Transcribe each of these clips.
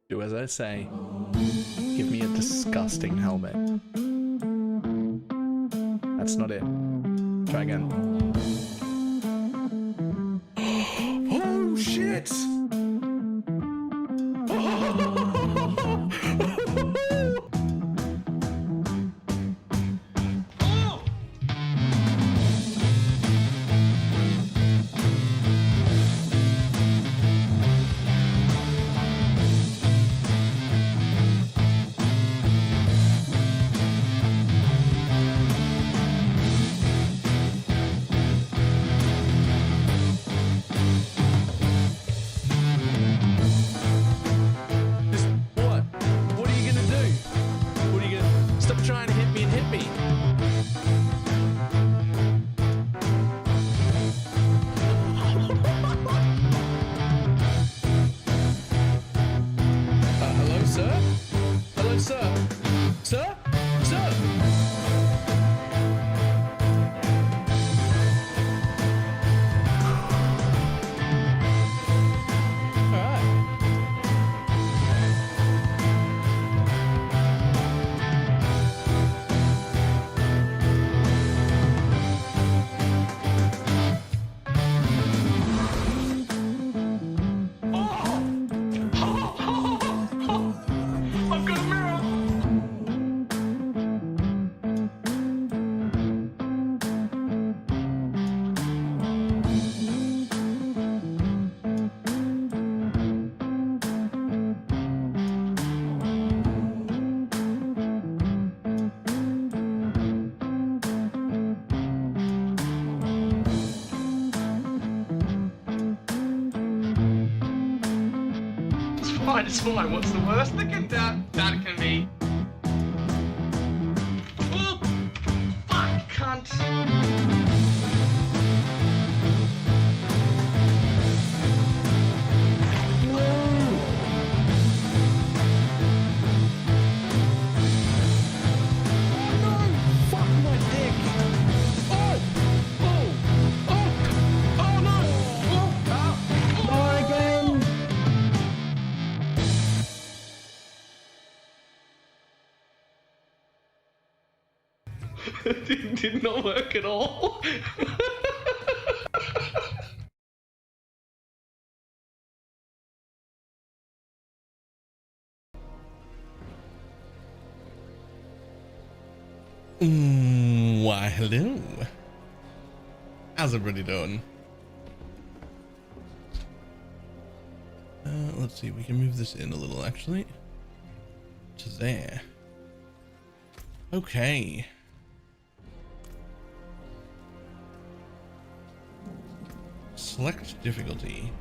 Do as I say. Give me a disgusting helmet. That's not it. Try again. Oh shit! It's fine. What's the worst that can be? Oh, fuck, cunt. Did not work at all. Why, hello. How's everybody doing? Let's see, we can move this in a little actually. To there. Okay. Select difficulty.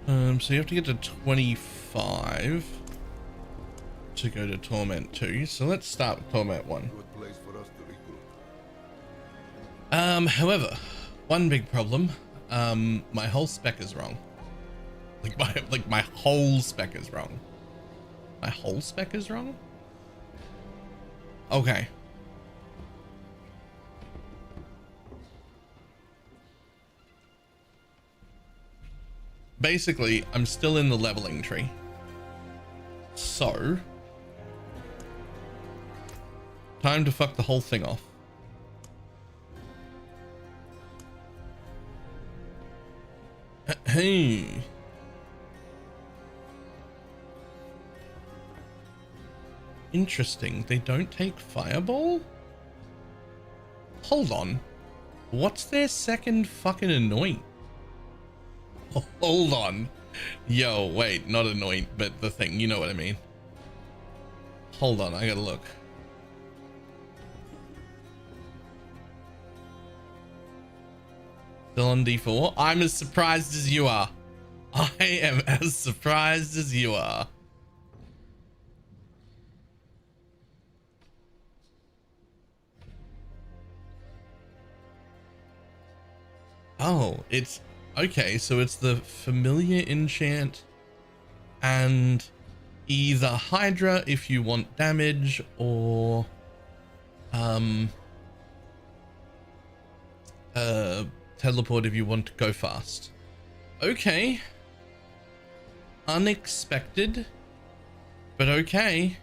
So you have to get to 25 to go to Torment 2. So let's start with Torment 1. However, one big problem. My whole spec is wrong. Like my whole spec is wrong. My whole spec is wrong? Okay. Basically, I'm still in the leveling tree. So, time to fuck the whole thing off. Hey. Interesting. They don't take fireball? Hold on. What's their second fucking anoint? Oh, hold on. Yo, wait, not anoint, but the thing. You know what I mean. Hold on, I gotta look. Still on D4. I'm as surprised as you are. I am as surprised as you are. Oh, it's okay. So it's the familiar enchant and either Hydra if you want damage, or teleport if you want to go fast. Okay. Unexpected, but okay.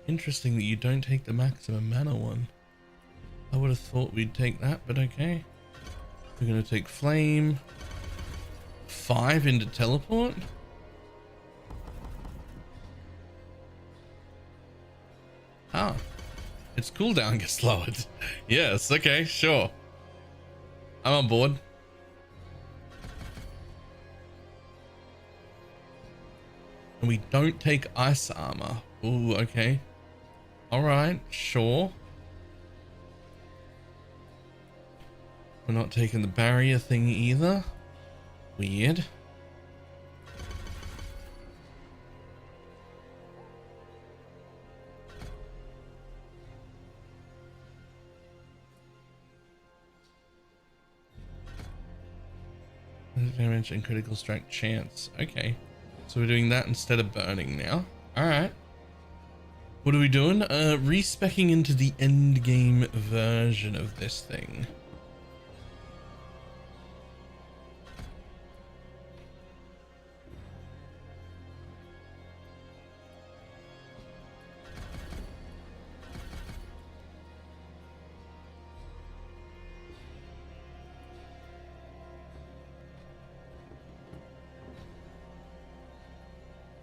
Interesting that you don't take the maximum mana one. I would have thought we'd take that, but okay. We're gonna take flame. 5 into teleport. Ah, its cooldown gets lowered. Yes, okay, sure. I'm on board. And we don't take ice armor. Ooh, okay. All right, sure. We're not taking the barrier thing either. Weird. Damage and critical strike chance. Okay. So we're doing that instead of burning now. Alright. What are we doing? Respecing into the end game version of this thing.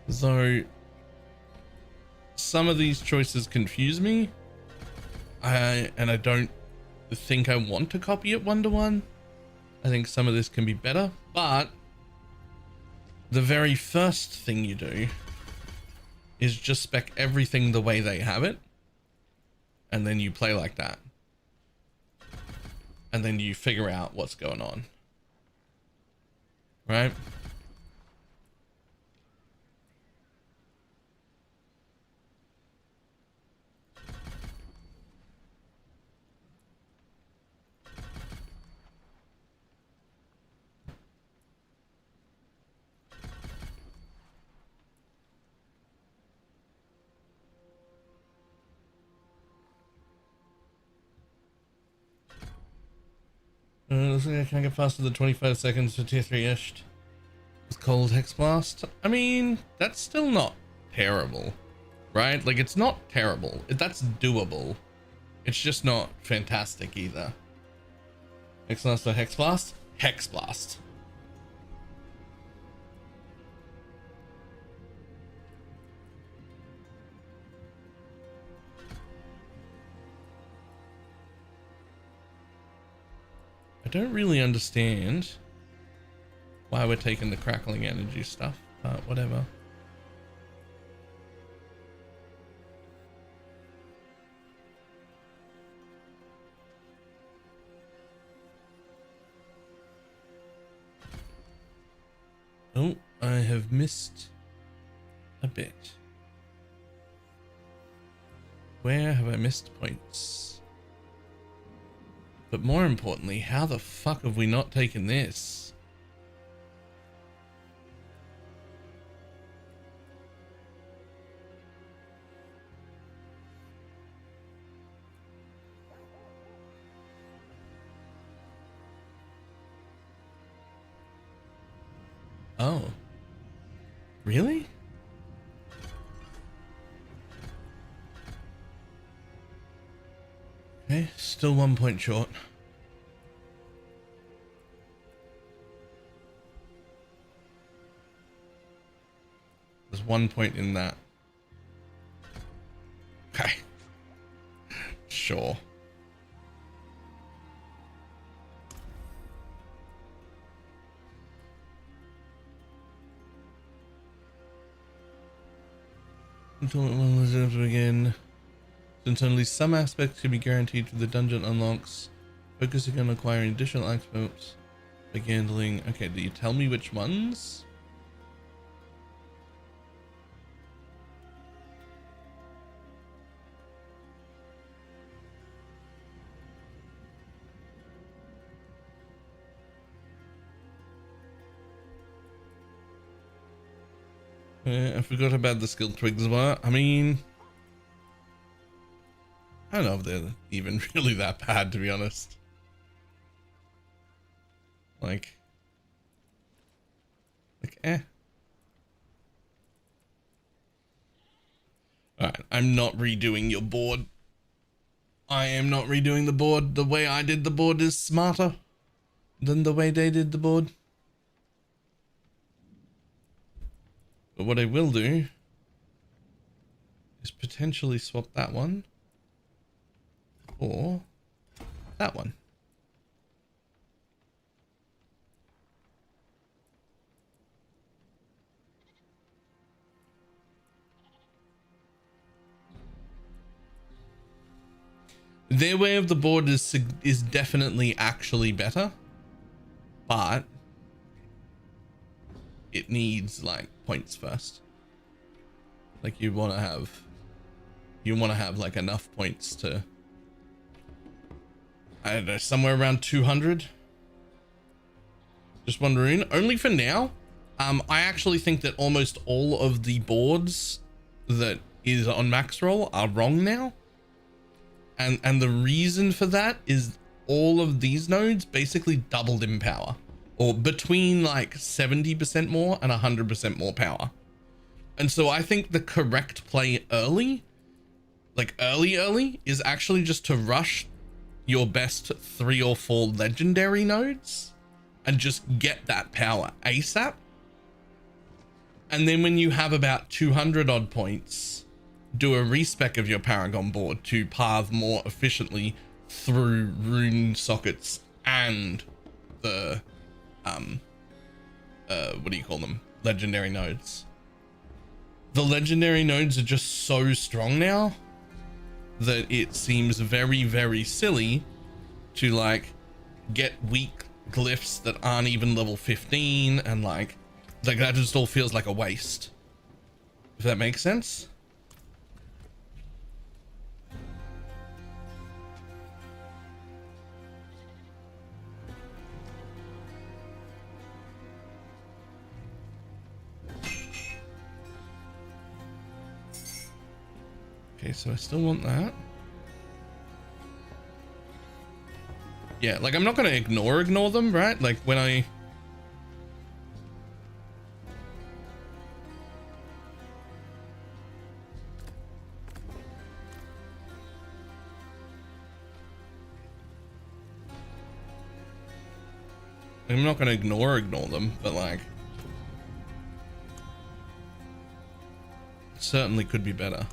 So some of these choices confuse me. I don't think I want to copy it 1-to-1. I think some of this can be better, but the very first thing you do is just spec everything the way they have it, and then you play like that, and then you figure out what's going on, right? Looks like I can't get faster than 25 seconds for tier 3-ish with cold hex blast. I mean, that's still not terrible, right? Like, it's not terrible. That's doable. It's just not fantastic either. Hex blast or hex blast? Hex blast. I don't really understand why we're taking the crackling energy stuff, but whatever. Oh, I have missed a bit. Where have I missed points? But more importantly, how the fuck have we not taken this? Oh. Really? Okay, still 1 point short. There's 1 point in that. Okay. Sure. Until one reserves again. Since only some aspects can be guaranteed through the dungeon unlocks, focusing on acquiring additional experts by handling. Okay, do you tell me which ones? I forgot about the skill twigs were. I mean, I don't know if they're even really that bad, to be honest. Like eh. Alright, I'm not redoing your board. I am not redoing the board. The way I did the board is smarter than the way they did the board. But what I will do is potentially swap that one for that one. Their way of the board is definitely actually better, but it needs like points first. Like you want to have like enough points to, I don't know, somewhere around 200. Just wondering, only for now. I actually think that almost all of the boards that is on max roll are wrong now. And the reason for that is all of these nodes basically doubled in power, or between like 70% more and 100% more power. And so I think the correct play early, like early is actually just to rush your best 3 or 4 legendary nodes and just get that power ASAP. And then when you have about 200 odd points, do a respec of your Paragon board to path more efficiently through rune sockets and the what do you call them, legendary nodes. The legendary nodes are just so strong now that it seems very, very silly to like get weak glyphs that aren't even level 15, and like that just all feels like a waste, if that makes sense. Okay, so I still want that. Yeah, like I'm not gonna ignore them, right? Like when I'm not gonna ignore them, but like it certainly could be better.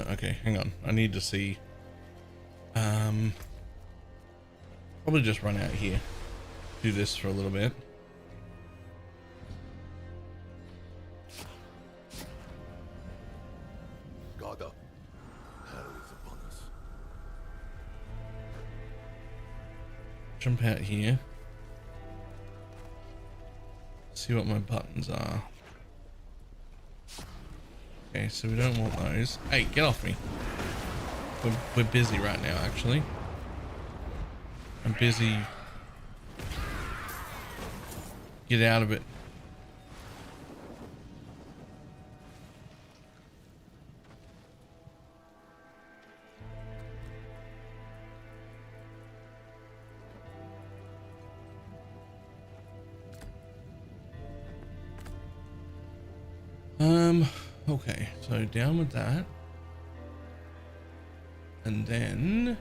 Okay, hang on. I need to see. Probably just run out here. Do this for a little bit. Guard up. Hell is upon us. Jump out here. See what my buttons are. Okay, so we don't want those. Hey, get off me. We're busy right now, actually. I'm busy. Get out of it. Okay, so down with that. And then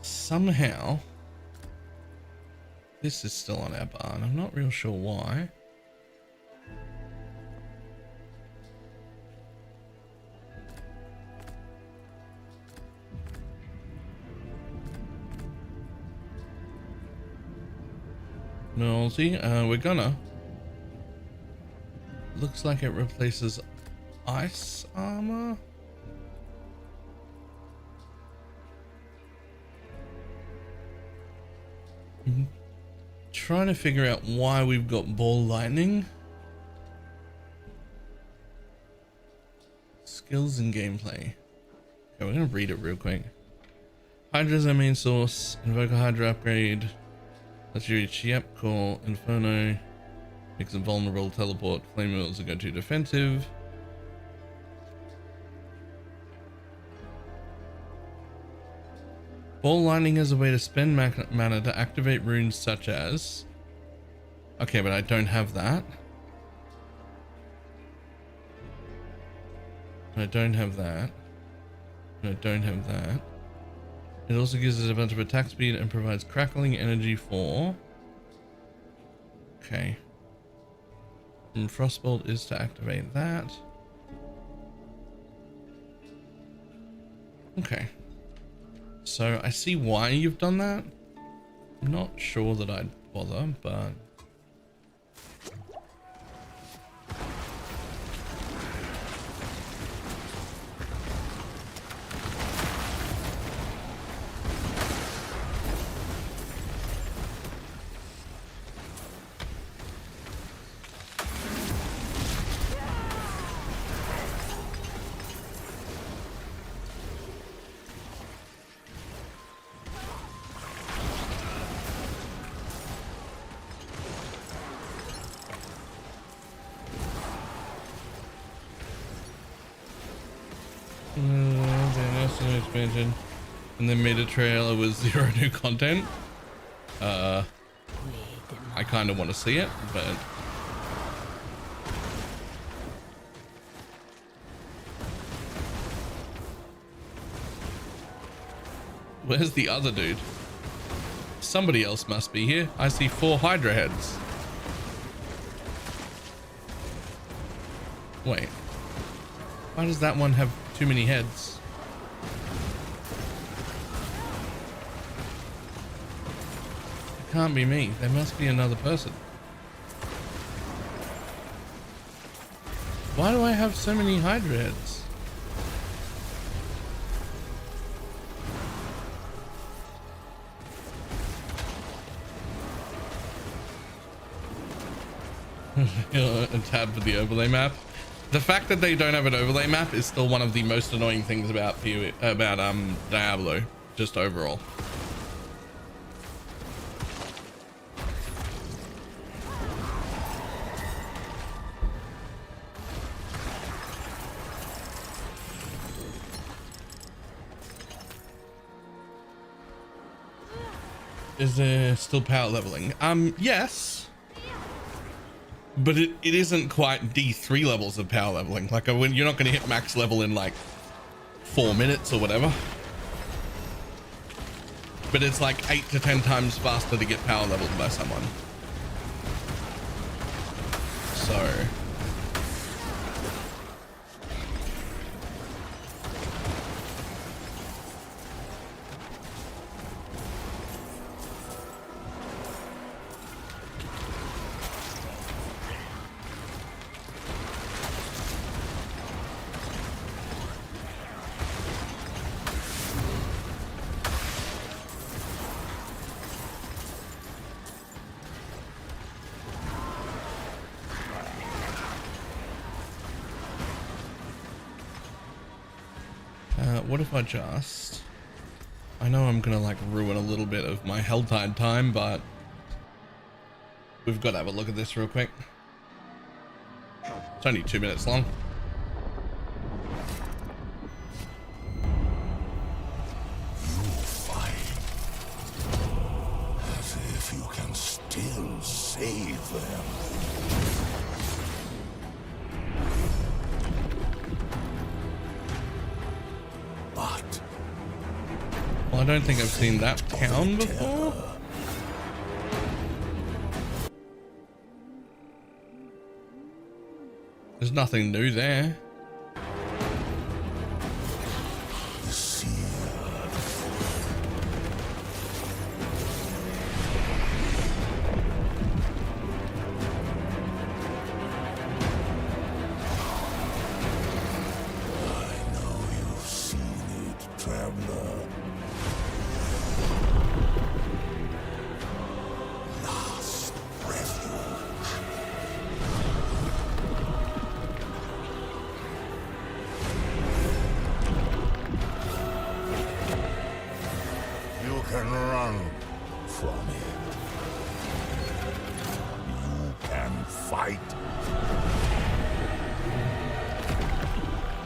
somehow this is still on our barn. I'm not real sure why. No, see, we're gonna. Looks like it replaces ice armor. trying to figure out why we've got ball lightning. Skills and gameplay. Okay, we're gonna read it real quick. Hydra is our main source. Invoke a Hydra upgrade. Let's you reach Yep, Call, Inferno. Makes it vulnerable, teleport. Flame will also go to defensive. Ball lightning is a way to spend mana to activate runes such as... Okay, but I don't have that. I don't have that. I don't have that. It also gives us a bunch of attack speed and provides crackling energy for... Okay. And Frostbolt is to activate that. Okay. So I see why you've done that. I'm not sure that I'd bother, but... expansion, and then made a trailer with 0 new content. I kind of want to see it, but where's the other dude? Somebody else must be here. I see 4 Hydra heads. Wait, why does that one have too many heads? It can't be me. There must be another person. Why do I have so many Hydra heads? A tab for the overlay map. The fact that they don't have an overlay map is still one of the most annoying things about Diablo, just overall. Is there still power leveling? Yes. But it isn't quite D3 levels of power leveling. Like when you're not going to hit max level in like 4 minutes or whatever. But it's like 8 to 10 times faster to get power leveled by someone. So... what if I just... I know I'm gonna like ruin a little bit of my Helltide time, but we've got to have a look at this real quick. It's only 2 minutes long. You fight as if you can still save them. Well, I don't think I've seen that town before. There's nothing new there.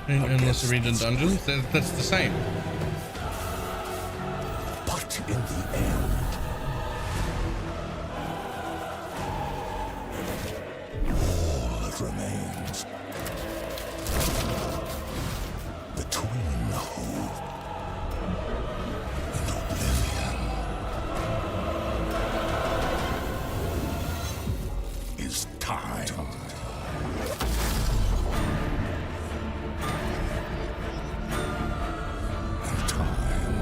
In endless region dungeons? That's the same. But in the end, all that remains between hope and oblivion is time. And time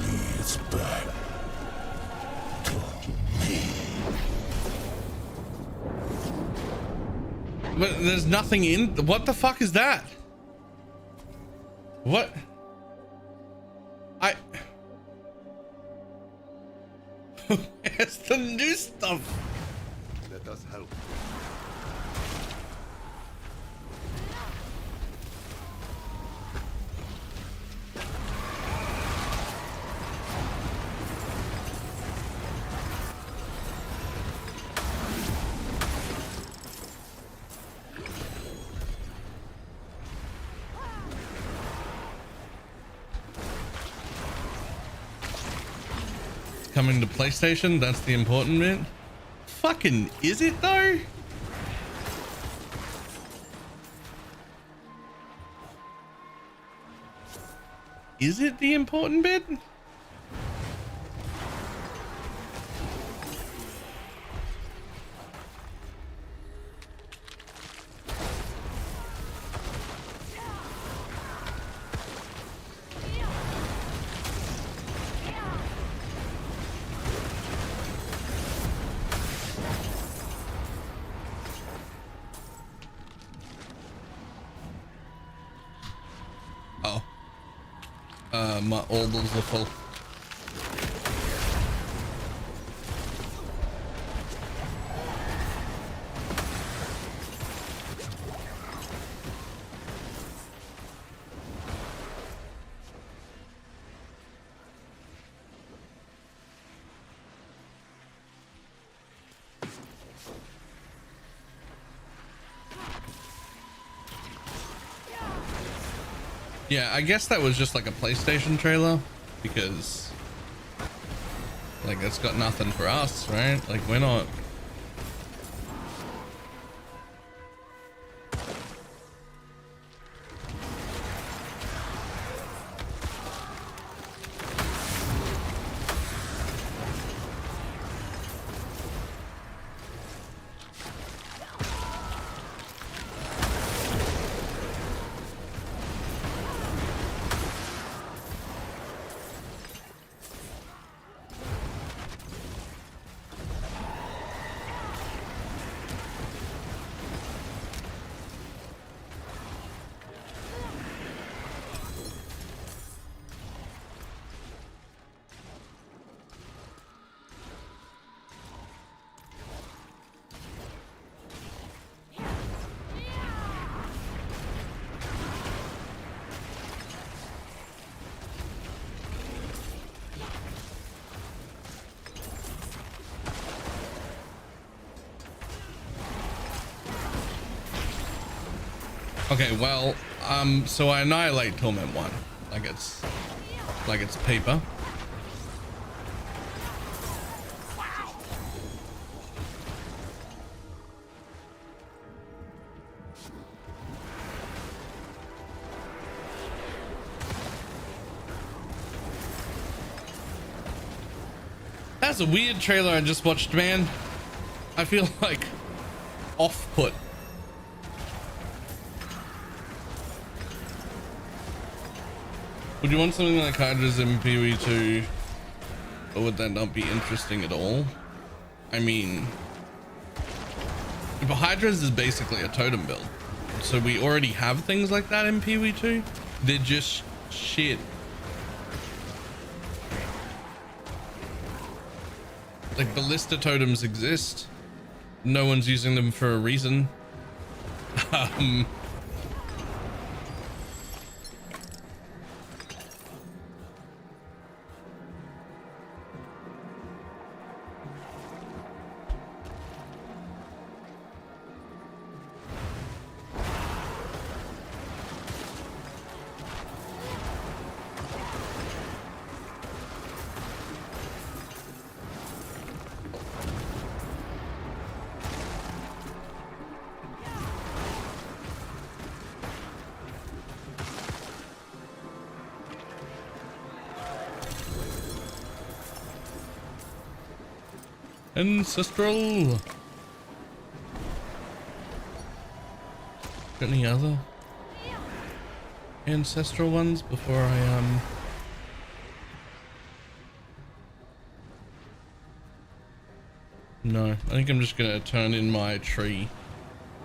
leads back to me. But there's nothing in. What the fuck is that? What? Where's the new stuff? Let us help. Coming to PlayStation, that's the important bit. Fucking is it though? Is it the important bit? My orbals are full. Yeah, I guess that was just like a PlayStation trailer, because like it's got nothing for us, right? Like we're not. Okay, well, so I annihilate Torment 1, like it's paper. That's a weird trailer I just watched, man. I feel like off-put. Would you want something like Hydra's in PoE2, or would that not be interesting at all? I mean, but Hydra's is basically a totem build, so we already have things like that in PoE2. They're just shit. Like ballista totems exist. No one's using them for a reason. Ancestral. Got any other ancestral ones before I No, I think I'm just gonna turn in my tree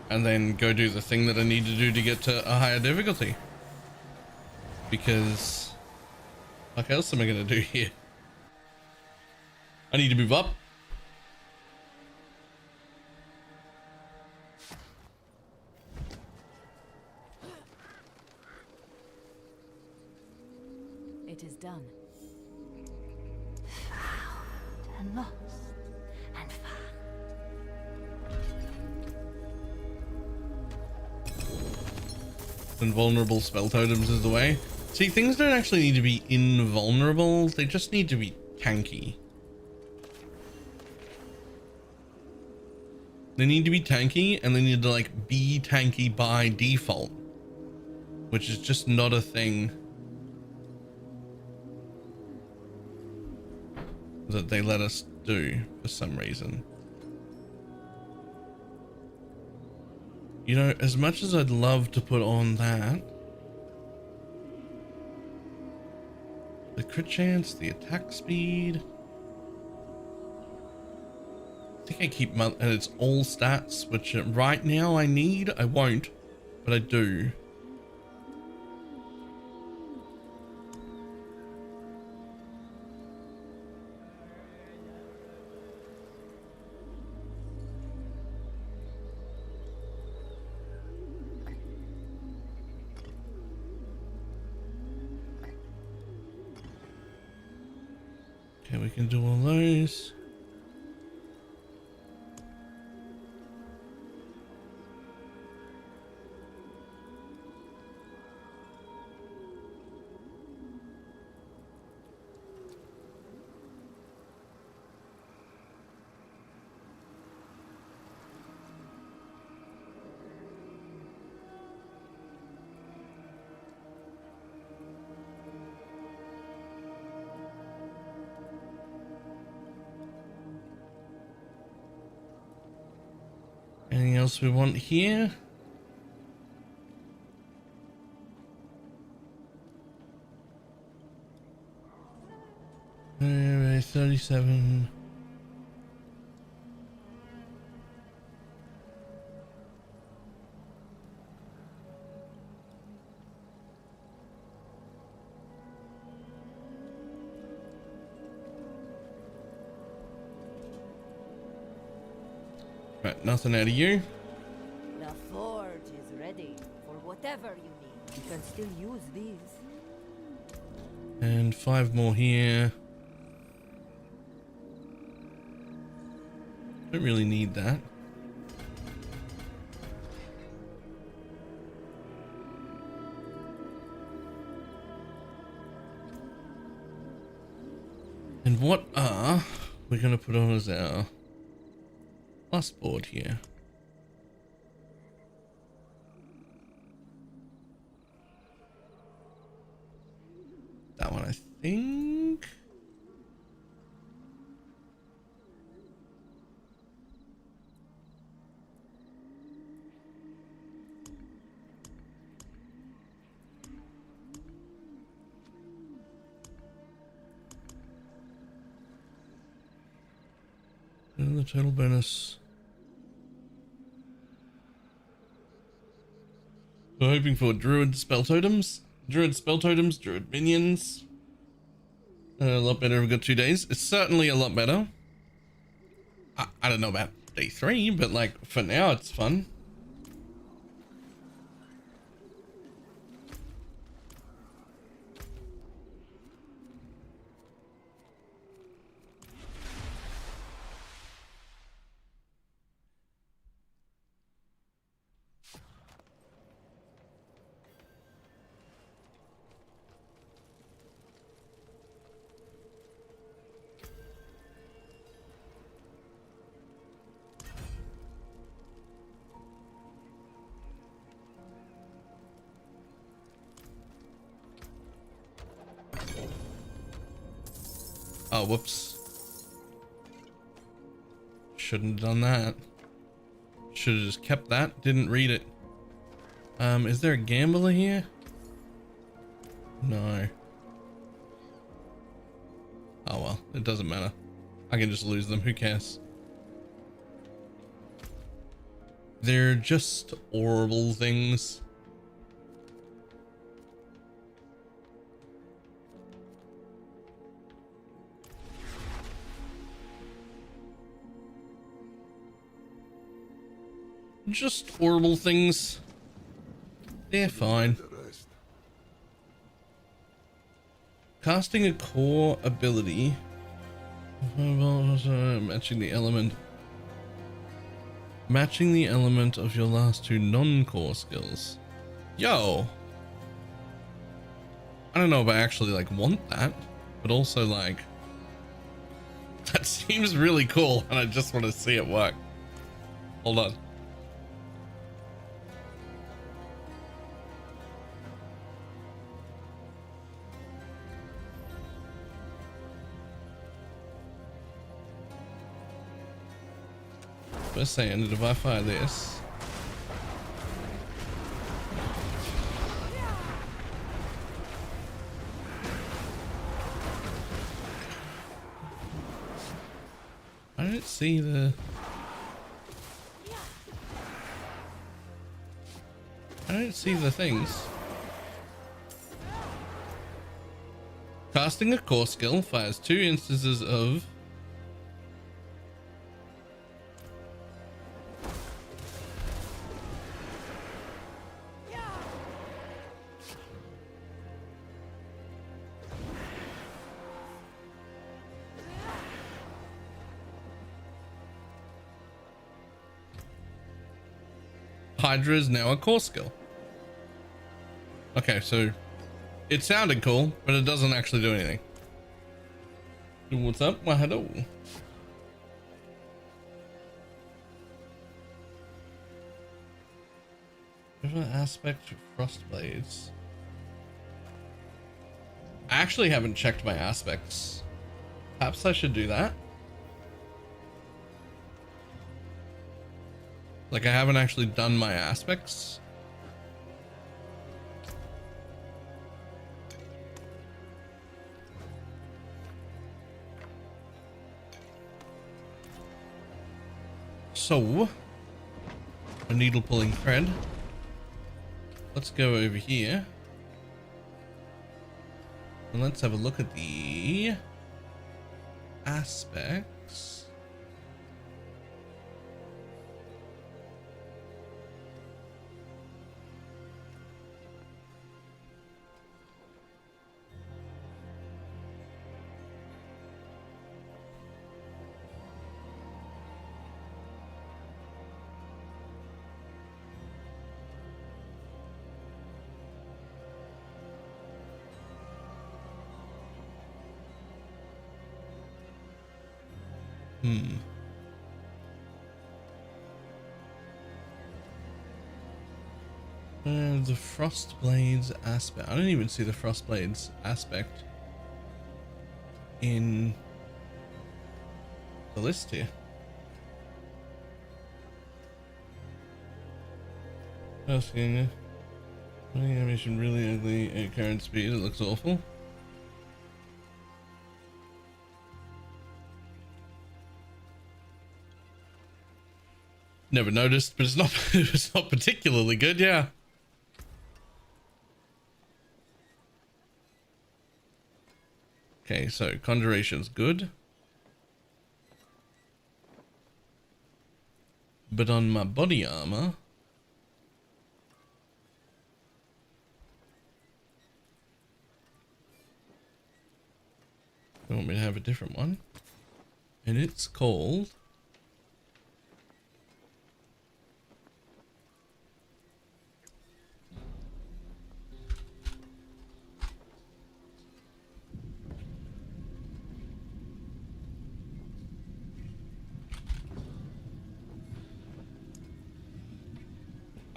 and then go do the thing that I need to do to get to a higher difficulty. Because what else am I gonna do here? I need to move up. It is done. Found and lost and found. Invulnerable spell totems is the way. See, things don't actually need to be invulnerable, they just need to be tanky. They need to be tanky, and they need to like be tanky by default, which is just not a thing that they let us do for some reason. You know, as much as I'd love to put on that, the crit chance, the attack speed, I think I keep and it's all stats, which right now I need. I won't, but I do. Okay, we can do all those. Anything else we want here? Alright, 37. Right, nothing out of you. The forge is ready for whatever you need. You can still use these. And 5 more here. Don't really need that. And what are we going to put on as our last board here? That one, I think. And the total bonus. We're hoping for druid spell totems, druid minions. A lot better if we got 2 days. It's certainly a lot better. I don't know about day 3, but like for now it's fun. Oh, whoops. shouldn't have done that. Should have just kept that. Didn't read it. Is there a gambler here? No. Oh well, it doesn't matter. I can just lose them. Who cares? They're just horrible things. Just horrible things. They're fine. Casting a core ability. Matching the element. Matching the element of your last two non-core skills. Yo. I don't know if I actually like want that, but also like that seems really cool and I just want to see it work. Hold on. Just saying that if I fire this, I don't see the things. Casting a core skill fires 2 instances of Hydra is now a core skill. Okay, so it sounded cool, but it doesn't actually do anything. What's up? Well, hello. Different aspect of frost blades. I actually haven't checked my aspects. Perhaps I should do that. Like, I haven't actually done my aspects. So, a needle pulling thread. Let's go over here. And let's have a look at the aspects. The frost blades aspect. I don't even see the frost blades aspect in the list here. Asking animation really ugly at current speed. It looks awful. Never noticed, but it's not it's not particularly good, yeah. Okay, so conjuration's good. But on my body armor, you want me to have a different one? And it's called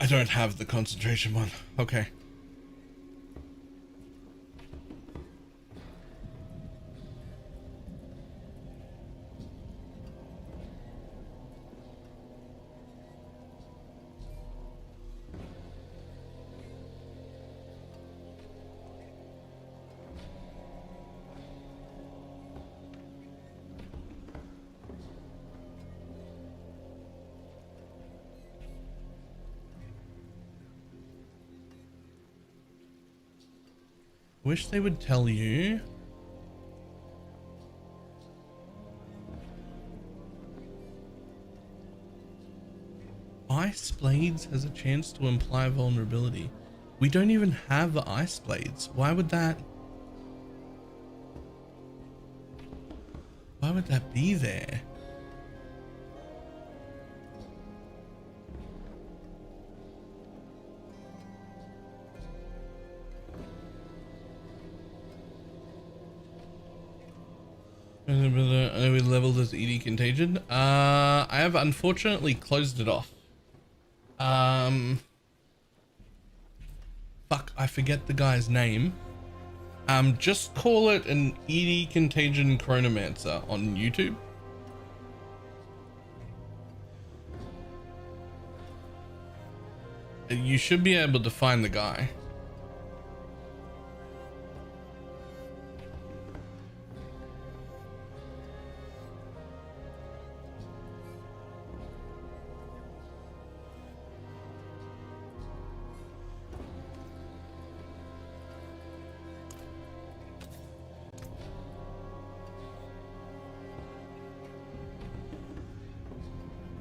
I don't have the concentration one. Okay. Wish they would tell you. Ice Blades has a chance to imply vulnerability. We don't even have Ice Blades. Why would that be there? Are we leveled as ED Contagion? I have unfortunately closed it off. Fuck, I forget the guy's name. Just call it an ED Contagion Chronomancer on YouTube. You should be able to find the guy.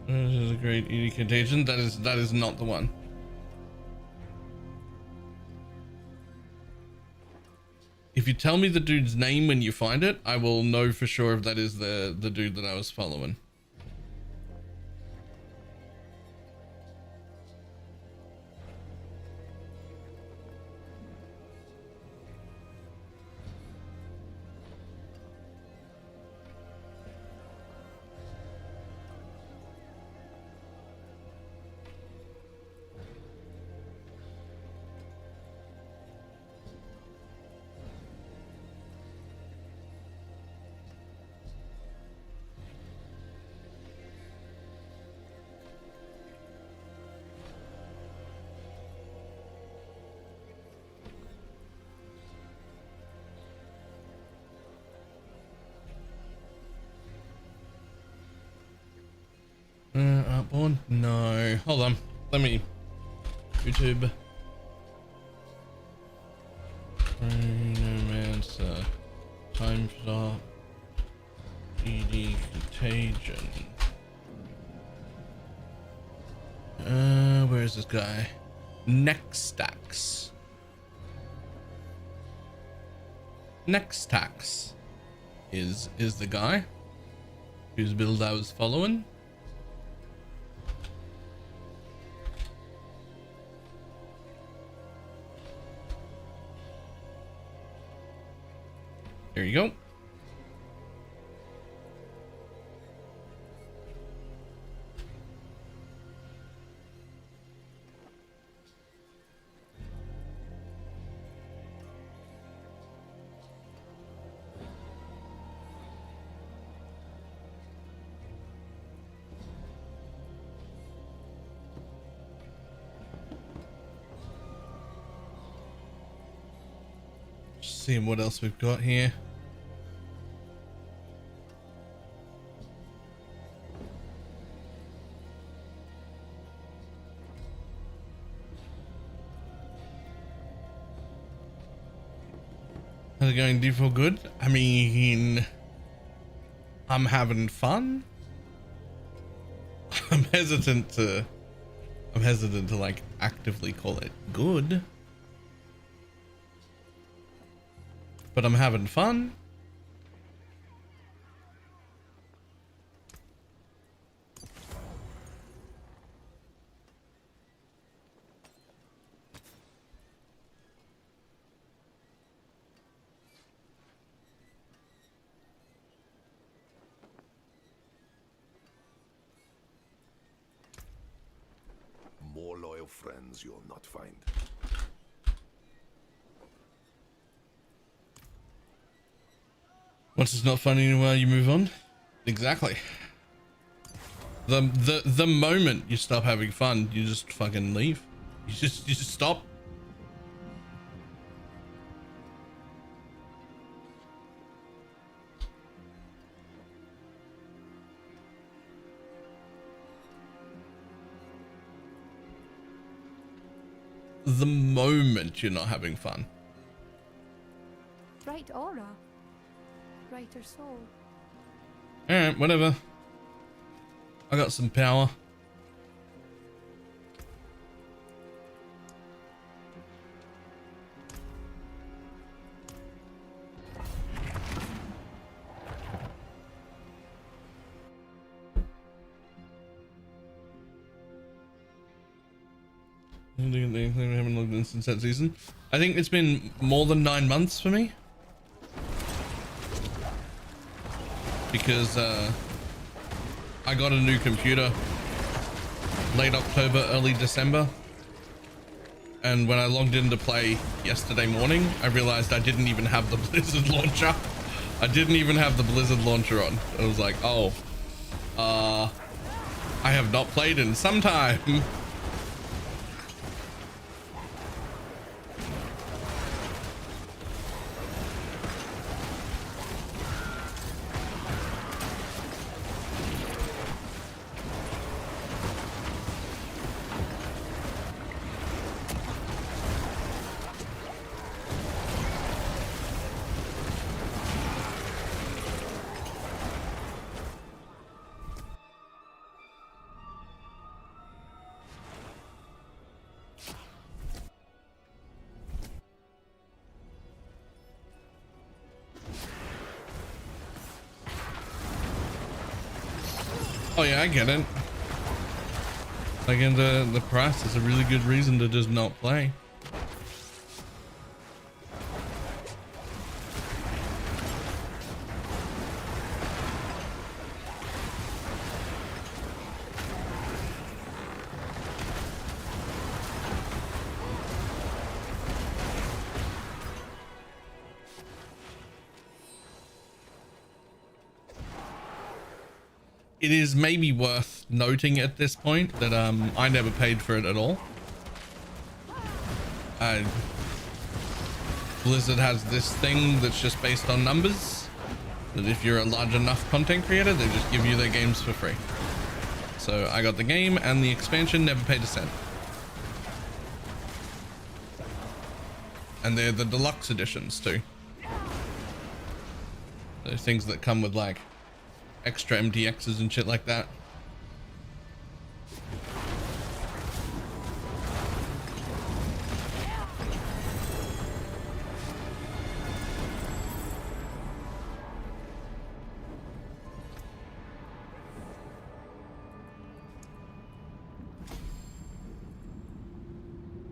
This is a great ED Contagion. That is not the one. If you tell me the dude's name when you find it, I will know for sure if that is the dude that I was following. Upborn? No. Hold on. Let me YouTube. Chronomancer. Time stop. ED Contagion. Where is this guy? Nextax. Nextax is the guy whose build I was following. There you go. Just seeing what else we've got here. How's it going? Do you feel good? I mean, I'm having fun. I'm hesitant to like actively call it good, but I'm having fun. More loyal friends you'll not find. Once it's not funny anymore, you move on. Exactly. The moment you stop having fun, you just fucking leave. You just stop. The moment you're not having fun. Right aura. Brighter soul. Alright, whatever. I got some power. We haven't logged in since that season. I think it's been more than 9 months for me. Because I got a new computer late October, early December. And when I logged in to play yesterday morning, I realized I didn't even have the Blizzard launcher. I didn't even have the Blizzard launcher on. I was like, oh, I have not played in some time. Oh yeah, I get it. Like, in the price is a really good reason to just not play. It is maybe worth noting at this point that I never paid for it at all. Blizzard has this thing that's just based on numbers, that if you're a large enough content creator, they just give you their games for free. So I got the game and the expansion, never paid a cent. And they're the deluxe editions too. Those things that come with like extra MDXs and shit like that.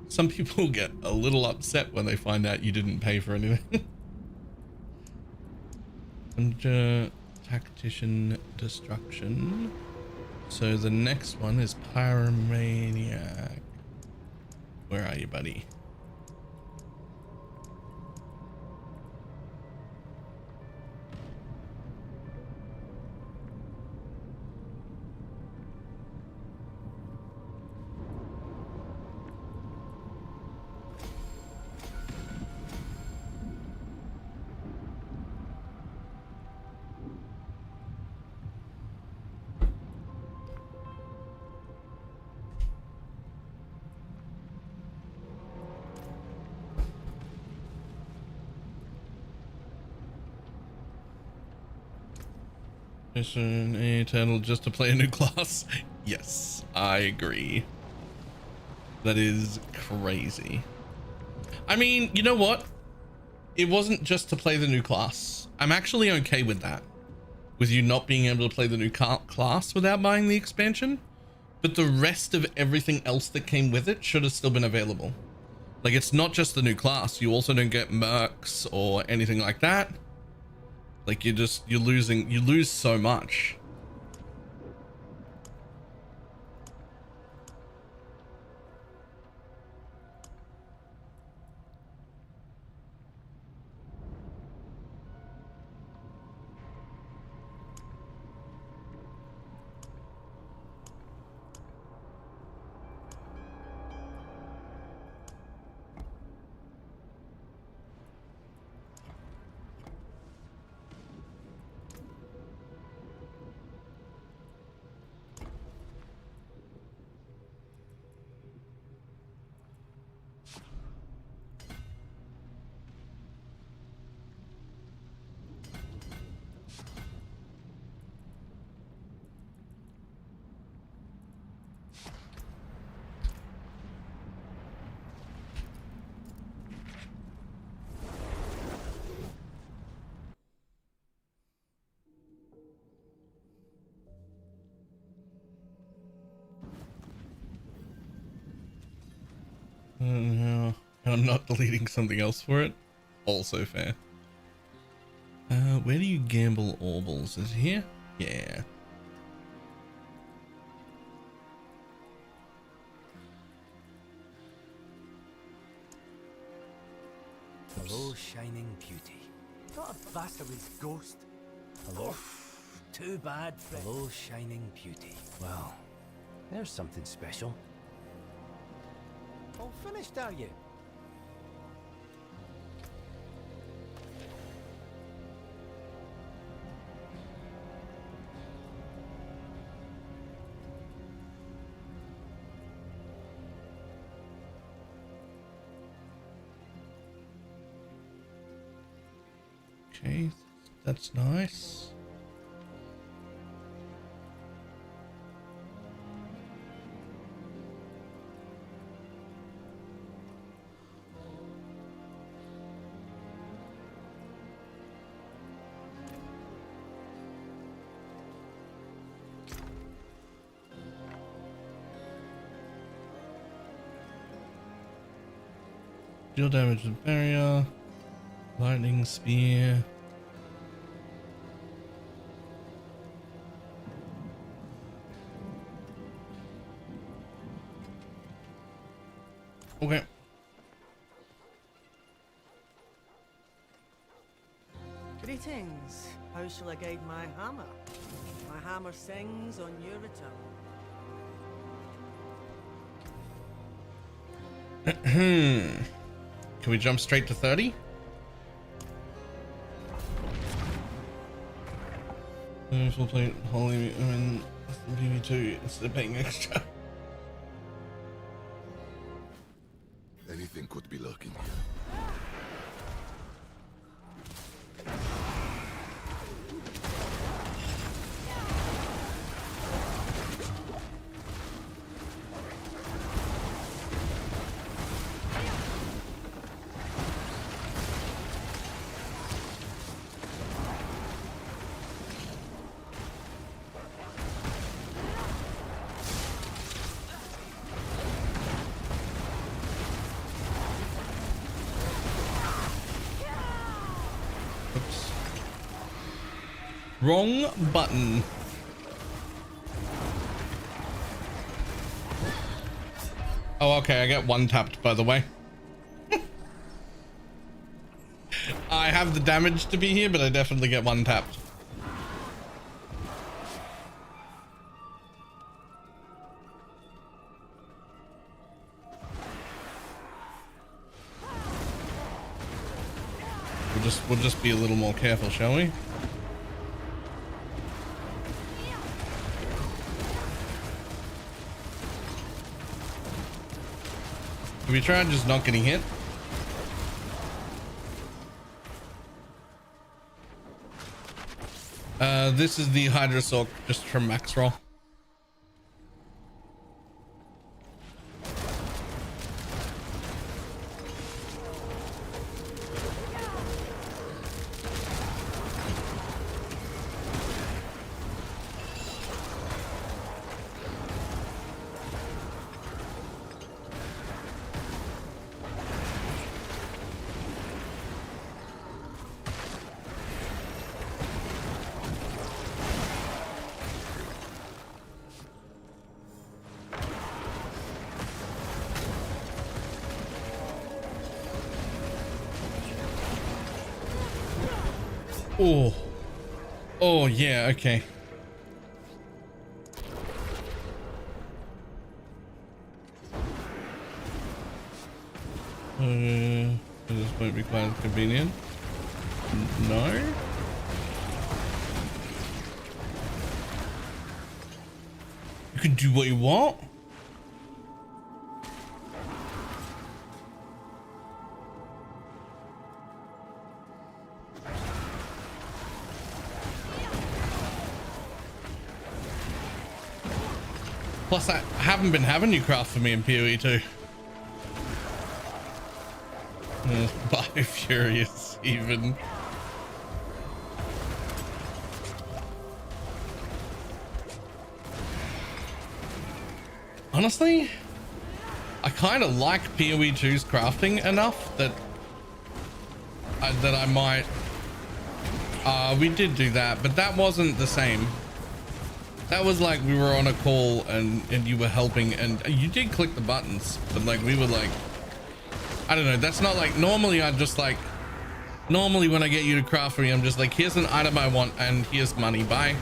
Some people get a little upset when they find out you didn't pay for anything. And Tactician Destruction. So the next one is Pyromaniac. Where are you, buddy? Mission Eternal just to play a new class. Yes, I agree. That is crazy. I mean, you know what? It wasn't just to play the new class. I'm actually okay with that. With you not being able to play the new class without buying the expansion. But the rest of everything else that came with it should have still been available. Like, it's not just the new class. You also don't get mercs or anything like that. Like, you lose so much. And I'm not deleting something else for it. Also fair. Where do you gamble orbals? Is it here? Yeah. Hello, shining beauty. Not a Vassal's ghost. Hello. Too bad. Hello, shining beauty. Well, there's something special. All finished, are you? Okay, that's nice. Deal damage to the barrier. Lightning spear. Okay. Greetings. How shall I guide my hammer? My hammer sings on your return. Can we jump straight to 30? Full plate, holy, I mean, PV2 instead of paying extra. Anything could be lurking here. Oops. Wrong button. Oh, okay, I get one tapped, by the way. I have the damage to be here, but I definitely get one tapped. We'll just be a little more careful, shall we? Have we tried just not getting hit? This is the Hydra Sorc just from max roll. Oh. Oh, yeah, okay. This won't be quite convenient. No? You can do what you want? Plus, I haven't been having you craft for me in PoE too. By Furious, even. Honestly, I kind of like PoE 2's crafting enough that I might. We did do that, but that wasn't the same. That was like we were on a call and you were helping and you did click the buttons, but like we were like, I don't know. That's not like normally. I'd just like normally when I get you to craft for me, I'm just like, here's an item I want and here's money. Bye.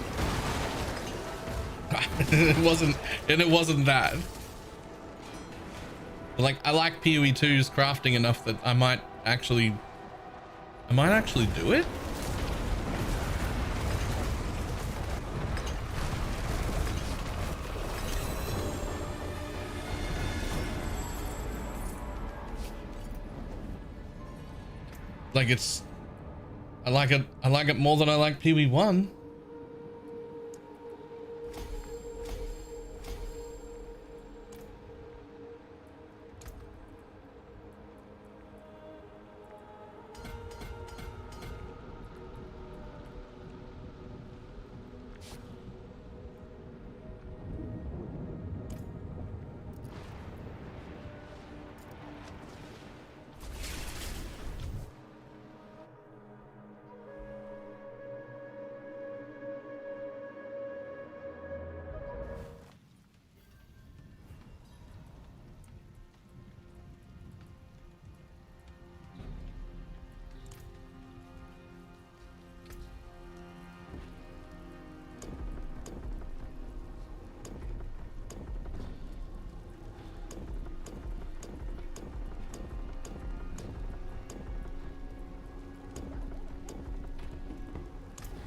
It wasn't that. Like I like PoE 2's crafting enough that I might actually do it. Like I like it more than I like PoE 1.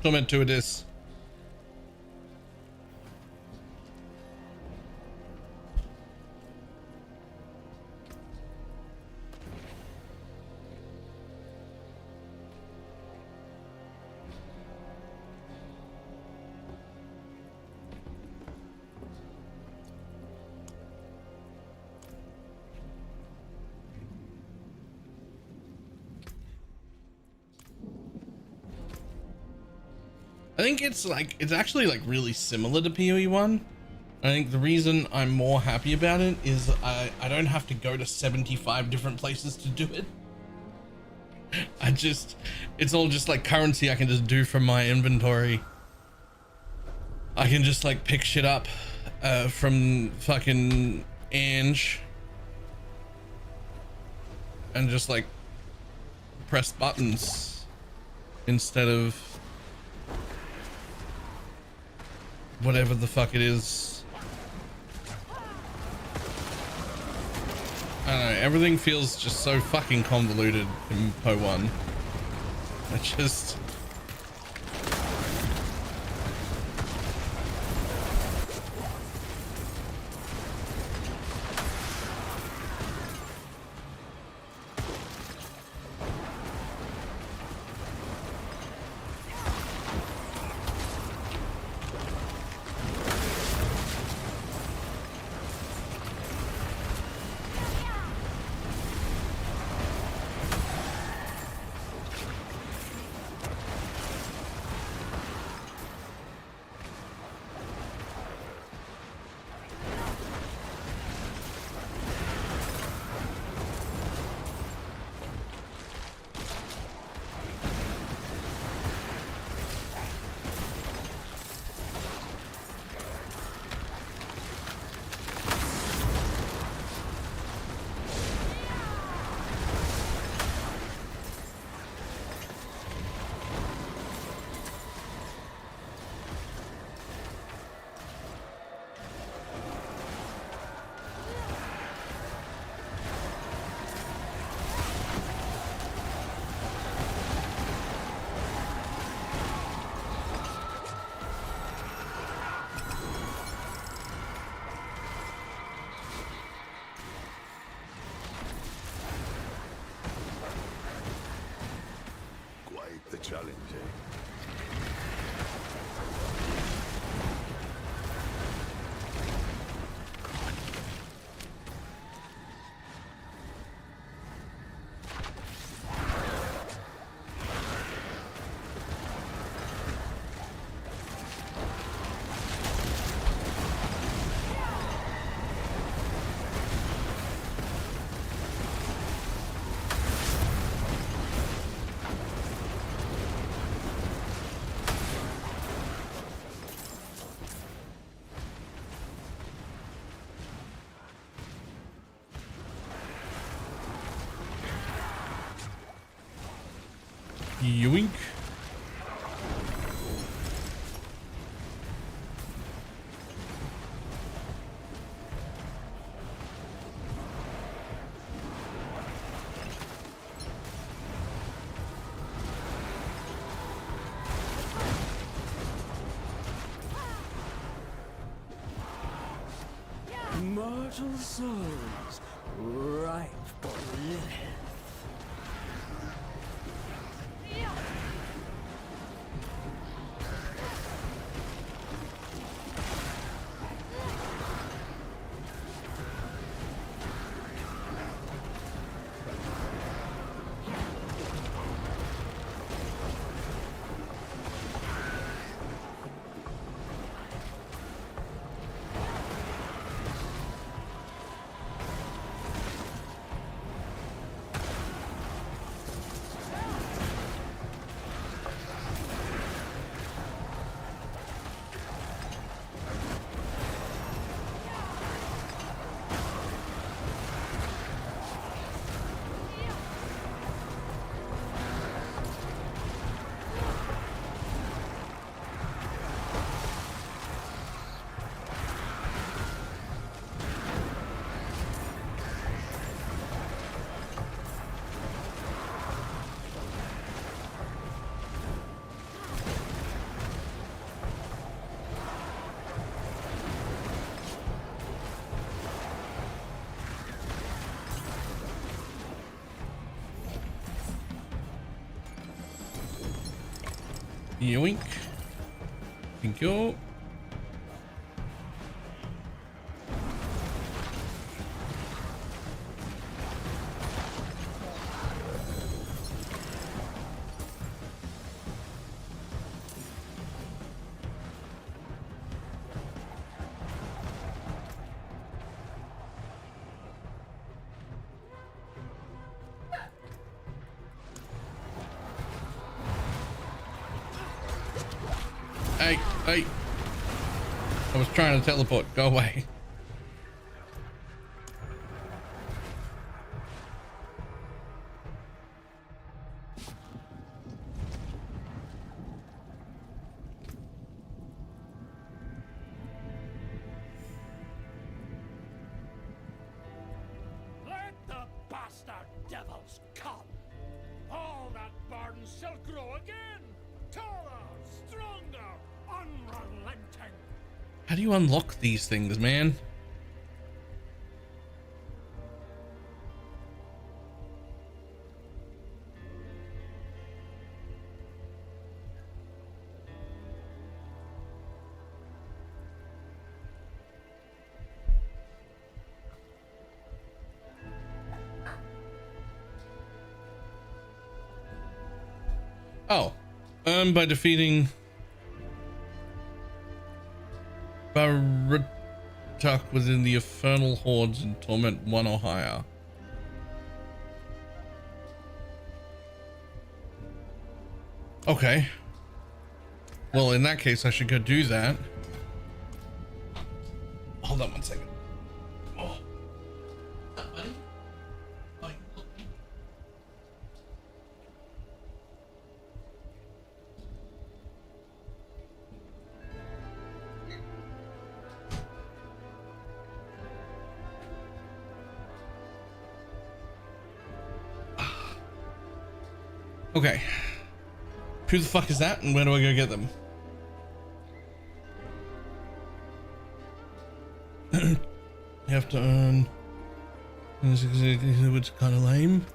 Comment to this. I think it's actually like really similar to PoE 1. I think the reason I'm more happy about it is I don't have to go to 75 different places to do it. It's all just like currency I can just do from my inventory. I can just like pick shit up from fucking Ange and just like press buttons instead of whatever the fuck it is. I don't know, everything feels just so fucking convoluted in PoE 1. I just... The challenge, Yoink. Immortal souls, ripe for living. Yoink. Thank you. Hey, hey. I was trying to teleport. Go away. Let the bastard devils come. All that burden shall grow again. Taller, stronger, unrelenting. How do you unlock these things, man? Oh, by defeating Barutak within the Infernal Hordes in Torment 1 or higher. Okay. Well, in that case, I should go do that. Hold on one second. Oh. Buddy? Oh, okay. Who the fuck is that and where do I go get them? You have to earn. It's kind of lame.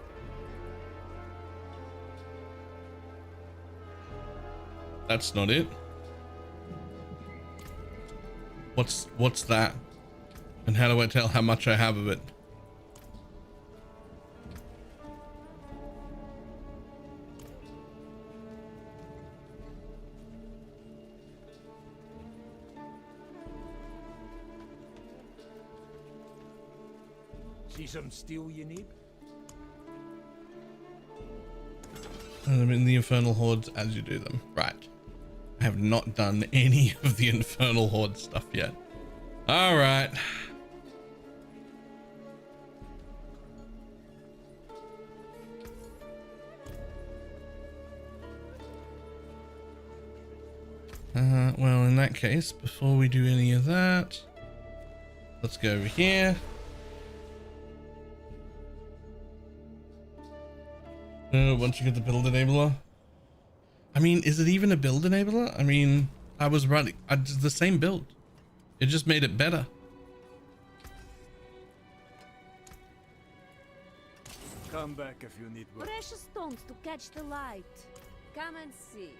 That's not it. What's that? And how do I tell how much I have of it? See some steel you need? And I'm in the Infernal Hordes as you do them. Right. I have not done any of the Infernal Horde stuff yet. All right. Well, in that case, before we do any of that, let's go over here. Once you get the build enabler. I mean, is it even a build enabler? I mean, I was running the same build. It just made it better. Come back if you need work. Precious stones to catch the light. Come and see.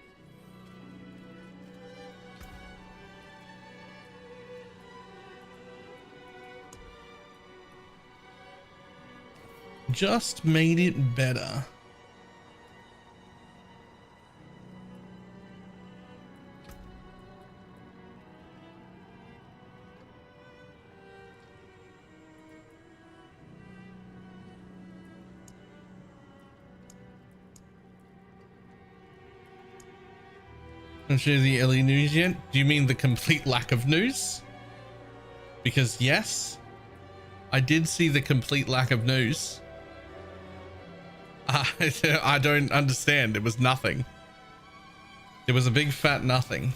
Just made it better. Don't share the early news yet? Do you mean the complete lack of news? Because yes, I did see the complete lack of news. I don't understand. It was nothing. It was a big fat nothing.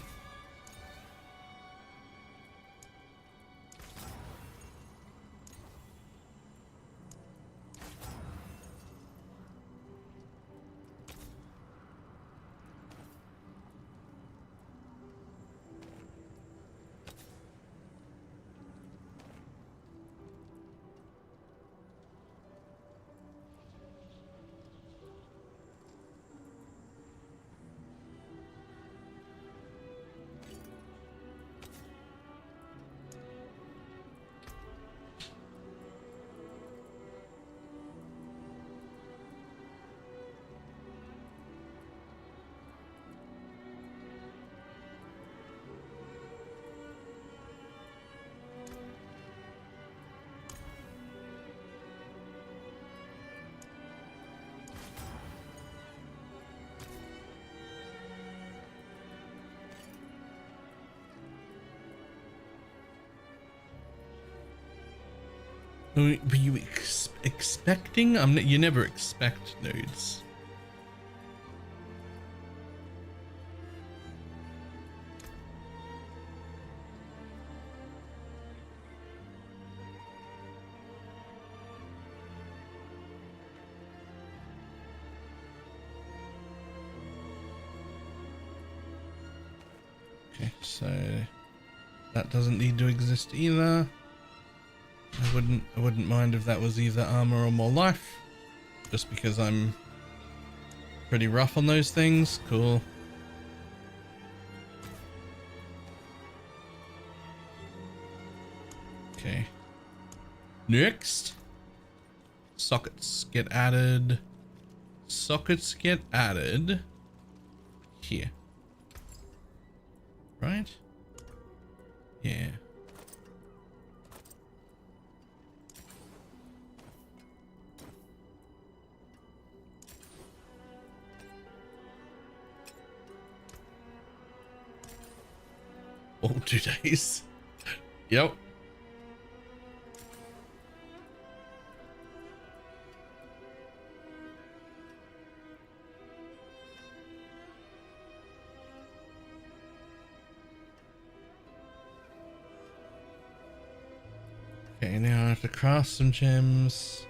Were you expecting? You never expect nudes. Okay, so that doesn't need to exist either. I wouldn't mind if that was either armor or more life, just because I'm pretty rough on those things. Cool. Okay. Next, sockets get added. Sockets get added here. Right? Yeah. All 2 days. Yep. Okay, now I have to craft some gems.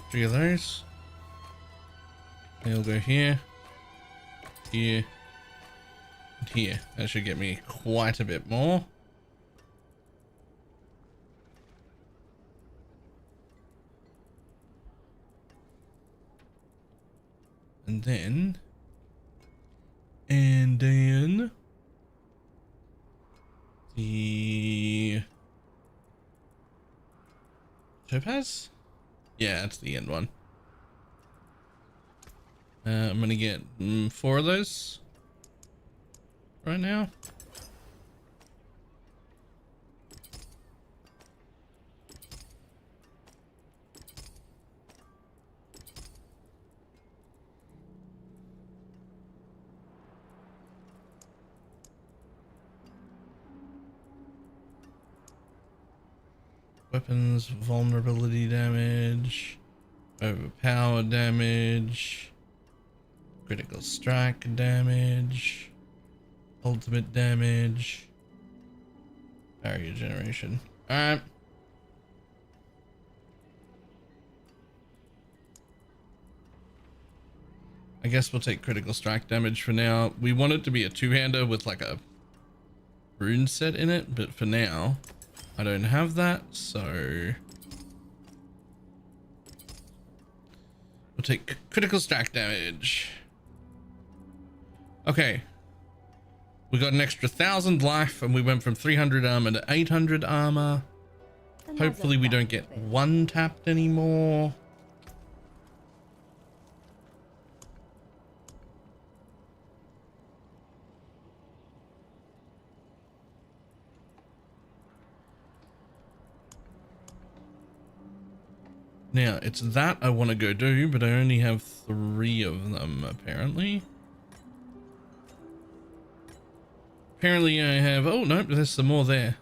Three of those. They'll go here, here, and here. That should get me quite a bit more. And then the topaz. Yeah, that's the end one. I'm gonna get 4 of those right now. Weapons, vulnerability damage, overpower damage, critical strike damage, ultimate damage, barrier generation. Alright. I guess we'll take critical strike damage for now. We want it to be a two-hander with like a rune set in it, but for now I don't have that, so we'll take critical strike damage. Okay, we got an extra 1,000 life and we went from 300 armor to 800 armor. Hopefully we don't get one tapped anymore. Now, it's that I want to go do, but I only have 3 of them, apparently. Apparently I have... Oh, no, there's some more there.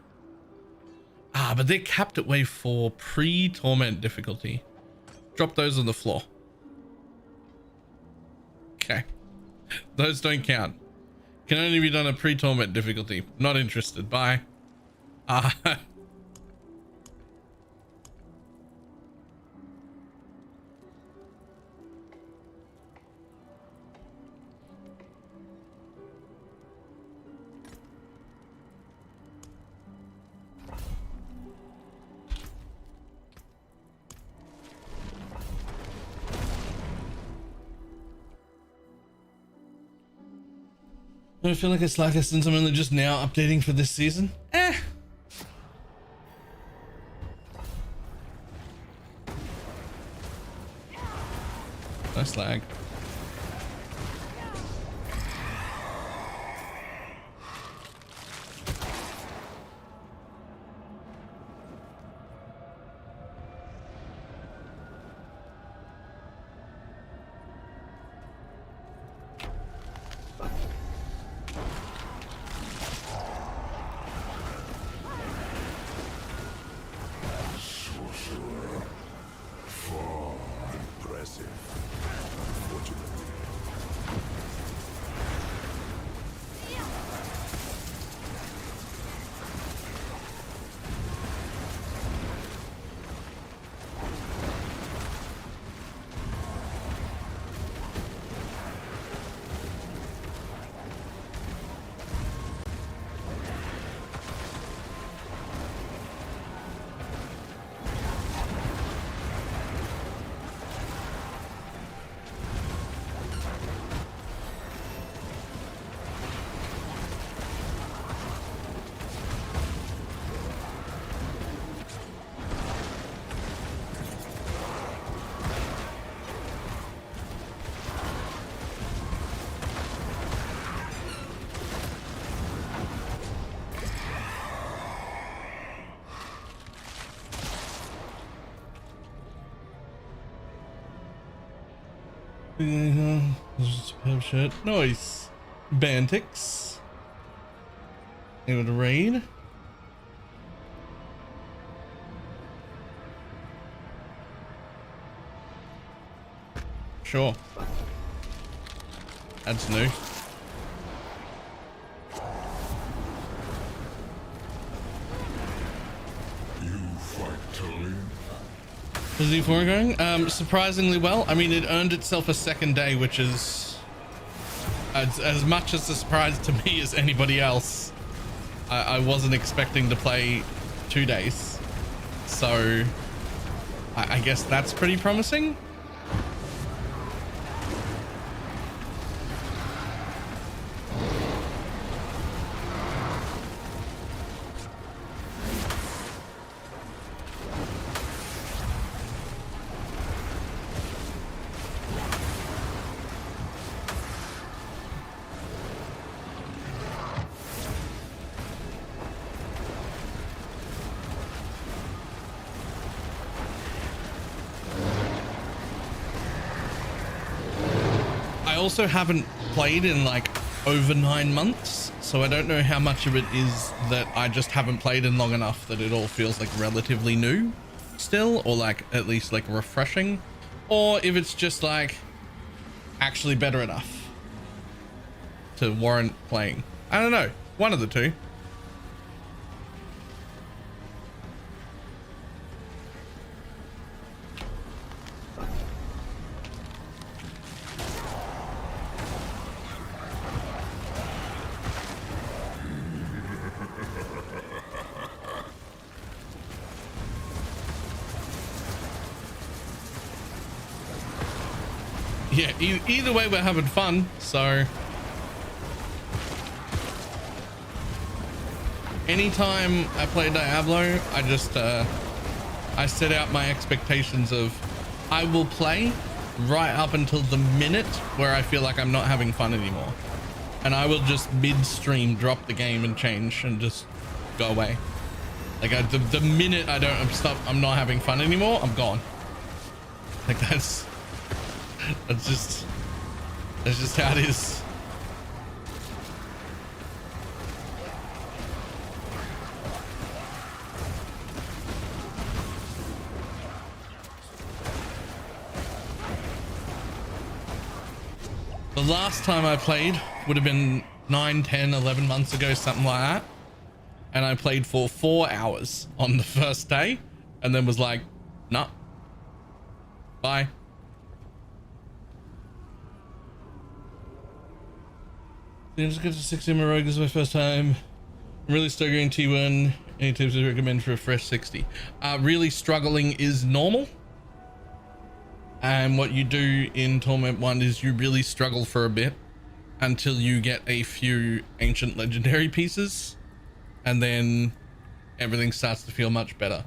Ah, but they're capped at wave 4, pre-torment difficulty. Drop those on the floor. Okay. Those don't count. Can only be done at pre-torment difficulty. Not interested. Bye. Ah. I feel like it's slacker since I'm only just now updating for this season. Nice lag. Superb shirt. Nice. Bantix. Able to raid. Sure. That's new. Is E4 going? Surprisingly well. I mean, it earned itself a second day, which is as much as a surprise to me as anybody else. I wasn't expecting to play 2 days, so I guess that's pretty promising. I also haven't played in like over 9 months, so I don't know how much of it is that I just haven't played in long enough that it all feels like relatively new still, or like at least like refreshing, or if it's just like actually better enough to warrant playing. I don't know, one of the two. Yeah, either way we're having fun, so anytime I play Diablo, I just I set out my expectations of I will play right up until the minute where I feel like I'm not having fun anymore, and I will just midstream drop the game and change and just go away. Like the minute I'm not having fun anymore, I'm gone. Like that's just how it is. The last time I played would have been 9, 10, 11 months ago, something like that. And I played for 4 hours on the first day and then was like, nah, bye. I just got to 60 in a row. This is my first time. I'm really struggling T1. Any tips I recommend for a fresh 60? Really struggling is normal. And what you do in Torment 1 is you really struggle for a bit until you get a few ancient legendary pieces. And then everything starts to feel much better.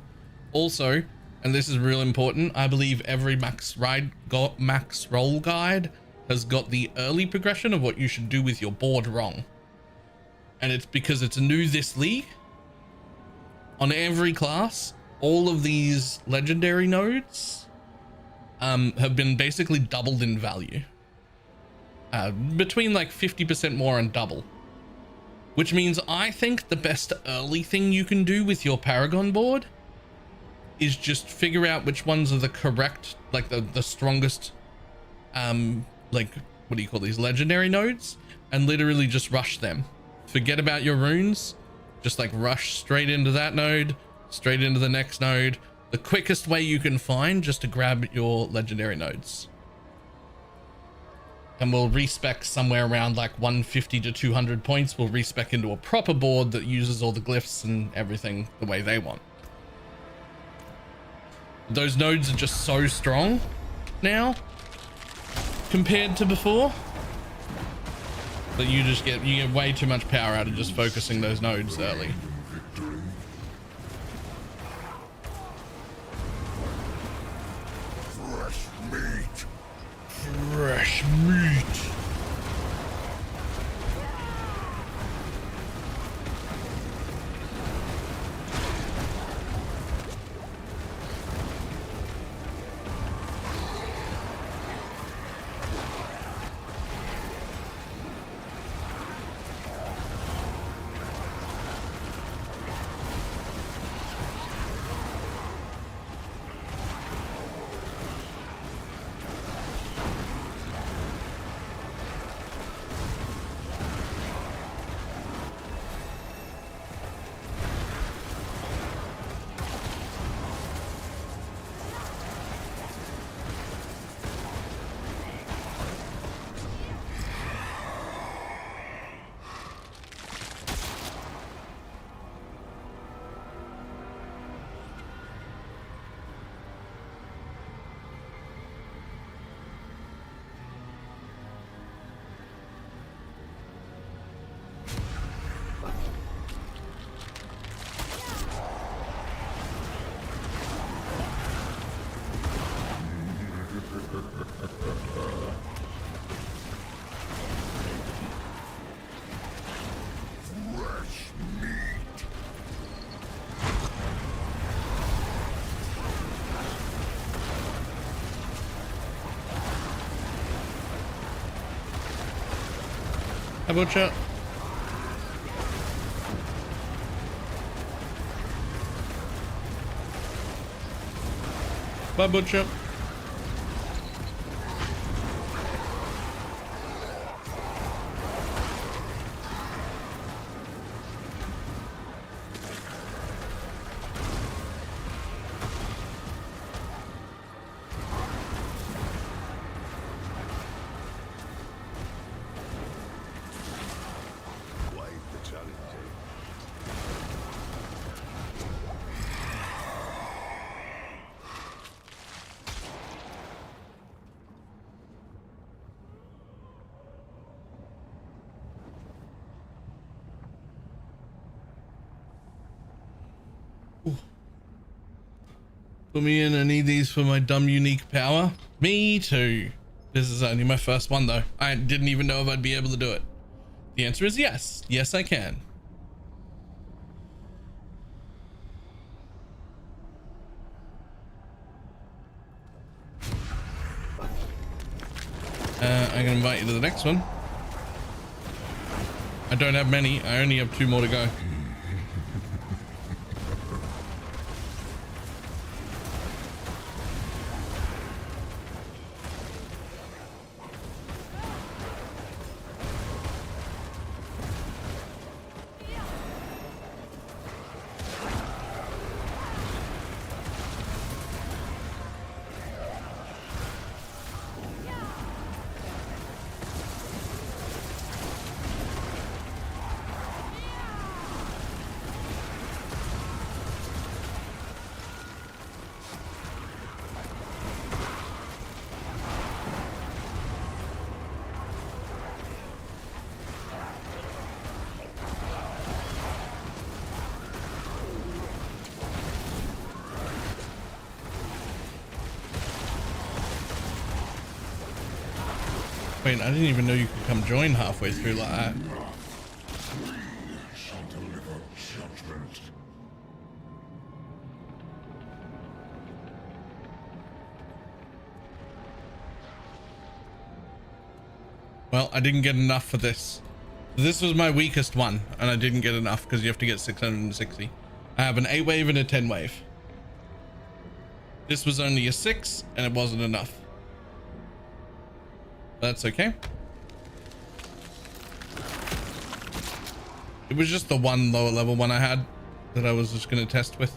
Also, and this is real important, I believe every max roll guide has got the early progression of what you should do with your board wrong. And it's because it's new this league. On every class, all of these legendary nodes have been basically doubled in value. Between like 50% more and double. Which means I think the best early thing you can do with your Paragon board is just figure out which ones are the correct, like the strongest, like, what do you call these, legendary nodes, and literally just rush them. Forget about your runes, just like rush straight into that node, straight into the next node. The quickest way you can find just to grab your legendary nodes. And we'll respec somewhere around like 150 to 200 points. We'll respec into a proper board that uses all the glyphs and everything the way they want. Those nodes are just so strong now compared to before that you get way too much power out of just focusing those nodes early. Fresh meat. How about chat? Bye, Butcher. Quite the challenge, Put me in. I need these for my dumb unique power. Me too. This is only my first one though. I didn't even know if I'd be able to do it. The answer is yes. Yes, I can. I can invite you to the next one. I don't have many. I only have 2 more to go. Wait, I didn't even know you could come join halfway through like that. shall deliver judgment. Well, I didn't get enough for this. This was my weakest one, and I didn't get enough because you have to get 660. I have an 8 wave and a 10 wave. This was only a 6, and it wasn't enough. That's okay. It was just the one lower level one I had that I was just going to test with.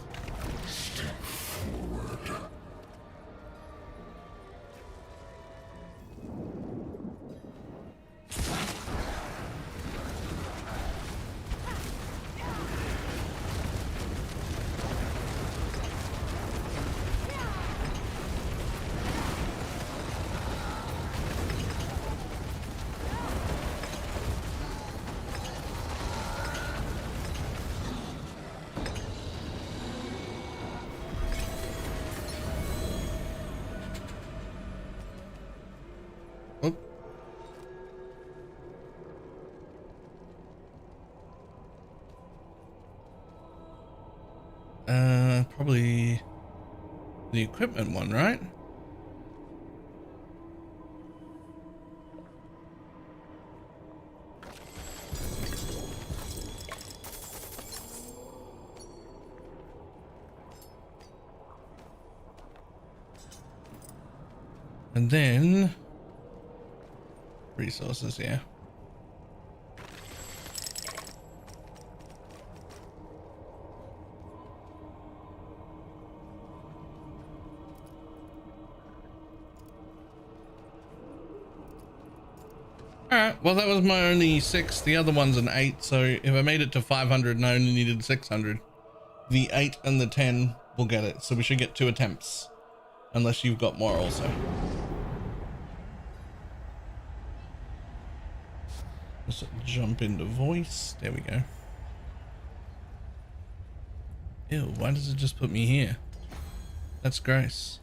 Probably the equipment one, right? And then resources, yeah. Alright, well that was my only 6, the other one's an 8, so if I made it to 500 and I only needed 600, the 8 and the 10 will get it, so we should get 2 attempts, unless you've got more also. Let's jump into voice, there we go. Ew, why does it just put me here? That's gross.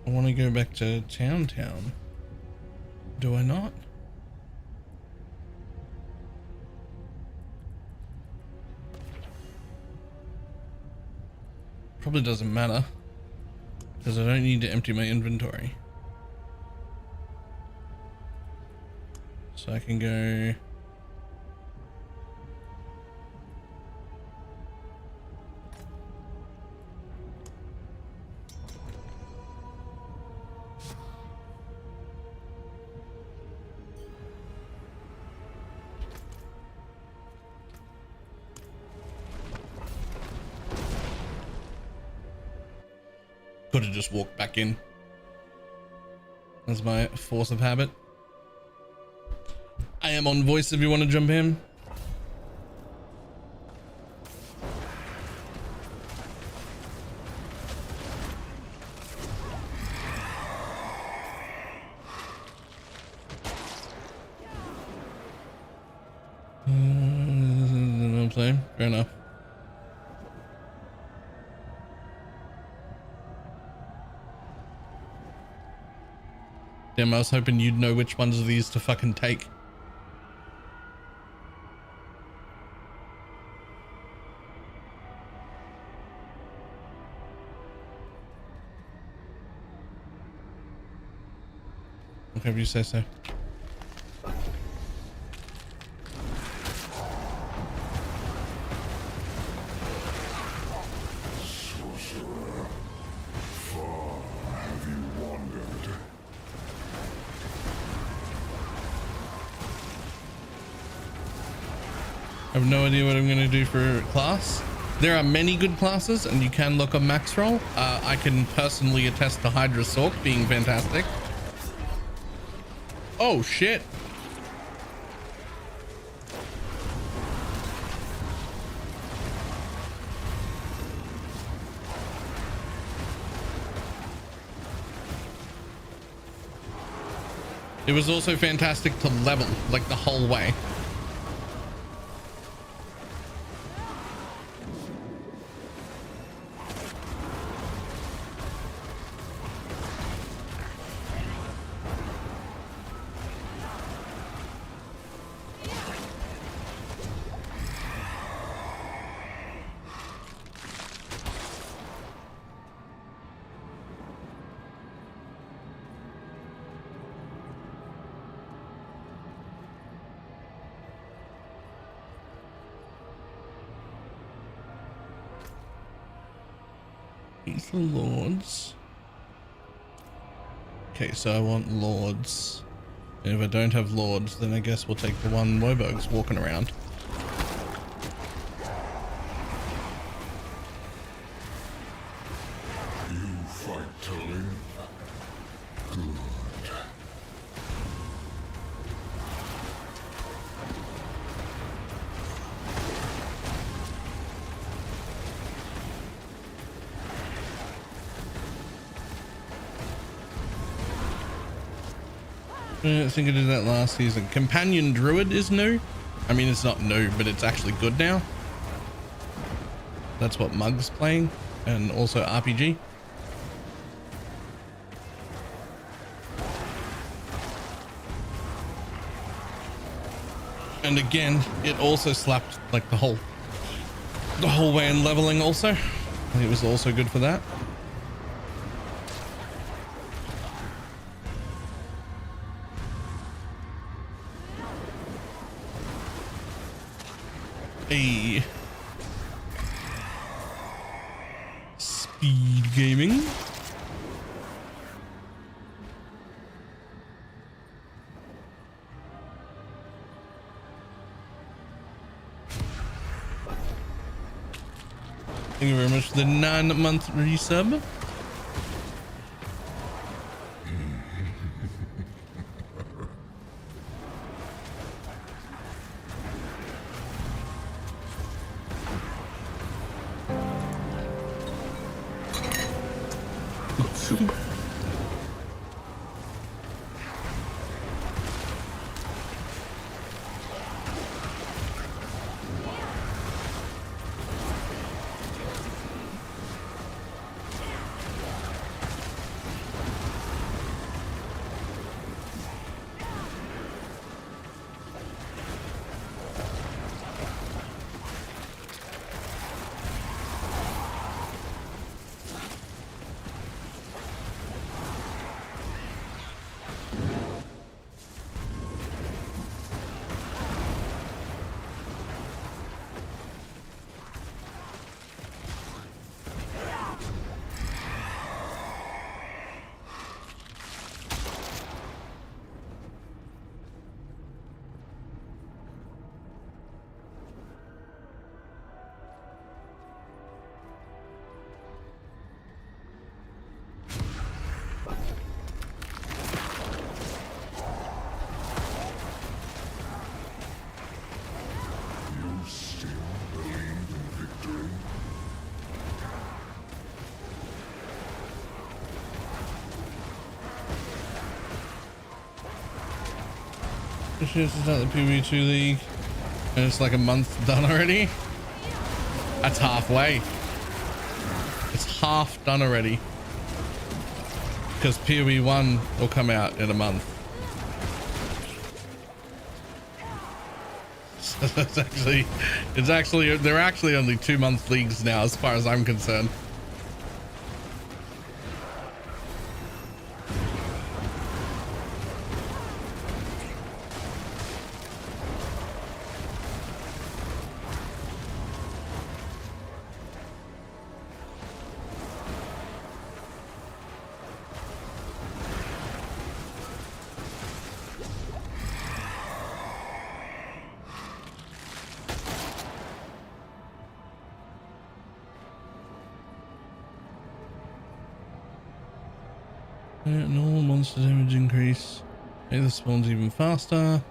I want to go back to Town. Do I not? Probably doesn't matter because I don't need to empty my inventory. So I can go. Could have just walked back in. That's my force of habit. I am on voice if you want to jump in. I'm saying, fair enough. Damn, I was hoping you'd know which ones of these to fucking take. Okay, if you say so. I have no idea what I'm going to do for class. There are many good classes and you can look up max roll. I can personally attest to Hydra Sorc being fantastic. Oh shit. It was also fantastic to level like the whole way. The lords. Okay, so I want lords. And if I don't have lords, then I guess we'll take the one Woburg's walking around. You fight to live. Good. I think I did that last season. Companion Druid is new. I mean, it's not new, but it's actually good now. That's what Mug's playing, and also RPG. And again, it also slapped like the whole way in leveling also. It was also good for that. Hey. Speed gaming. Thank you very much for the 9-month resub. Just to start the PvP2 League. And it's like a month done already. That's halfway. It's half done already. Because PoE1 will come out in a month. So they're actually only 2-month leagues now as far as I'm concerned. Normal monster damage increase. Make the spawns even faster.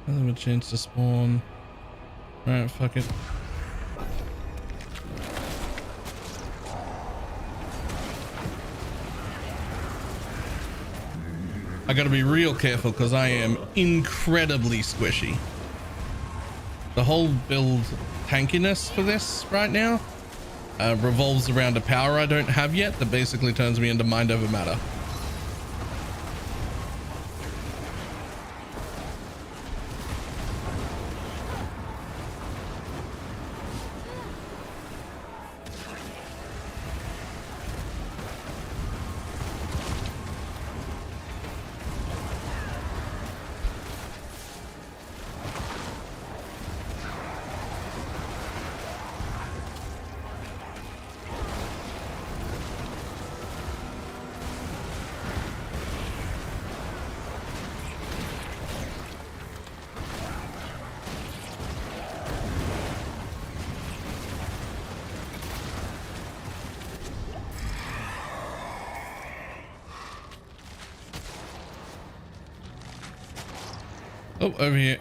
Give them a chance to spawn. Alright, fuck it. I gotta be real careful because I am incredibly squishy. The whole build tankiness for this right now revolves around a power I don't have yet that basically turns me into mind over matter. Oh, over here.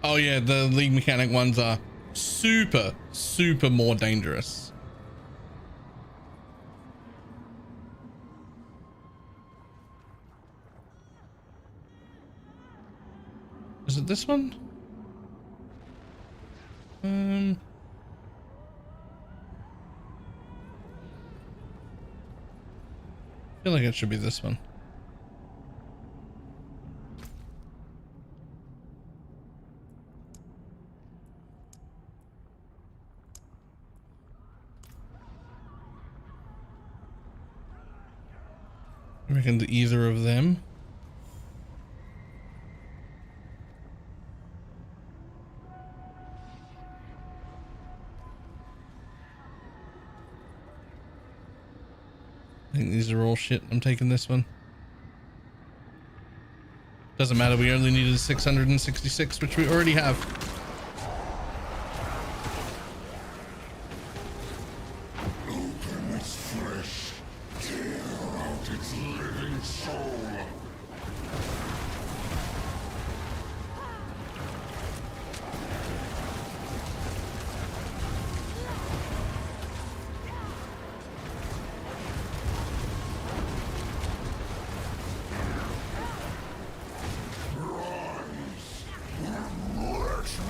Oh yeah, the league mechanic ones are super more dangerous. Is it this one? I feel like it should be this one. I reckon either of them. I think these are all shit. I'm taking this one. Doesn't matter. We only needed 666, which we already have. Open its flesh. Tear out its living soul. Rise and let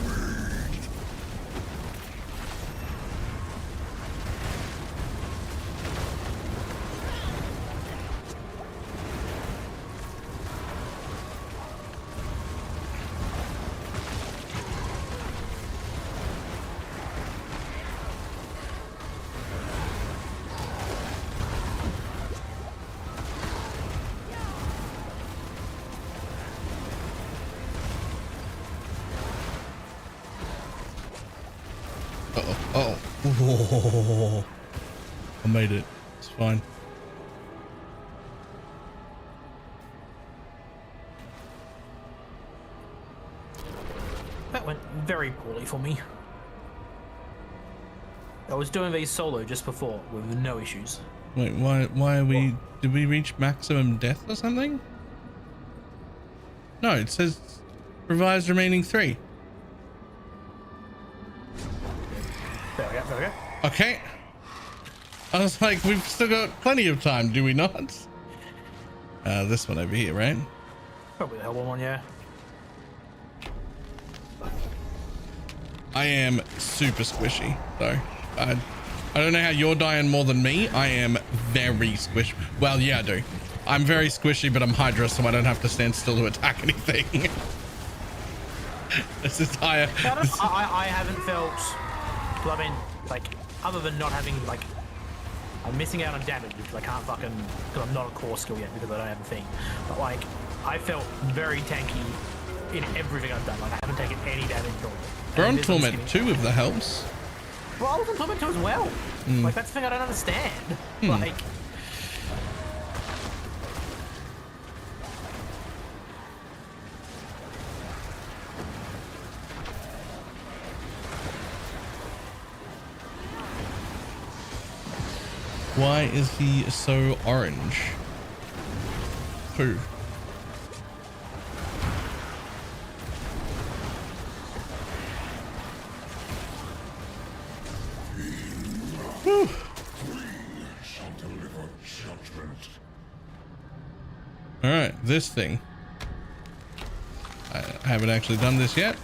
Oh, I made it. It's fine. That went very poorly for me. I was doing these solo just before with no issues. Wait, why are we... Did we reach maximum death or something? No, it says revives remaining 3. There we go, there we go. Okay. I was like, we've still got plenty of time, do we not? This one over here, right? Probably the hell one, yeah. I am super squishy, though. I don't know how you're dying more than me. I am very squishy. Well, yeah, I do. I'm very squishy, but I'm Hydra, so I don't have to stand still to attack anything. This entire... I haven't felt... Well, I mean, like, other than not having, like... I'm missing out on damage because I can't fucking... Because I'm not a core skill yet because I don't have a thing. But, like, I felt very tanky in everything I've done. Like, I haven't taken any damage at all. We're on Torment 2 if that helps. Well, I was on Torment 2 as well. Like, that's the thing I don't understand. Like... Why is he so orange? Who? Whew. All right, this thing. I haven't actually done this yet.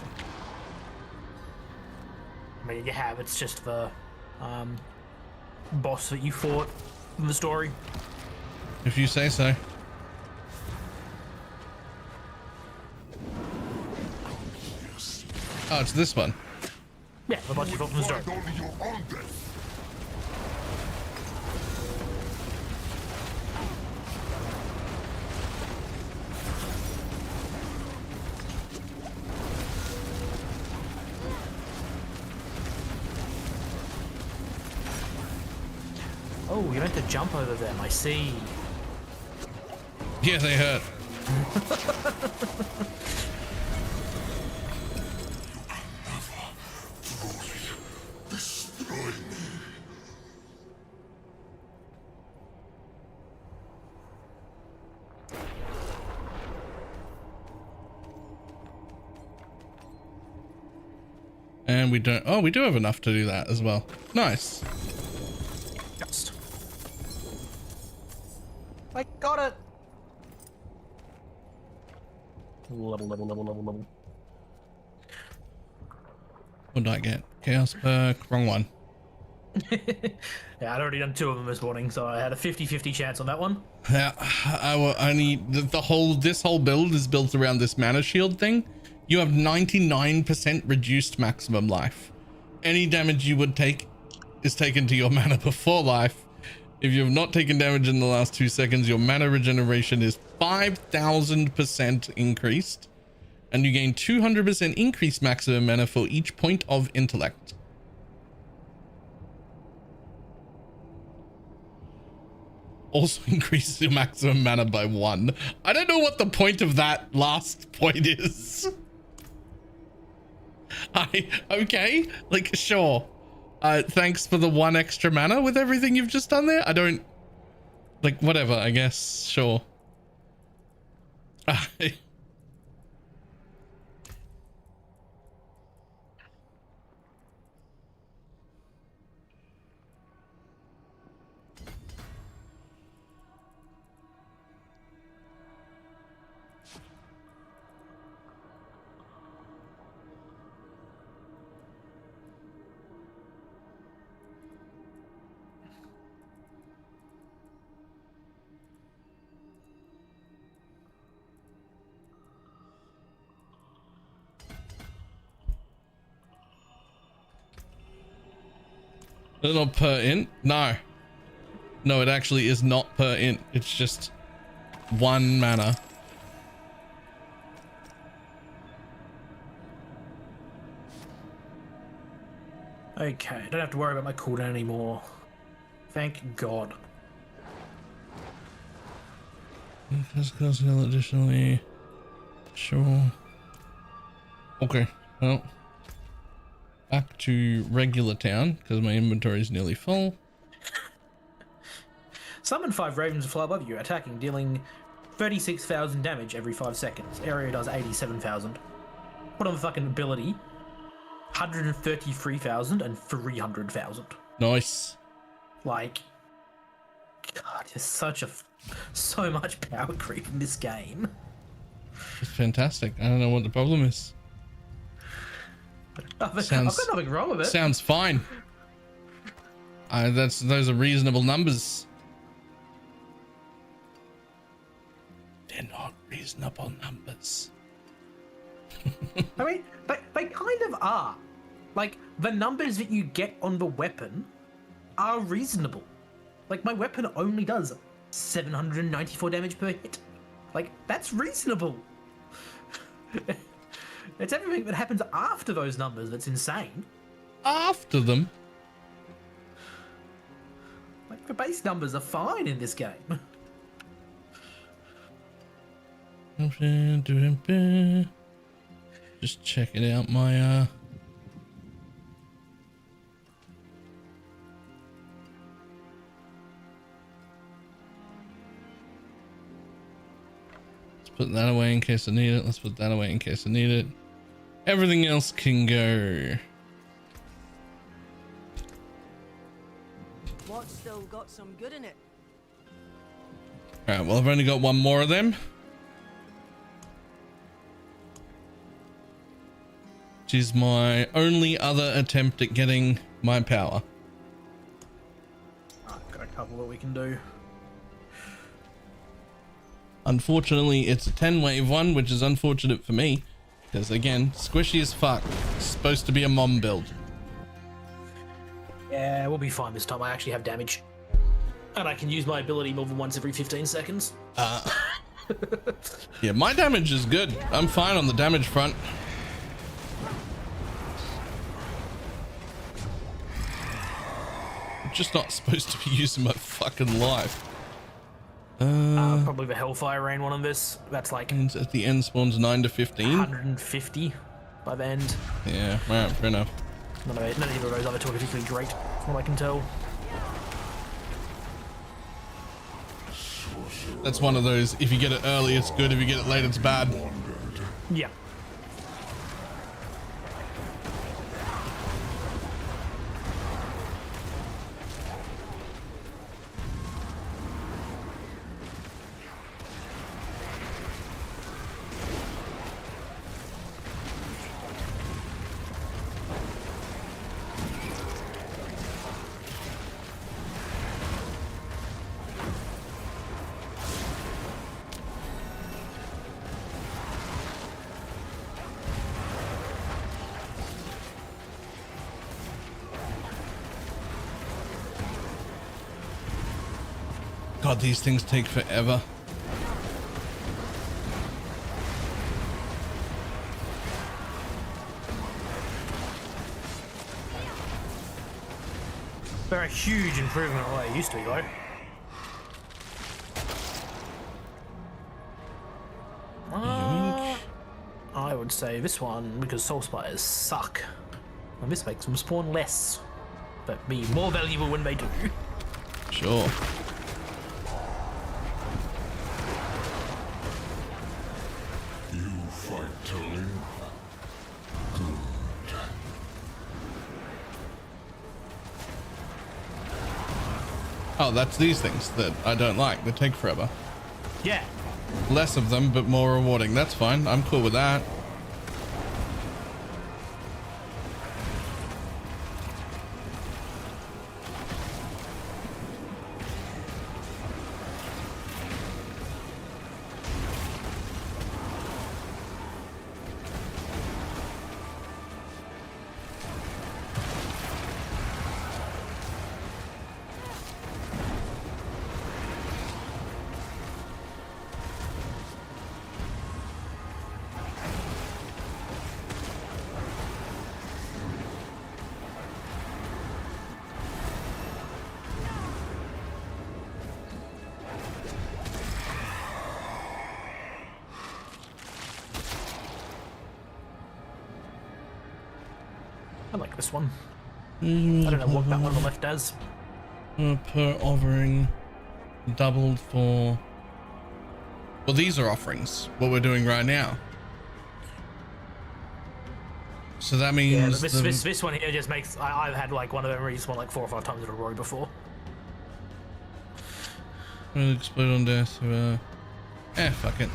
I mean, you have. It's just the boss that you fought in the story. If you say so. Oh, it's this one. Yeah, the boss you fought from the story. Oh, you meant to jump over them, I see. Yeah, they hurt. And we don't... Oh, we do have enough to do that as well. Nice. Just. I got it. Level. What did I get? Chaos perk. Wrong one. Yeah, I'd already done 2 of them this morning, so I had a 50-50 chance on that one. Yeah, I need this whole build is built around this mana shield thing. You have 99% reduced maximum life. Any damage you would take is taken to your mana before life. If you have not taken damage in the last 2 seconds, your mana regeneration is 5,000% increased, and you gain 200% increased maximum mana for each point of intellect. Also increases your maximum mana by 1. I don't know what the point of that last point is. Okay, like, sure. Thanks for the 1 extra mana with everything you've just done there. I don't, like, whatever, I guess, sure. Not per int? No. No, it actually is not per int. It's just 1 mana. Okay, I don't have to worry about my cooldown anymore. Thank God. Physical skill additionally. Sure. Okay, well. Back to regular town, because my inventory is nearly full. Summon 5 ravens to fly above you, attacking, dealing 36,000 damage every 5 seconds. Area does 87,000. Put on the fucking ability. 133,000 and 300,000. Nice. Like, God, there's so much power creep in this game. It's fantastic. I don't know what the problem is. I've got nothing wrong with it. Sounds fine. Those are reasonable numbers. They're not reasonable numbers. I mean, they kind of are. Like, the numbers that you get on the weapon are reasonable. Like, my weapon only does 794 damage per hit. Like, that's reasonable. It's everything that happens after those numbers that's insane. After them? Like, the base numbers are fine in this game. Just checking out my let's put that away in case I need it. Let's put that away in case I need it. Everything else can go. What's still got some good in it? Alright, well, I've only got one more of them. Which is my only other attempt at getting my power. I've got a couple that we can do. Unfortunately, it's a 10 wave one, which is unfortunate for me. Because again, squishy as fuck. It's supposed to be a mom build. Yeah, we'll be fine this time. I actually have damage. And I can use my ability more than once every 15 seconds. Yeah, my damage is good. I'm fine on the damage front. I'm just not supposed to be using my fucking life. Probably the Hellfire Rain one on this. That's like... At the end spawns 9 to 15. 150 by the end. Yeah, alright, fair enough. None of either of those other two are particularly great, from what I can tell. That's one of those, if you get it early, it's good. If you get it late, it's bad. Yeah. God, these things take forever. They're a huge improvement on what they used to be, though. I would say this one, because soul spiders suck. And this makes them spawn less, but be more valuable when they do. Sure. You fight to live. Good. Oh, that's these things that I don't like. They take forever. Yeah. Less of them, but more rewarding. That's fine. I'm cool with that. I like this one. I don't know what that one on the left does. Per offering, doubled for. Well, these are offerings. What we're doing right now. So that means this one here just makes. I've had like one of them respawn like 4 or 5 times in a row before. Will explode on death. Fuck it.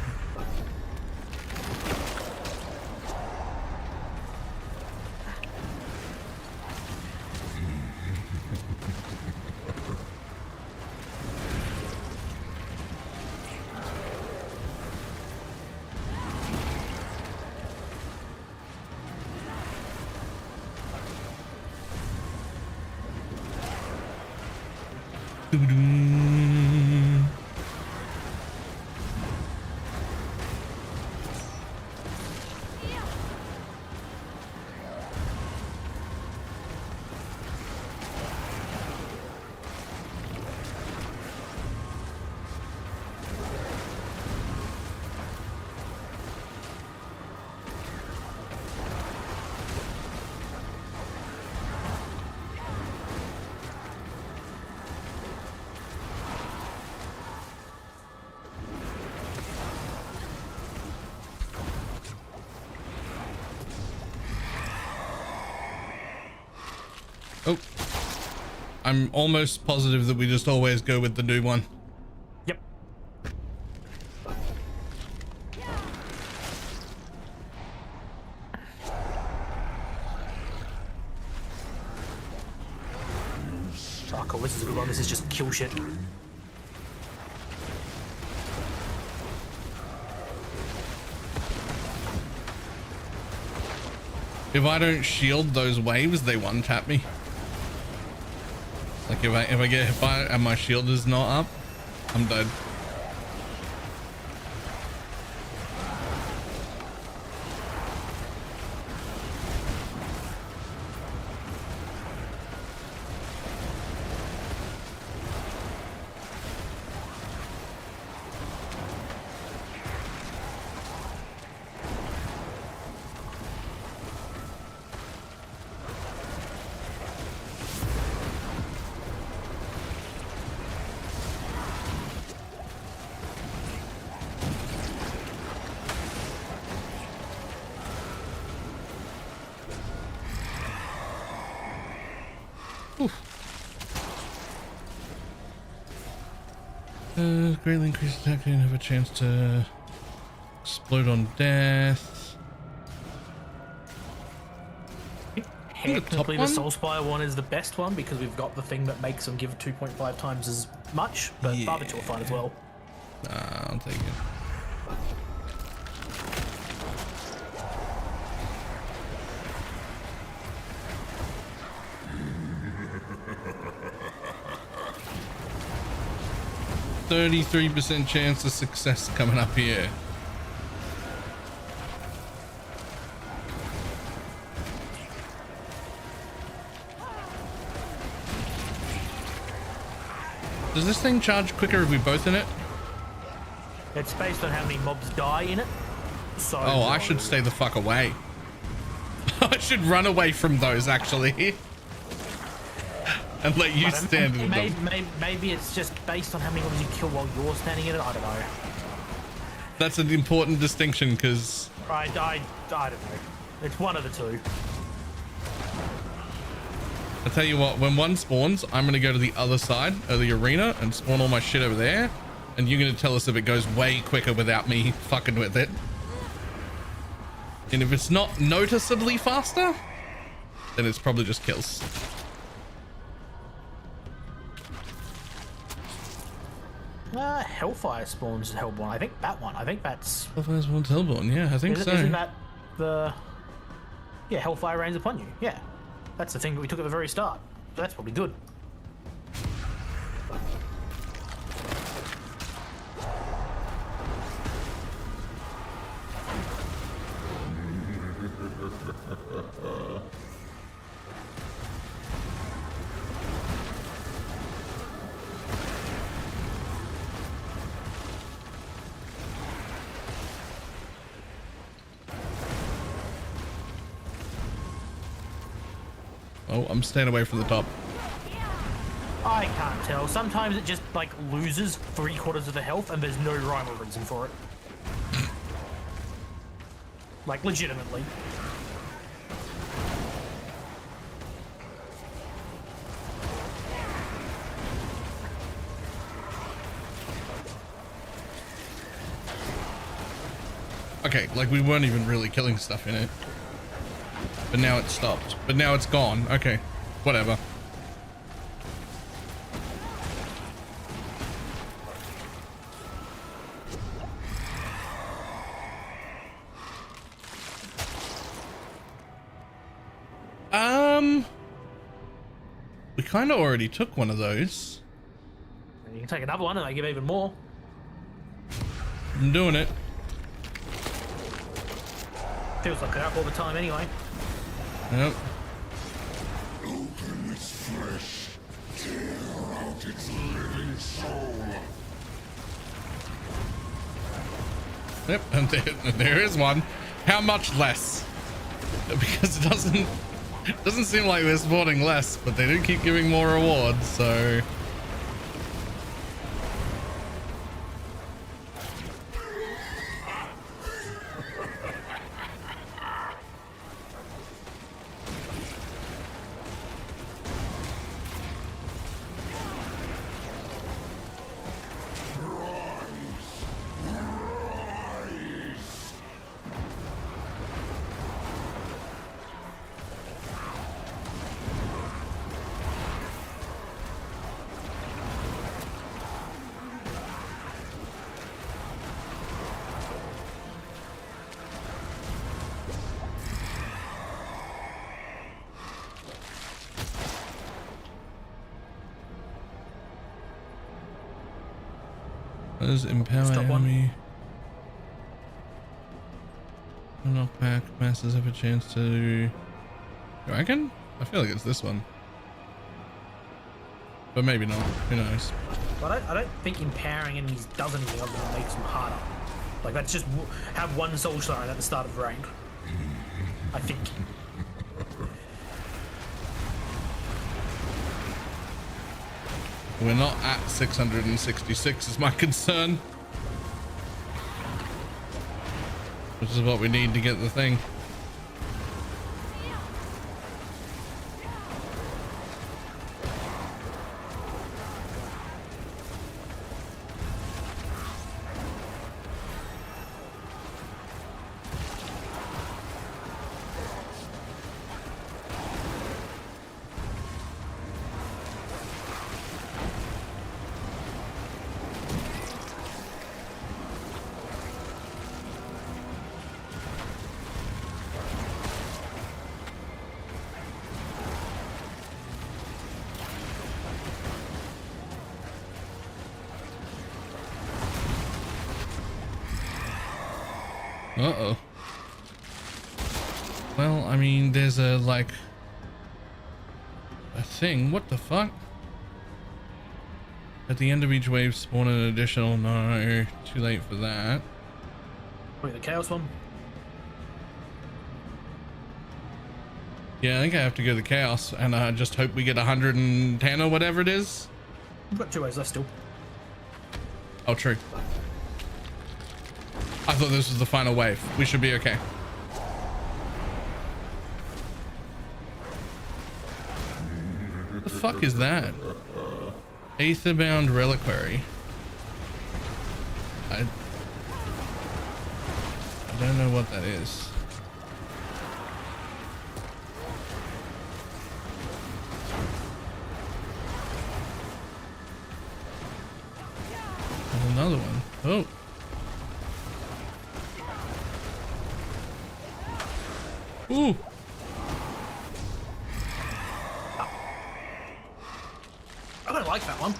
Oh, I'm almost positive that we just always go with the new one. Yep. Oh, cool. This is a good one. This is just kill shit. If I don't shield those waves, they one tap me. Like if I get hit by it and my shield is not up, I'm dead. Greatly increased attack and have a chance to explode on death. Technically, the Soulspire one is the best one because we've got the thing that makes them give 2.5 times as much, but yeah. Barber 2 are fine as well. I'll take it. %33% chance of success coming up here. Does this thing charge quicker if we both in it? It's based on how many mobs die in it. So oh, I should stay the fuck away. I should run away from those actually. And let you stand in them. Maybe it's just based on how many mobs you kill while you're standing in it. I don't know. That's an important distinction because I don't know. It's one of the two. I tell you what, when one spawns, I'm gonna go to the other side of the arena and spawn all my shit over there, and you're gonna tell us if it goes way quicker without me fucking with it. And if it's not noticeably faster, then it's probably just kills. Hellfire spawns Hellborn. I think that one. I think that's. Hellfire spawns Hellborn. Yeah, I think so. Isn't that the? Yeah, Hellfire rains upon you. Yeah, that's the thing that we took at the very start. So that's probably good. Oh, I'm staying away from the top. I can't tell. Sometimes it just like loses 3/4 of the health and there's no rhyme or reason for it. Like legitimately. Okay, like we weren't even really killing stuff in it. But now it's stopped. But now it's gone. Okay, whatever. We kind of already took one of those. And you can take another one and they give even more. I'm doing it. Feels like that all the time anyway. Yep. Open its flesh, tear out its living soul. Yep, and there is one. How much less? Because it doesn't seem like they're spawning less, but they do keep giving more rewards, so... Does empower enemy. Knock back. Masters have a chance to. You reckon? I feel like it's this one, but maybe not. Who knows? But I don't think empowering enemies does anything other than makes them harder. Like that's just have one soul shine at the start of rank. I think. We're not at 666 is my concern. Which is what we need to get the thing. Uh-oh. Well, I mean, there's a, like, a thing. What the fuck? At the end of each wave, spawn an additional... No, too late for that. Wait, the chaos one? Yeah, I think I have to go to chaos, and I just hope we get 110 or whatever it is. We've got 2 waves left still. Oh, true. I thought this was the final wave. We should be okay. What the fuck is that? Aetherbound Reliquary. I don't know what that is. There's another one. Oh. Ooh. I don't like that one.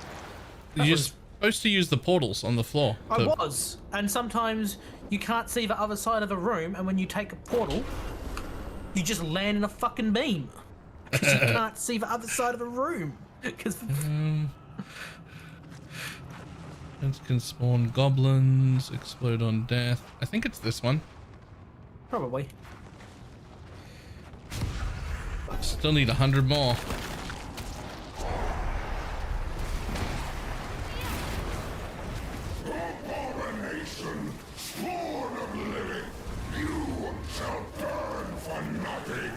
You're supposed to use the portals on the floor. I was, and sometimes you can't see the other side of a room, and when you take a portal, you just land in a fucking beam. Because you can't see the other side of a room. Because it can spawn goblins, explode on death. I think it's this one. Probably. Still need 100 more. Abomination, spawn of living, you shall burn for nothing.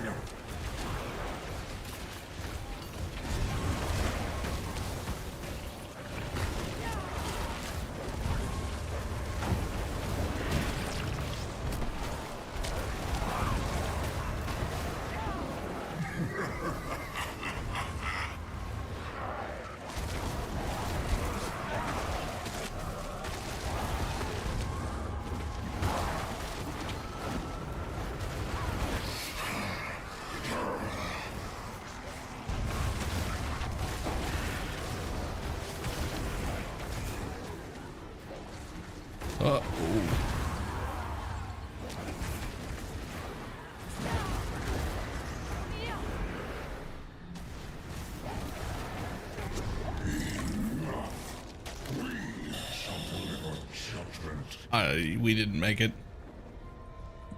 We didn't make it.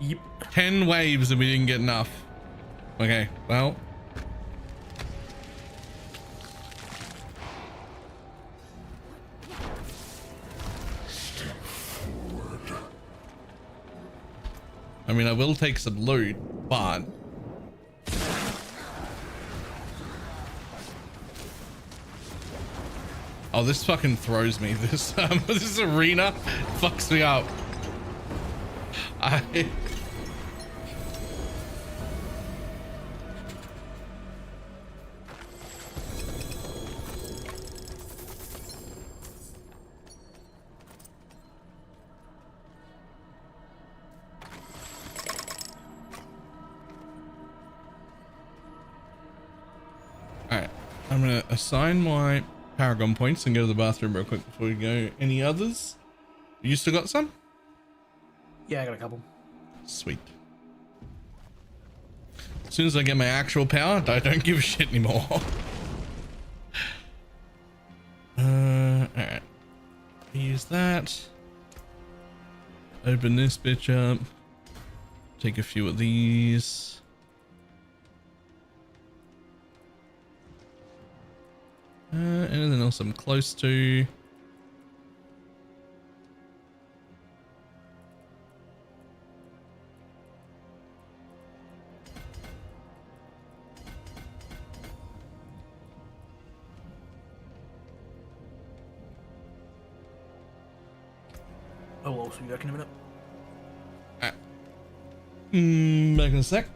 Yep. 10 waves and we didn't get enough. Okay, well. Step forward. I mean, I will take some loot, but oh, this fucking throws me. This arena fucks me up. Alright, I'm gonna assign my Paragon points and go to the bathroom real quick before we go. Any others? You still got some? Yeah, I got a couple. Sweet. As soon as I get my actual power, I don't give a shit anymore. Alright. Use that. Open this bitch up. Take a few of these. Anything else I'm close to? Oh, well, so be back in a minute. Back in a sec.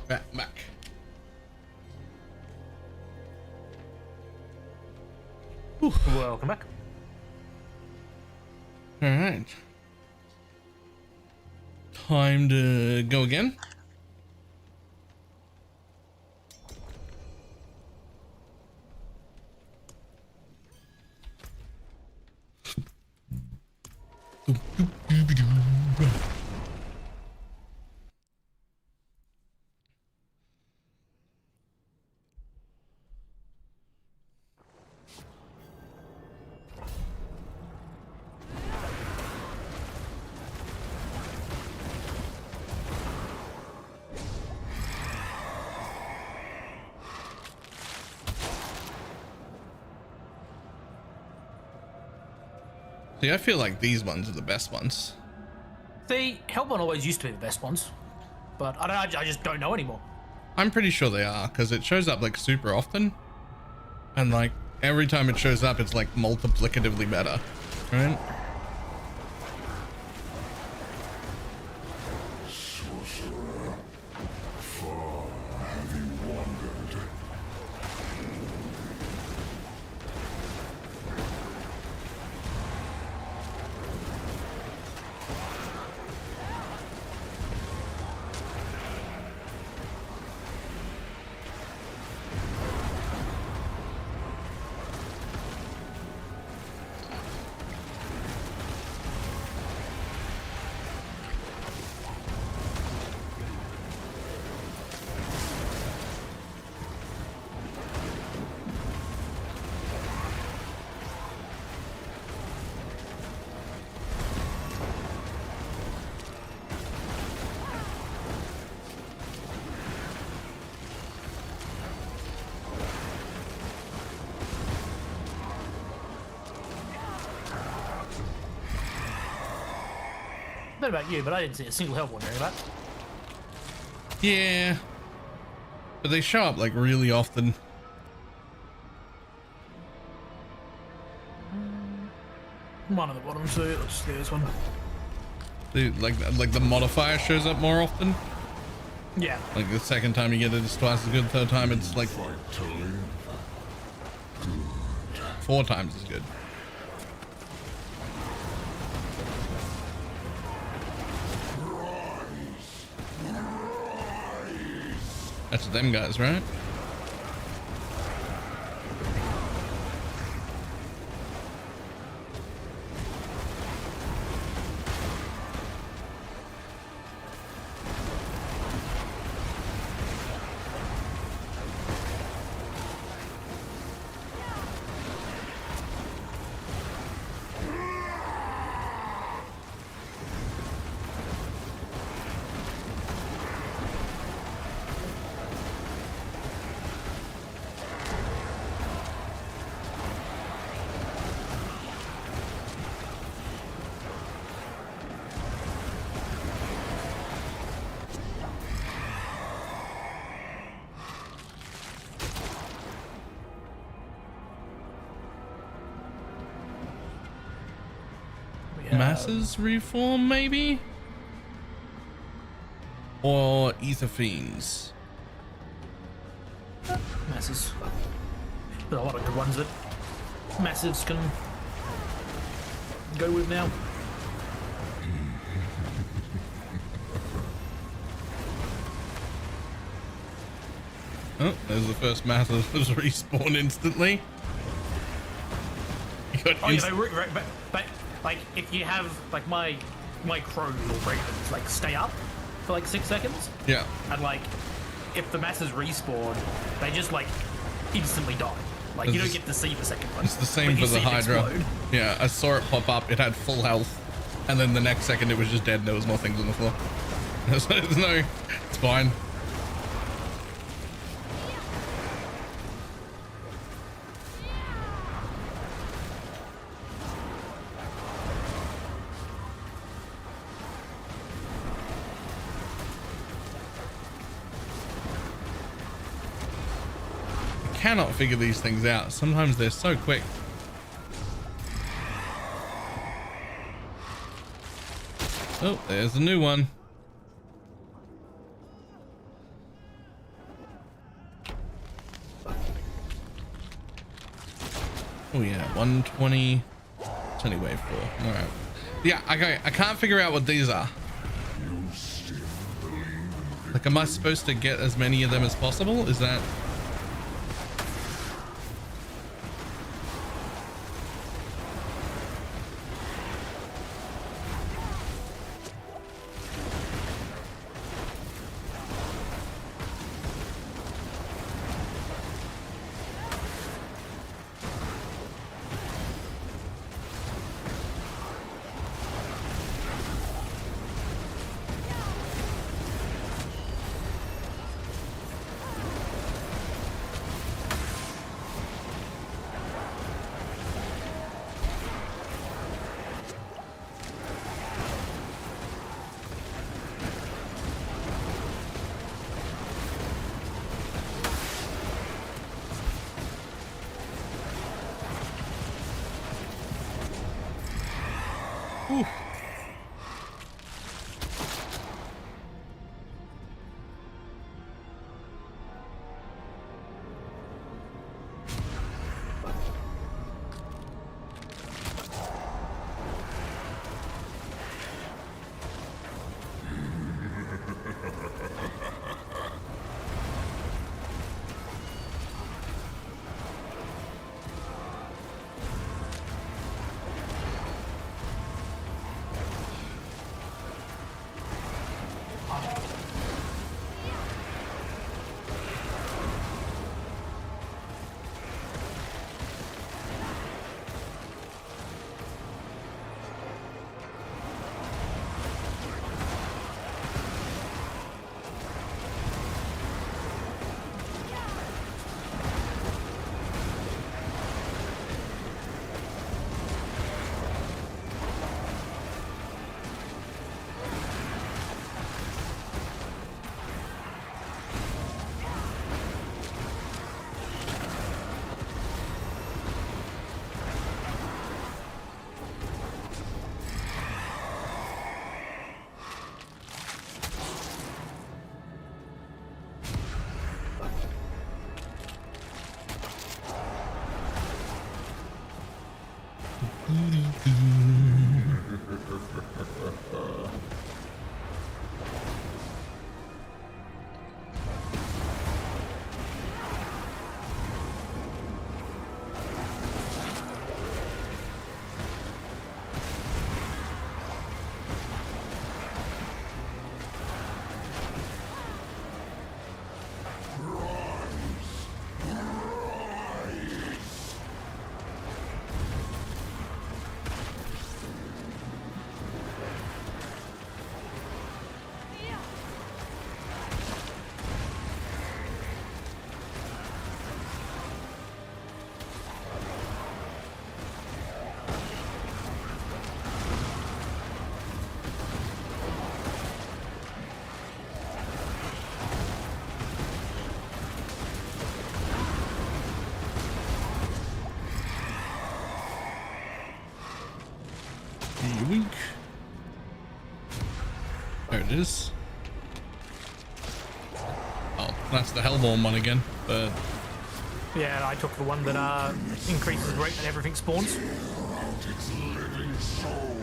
Back. Welcome back. All right. Time to go again. See, I feel like these ones are the best ones. See, Hellborn always used to be the best ones, but I don't know, I just don't know anymore. I'm pretty sure they are, because it shows up like super often, and like every time it shows up it's like multiplicatively better, right? Sorcerer, far have you wandered? I don't know about you, but I didn't see a single Hellborn area that. Yeah, but they show up like really often. One of the bottom two. Let's do this one. Like the modifier shows up more often. Yeah. Like the second time you get it, it's twice as good. Third time, it's like Fight to live. 4 times as good. That's them guys, right? Masses reform, maybe? Or ether fiends? Masses. There's a lot of good ones that Massives can go with now. Oh, there's the first massive was respawn instantly. You got Oh, yeah, but like if you have like my crows or ravens like stay up for like 6 seconds, yeah, and like if the masses respawn, they just like instantly die. Like It's you don't just- get to see the second one. it's the same When you for the see it Hydra. explode. Yeah, I saw it pop up, it had full health, and then the next second it was just dead and there was more things on the floor. So it's no, it's fine. Cannot figure these things out. Sometimes they're so quick. Oh, there's a new one. Oh yeah, 120. It's only wave 4. All right. Yeah, okay. I can't figure out what these are. Like, am I supposed to get as many of them as possible? Is that... Ooh. Yoink. There it is. Oh, that's the Hellborn one again, but... Yeah, I took the one that increases rate and everything spawns. Its living soul.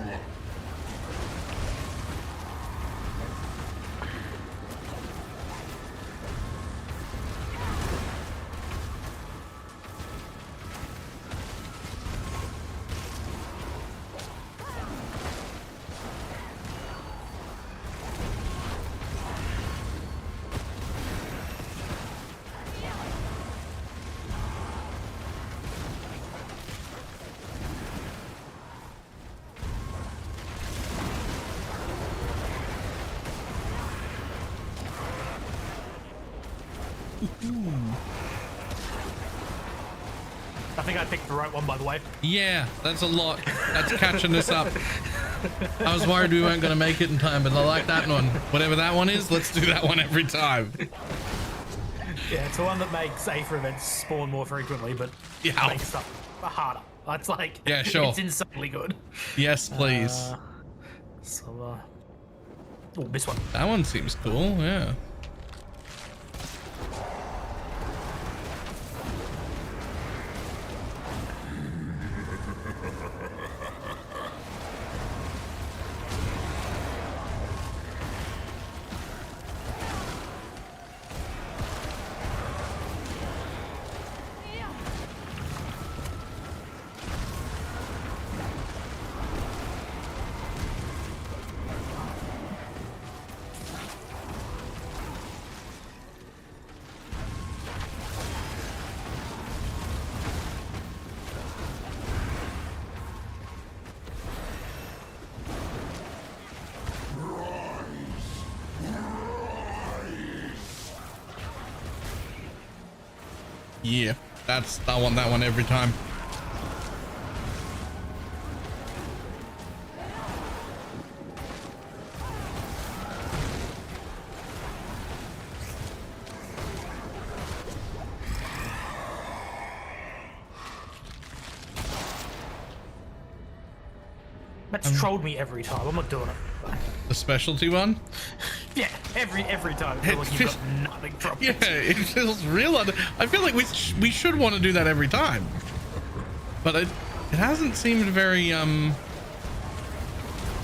I think I picked the right one, by the way. Yeah, that's a lot. That's catching us up. I was worried we weren't going to make it in time, but I like that one. Whatever that one is, let's do that one every time. Yeah, it's the one that makes Aether events spawn more frequently, but Yeah. makes stuff harder. That's like, yeah, sure. It's insanely good. Yes, please. Oh, this one. That one seems cool, yeah. Yeah, I want that one every time. That's trolled me every time. I'm not doing it. The specialty one? Yeah, every time. I feel like you've got nothing from Yeah, it. it feels real. I feel like we should want to do that every time, but it hasn't seemed very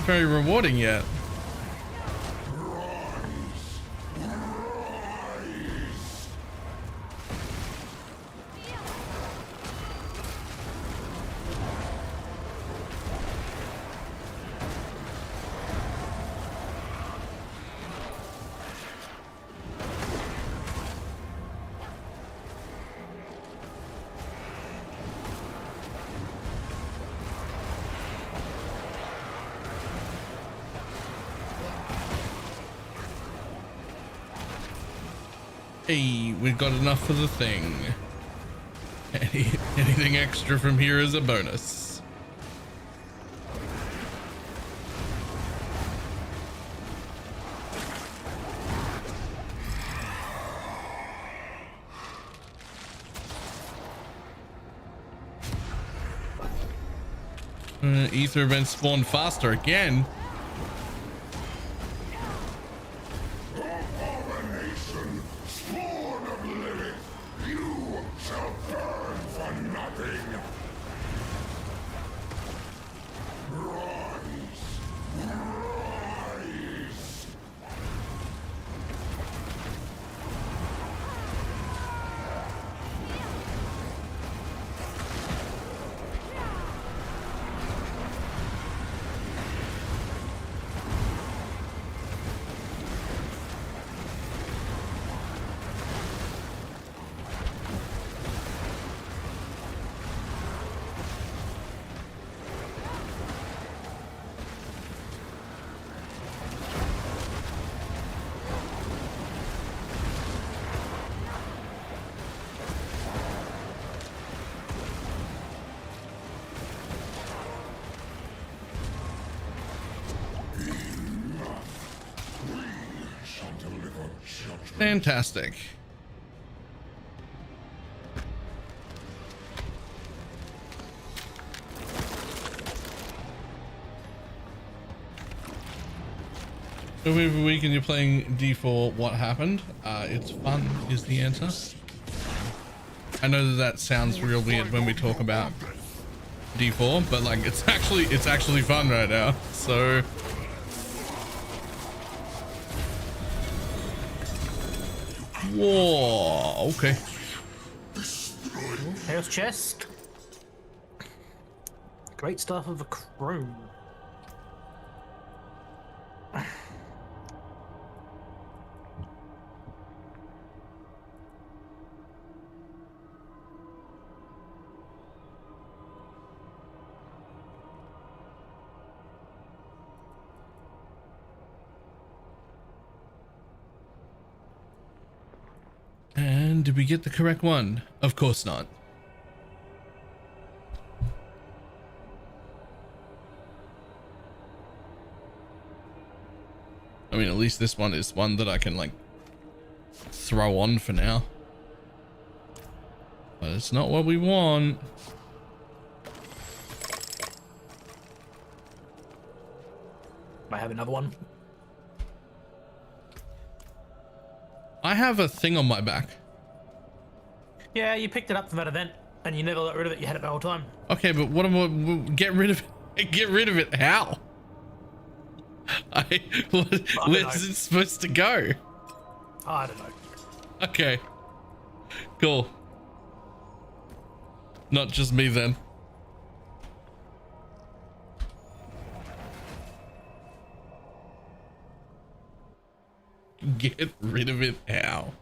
very rewarding yet. Hey, we've got enough for the thing. Anything extra from here is a bonus. Ether events spawned faster again. Abomination, spawn of living, you shall burn for nothing. Rise, rise. Fantastic. So every week and you're playing D4, what happened? It's fun is the answer. I know that sounds real weird when we talk about D4, but like it's actually fun right now. So whoa, okay. Chaos chest. Great stuff of a chrome. And did we get the correct one? Of course not. I mean, at least this one is one that I can like throw on for now. But it's not what we want. I have another one. I have a thing on my back. Yeah, you picked it up from that event, and you never got rid of it. You had it the whole time. Okay, but what am I? Get rid of it. Get rid of it. How? Where's it supposed to go? I don't know. Okay. Cool. Not just me then. Get rid of it how?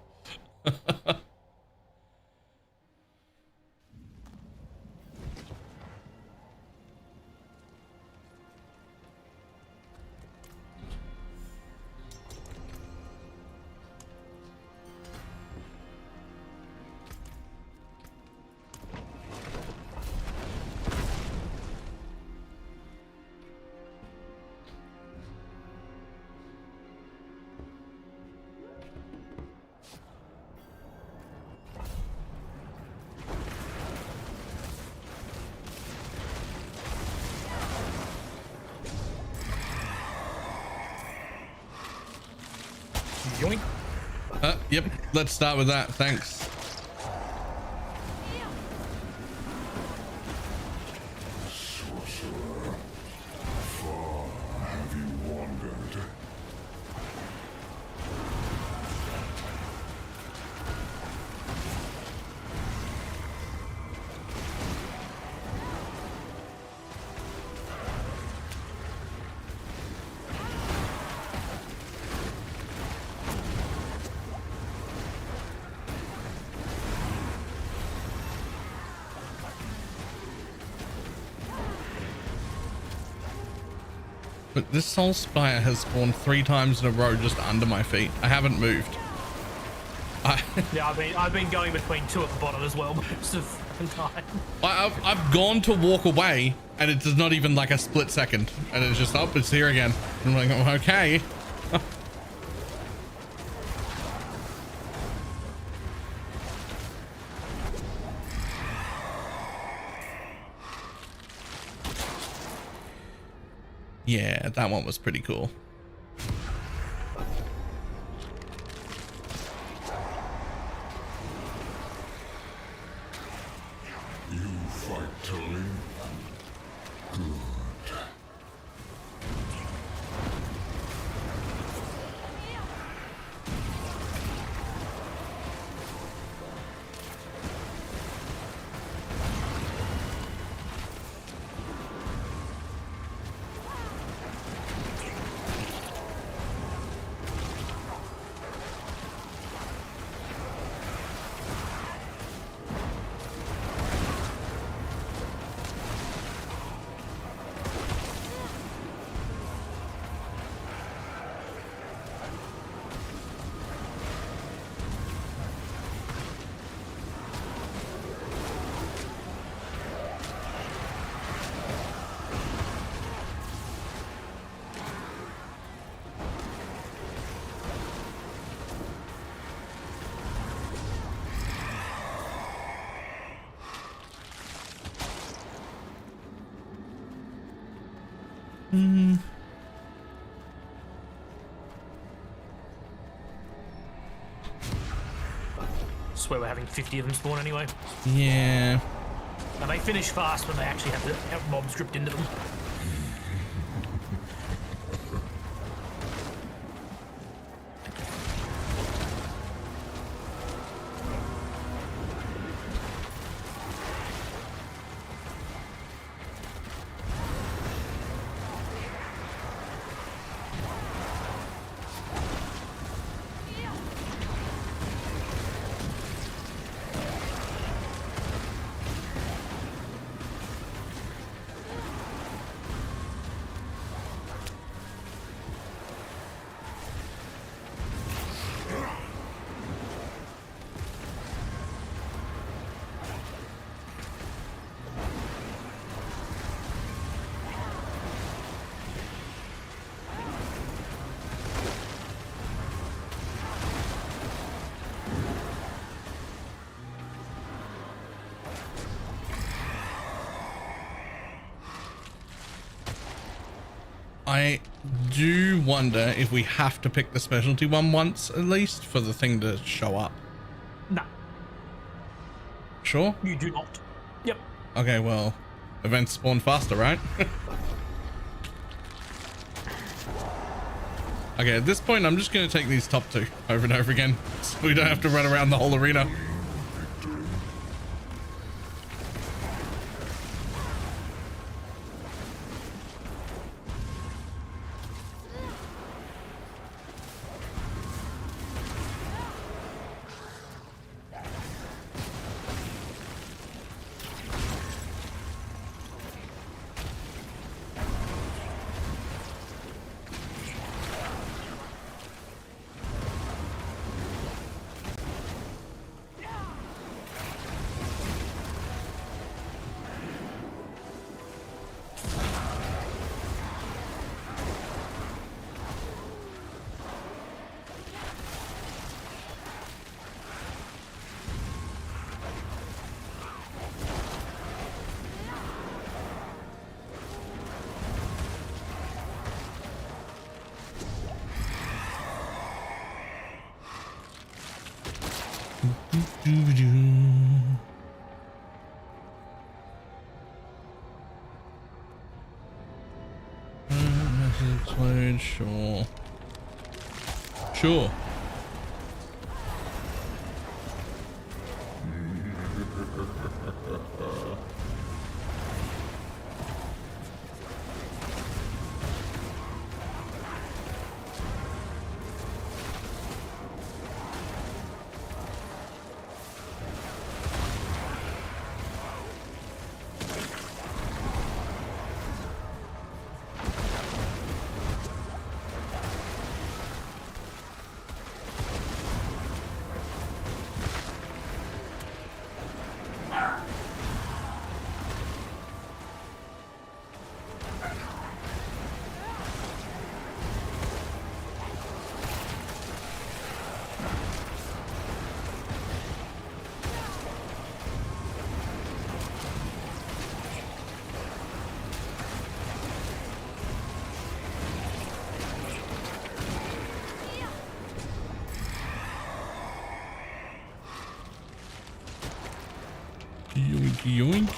Yep, let's start with that. Thanks. Sorcerer, far have you wandered? But this soul spire has spawned 3 times in a row just under my feet. I haven't moved. Yeah, I've been going between 2 at the bottom as well most of the time. I've gone to walk away and it does not even like a split second, and it's just up. It's here again. I'm like, oh, okay. Yeah, that one was pretty cool. You fight to live? Good. Swear we're having 50 of them spawn anyway. Yeah. And they finish fast when they actually have mobs dripped into them. I do wonder if we have to pick the specialty one once at least for the thing to show up. No. Sure? You do not. Yep. Okay, well, events spawn faster, right? Okay, at this point, I'm just going to take these top 2 over and over again so we don't have to run around the whole arena. Explode, sure. Sure. Yoink, yoink.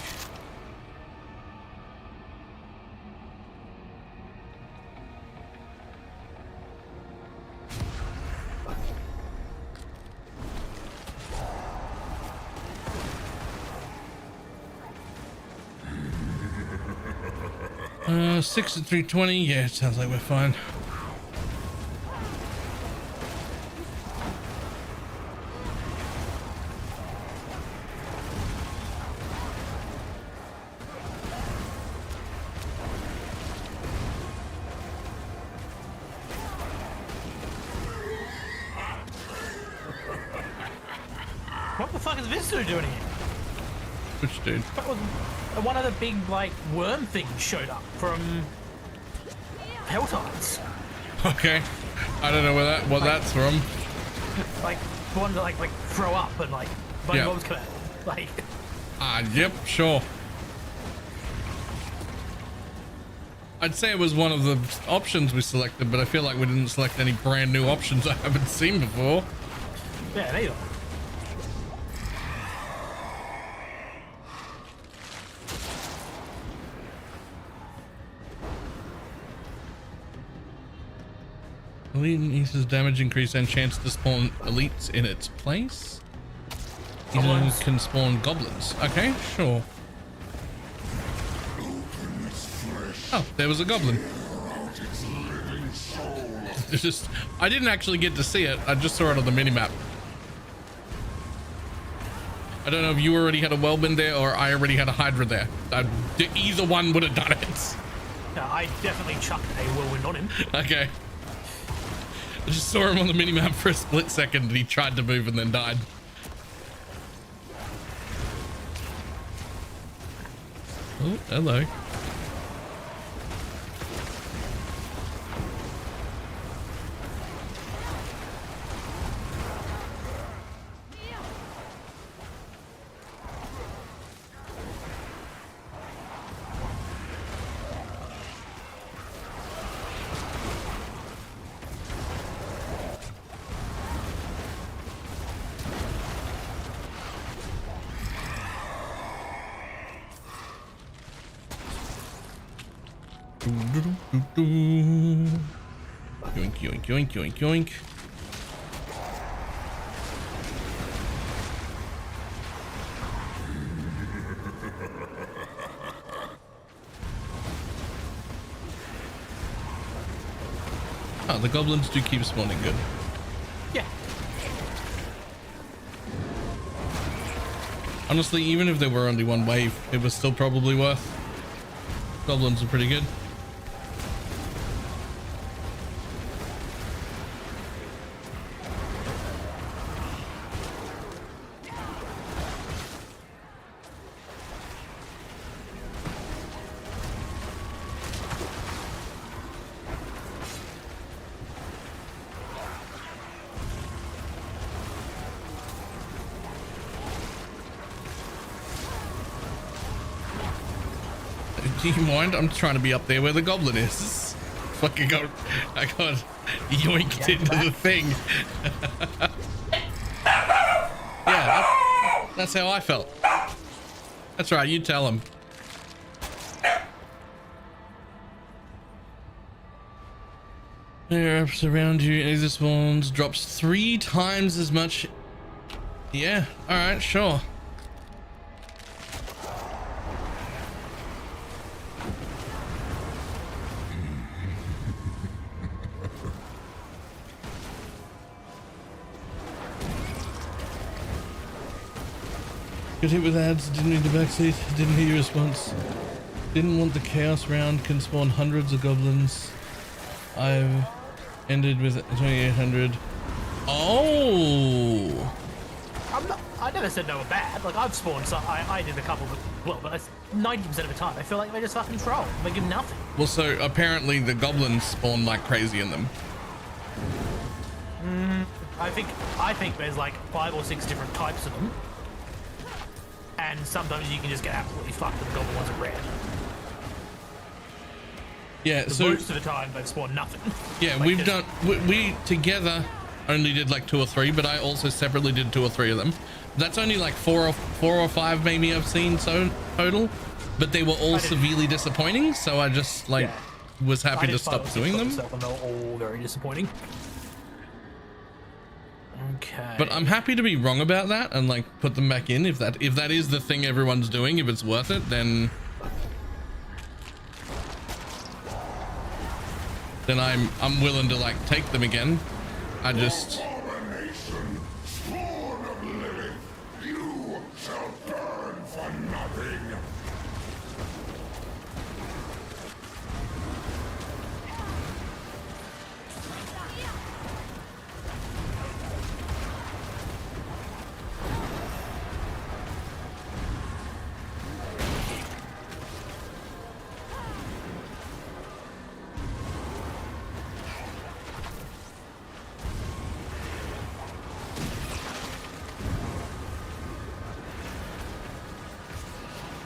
Six at 320. Yeah, it sounds like we're fine. What the fuck is this dude doing here? Which dude? That was one of the big like worm things showed up from Helltides. Okay, I don't know what that's from. Like the one that like throw up and like bombs come out. Like. Yep, sure. I'd say it was one of the options we selected, but I feel like we didn't select any brand new options I haven't seen before. Yeah, neither. Elite increases damage increase and chance to spawn elites in its place. Goblins can spawn goblins. Okay, sure. Oh, there was a goblin. I didn't actually get to see it. I just saw it on the minimap. I don't know if you already had a Wellbin there or I already had a Hydra there. Either one would have done it. Yeah, I definitely chucked a whirlwind on him. Okay. I just saw him on the minimap for a split second and he tried to move and then died. Oh, hello. Yoink, yoink, yoink, yoink, yoink. Oh, the goblins do keep spawning good. Yeah. Honestly, even if there were only one wave, it was still probably worth. Goblins are pretty good. Do you mind? I'm trying to be up there where the goblin is. Fucking I got yoinked into the thing. That's how I felt. That's right, you tell him. Air ups around you, exit spawns, drops 3 times as much. Yeah, alright, sure. Got hit with ads, didn't need the backseat, didn't hear your response. Didn't want the chaos round, can spawn hundreds of goblins. I've ended with 2800. Oh! I never said they were bad. Like, I've spawned, so I did a couple, but 90% of the time, I feel like they just fucking troll. They give nothing. Well, so apparently the goblins spawn like crazy in them. I think there's like 5 or 6 different types of them. And sometimes you can just get absolutely fucked with the goblin ones are rare. Yeah, So so most of the time they've spawned nothing. yeah, Like, we've done we together only did like 2 or 3, but I also separately did 2 or 3 of them. That's only like 4 or 5 maybe I've seen so total, but they were all severely disappointing. So I just like was happy to stop doing them. And they were all very disappointing. Okay. But I'm happy to be wrong about that and like put them back in if that is the thing everyone's doing. If it's worth it, then I'm willing to like take them again. I just Abomination, spawn of living, you shall burn for nothing.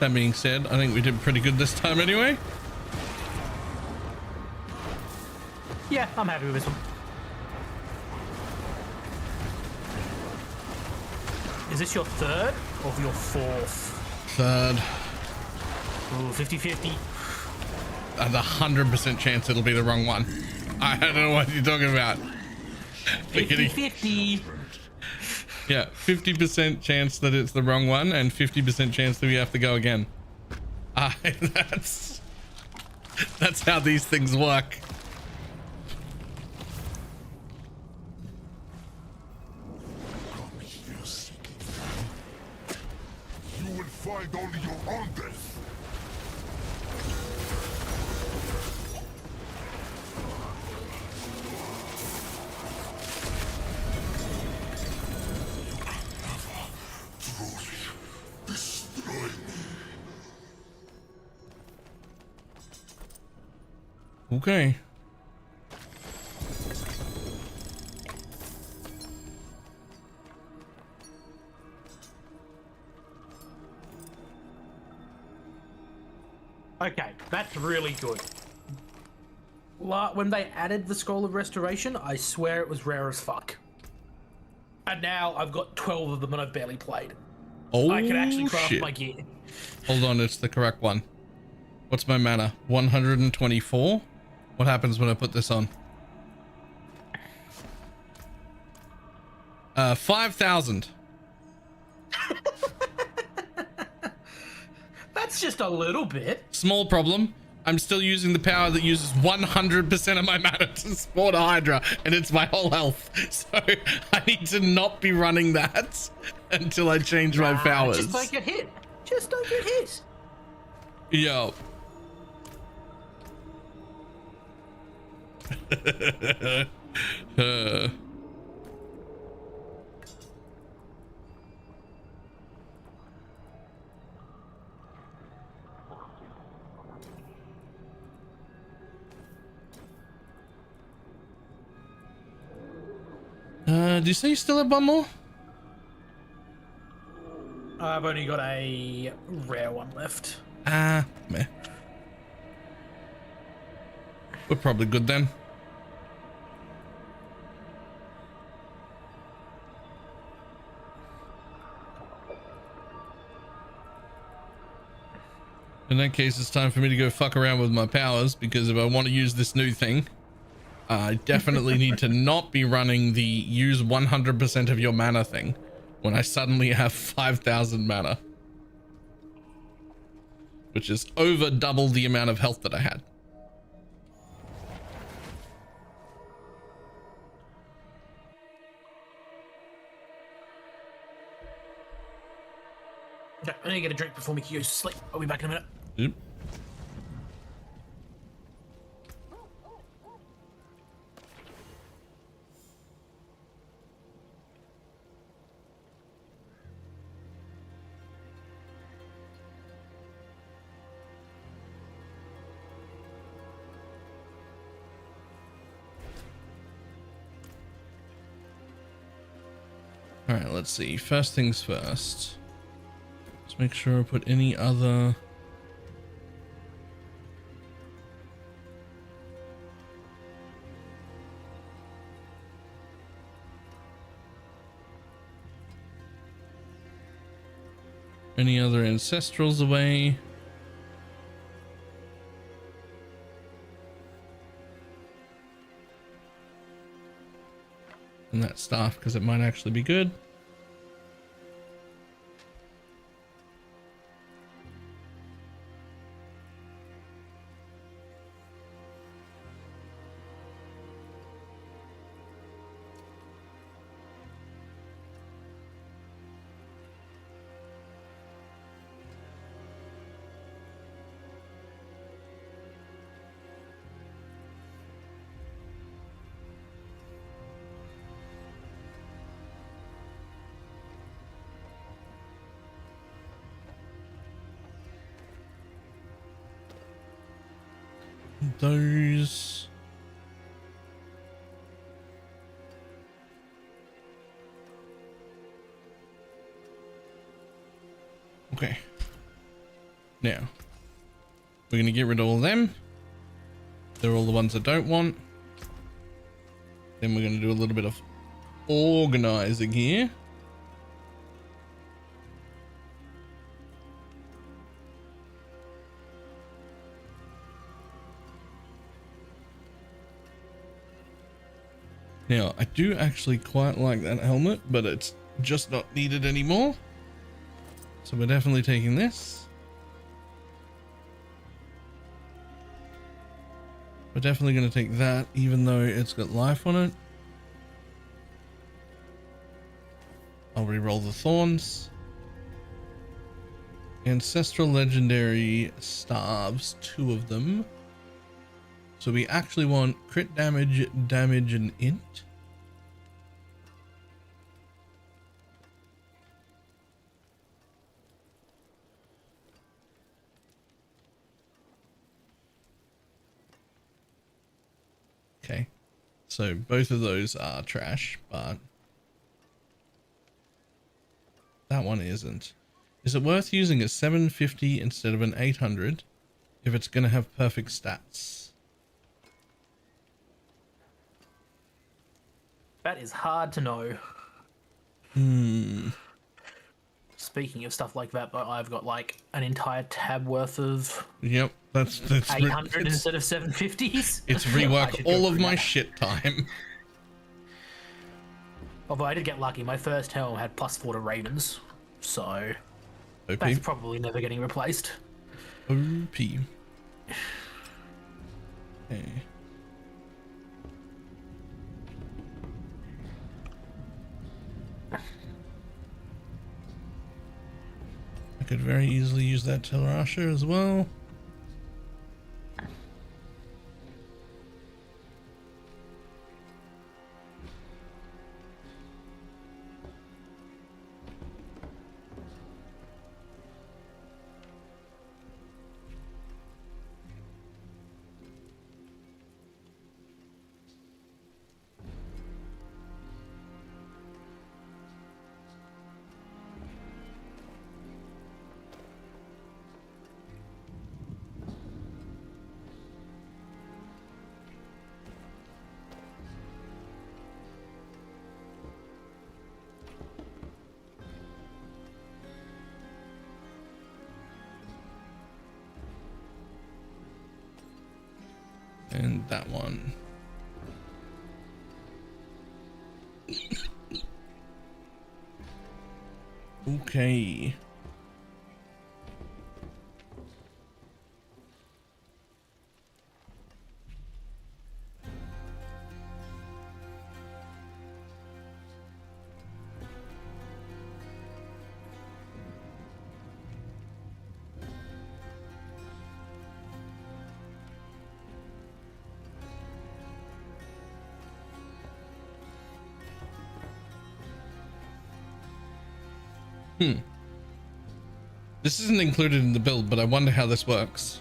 that being said, I think we did pretty good this time anyway. Yeah, I'm happy with this one. Is this your 3rd or your 4th? 3rd. Ooh, 50-50. There's 100% chance it'll be the wrong one. I don't know what you're talking about. 50-50. Yeah, 50% chance that it's the wrong one and 50% chance that we have to go again. That's how these things work. You will find only your own death. Okay. Okay, that's really good. When they added the Scroll of Restoration, I swear it was rare as fuck. And now I've got 12 of them and I've barely played. Oh, I can actually craft shit. my gear. Hold on, it's the correct one. What's my mana? 124? What happens when I put this on? 5,000. That's just a little bit. Small problem. I'm still using the power that uses 100% of my mana to spawn a Hydra, and it's my whole health. So I need to not be running that until I change my powers. Just don't get hit. Just don't get hit. Yo. Do you say you still have one more? I've only got a rare one left. Meh. We're probably good then. In that case, it's time for me to go fuck around with my powers, because if I want to use this new thing, I definitely need to not be running the use 100% of your mana thing when I suddenly have 5,000 mana, which is over double the amount of health that I had. Okay, I need to get a drink before we can go to sleep. I'll be back in a minute. Yep. All right, let's see. First things first. Let's make sure I put any other... any other ancestrals away. And that staff, because it might actually be good. Those. Okay. Now, we're going to get rid of all of them. They're all the ones I don't want. Then we're going to do a little bit of organizing here. Now, I do actually quite like that helmet, but it's just not needed anymore. So we're definitely taking this. We're definitely going to take that, even though it's got life on it. I'll re-roll the thorns. Ancestral legendary staves, 2 of them. So we actually want crit damage, damage, and int. Okay, so both of those are trash, but that one isn't. Is it worth using a 750 instead of an 800 if it's going to have perfect stats? That is hard to know. Speaking of stuff like that, though, I've got like an entire tab worth of. Yep, that's 800 instead of 750s. It's rework all of my shit time. Although I did get lucky, my first helm had +4 to Ravens, so OP. that's probably never getting replaced. OP. Okay. I could very easily use that Telrasha as well. need that one. Okay. This isn't included in the build, but I wonder how this works.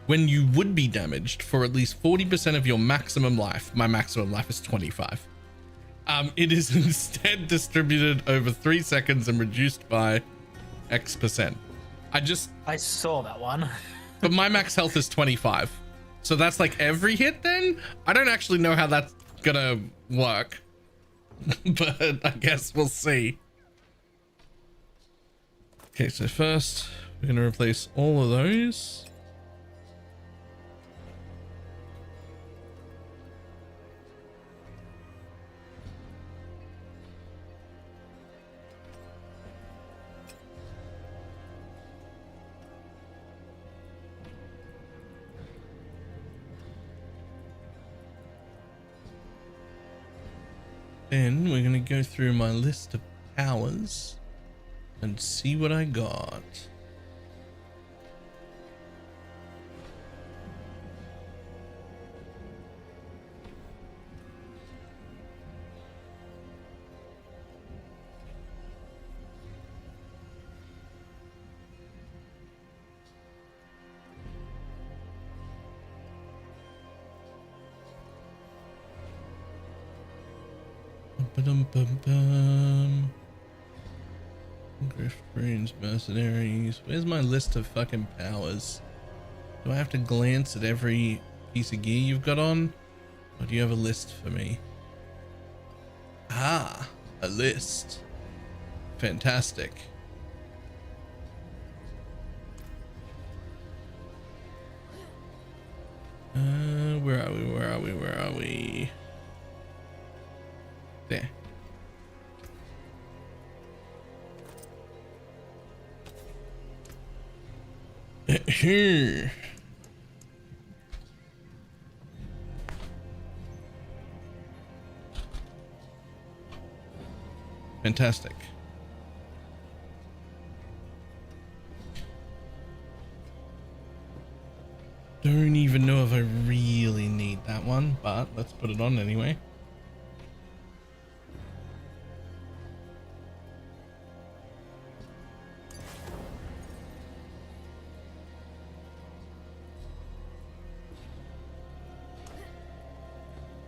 When you would be damaged for at least 40% of your maximum life, my maximum life is 25. It is instead distributed over 3 seconds and reduced by X%. I saw that one. But my max health is 25. So that's like every hit then? I don't actually know how that's gonna work. But I guess we'll see. Okay, so first we're going to replace all of those. Then we're going to go through my list of powers and see what I got. Ba-dum-bum-bum. Grift Brains Mercenaries. Where's my list of fucking powers? Do I have to glance at every piece of gear you've got on? Or do you have a list for me? Ah, a list. Fantastic. Where are we? Where are we? Where are we? There. Here. Fantastic. Don't even know if I really need that one, but let's put it on anyway.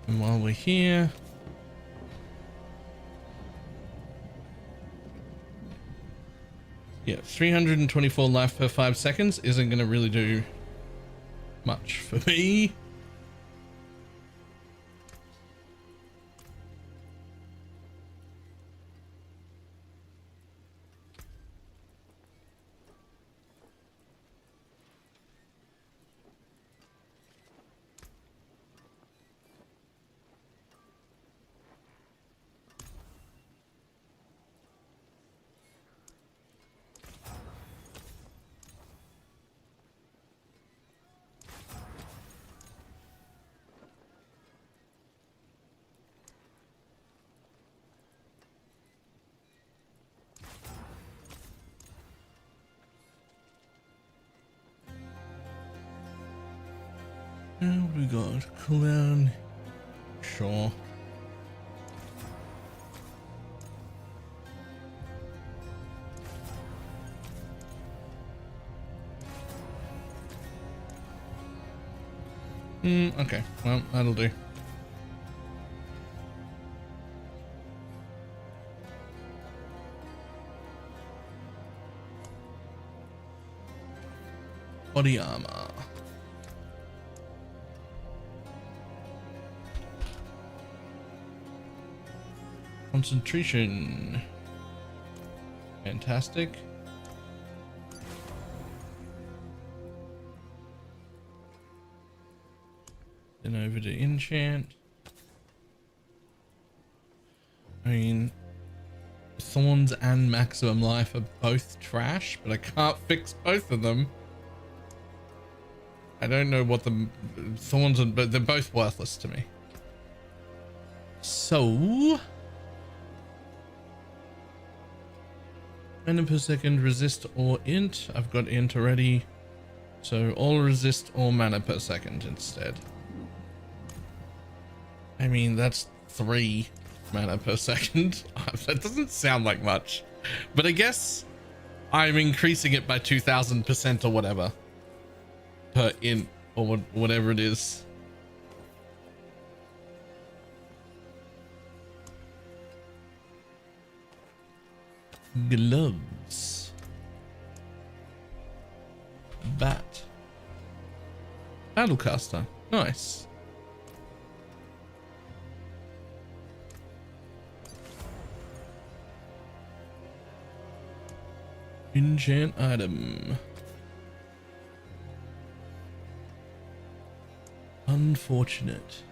And while we're here, yeah, 324 life per 5 seconds isn't going to really do much for me. And what do we got? Cooldown. Sure. Okay. Well, that'll do. Body armor. Concentration. Fantastic. Then over to enchant. I mean, Thorns and Maximum Life are both trash, but I can't fix both of them. I don't know what the Thorns are, but they're both worthless to me. So, mana per second, resist or int. I've got int already, so all resist or mana per second instead. I mean, that's 3 mana per second. That doesn't sound like much, but I guess I'm increasing it by 2000% or whatever per int or whatever it is. Gloves. Bat. Battlecaster. Nice. Enchant item. Unfortunate.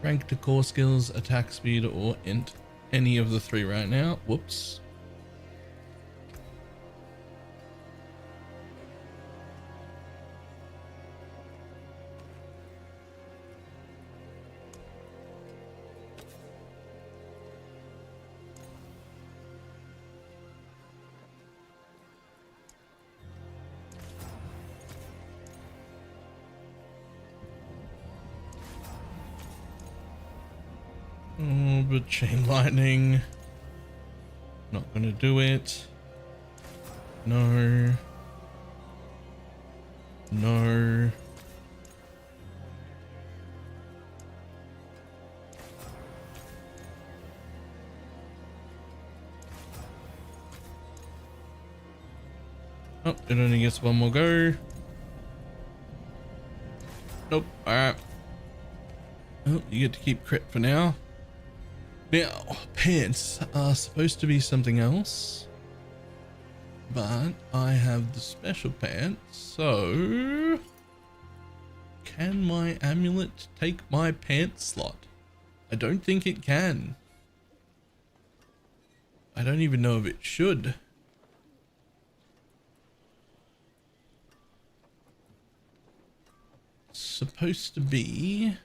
Rank to core skills, attack speed, or int. Any of the 3 right now. Whoops. Oh, but chain lightning. Not gonna do it. No. No. Oh, it only gets 1 more go. Nope. Alright. Oh, you get to keep crit for now. Now, pants are supposed to be something else, but I have the special pants, so can my amulet take my pants slot? I don't think it can. I don't even know if it should. It's supposed to be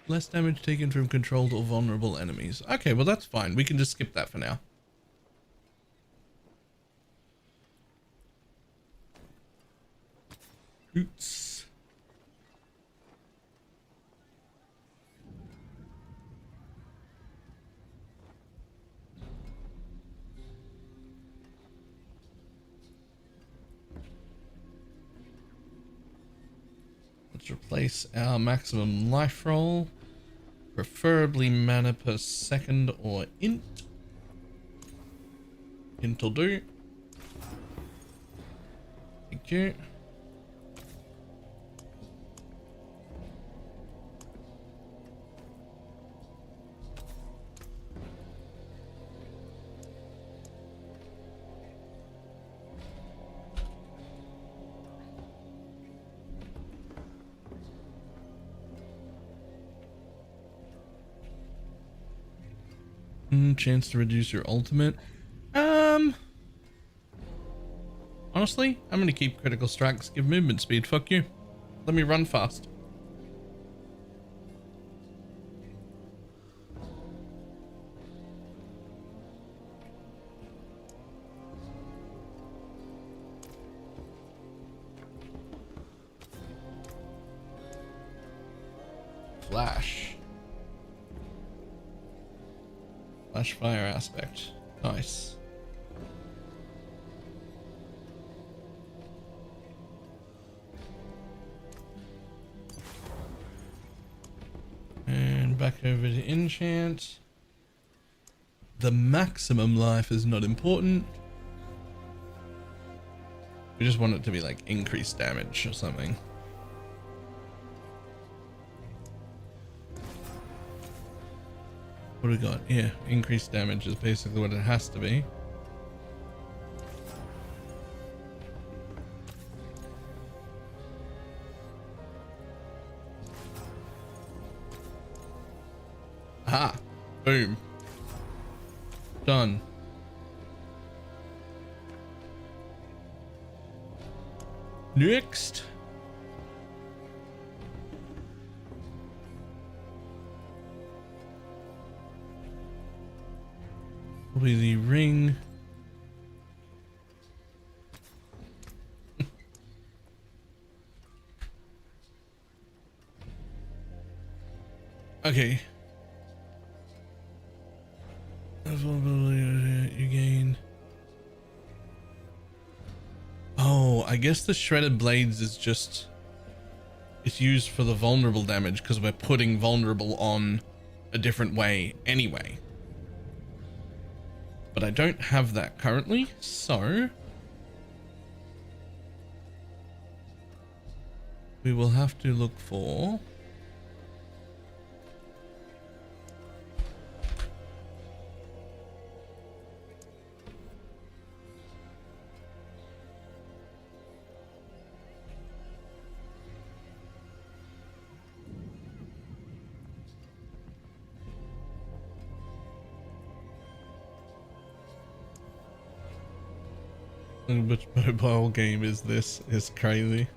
less damage taken from controlled or vulnerable enemies. Okay, well that's fine. We can just skip that for now. Oops. Let's replace our maximum life roll. Preferably mana per second or int. Int will do. Thank you. Chance to reduce your ultimate. Honestly, I'm gonna keep critical strikes, give movement speed. Fuck you. Let me run fast. Flash. Flash fire aspect. Nice. And back over to enchant. The maximum life is not important. We just want it to be like increased damage or something. What do we got? Yeah, increased damage is basically what it has to be. Boom. Done. Next. Probably the ring. Okay. You gain. Oh, I guess the shredded blades is just, it's used for the vulnerable damage because we're putting vulnerable on a different way anyway. But I don't have that currently, so we will have to look for which mobile game is this? Is crazy.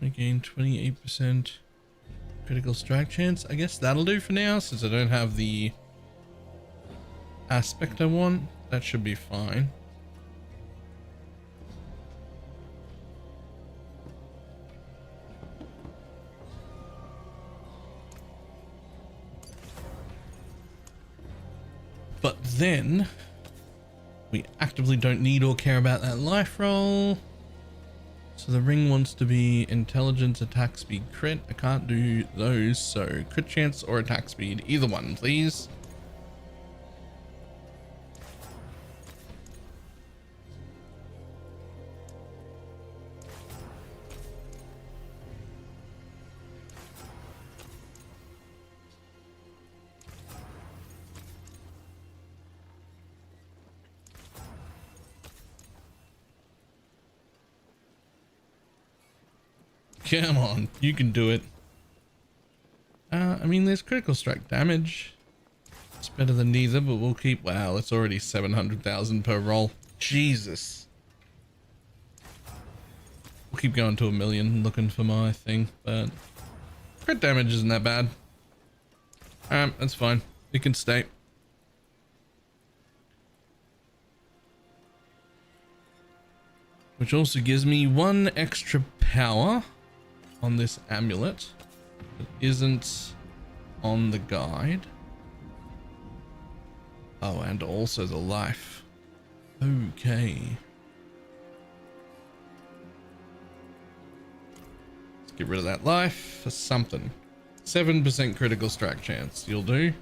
I gain 28% critical strike chance. I guess that'll do for now since I don't have the aspect I want. That should be fine. But then we actively don't need or care about that life roll. So the ring wants to be intelligence, attack speed, crit. I can't do those, so crit chance or attack speed, either one, please. Come on, you can do it. I mean, there's critical strike damage. It's better than neither, but we'll keep... Wow, it's already 700,000 per roll. Jesus. We'll keep going to 1 million looking for my thing, but crit damage isn't that bad. That's fine. It can stay. Which also gives me 1 extra power on this amulet that isn't on the guide. Oh, and also the life. Okay. Let's get rid of that life for something. 7% critical strike chance. You'll do.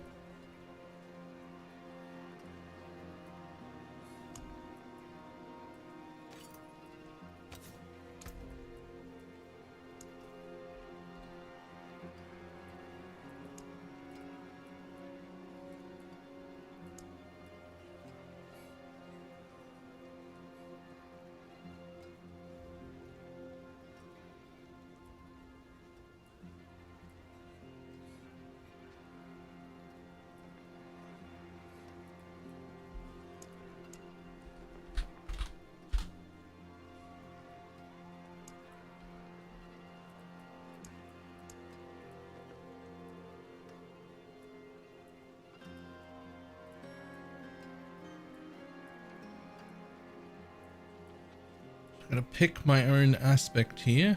I'm gonna pick my own aspect here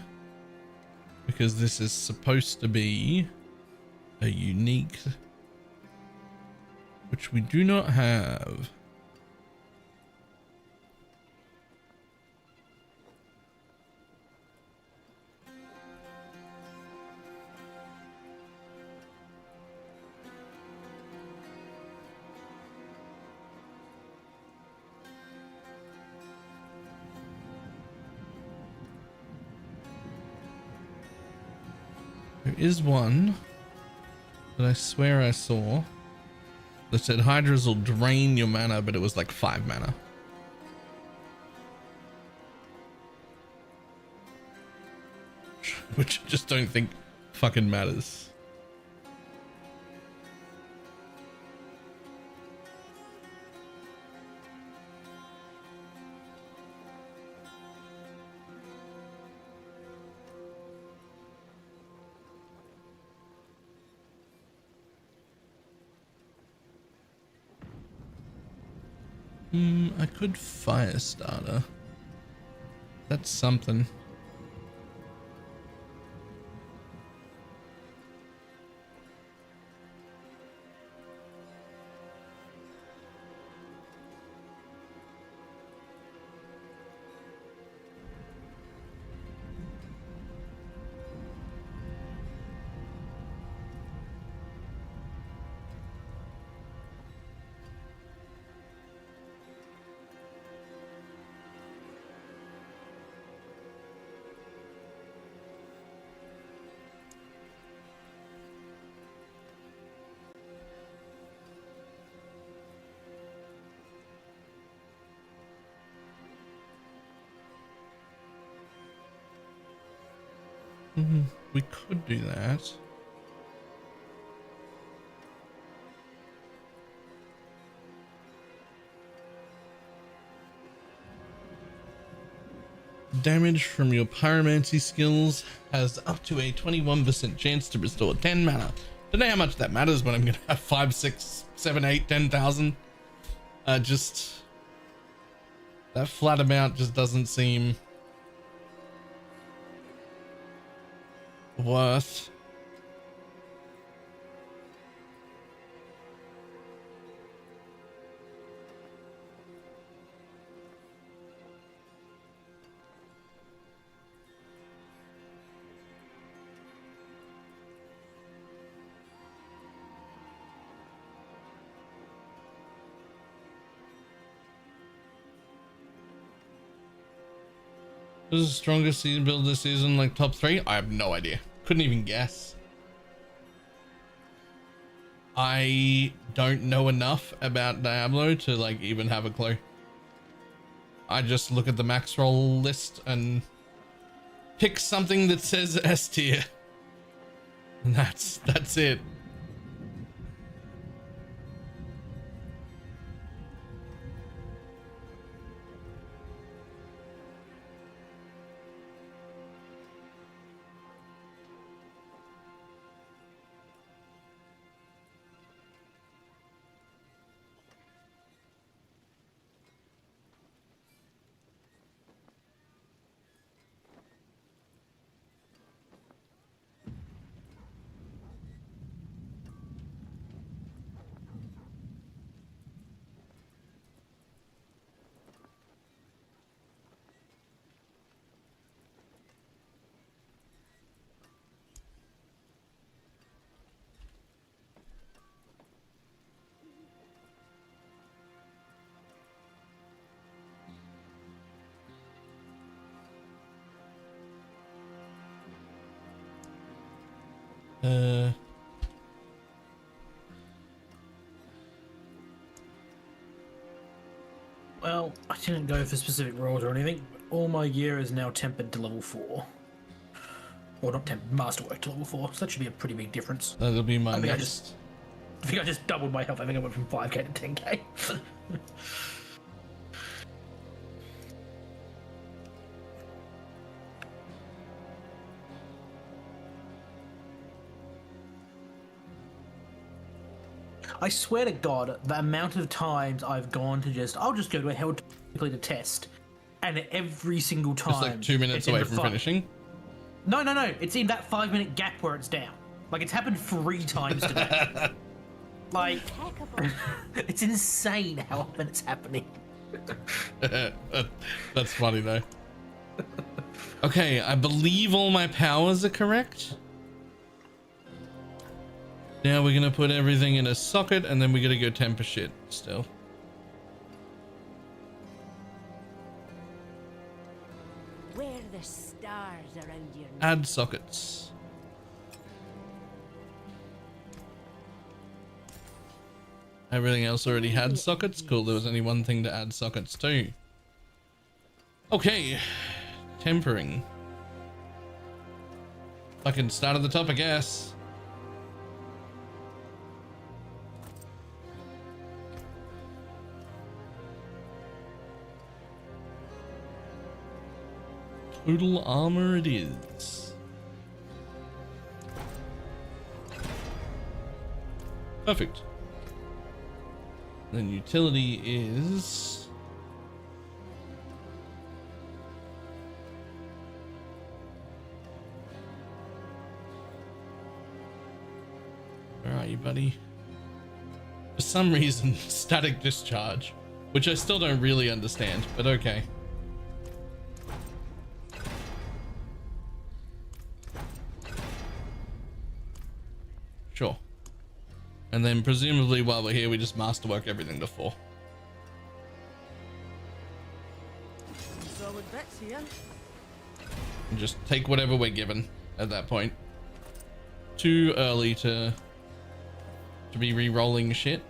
because this is supposed to be a unique, which we do not have. is one that I swear I saw that said Hydras will drain your mana, but it was like 5 mana. Which I just don't think fucking matters. I could fire starter. That's something. We could do that. Damage from your pyromancy skills has up to a 21% chance to restore 10 mana. Don't know how much that matters when I'm gonna have 5, 6, 7, 8, 10,000. Just that flat amount just doesn't seem worth. This is the strongest season build this season, like top 3? I have no idea. Couldn't even guess. I don't know enough about Diablo to like even have a clue. I just look at the max roll list and pick something that says S tier. And that's it. Well, I didn't go for specific rolls or anything, but all my gear is now tempered to level 4. Or not tempered, masterwork to level 4, so that should be a pretty big difference. That'll be my I think next. I think I just doubled my health. I think I went from 5k to 10k. I swear to God, the amount of times I've gone to I'll just go to a hell to complete a test, and every single time, It's like 2 minutes away from finishing. No, it's in that 5-minute gap where it's down. Like it's happened 3 times today. Like, it's insane how often it's happening. That's funny though. Okay, I believe all my powers are correct. Now we're gonna put everything in a socket and then we're gonna go temper shit still. Where the stars around your Add sockets. Everything else already had sockets. Cool, there was only one thing to add sockets to. Okay, tempering. Fucking start at the top, I guess. Total armor it is. Perfect. Then utility is... Where are you, buddy? For some reason, static discharge, which I still don't really understand, but okay. Sure. And then presumably while we're here, we just masterwork everything to 4. Solid bits here. And just take whatever we're given at that point. Too early to be re-rolling shit.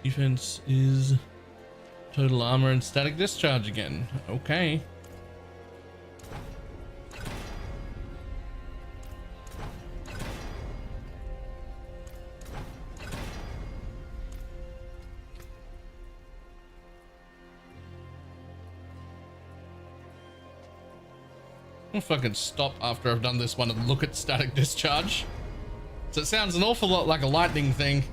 Defense is total armor and static discharge again. Okay. I'll fucking stop after I've done this one and look at static discharge. So it sounds an awful lot like a lightning thing.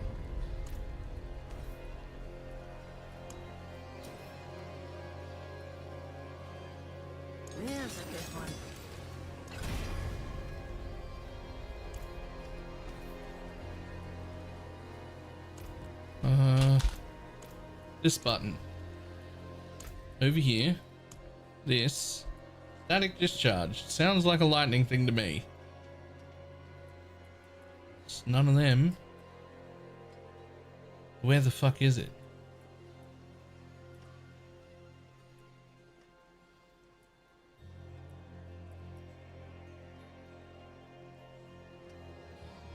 There's a good one. This button. Over here. This. Static discharge. Sounds like a lightning thing to me. It's none of them. Where the fuck is it?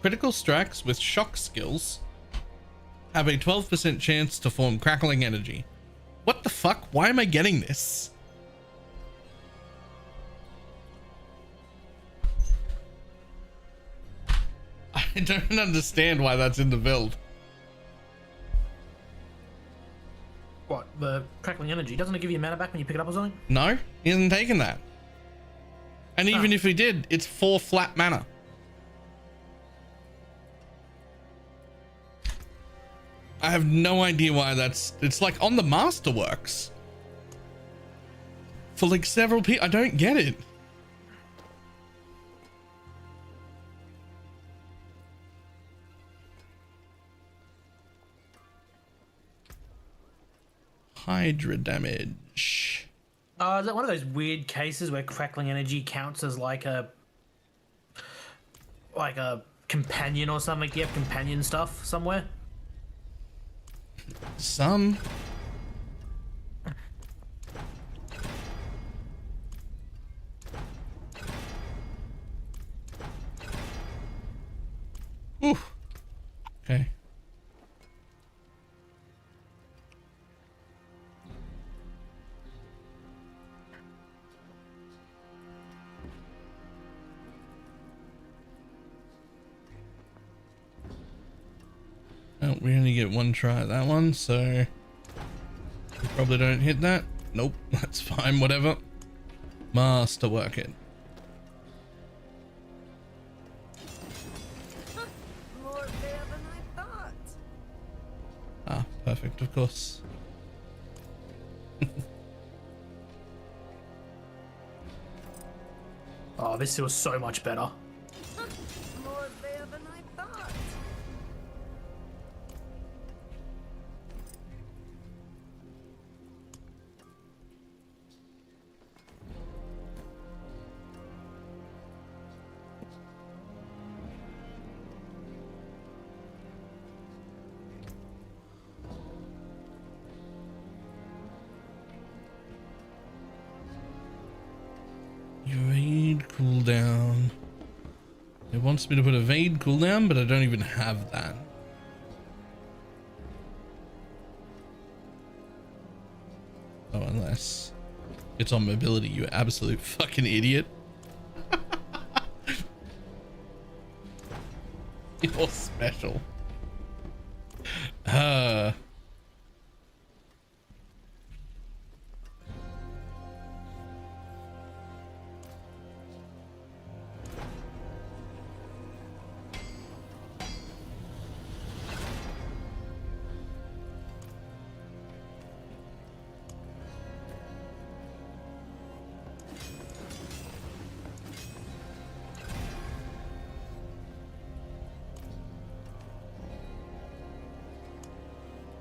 Critical strikes with shock skills have a 12% chance to form crackling energy. What the fuck? Why am I getting this? I don't understand why that's in the build. What, the crackling energy? Doesn't it give you mana back when you pick it up or something? No, he hasn't taken that. And even if he did, it's 4 flat mana. I have no idea why that's... It's like on the Masterworks. For like several people. I don't get it. Hydra damage. Is that one of those weird cases where crackling energy counts as like a companion or something? Do you have companion stuff somewhere? Some. Ooh. Okay. Oh, we only get one try at that one, so we probably don't hit that. Nope, that's fine, whatever. Masterwork it. More there than I thought. Ah, perfect, of course. Oh, this feels so much better. More there than I thought. wants me to put evade cooldown, but I don't even have that. Oh, unless it's on mobility, you absolute fucking idiot. You're special.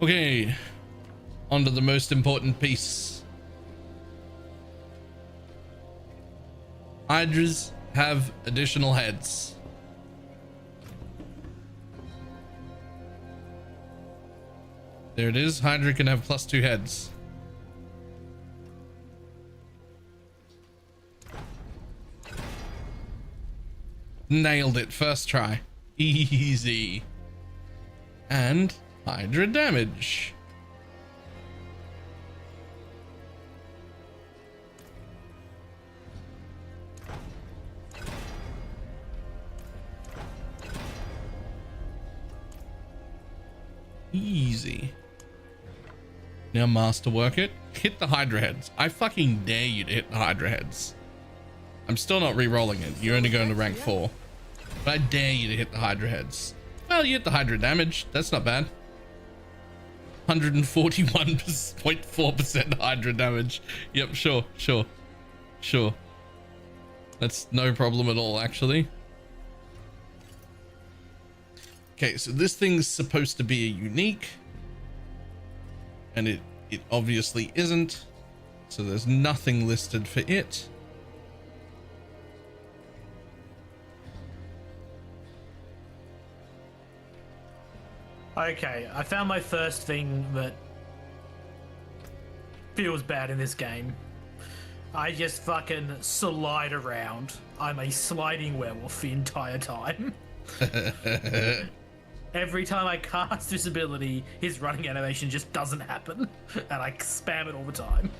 Okay, on to the most important piece. Hydras have additional heads. There it is. Hydra can have +2 heads. Nailed it. First try. Easy. And Hydra damage. Easy. Now masterwork it. Hit the Hydra heads. I fucking dare you to hit the Hydra heads. I'm still not re-rolling it. You're only going to rank 4. But I dare you to hit the Hydra heads. Well, you hit the Hydra damage. That's not bad. 141.4% Hydra damage. Yep, sure. That's no problem at all, actually. Okay, so this thing's supposed to be a unique, and it obviously isn't. So there's nothing listed for it. Okay, I found my first thing that feels bad in this game. I just fucking slide around. I'm a sliding werewolf the entire time. Every time I cast this ability, his running animation just doesn't happen. And I spam it all the time.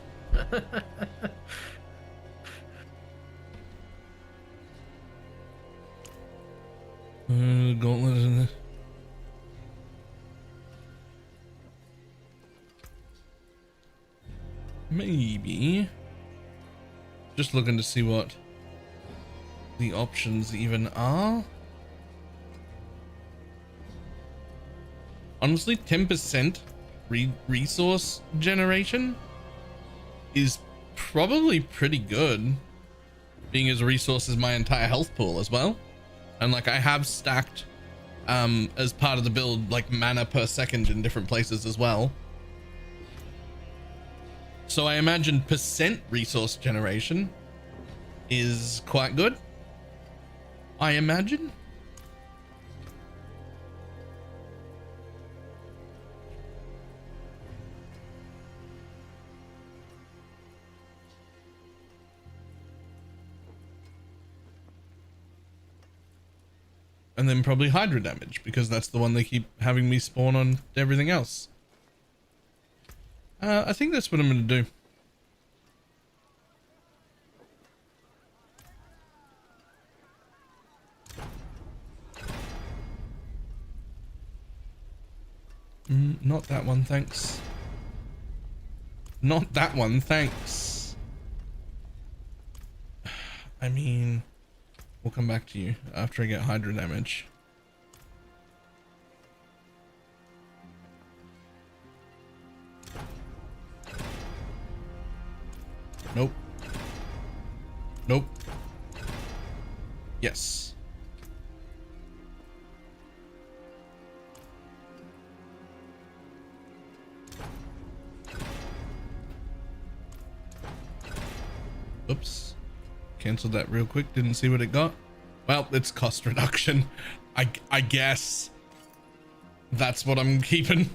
Gauntlet in this. Maybe. Just looking to see what the options even are. Honestly, 10% resource generation is probably pretty good, being as resource is my entire health pool as well. And like I have stacked as part of the build like mana per second in different places as well. So I imagine percent resource generation is quite good, I imagine. And then probably Hydra damage, because that's the one they keep having me spawn on everything else. I think that's what I'm going to do. Not that one, thanks. Not that one, thanks. I mean, we'll come back to you after I get Hydra damage. Nope. Nope. Yes. Oops. Canceled that real quick. Didn't see what it got. Well, it's cost reduction. I guess that's what I'm keeping.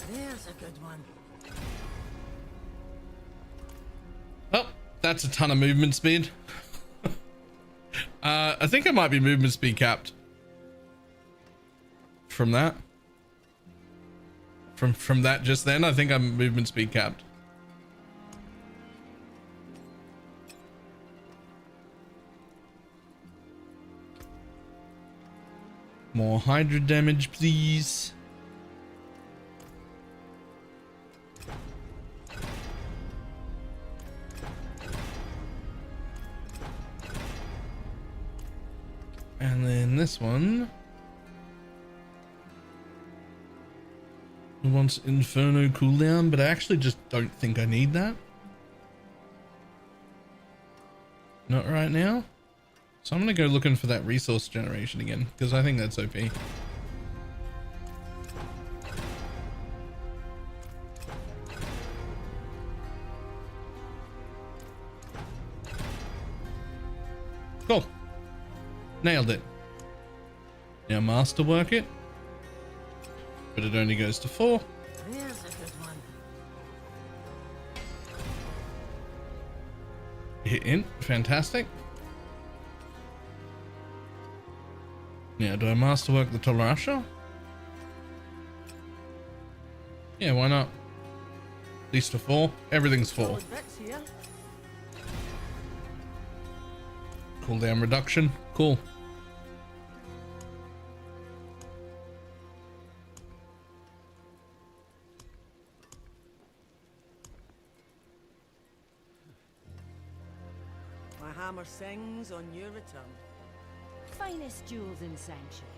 There's a good one. Well, that's a ton of movement speed. I think I might be movement speed capped. From that. From that just then, I think I'm movement speed capped. More Hydra damage, please. And then this one wants Inferno cooldown, but I actually just don't think I need that. Not right now. So I'm gonna go looking for that resource generation again, because I think that's OP. Cool. Nailed it. Now masterwork it. But it only goes to 4. There's a good one. Hit int. Fantastic. Now, do I masterwork the Tolerasha? Yeah, why not? At least to 4. Everything's 4. Solid bits here. Cooldown reduction. Cool. My hammer sings on your return. Finest jewels in Sanctuary.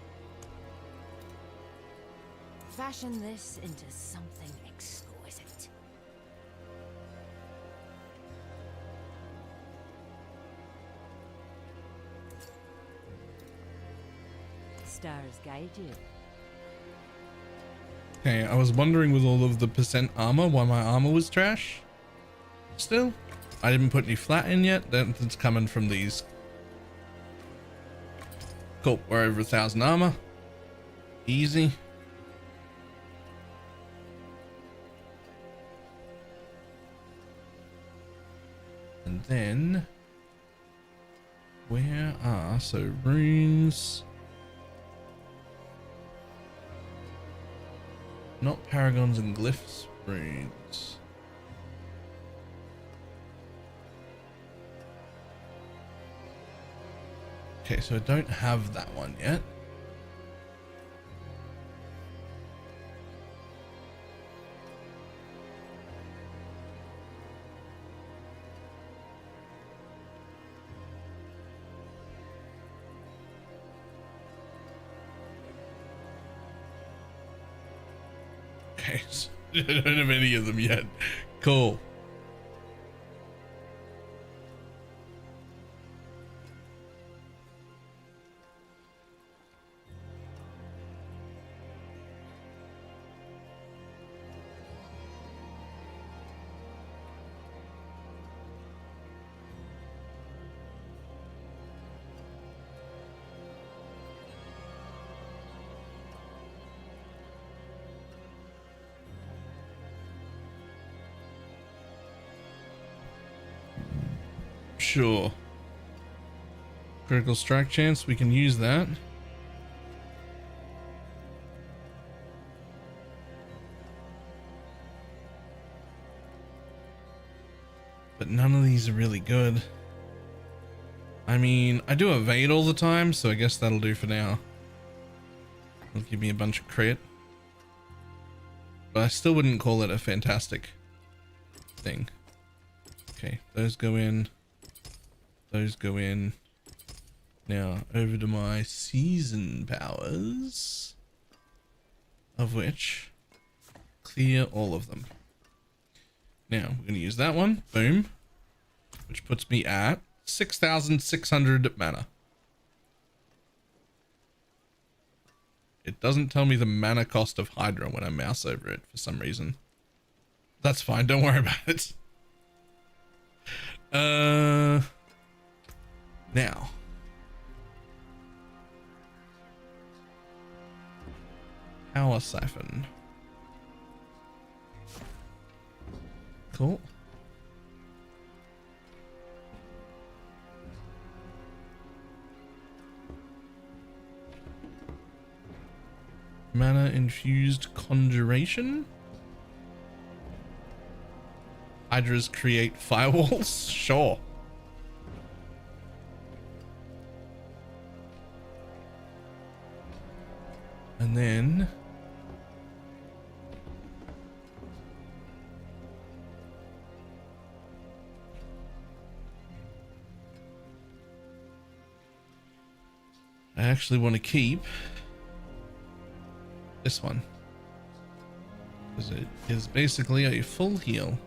Fashion this into something exquisite. Stars guide you. Okay, I was wondering with all of the percent armor why my armor was trash. Still, I didn't put any flat in yet. That's coming from these. Cool, we're over 1,000 armor. Easy. And then, where are, so runes. Not paragons and glyphs, runes. Okay, so I don't have that one yet. Okay, so I don't have any of them yet. Cool. Sure. Critical strike chance, we can use that. But none of these are really good. I mean, I do evade all the time, so I guess that'll do for now. It'll give me a bunch of crit. But I still wouldn't call it a fantastic thing. Okay, those go in. Those go in. Now, over to my season powers. Of which, clear all of them. Now, we're going to use that one. Boom. Which puts me at 6,600 mana. It doesn't tell me the mana cost of Hydra when I mouse over it for some reason. That's fine, don't worry about it. Now. Power Siphon. Cool. Mana infused conjuration. Hydras create firewalls. Sure. And then I actually want to keep this one because it is basically a full heal.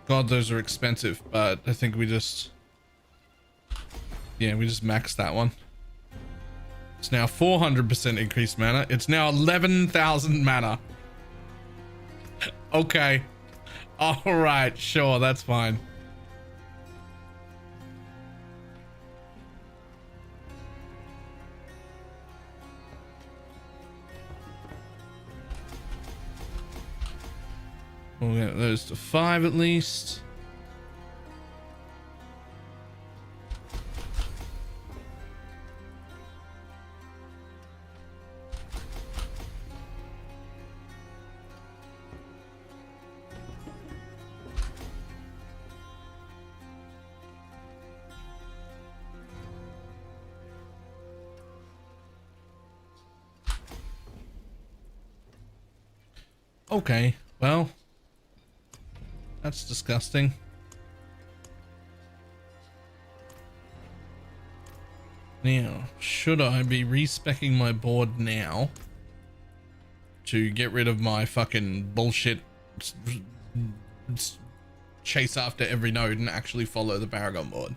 God, those are expensive, but I think we just maxed that one. It's now 400% increased mana. It's now 11,000 mana. Okay. All right, sure, that's fine. We'll get those to 5 at least. Okay, well, that's disgusting. Now, should I be respecking my board now to get rid of my fucking bullshit chase after every node and actually follow the Paragon board?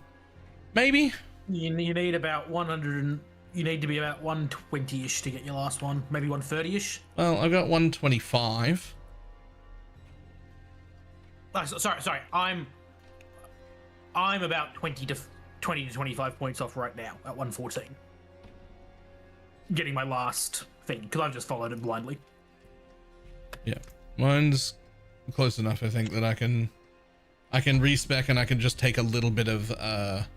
Maybe. You need about 100 you need to be about 120-ish to get your last one, maybe 130-ish. Well, I got 125. Oh, sorry. I'm about 20 to 25 points off right now at 114. Getting my last thing because I've just followed it blindly. Yeah, mine's close enough. I think that I can respec and I can just take a little bit of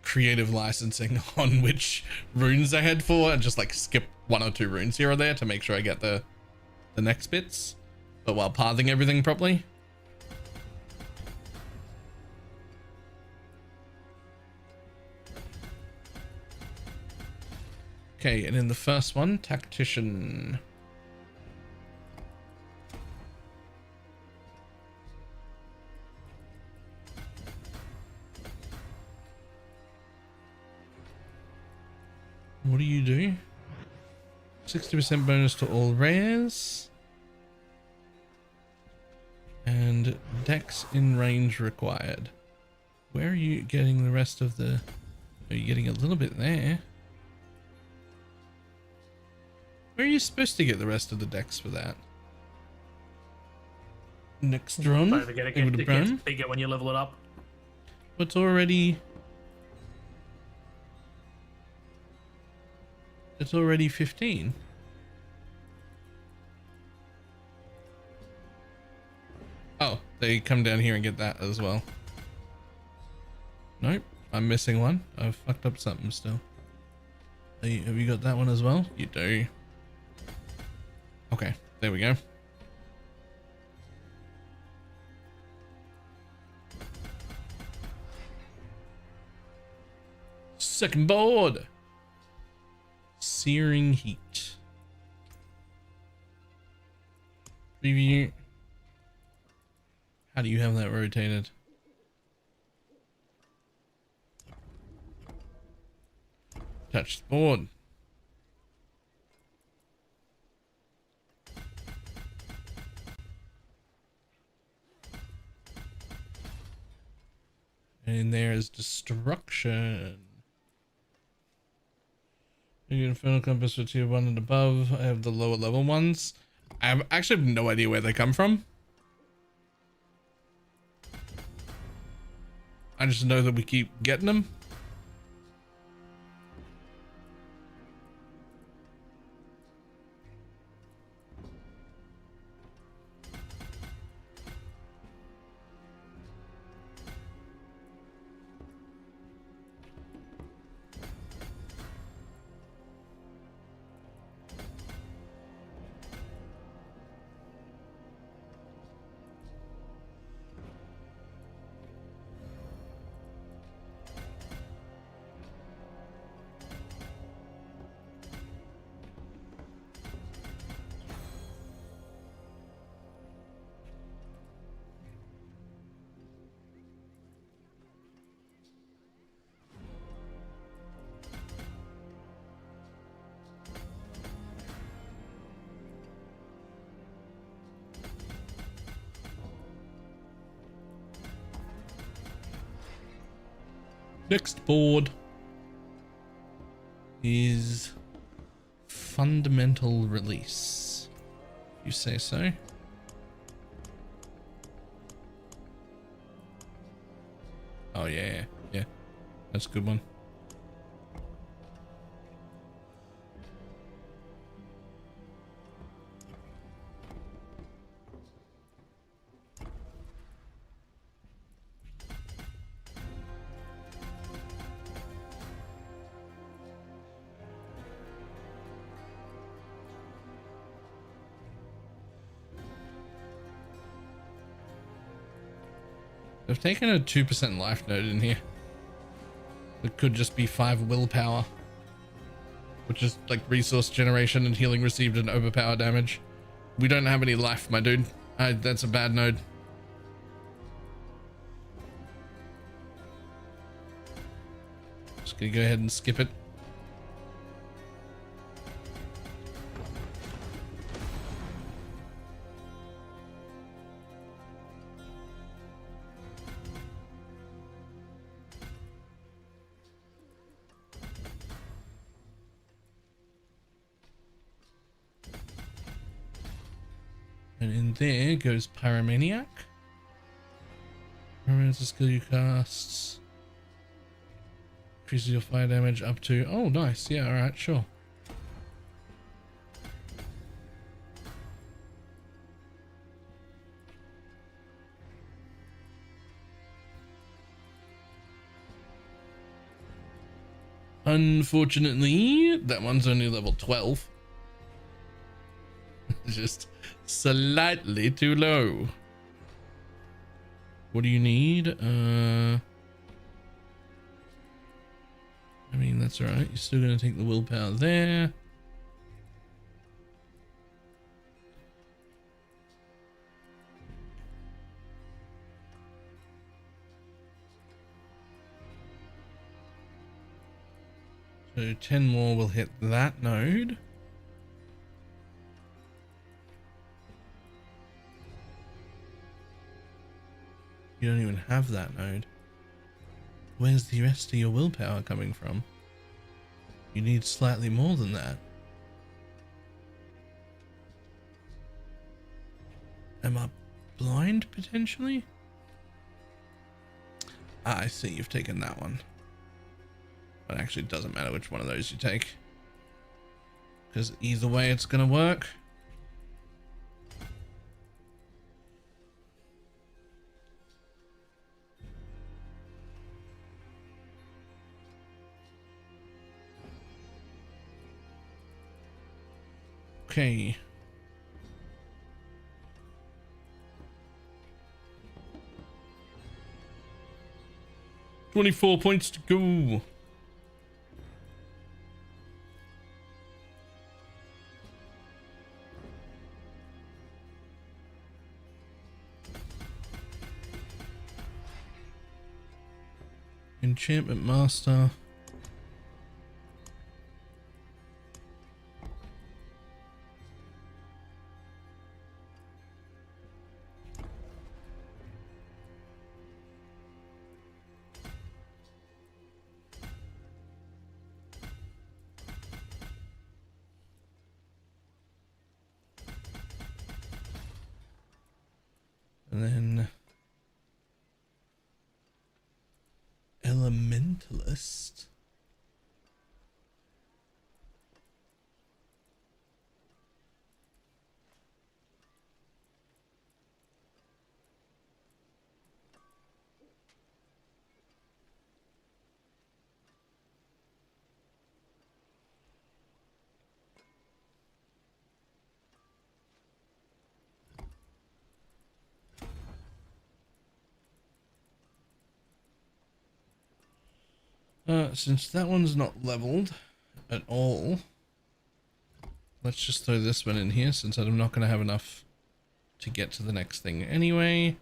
creative licensing on which runes I head for and just like skip 1 or 2 runes here or there to make sure I get the next bits, but while pathing everything properly. Okay, and in the first one, Tactician. What do you do? 60% bonus to all rares. And dex in range required. Where are you getting the rest of the... Are you getting a little bit there? Where are you supposed to get the rest of the dex for that? Next run? It gets bigger when you level it up. It's already... It's already 15. Oh, they come down here and get that as well. Nope, I'm missing one. I've fucked up something still. Have you got that one as well? You do. Okay, there we go. Second board. Searing Heat. Preview. How do you have that rotated? Touch the board. And there is destruction. Infernal Compass for tier 1 and above. I have the lower level ones. I actually have no idea where they come from. I just know that we keep getting them. Next board is Fundamental Release. You say so? Oh yeah, yeah, that's a good one. They've taken a 2% life node in here. It could just be 5 willpower, which is like resource generation and healing received and overpower damage. We don't have any life, my dude. That's a bad node. Just gonna go ahead and skip it. And in there goes Pyromaniac. Remember the skill you cast. Increases your fire damage up to... Oh, nice. Yeah, alright, sure. Unfortunately, that one's only level 12. Just slightly too low. What do you need? I mean, that's all right. You're still going to take the willpower there. So 10 more will hit that node. You don't even have that node. Where's the rest of your willpower coming from? You need slightly more than that. Am I blind potentially? Ah, I see, you've taken that one. But actually it doesn't matter which one of those you take, because either way it's gonna work. Okay. $24 points to go. Enchantment Master. Mentalist. Since that one's not leveled at all, let's just throw this one in here since I'm not going to have enough to get to the next thing anyway.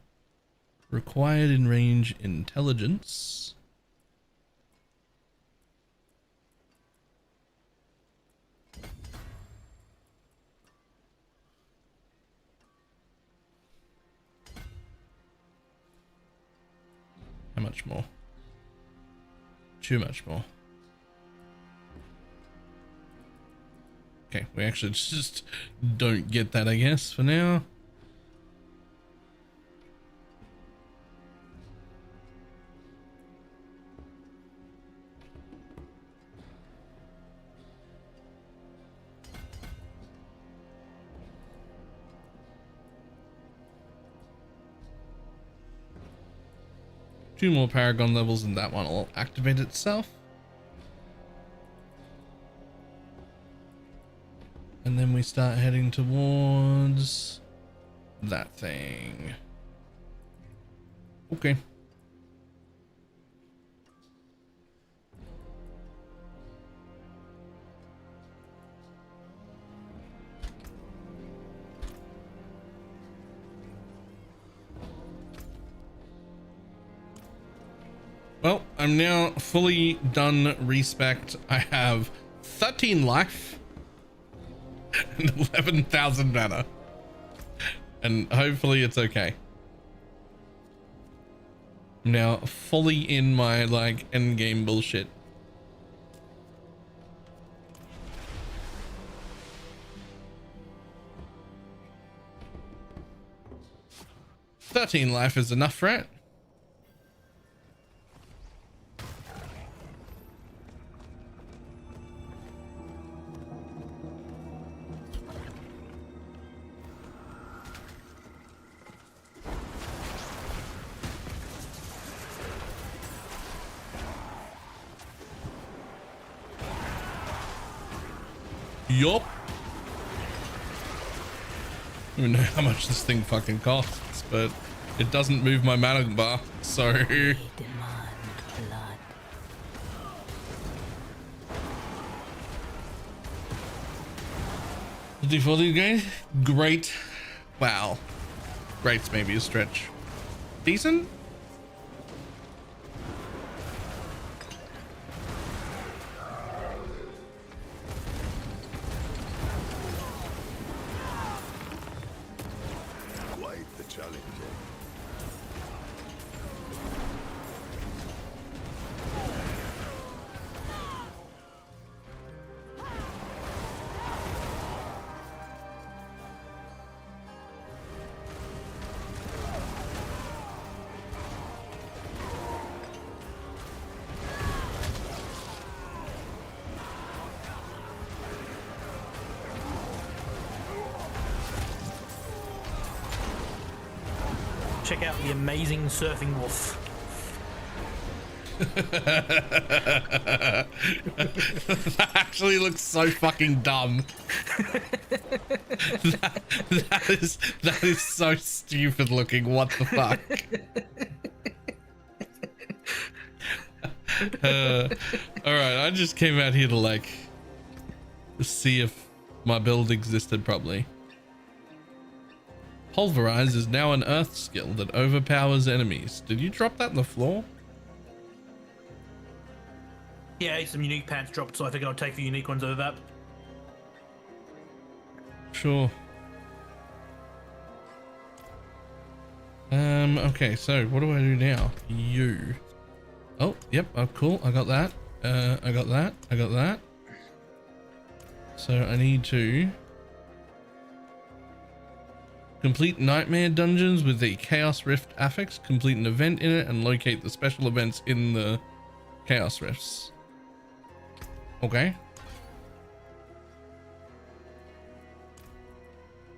Required in range intelligence. How much more? Too much more. Okay, we actually just don't get that, I guess, for now. Two more Paragon levels and that one will activate itself. And then we start heading towards that thing. Okay. Well, I'm now fully done respect. I have 13 life and 11,000 mana. And hopefully it's okay. I'm now fully in my like end game bullshit. "13 life is enough, right?" Yup. I don't know how much this thing fucking costs, but it doesn't move my mana bar, so... For these guys, great. Wow. Great's maybe a stretch. Decent? Quite the challenge. Check out the amazing surfing wolf. That actually looks so fucking dumb. that is so stupid looking. What the fuck? All right, I just came out here to like see if my build existed properly. Pulverize is now an earth skill that overpowers enemies. Did you drop that on the floor? Yeah, some unique pants dropped, so I think I'll take the unique ones over that. Sure. Okay, so what do I do now? You. Oh, yep, oh cool, I got that. I got that. So I need to complete nightmare dungeons with the Chaos Rift affix, complete an event in it, and locate the special events in the Chaos Rifts. Okay.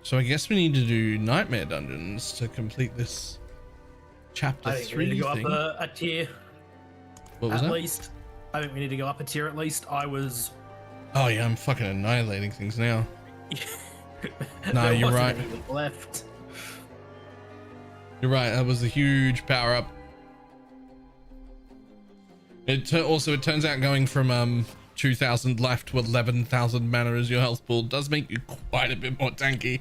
So I guess we need to do Nightmare Dungeons to complete this chapter 3 we need to go thing. up a tier. What was at that? least. I think we need to go up a tier at least. I was. Oh yeah, I'm fucking annihilating things now. Nah, There you're wasn't right. anything left. You're right. That was a huge power up. Also, it turns out going from 2,000 life to 11,000 mana as your health pool does make you quite a bit more tanky.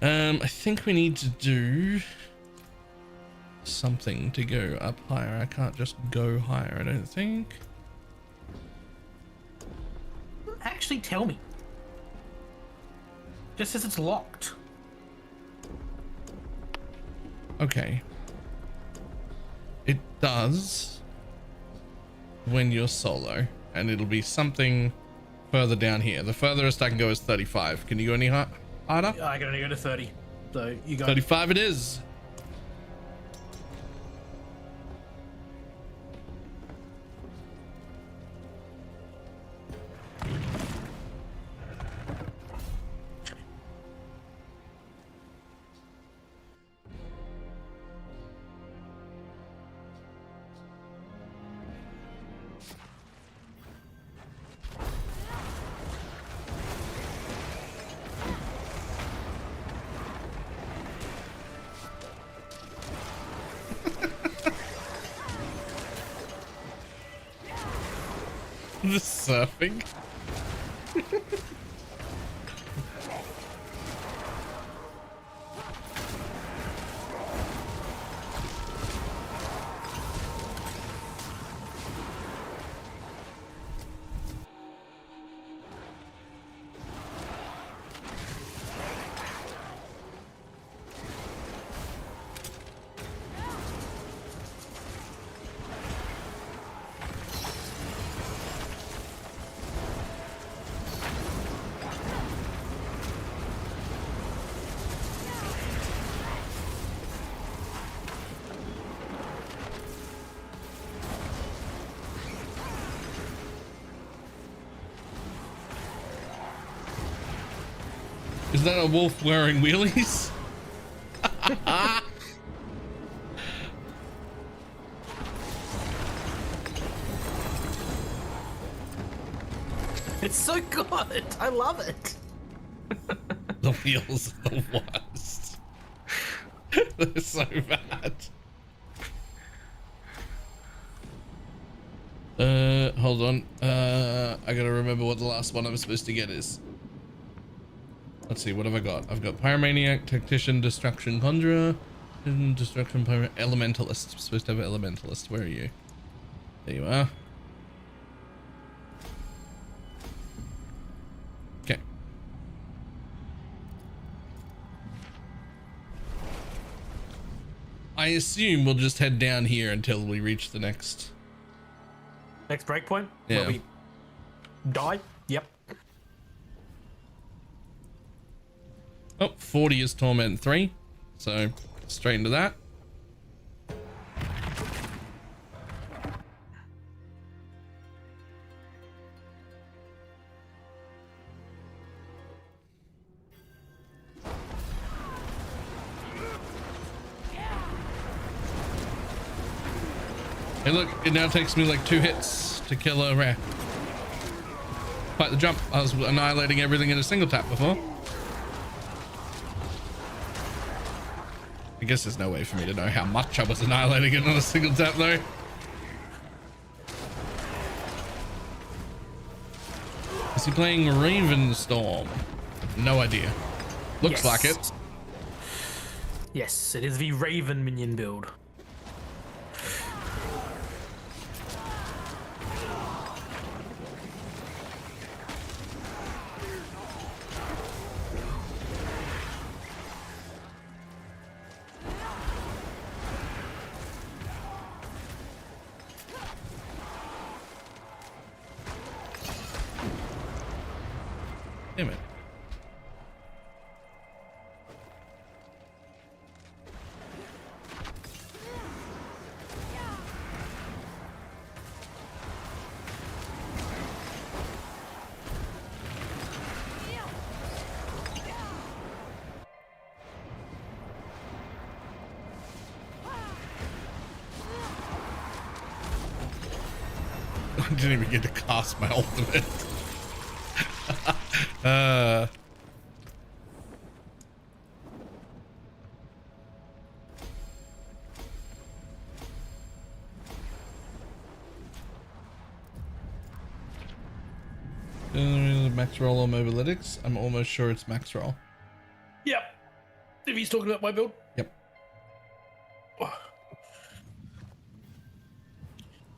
I think we need to do something to go up higher. I can't just go higher, I don't think. Actually, tell me. Just says it's locked. Okay. It does when you're solo, and it'll be something further down here. The furthest I can go is 35. Can you go any harder? I can only go to 30. So you go. 35 it is. The surfing. Is that a wolf wearing wheelies? It's so good. I love it. The wheels are the worst. They're so bad. Hold on. I gotta remember what the last one I'm supposed to get is. Let's see, what have I got? I've got Pyromaniac, Tactician, Destruction Conjurer, and Destruction Elementalist. I'm supposed to have an Elementalist. Where are you? There you are. Okay. I assume we'll just head down here until we reach the next breakpoint? Yeah. Where we die? Yep. Oh, 40 is Torment 3. So, straight into that. Hey look, it now takes me like 2 hits to kill a rare. Quite the jump. I was annihilating everything in a single tap before. I guess there's no way for me to know how much I was annihilating it on a single tap though. Is he playing Ravenstorm? No idea. Looks like it. Yes, it is the Raven minion build. Damn it. I didn't even get to cast my ultimate. Max roll or mobilytics? I'm almost sure it's max roll. Yep. If he's talking about my build. Yep.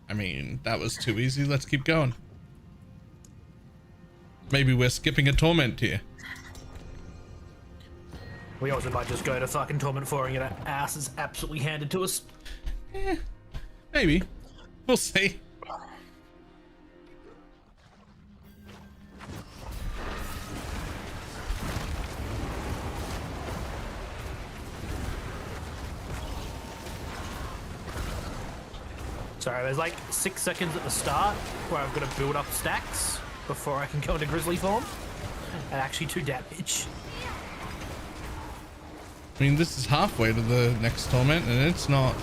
I mean, that was too easy. Let's keep going. Maybe we're skipping a torment here. We also might just go to fucking Torment 4 and get our asses absolutely handed to us. Maybe. We'll see. Sorry, there's like 6 seconds at the start where I've got to build up stacks before I can go into Grizzly form and actually 2 damage. I mean, this is halfway to the next torment, and it's not.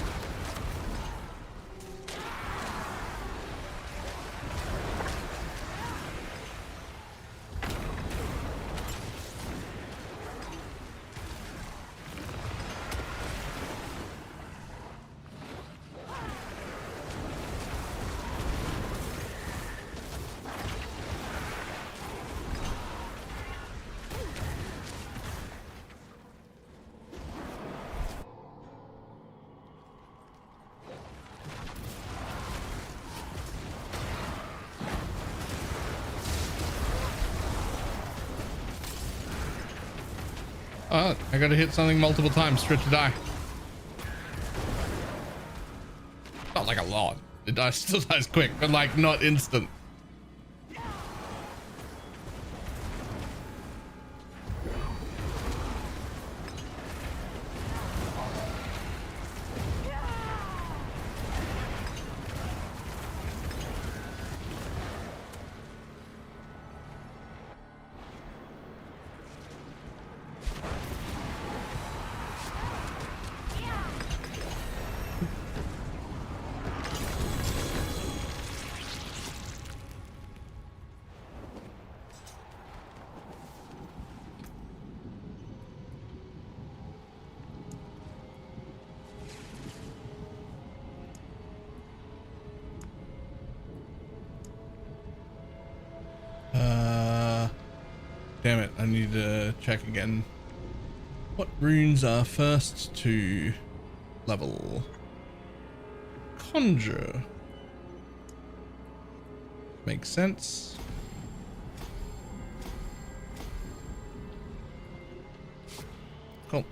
Oh, I gotta hit something multiple times for it to die. Not like a lot. It dies, still dies quick, but like not instant. Damn it, I need to check again. What runes are first to level? Conjure. Makes sense. Cool.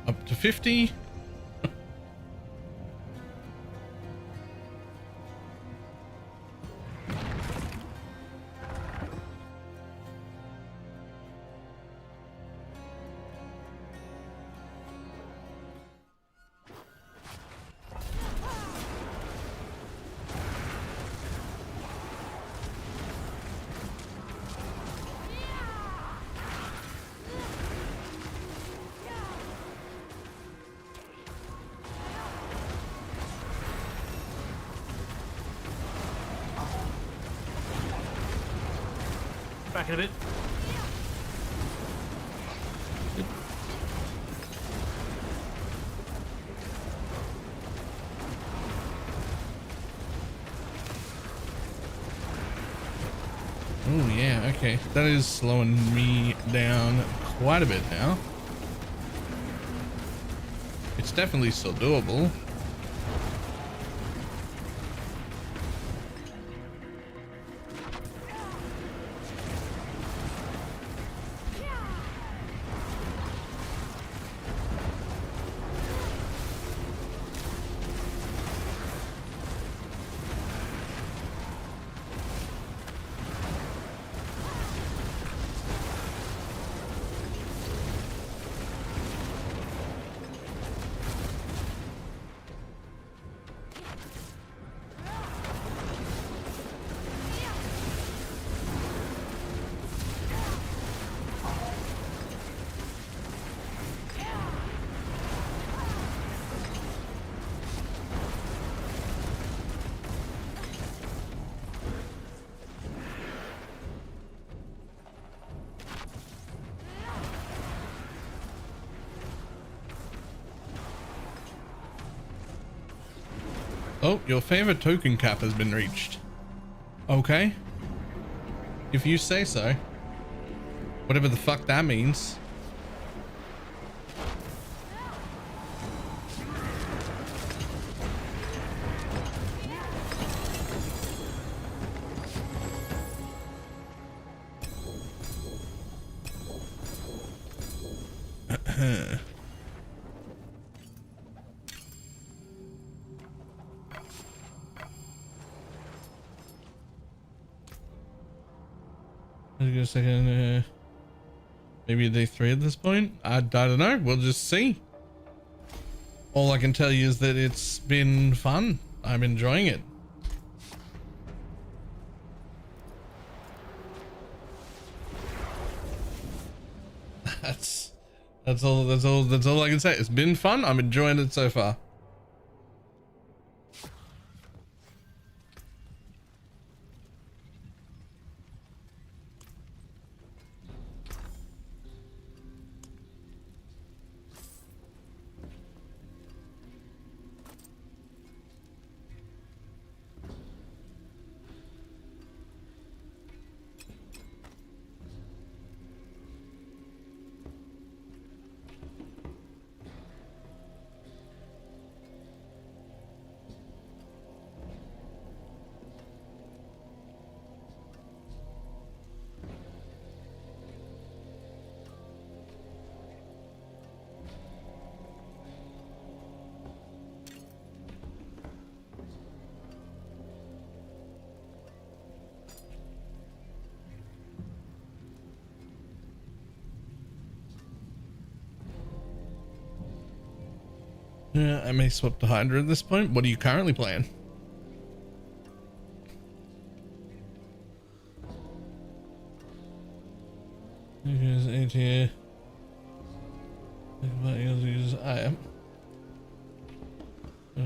Up to 50. Back in a bit. Oh yeah, okay. That is slowing me down quite a bit now. It's definitely still doable. Oh, your favorite token cap has been reached. Okay. If you say so. Whatever the fuck that means. Give a second. Maybe day 3 at this point. I don't know. We'll just see. All I can tell you is that it's been fun. I'm enjoying it. That's all I can say. It's been fun. I'm enjoying it so far. Yeah, I may swap to Hydra at this point. What are you currently playing? Here's 8 here. I am.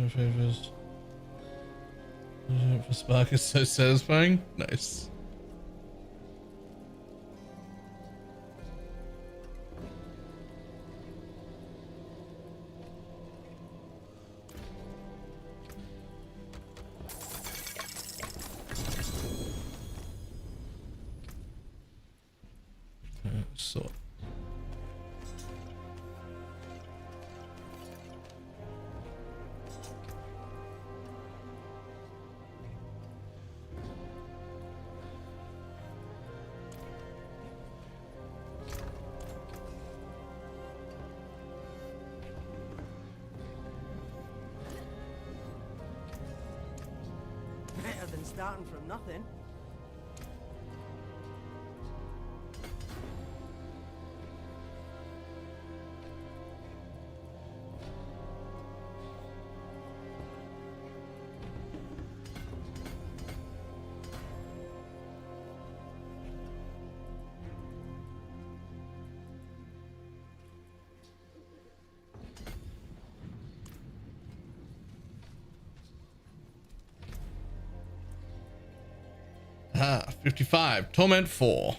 Favors. For Spark is so satisfying. Nice. So. Better than starting from nothing. Ah, 55. Torment 4.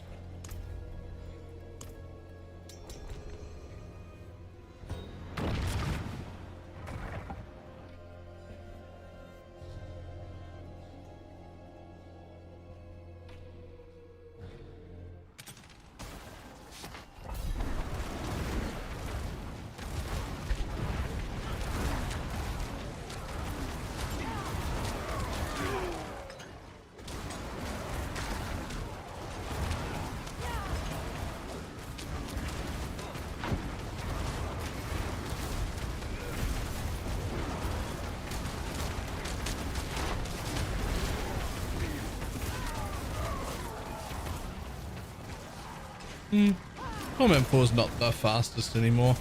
Torment 4 is not the fastest anymore.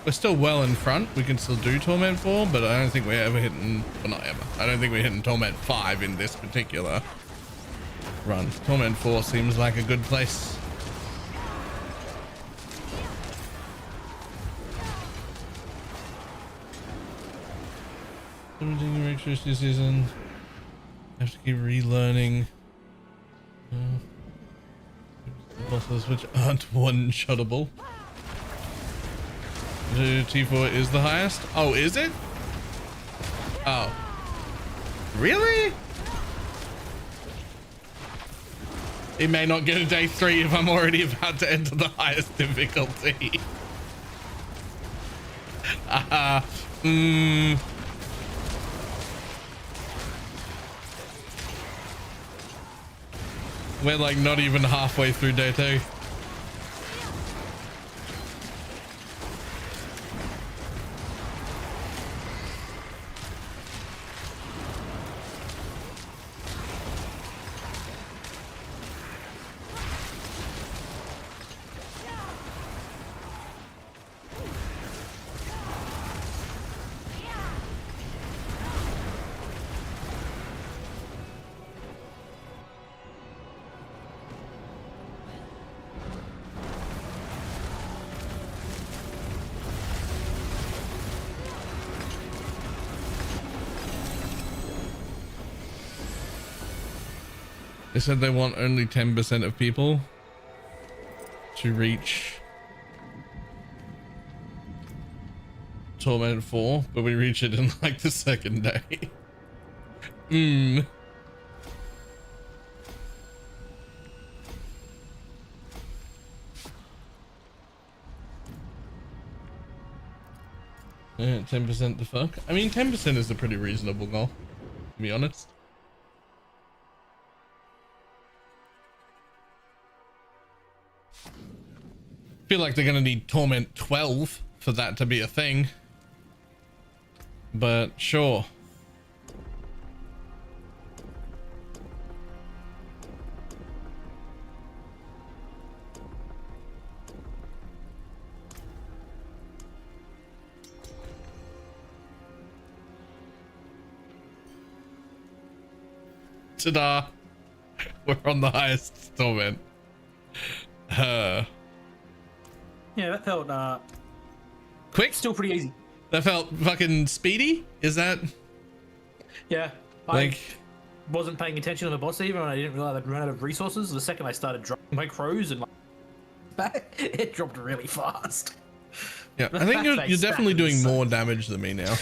We're still well in front. We can still do Torment 4, but I don't think we're ever hitting, well, not ever. I don't think we're hitting Torment 5 in this particular run. Torment 4 seems like a good place. Everything electricity season. Have to keep relearning. Bosses which aren't one-shottable. T4 is the highest. Oh, is it? Oh. Really? It may not get a day 3 if I'm already about to enter the highest difficulty. We're like not even halfway through day 2. They said they want only 10% of people to reach Torment 4, but we reach it in like the second day. 10% the fuck? I mean, 10% is a pretty reasonable goal, to be honest. Feel like they're gonna need Torment 12 for that to be a thing, but sure. Ta-da! We're on the highest Torment. Yeah, that felt Quick? still pretty easy. That felt fucking speedy? Is that? Yeah. Like, I wasn't paying attention to the boss even, and I didn't realize I'd run out of resources. The second I started dropping my crows and like, it dropped really fast. yeah, I think you're definitely doing more damage than me now.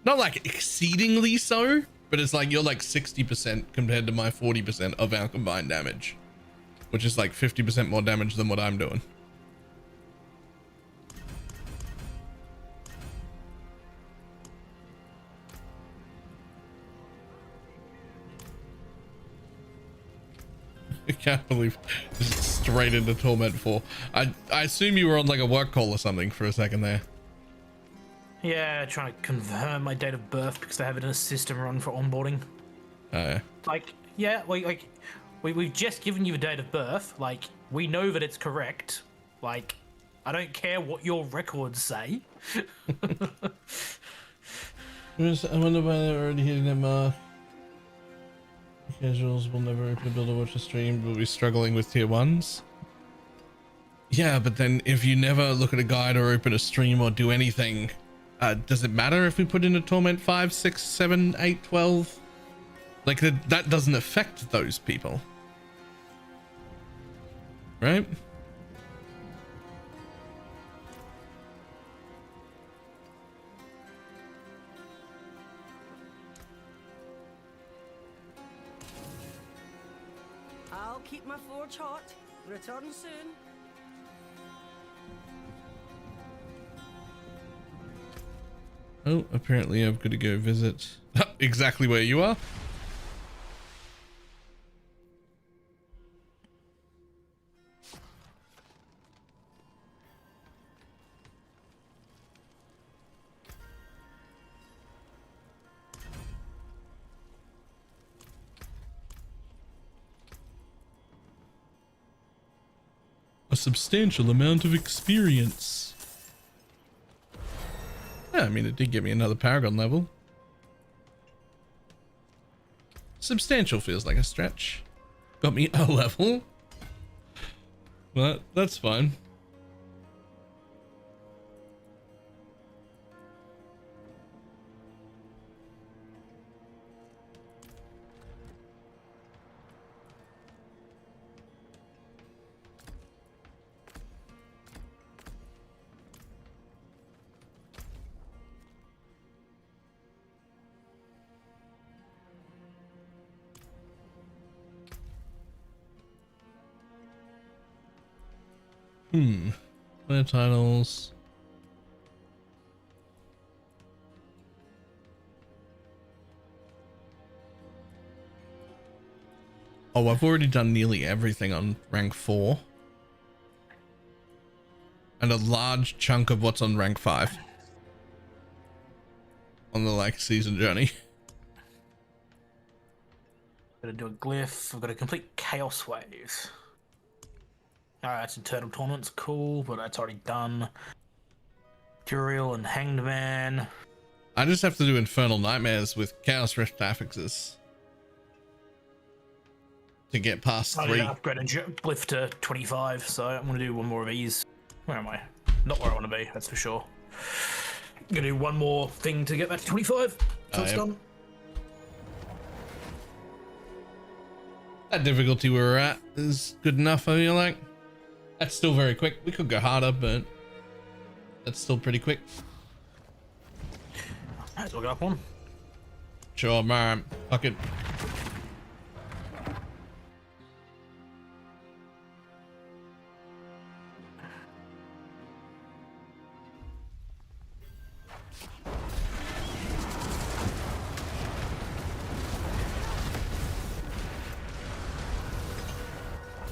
Not like exceedingly so, but it's like you're like 60% compared to my 40% of our combined damage, which is like 50% more damage than what I'm doing. I can't believe just straight into Torment 4. I assume you were on like a work call or something for a second there. Yeah, trying to confirm my date of birth because they have it in a system run for onboarding. Oh yeah. Like, yeah, we've just given you a date of birth. Like, we know that it's correct. Like, I don't care what your records say. I wonder why they're already hitting that mark. Casuals will never open a build or watch a stream. We'll be struggling with tier 1s. Yeah, but then if you never look at a guide or open a stream or do anything, does it matter if we put in a Torment 5, 6, 7, 8, 12? Like, that doesn't affect those people. Right? I'll keep my forge hot. Return soon. Oh, apparently I've got to go visit exactly where you are. A substantial amount of experience. Yeah, I mean, it did give me another Paragon level. Substantial feels like a stretch. Got me a level. But that's fine. Clear titles. Oh, I've already done nearly everything on rank 4. And a large chunk of what's on rank 5. On the like season journey. Gotta do a glyph. I've got to complete Chaos Waves. Alright, that's internal tournaments, cool, but that's already done. Duriel and Hanged Man. I just have to do Infernal Nightmares with Chaos Rift affixes. To get past 3. I need to upgrade a glyph to 25, so I'm gonna do one more of these. Where am I? Not where I want to be, that's for sure. I'm gonna do one more thing to get that to 25, so it's done. That difficulty we were at is good enough, I feel like. That's still very quick. We could go harder, but that's still pretty quick. Might as well go up one. Sure, man. Fuck it.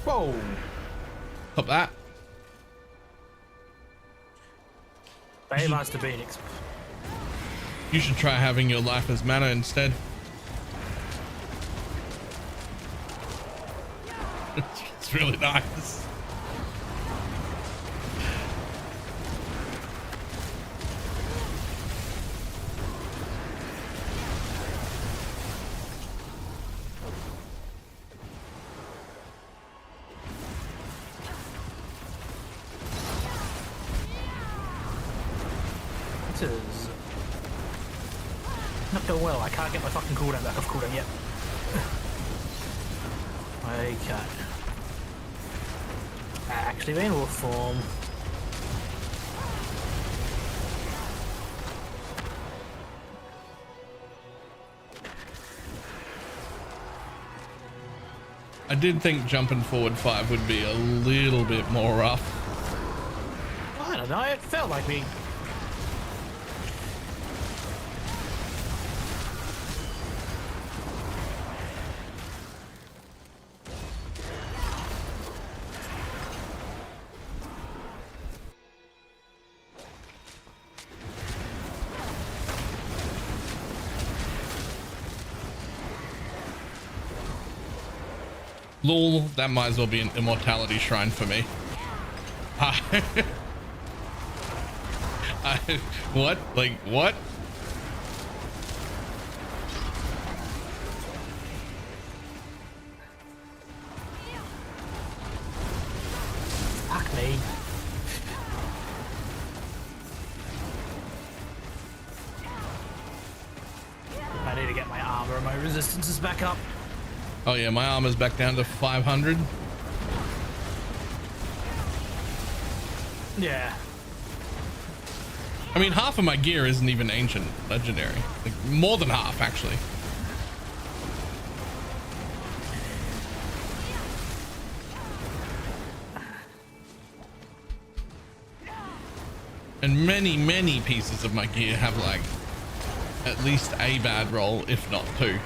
Whoa! Pop that. Bay Master Phoenix. You should try having your life as mana instead. It's really nice. This is not going well. I can't get my fucking cooldown back off cooldown yet. Okay. Actually, being wolf form. I did think jumping forward 5 would be a little bit more rough. I don't know. It felt like me. Lol, that might as well be an immortality shrine for me. What? Like, what? Fuck me. I need to get my armor and my resistances back up. Oh yeah, my armor's back down to 500. Yeah. I mean, half of my gear isn't even ancient legendary. Like, more than half, actually. And many pieces of my gear have like at least a bad roll, if not 2.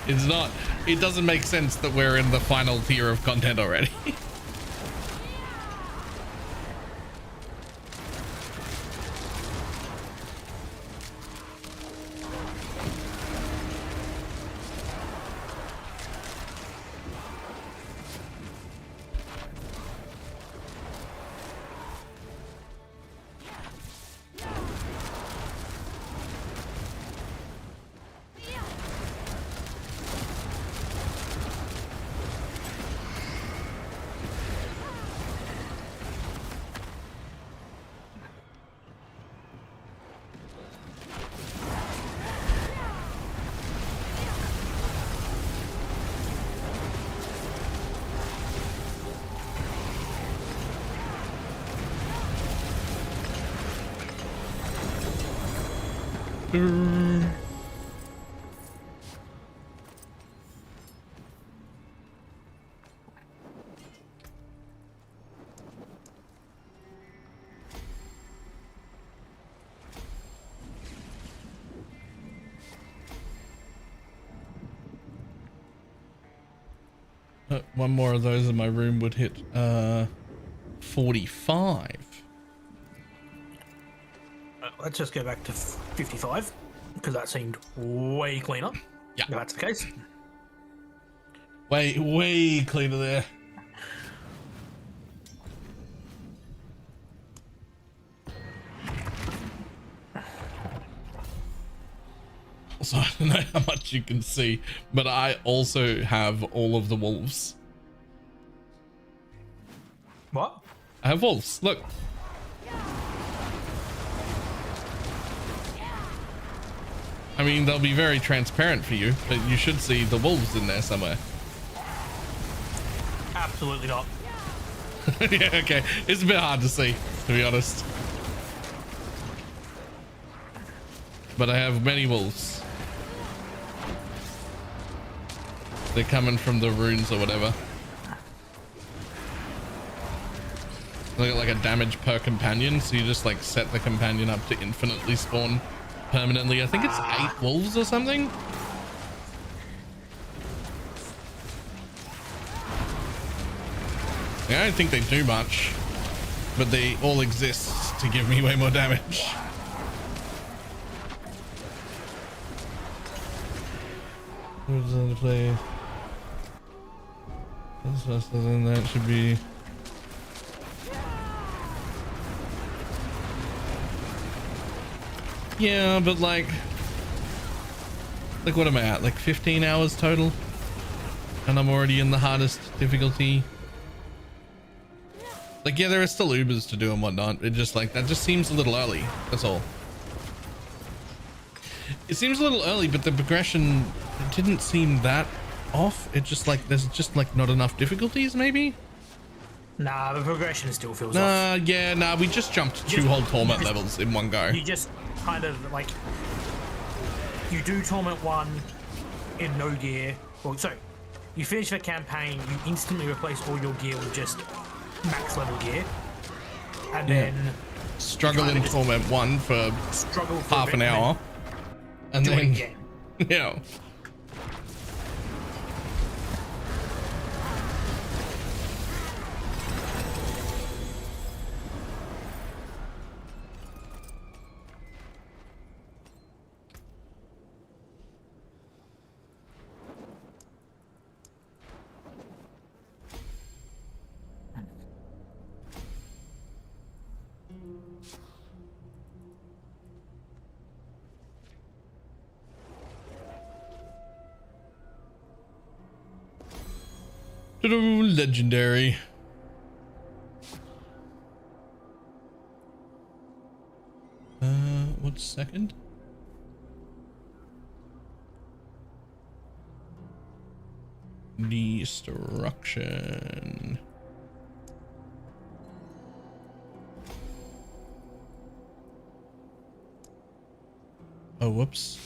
It's not, it doesn't make sense that we're in the final tier of content already. One more of those in my room would hit 45. Let's just go back to 55 because that seemed way cleaner. Yeah, if that's the case. Way cleaner there. So I don't know how much you can see, but I also have all of the wolves. What? I have wolves. Look. I mean, they'll be very transparent for you, but you should see the wolves in there somewhere. Absolutely not. Yeah, okay. It's a bit hard to see, to be honest. But I have many wolves. They're coming from the runes or whatever. They got like a damage per companion, so you just like set the companion up to infinitely spawn permanently. I think it's 8 wolves or something. Yeah, I don't think they do much, but they all exist to give me way more damage. Who's on the play? That's faster than that should be. Yeah, but like what am I at? Like 15 hours total? And I'm already in the hardest difficulty. Like, yeah, there are still Ubers to do and whatnot. It just like, that just seems a little early. That's all. It seems a little early, but the progression didn't seem that off. It just like, there's just like not enough difficulties maybe? Nah, the progression still feels off. Yeah, nah, we just jumped 2 whole torment levels in one go. You just kind of like, you do torment 1 in no gear. Well, so you finish the campaign, you instantly replace all your gear with just max level gear, and then struggle in torment 1 for half an hour, and then yeah. Legendary. What's second? Destruction. Oh, whoops.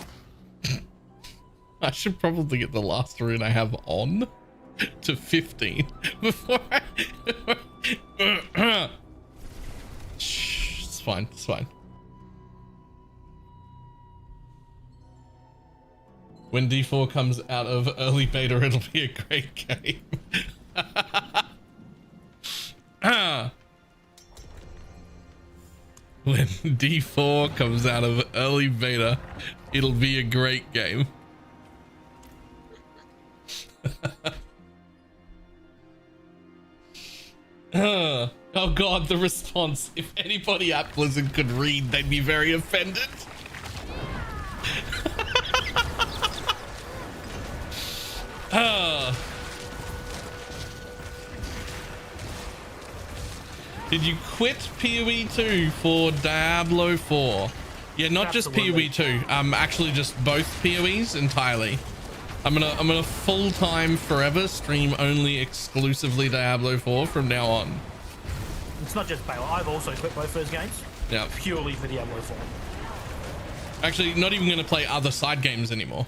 I should probably get the last rune I have on to 15 before I... Shh, it's fine, it's fine. When D4 comes out of early beta, it'll be a great game. When D4 comes out of early beta, it'll be a great game. Oh god, the response. If anybody at Blizzard could read, they'd be very offended. Did you quit PoE 2 for Diablo 4? Yeah, not Absolutely. just PoE 2. Actually just both PoEs entirely. I'm gonna full-time forever stream only exclusively Diablo 4 from now on. It's not just Balor. I've also quit both those games. Yeah. Purely for Diablo 4. Actually, not even gonna play other side games anymore.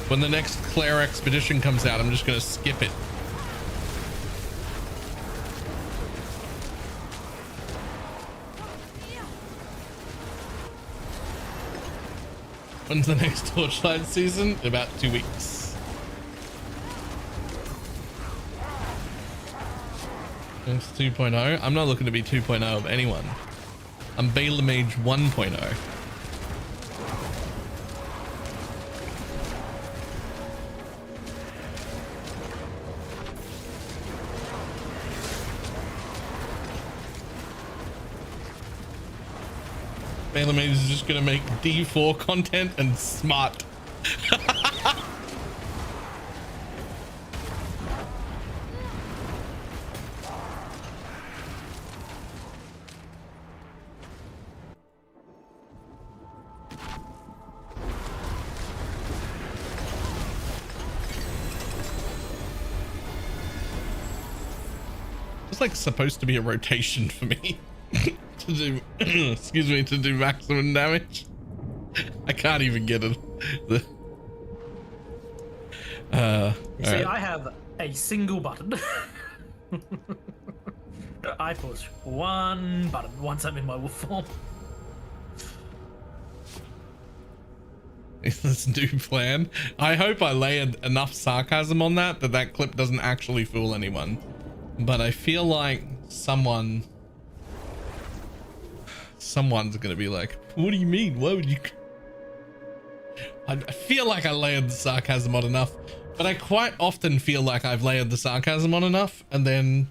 When the next Claire expedition comes out, I'm just gonna skip it. When's the next Torchlight season? In about 2 weeks. It's 2.0. I'm not looking to be 2.0 of anyone. I'm BalorMage 1.0. BalorMage is just gonna make D4 content and smart. It's like supposed to be a rotation for me. To do excuse me, to do maximum damage. I can't even get it. You see, right. I have a single button. I push one button once I'm in my wolf form. This new plan. I hope I layered enough sarcasm on that that clip doesn't actually fool anyone. But I feel like someone's gonna be like, what do you mean? Why would you? I feel like I layered the sarcasm on enough, but I quite often feel like I've layered the sarcasm on enough, and then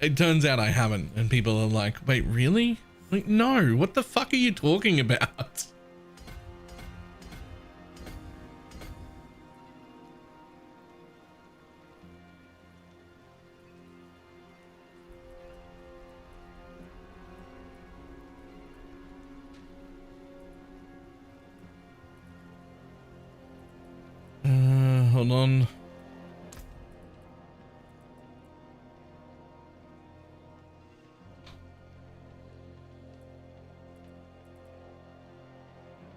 it turns out I haven't, and people are like, wait, really? Like, no, what the fuck are you talking about? Hold on.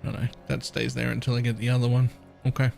No, that stays there until I get the other one. Okay.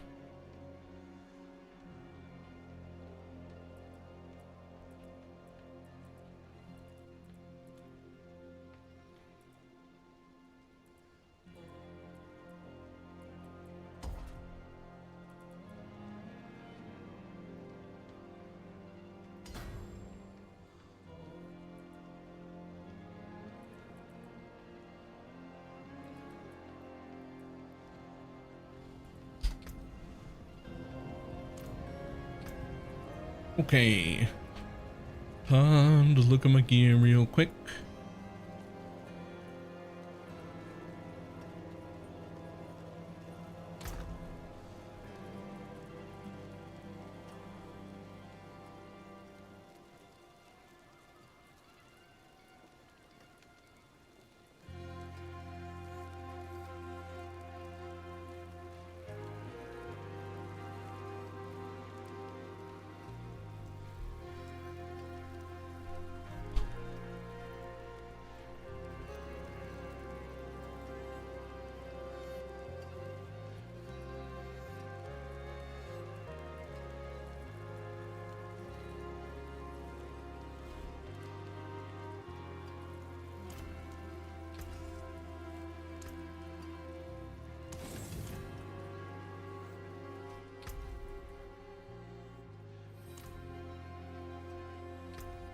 Okay, time to look at my gear real quick.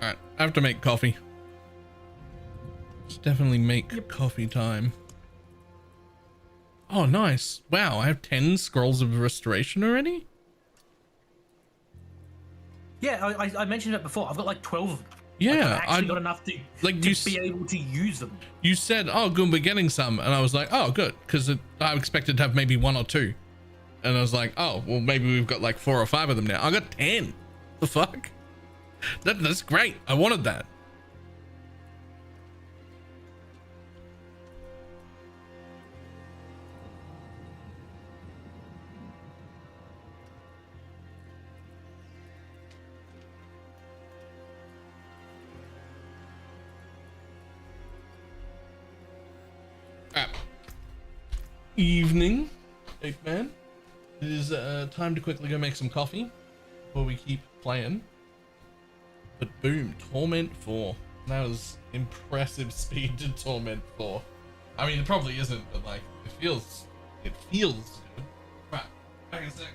All right, I have to make coffee. Let's definitely make coffee time. Oh, nice. Wow, I have 10 scrolls of restoration already? Yeah, I mentioned it before. I've got like 12 of them. Yeah, like, I've actually got enough to be able to use them. You said, oh, good, we're getting some. And I was like, oh, good. Because I expected to have maybe 1 or 2. And I was like, oh, well, maybe we've got like 4 or 5 of them now. I got 10. The fuck? That's great. I wanted that. Evening, Ape Man. It is time to quickly go make some coffee before we keep playing. But boom, Torment 4. That was impressive speed to Torment 4. I mean, it probably isn't, but like, it feels It feels good. Right. Back in a sec.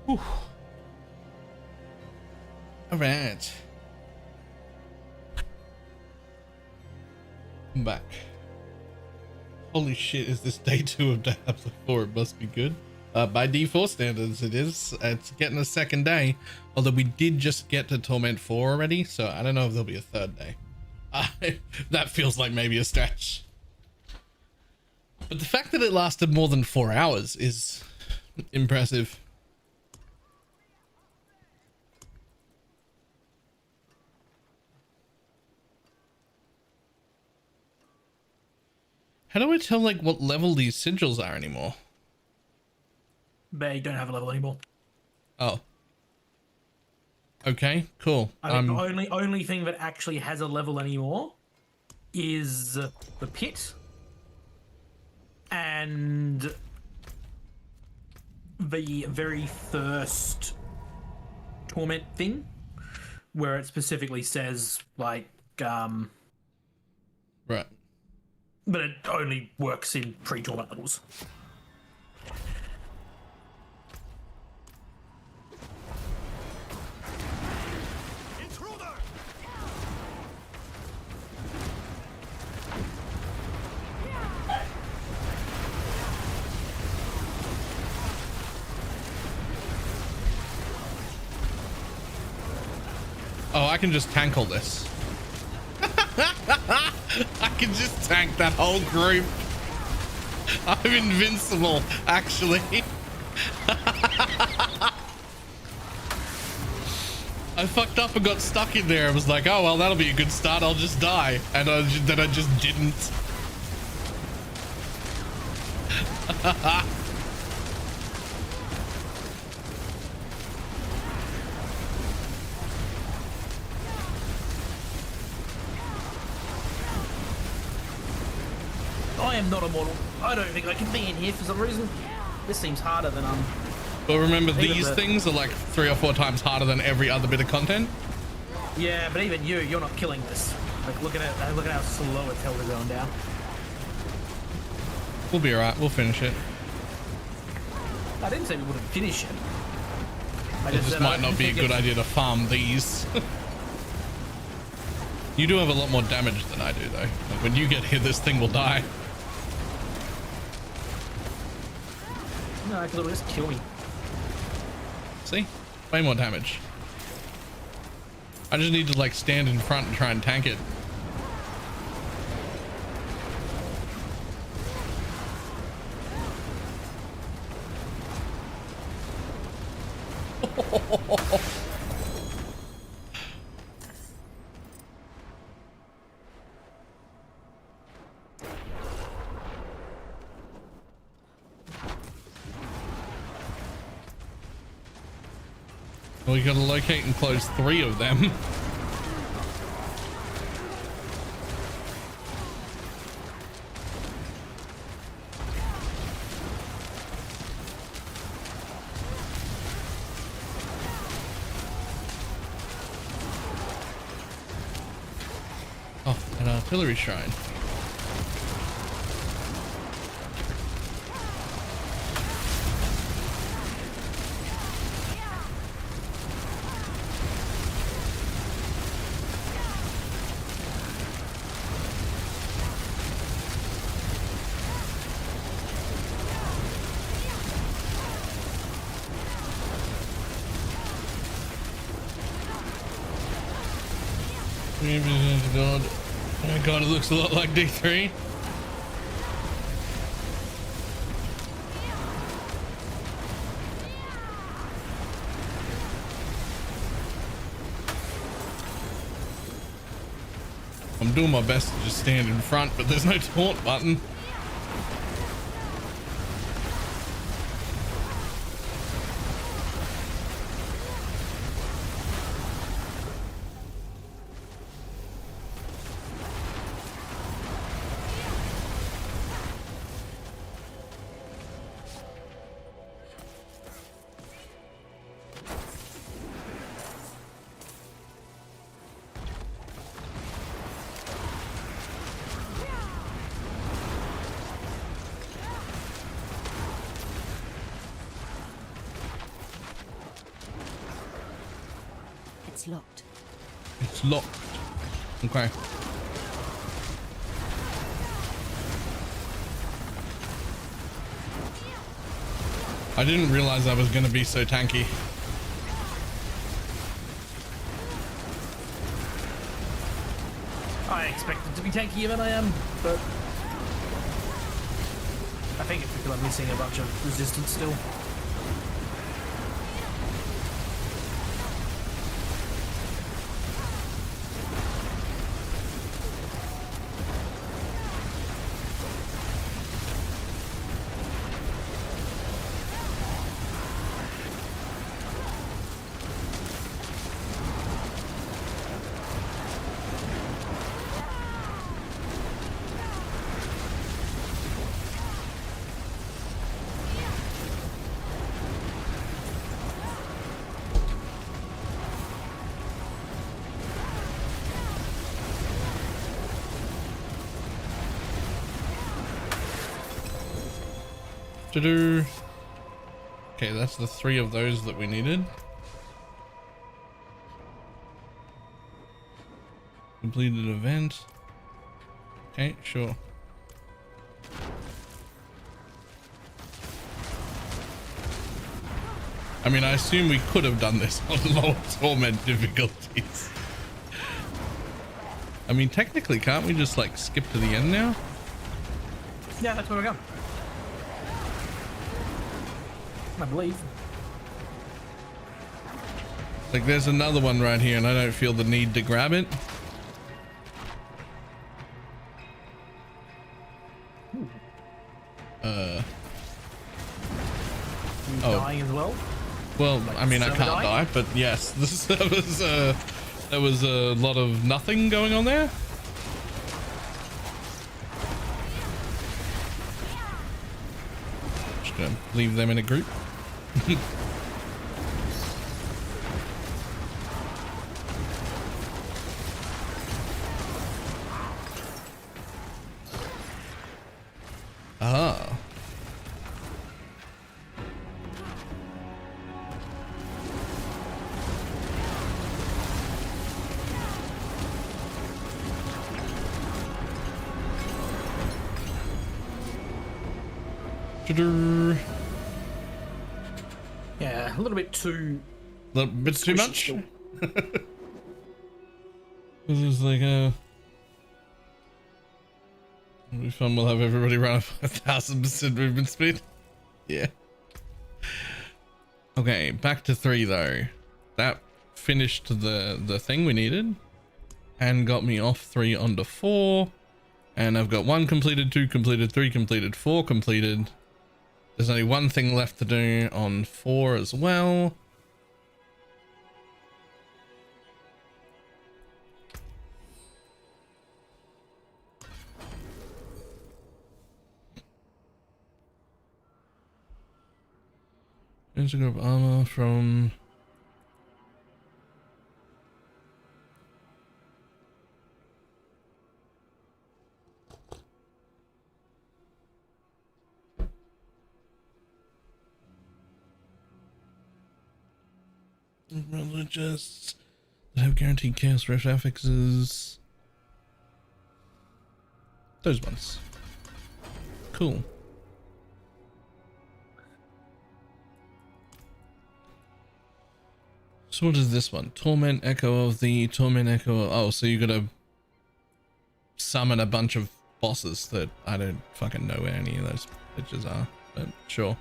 Whew. All right. I'm back. Holy shit, is this day 2 of Diablo 4? It must be good. By D4 standards, it is. It's getting a second day. Although we did just get to Torment 4 already, so I don't know if there'll be a third day. That feels like maybe a stretch. But the fact that it lasted more than 4 hours is impressive. How do I tell like what level these sigils are anymore? They don't have a level anymore. Oh. Okay, cool. I mean, the only thing that actually has a level anymore is the pit and the very first torment thing, where it specifically says like right. But it only works in pre-torment levels. Oh, I can just tank all this. I can just tank that whole group. I'm invincible, actually. I fucked up and got stuck in there. I was like, oh, well, that'll be a good start. I'll just die. And then I just didn't. I am not immortal. I don't think I can be in here for some reason. This seems harder than But remember, these things are like 3 or 4 times harder than every other bit of content. Yeah, but even you're not killing this. Like, look at how slow it's held going down. We'll be alright. We'll finish it. I didn't say we wouldn't finish it. It just might not be a good idea to farm these. You do have a lot more damage than I do, though. Like, when you get hit, this thing will die. No, because it'll just kill me. See? Way more damage. I just need to like stand in front and try and tank it. We gotta locate and close 3 of them. Oh, an artillery shrine. God. Oh my god, it looks a lot like D3. I'm doing my best to just stand in front, but there's no taunt button. It's locked. It's locked. Okay. I didn't realize I was going to be so tanky. I expected to be tankier than I am, but I think it's because I'm missing a bunch of resistance still. Okay, that's the 3 of those that we needed. Completed event. Okay, sure. I mean, I assume we could have done this on low torment difficulties. I mean, technically, can't we just like skip to the end now? Yeah, that's where we're going. I believe. Like, there's another one right here, and I don't feel the need to grab it. Dying as well? Well, like, I mean, I can't dying? die, but yes, there was a lot of nothing going on there. Just gonna leave them in a group. Ah. Yeah, a little bit too... A little bit too much? Still. This is like it'll be fun. We'll have everybody run up 1,000% movement speed. Yeah. Okay, back to 3 though. That finished the thing we needed and got me off 3 onto 4. And I've got 1 completed, 2 completed, 3 completed, 4 completed. There's only 1 thing left to do on 4 as well. Integrate armor from... religious that have guaranteed chaos rush affixes. Those ones. Cool. So what is this one? Torment Echo of the Torment Echo. Oh, so you gotta summon a bunch of bosses that I don't fucking know where any of those bitches are, but sure.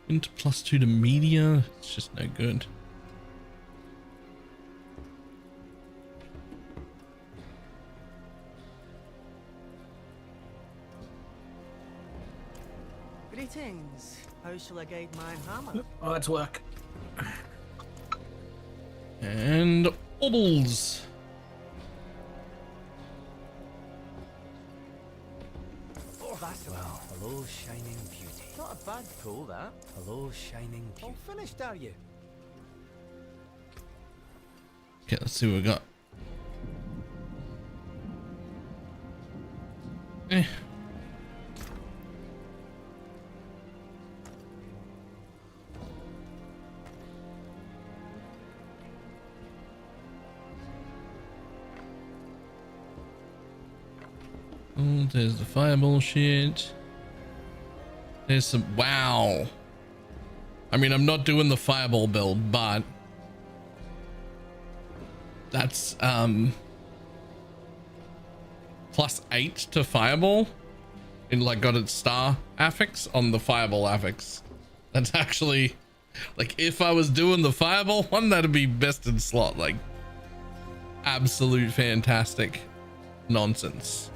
Into +2 to media, it's just no good. Greetings. How shall I guide my hammer? Oh, let's work. And bubbles. Well, hello, shining beauty. Not a bad pull, that. Hello, shining beauty. All finished, are you? Okay, let's see what we got. Oh, there's the fireball shit. There's some, wow. I mean, I'm not doing the fireball build, but that's +8 to fireball. It like got its star affix on the fireball affix. That's actually like, if I was doing the fireball one, that'd be best in slot. Like, absolute fantastic nonsense.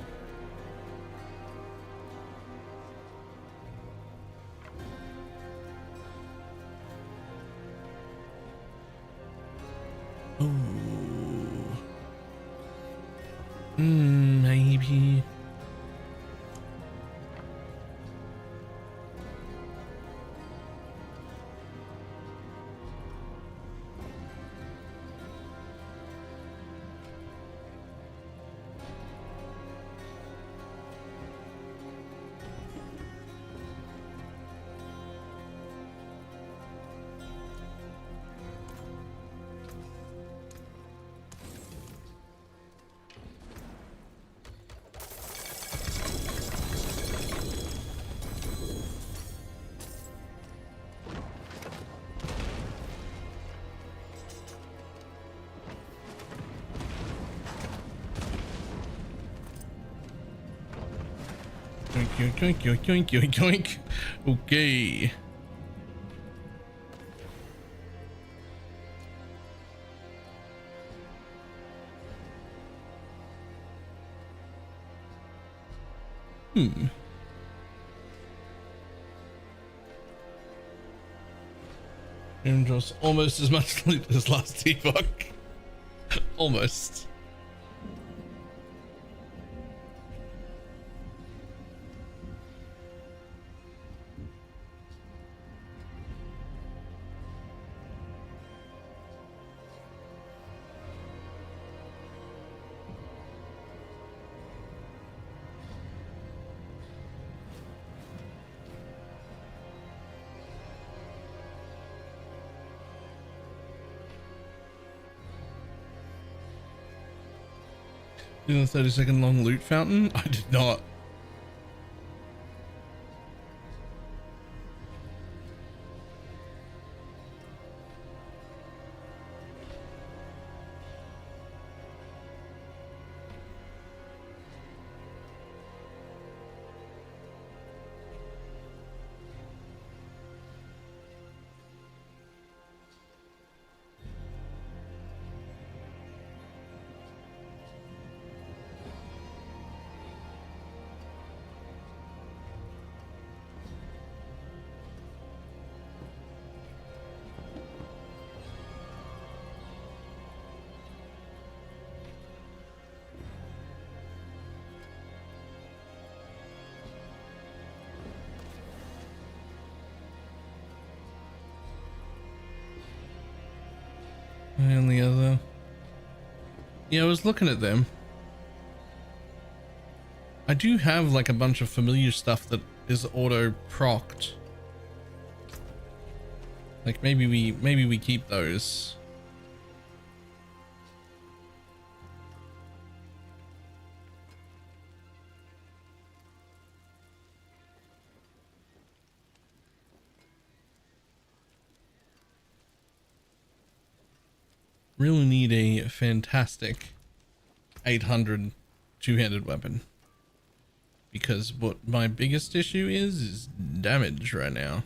Maybe. Yoink, yoink, yoink, yoink, yoink. Okay. Just almost as much loot as last debug. Almost. In a 30-second long loot fountain? I did not. And the other. Yeah, I was looking at them. I do have like a bunch of familiar stuff that is auto procced. Like maybe we keep those. Really need a fantastic 800 two-handed weapon, because what my biggest issue is damage right now.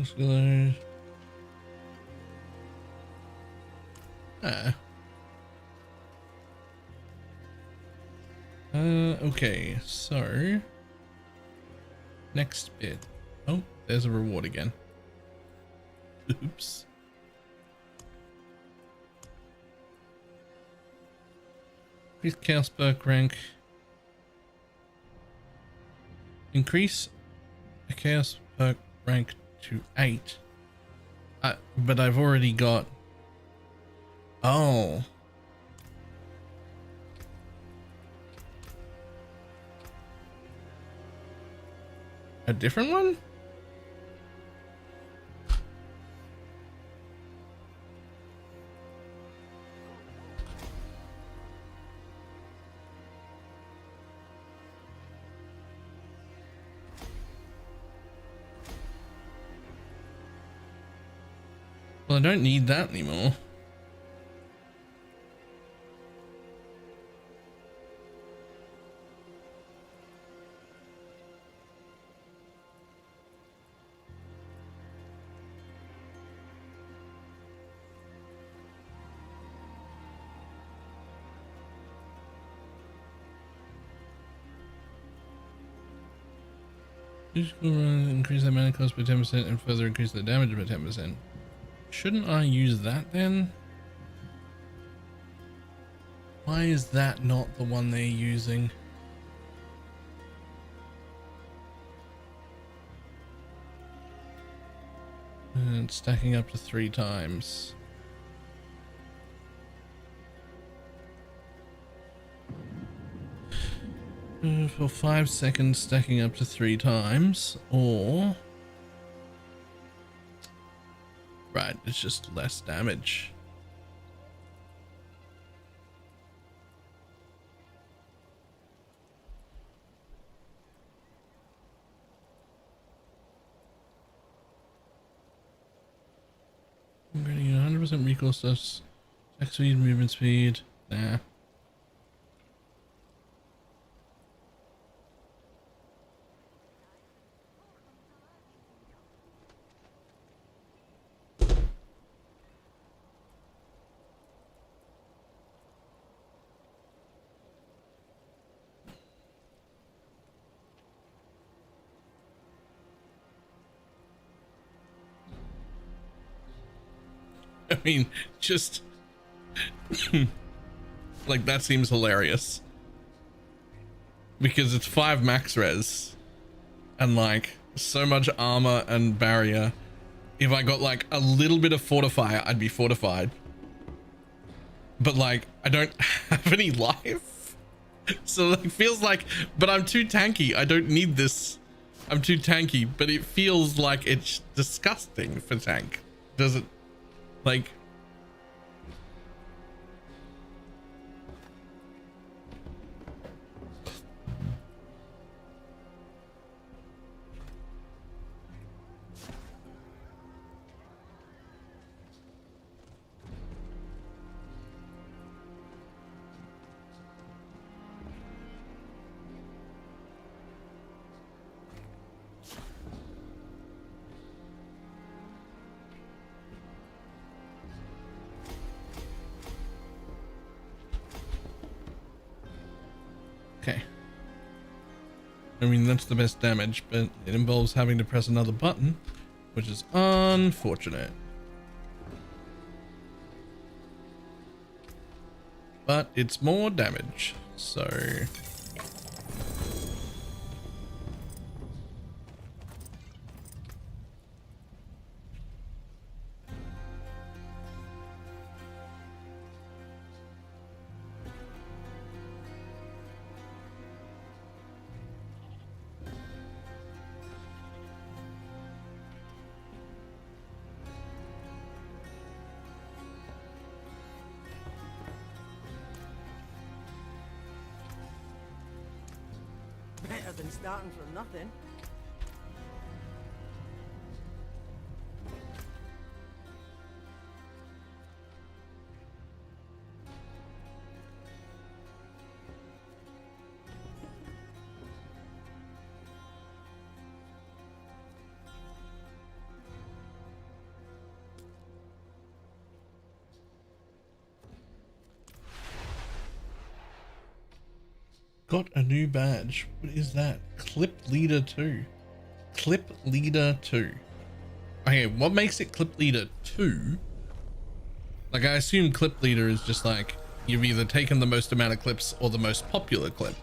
Muscular. Okay, so next bit. Oh, there's a reward again. Oops. Increase chaos perk rank. Increase a chaos perk rank to 8. But I've already got. Oh. A different one? Well, I don't need that anymore. Increase the mana cost by 10% and further increase the damage by 10%. Shouldn't I use that then? Why is that not the one they're using? And it's stacking up to 3 times. For 5 seconds, stacking up to 3 times, or right, it's just less damage. I'm getting 100% recoil stuff, attack speed, movement speed. Nah. I mean, just like that seems hilarious because it's 5 max res and like so much armor and barrier. If I got like a little bit of fortifier, I'd be fortified, but like I don't have any life, so it feels like, but I'm too tanky. I don't need this. I'm too tanky, but it feels like it's disgusting for tank. Does it? Like, okay. I mean, that's the best damage, but it involves having to press another button, which is unfortunate. But it's more damage, so... Better than starting from nothing. got a new badge. What is that? Clip Leader 2. Clip Leader 2. Okay, what makes it Clip Leader 2? Like, I assume Clip Leader is just like, you've either taken the most amount of clips or the most popular clip.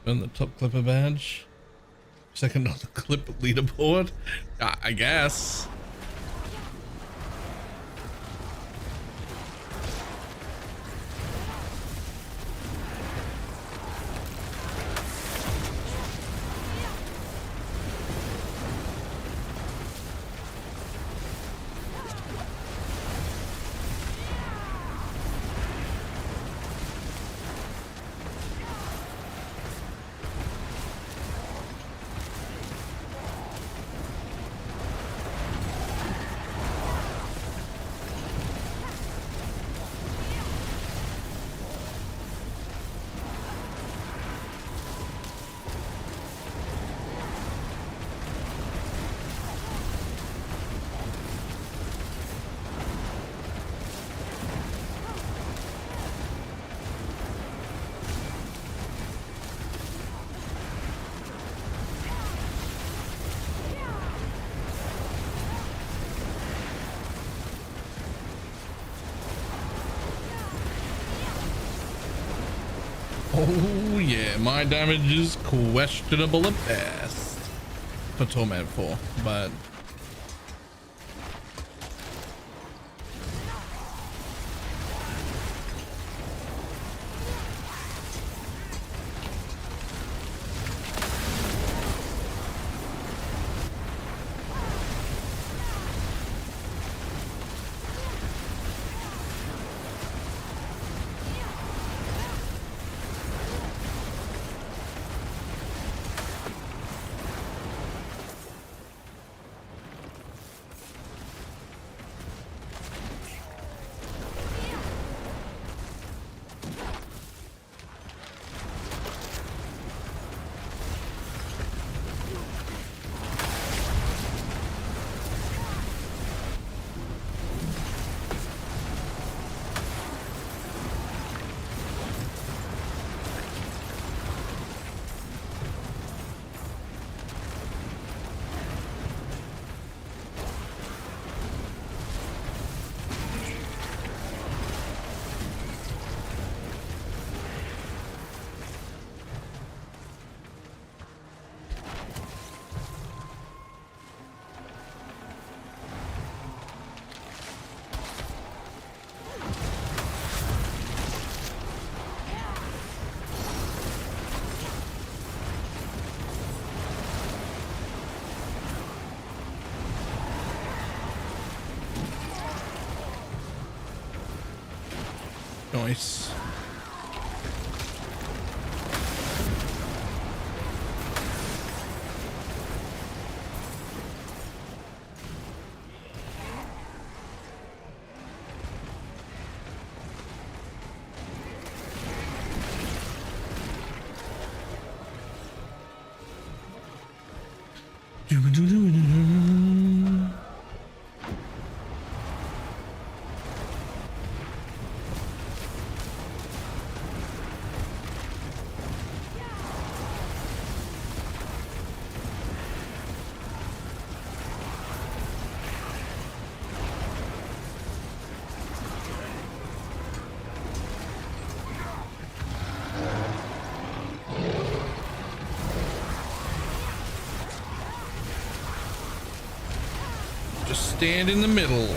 On the top clipper badge. Second on the clip leaderboard. I guess. Oh yeah, my damage is questionable at best for Torment 4, but nice. Just stand in the middle.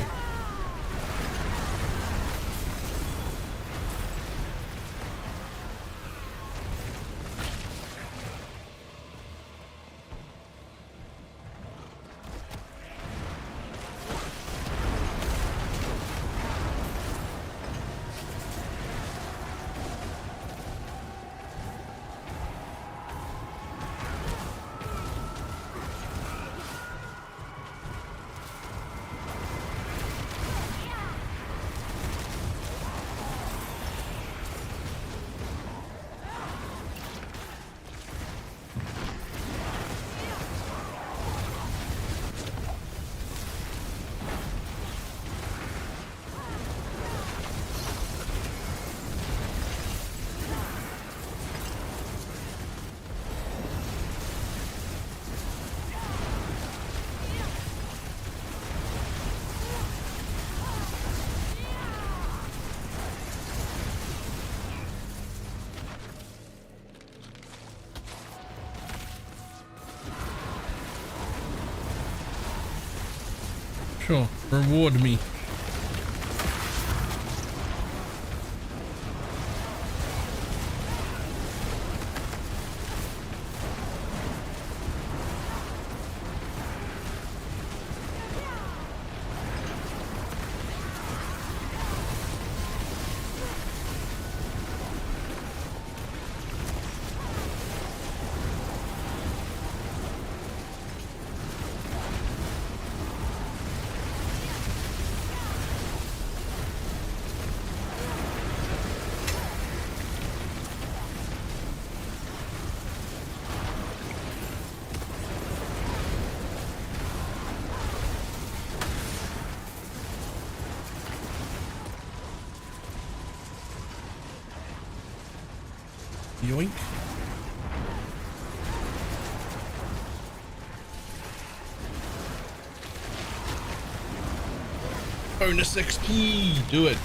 Sure. Reward me. Yoink. Bonus XP. Do it.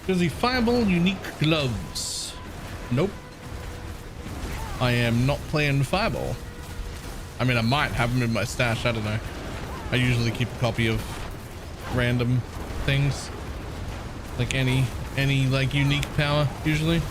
Does the fireball unique gloves? Nope. I am not playing fireball. I mean, I might have them in my stash. I don't know. I usually keep a copy of random things, like any like unique power usually.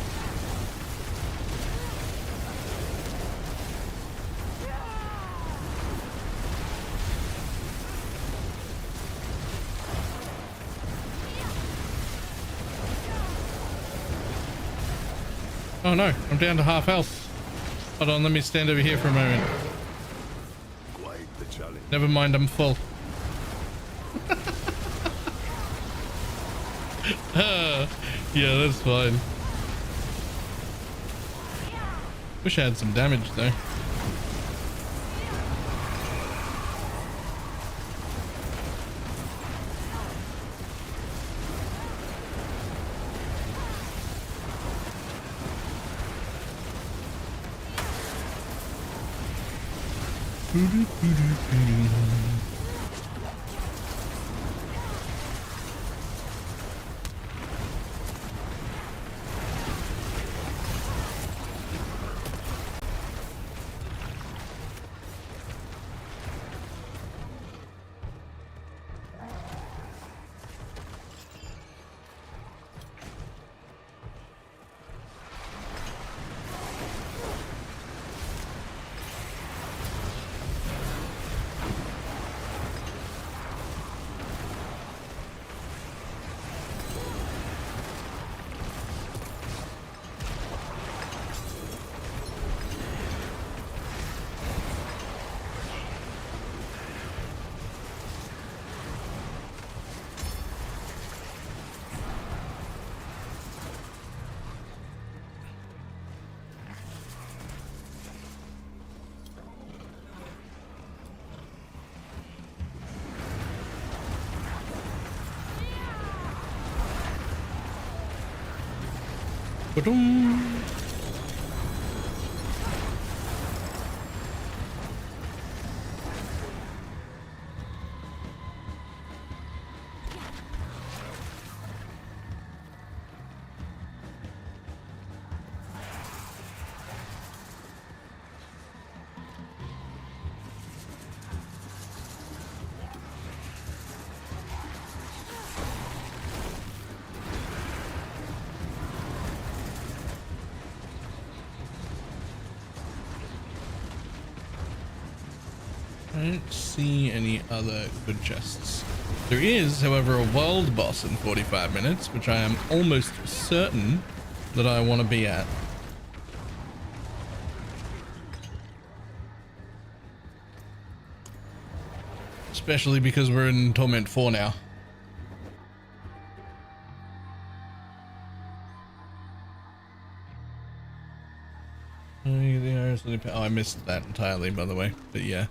Oh no, I'm down to half health. Hold on, let me stand over here for a moment. Quite the challenge. Never mind, I'm full. Yeah, that's fine. Wish I had some damage though. Ba-dum. I don't see any other good chests. There is, however, a world boss in 45 minutes, which I am almost certain that I want to be at. Especially because we're in Torment 4 now. Oh, I missed that entirely, by the way, but yeah.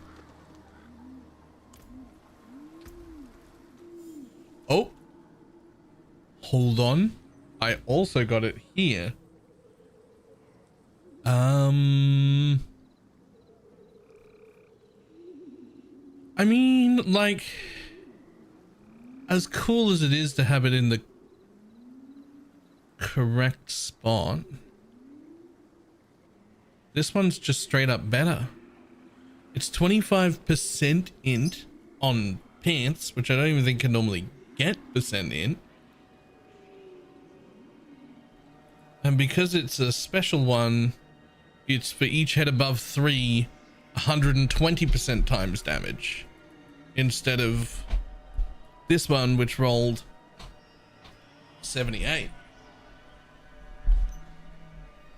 Oh, hold on. I also got it here. I mean, like, as cool as it is to have it in the correct spot, this one's just straight up better. It's 25% int on pants, which I don't even think can normally get percent int. And because it's a special one, it's for each head above 3, 120% times damage. Instead of this one, which rolled 78.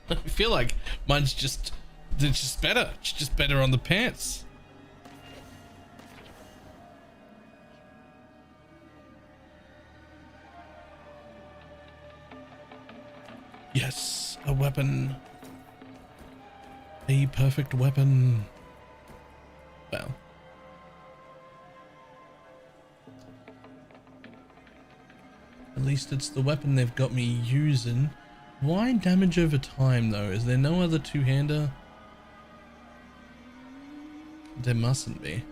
I feel like mine's just, it's just better. It's just better on the pants. Yes, a weapon. A perfect weapon. Well. At least it's the weapon they've got me using. Why damage over time though? Is there no other two-hander? There mustn't be.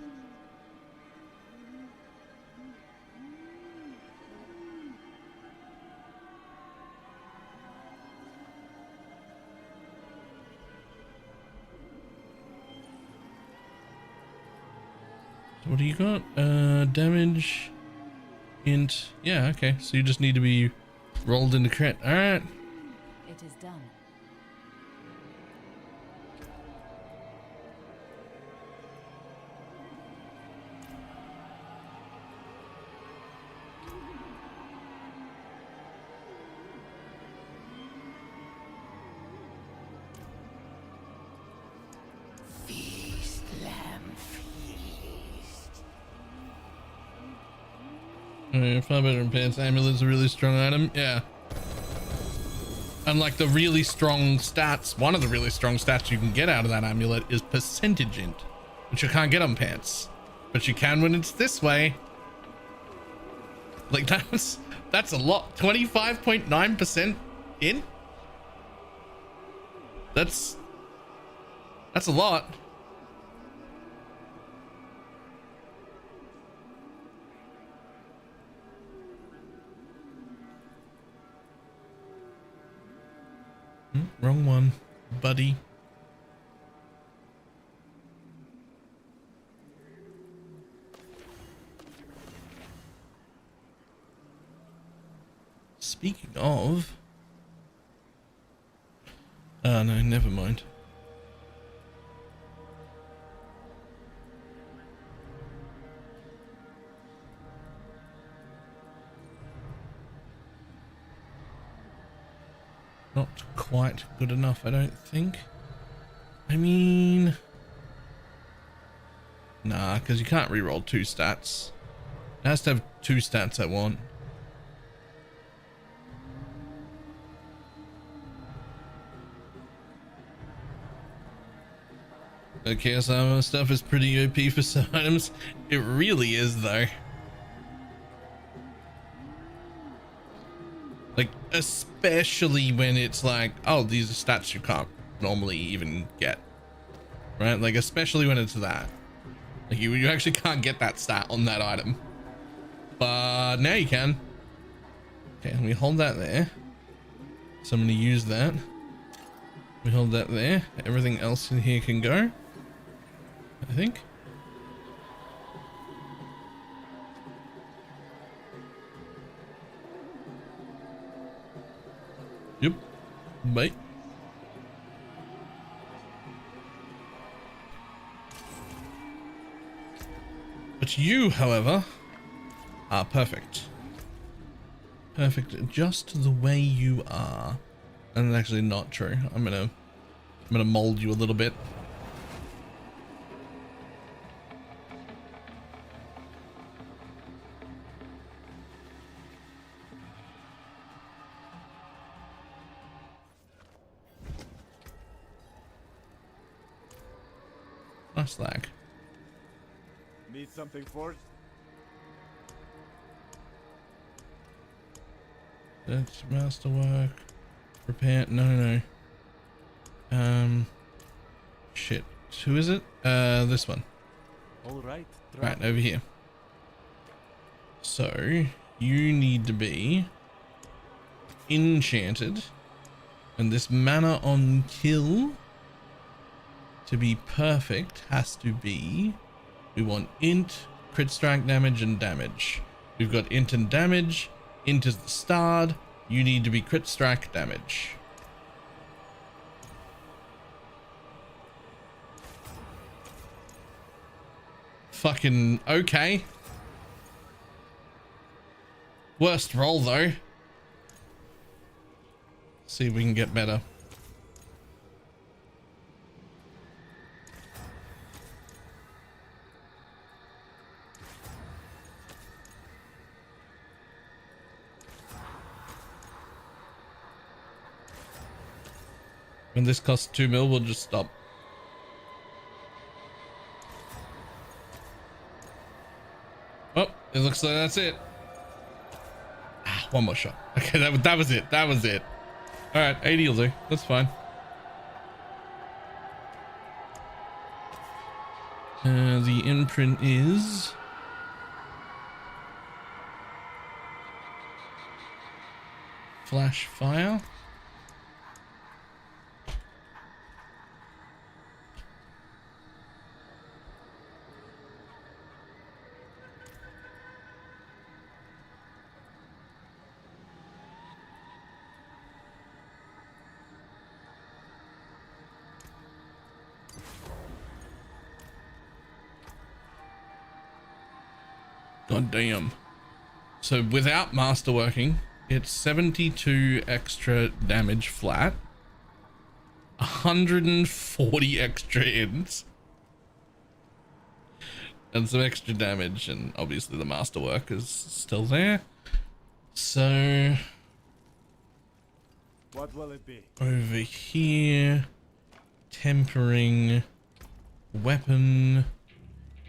What do you got? Damage, int. Yeah, okay. So you just need to be rolled into crit. All right. It is done. Feast, lamb, feast. Far better than pants. Amulet's a really strong item. Yeah. And like the really strong stats, one of the really strong stats you can get out of that amulet is percentage int, which you can't get on pants, but you can when it's this way. Like that's a lot. 25.9% in. That's a lot. Wrong one, buddy. Speaking of... Oh no, never mind. Not quite good enough, I don't think. I mean... Nah, because you can't reroll 2 stats. It has to have 2 stats at one. Okay, some stuff is pretty OP for some items. It really is though. Like, especially when it's like, oh, these are stats you can't normally even get. Right? Like, especially when it's that. Like, you actually can't get that stat on that item. But now you can. Okay, we hold that there. So I'm going to use that. We hold that there. Everything else in here can go, I think. Yep. Bye. But you, however, are perfect. Perfect just the way you are. And actually not true. I'm gonna mold you a little bit. Nice lag. Need something for it? That's masterwork. Repair. No. Shit. Who is it? This one. All right. Right, over here. So, you need to be enchanted. And this mana on kill to be perfect has to be, we want int, crit strike damage, and damage. We've got int and damage. Int is the start. You need to be crit strike damage. Fucking okay. Worst roll though. See if we can get better. When this costs 2 mil, we'll just stop. Oh, it looks like that's it. Ah, one more shot. Okay, that was it. That was it. All right, 80 will do. That's fine. The imprint is flash fire. God damn. So without masterworking, it's 72 extra damage flat, 140 extra ins, and some extra damage, and obviously the masterwork is still there. So what will it be? Over here, tempering weapon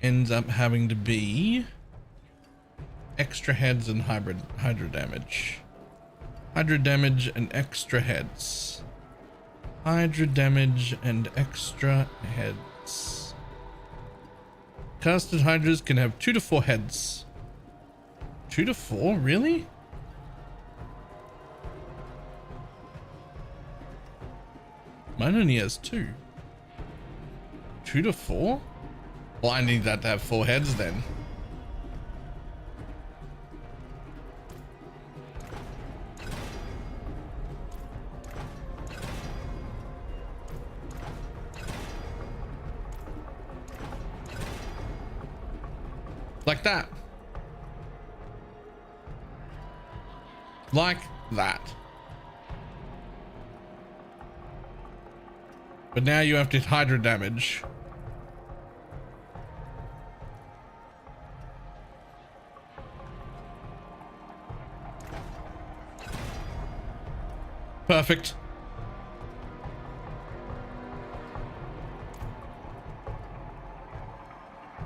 ends up having to be extra heads and Hydra damage. Hydra damage and extra heads. Hydra damage and extra heads. Casted Hydras can have 2 to 4 heads. 2 to 4? Really? Mine only has 2. 2 to 4? Well, I need that to have 4 heads then. Like that. Like that. But now you have to Hydra damage. Perfect.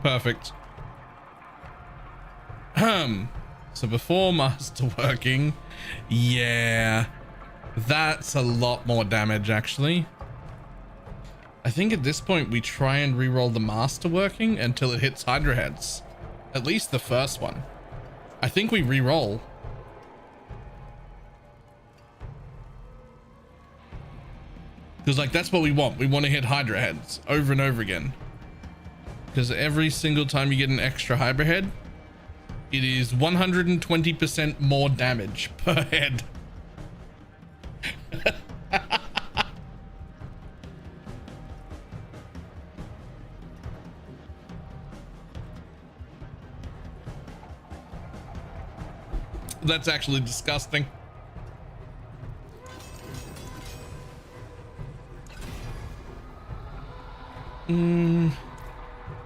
Perfect. So before masterworking, yeah, that's a lot more damage actually. I think at this point we try and re-roll the masterworking until it hits Hydra heads. At least the first one. I think we re-roll. Because like that's what we want. We want to hit Hydra heads over and over again. Because every single time you get an extra Hydra head, it is 120% more damage per head. That's actually disgusting.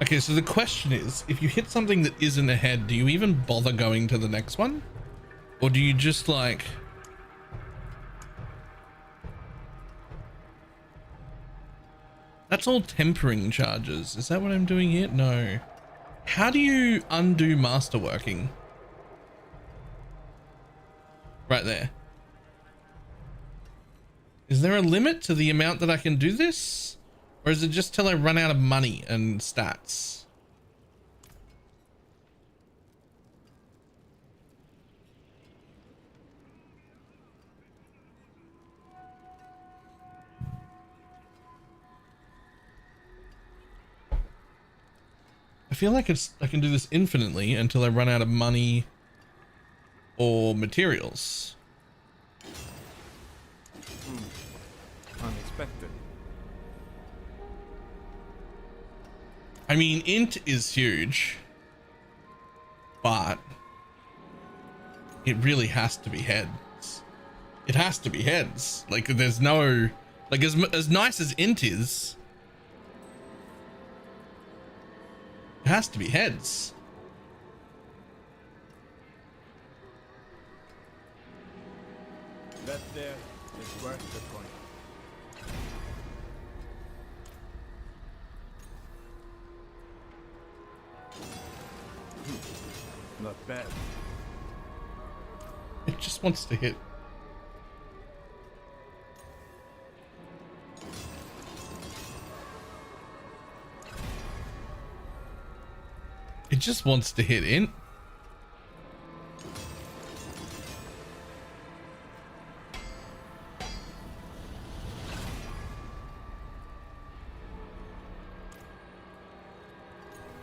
Okay, so the question is, if you hit something that isn't a head, do you even bother going to the next one? Or do you just like... That's all tempering charges. Is that what I'm doing here? No. How do you undo masterworking? Right there. Is there a limit to the amount that I can do this? Or is it just till I run out of money and stats? I feel like I can do this infinitely until I run out of money or materials. Unexpected. I mean, int is huge, but it really has to be heads. It has to be heads. Like, there's no, like, as nice as int is, it has to be heads. That there is worth the coin. Not bad. It just wants to hit. It just wants to hit int.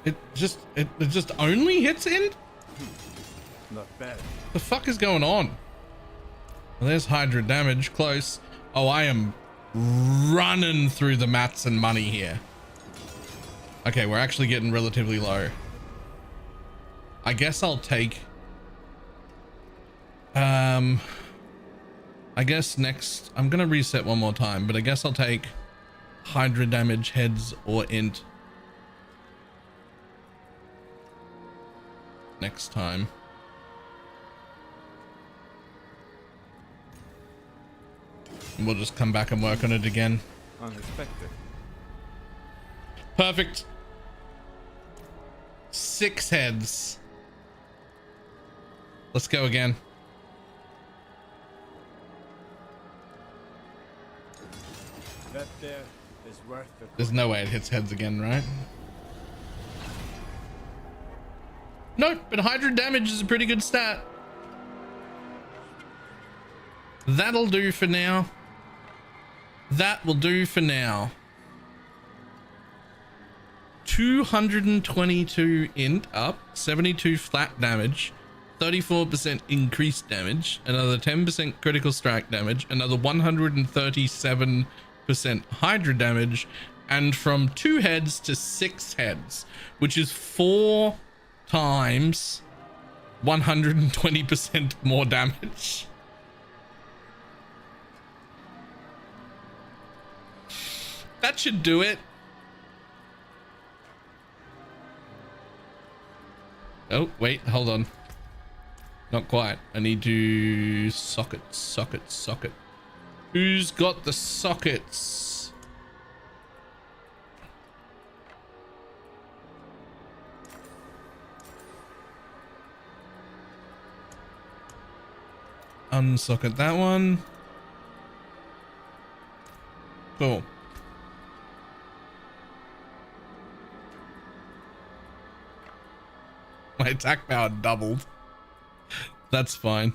It just only hits int? Not bad. The fuck is going on? Well, there's Hydra damage close. Oh, I am running through the mats and money here. Okay, we're actually getting relatively low. I guess I'll take I guess next I'm gonna reset one more time, but I guess I'll take Hydra damage, heads, or int next time. And we'll just come back and work on it again. Unexpected. Perfect. 6 heads. Let's go again. That there is worth the There's no way it hits heads again, right? No, but Hydra damage is a pretty good stat. That'll do for now. That will do for now. 222 int up, 72 flat damage, 34% increased damage, another 10% critical strike damage, another 137% Hydra damage, and from 2 heads to 6 heads, which is 4 times 120% more damage. That should do it. Oh, wait, hold on. Not quite. I need to socket. Who's got the sockets? Unsocket that one. Cool. My attack power doubled. That's fine.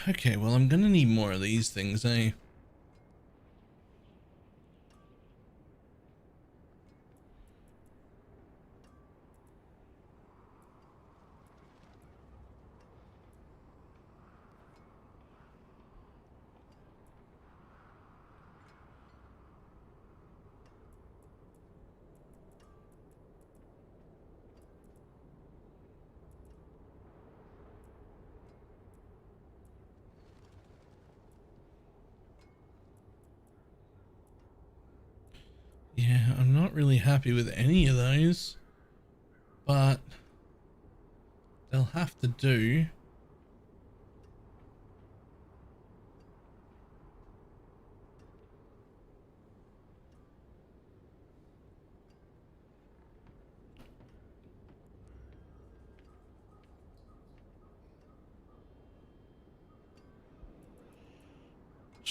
Okay, well, I'm gonna need more of these things, eh? Yeah, I'm not really happy with any of those, but they'll have to do.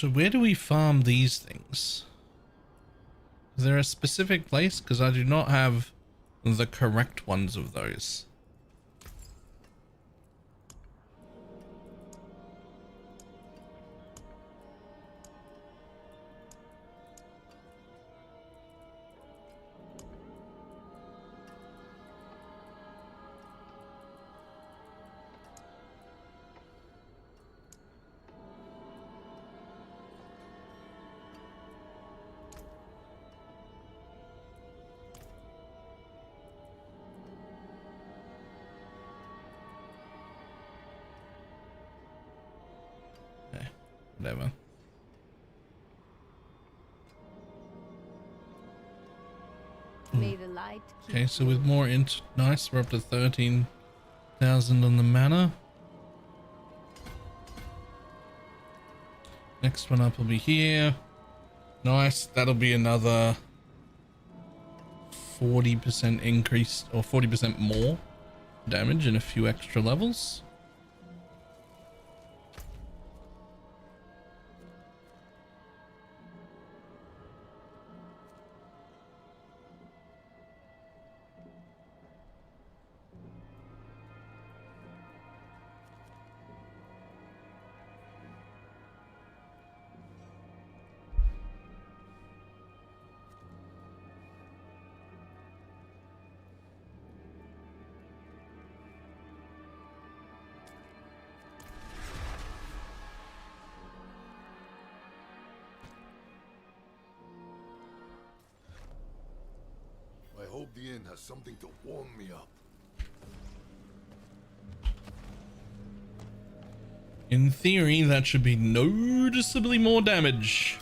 So where do we farm these things? Is there a specific place? Because I do not have the correct ones of those. Whatever. May the light keep Okay, so with more nice, we're up to 13,000 on the mana. Next one up will be here. Nice, that'll be another 40% increase or 40% more damage and a few extra levels. I hope the inn has something to warm me up. In theory, that should be noticeably more damage.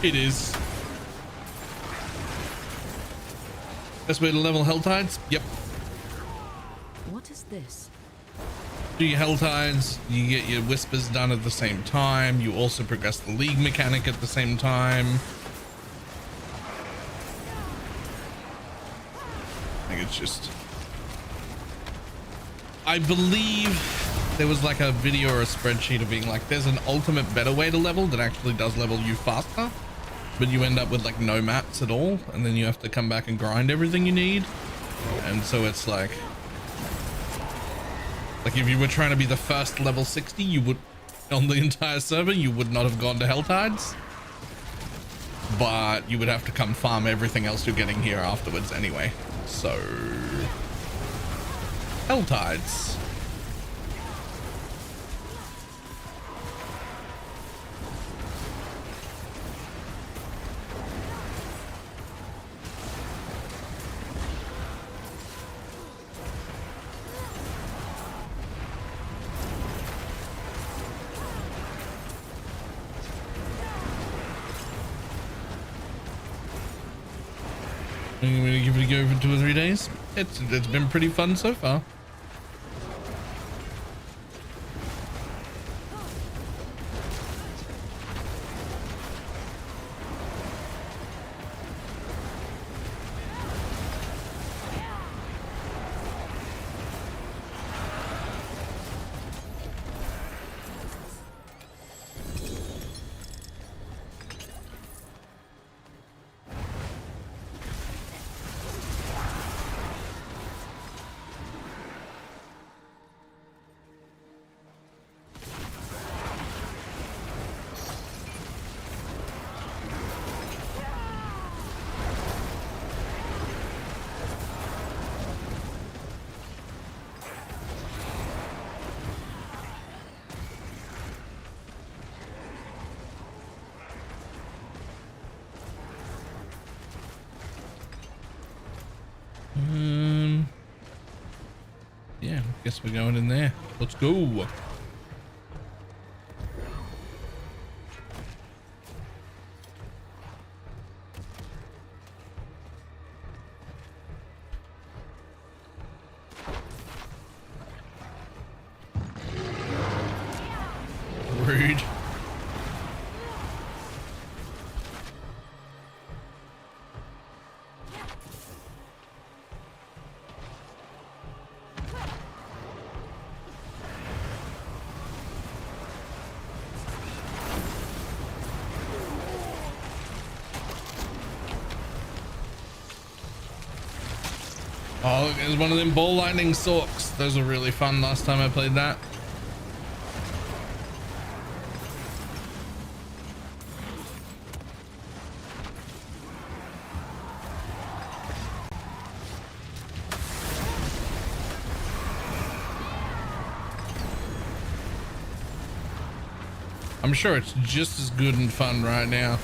It is. Best way to level Hell Tides? Yep. What is this? Do your Hell Tides, you get your Whispers done at the same time. You also progress the League mechanic at the same time. I think it's just... I believe there was like a video or a spreadsheet of being like, there's an ultimate better way to level that actually does level you faster, but you end up with like no mats at all, and then you have to come back and grind everything you need. And so it's like if you were trying to be the first level 60, you would, on the entire server, you would not have gone to Hell Tides, but you would have to come farm everything else you're getting here afterwards anyway. So Hell Tides. I'm gonna give it a go for 2 or 3 days. It's been pretty fun so far. Yeah, guess we're going in there. Let's go. Oh, it was one of them ball lightning Sorcs. Those were really fun last time I played that. I'm sure it's just as good and fun right now.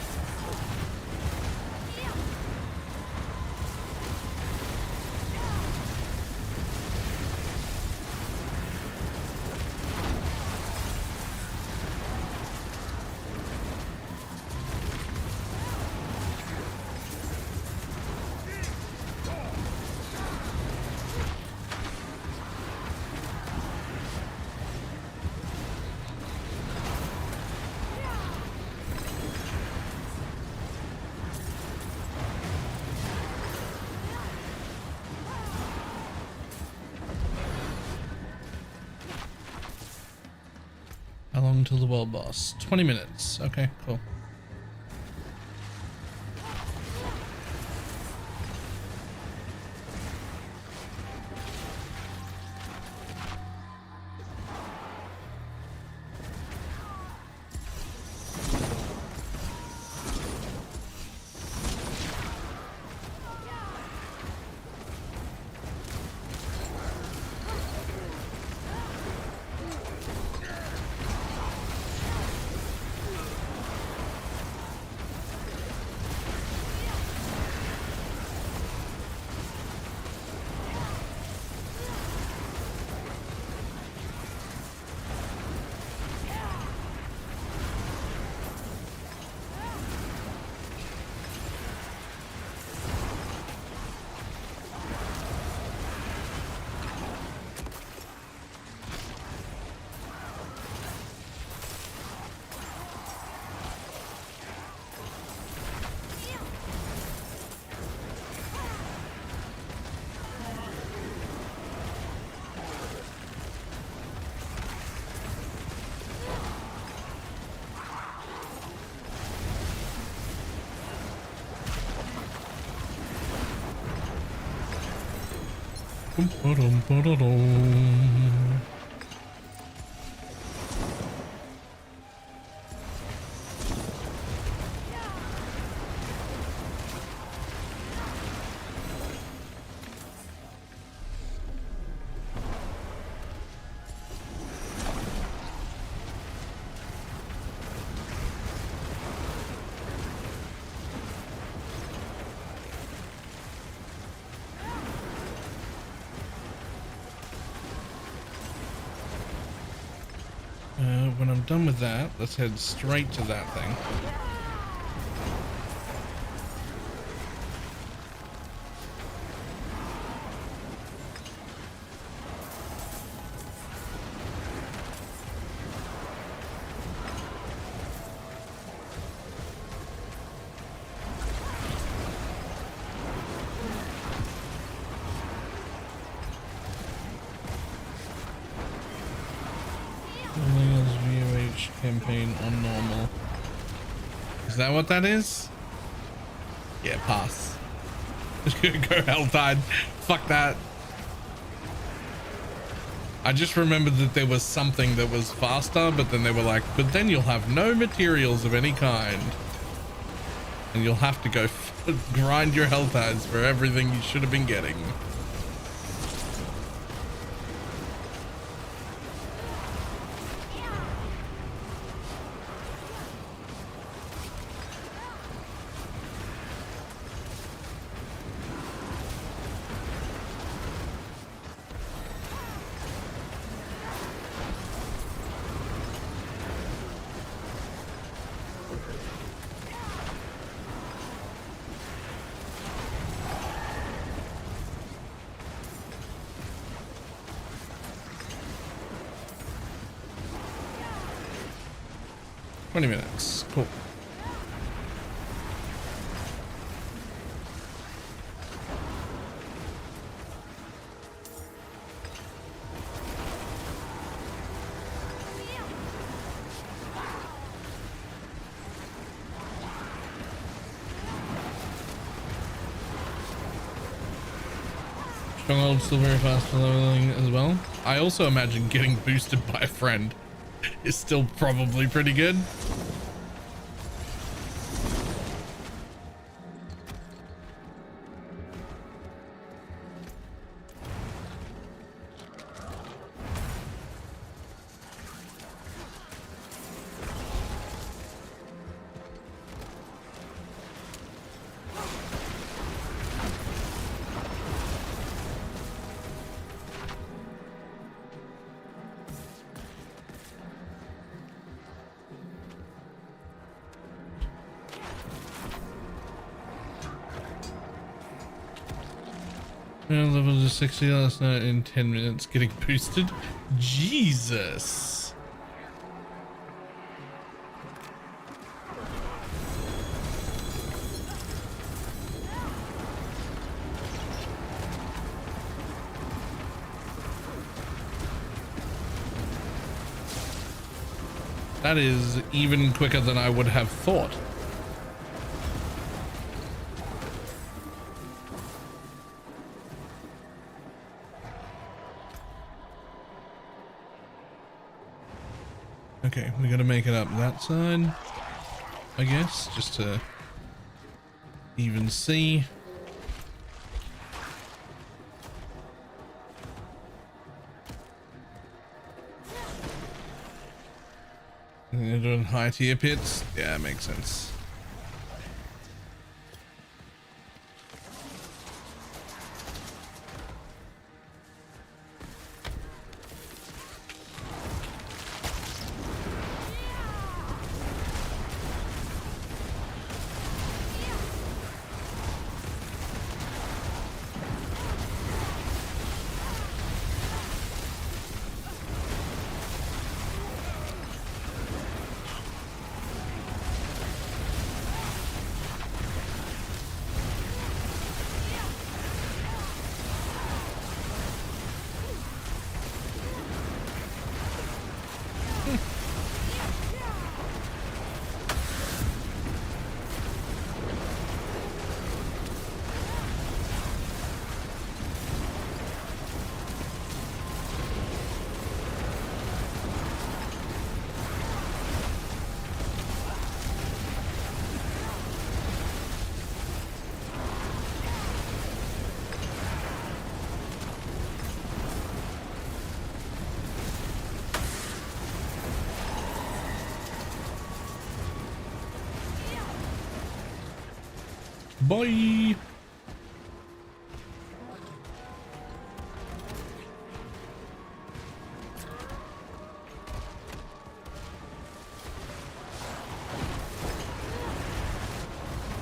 How long till the world boss? 20 minutes. Okay, cool. When I'm done with that, let's head straight to that thing. Campaign on normal. Is that what that is? Yeah, pass. Go Helltide. Fuck that. I just remembered that there was something that was faster, but then they were like, but then you'll have no materials of any kind. And you'll have to go grind your Helltides for everything you should have been getting. Minutes. Cool. Stronghold still very fast for leveling as well. I also imagine getting boosted by a friend is still probably pretty good. Level to 60 last night in 10 minutes getting boosted. Jesus. That is even quicker than I would have thought. Okay, we gotta make it up that side, I guess, just to even see. They're doing high tier pits? Yeah, makes sense. Bye.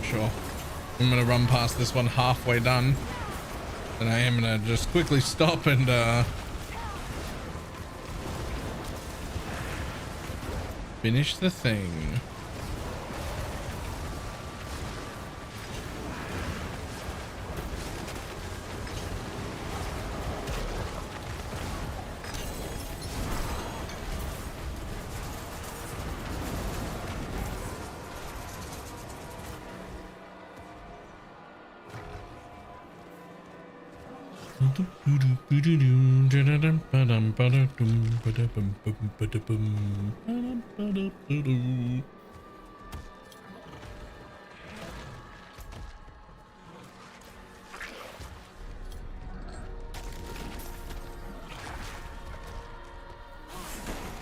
Sure. I'm gonna run past this one halfway done. And I am gonna just quickly stop and finish the thing.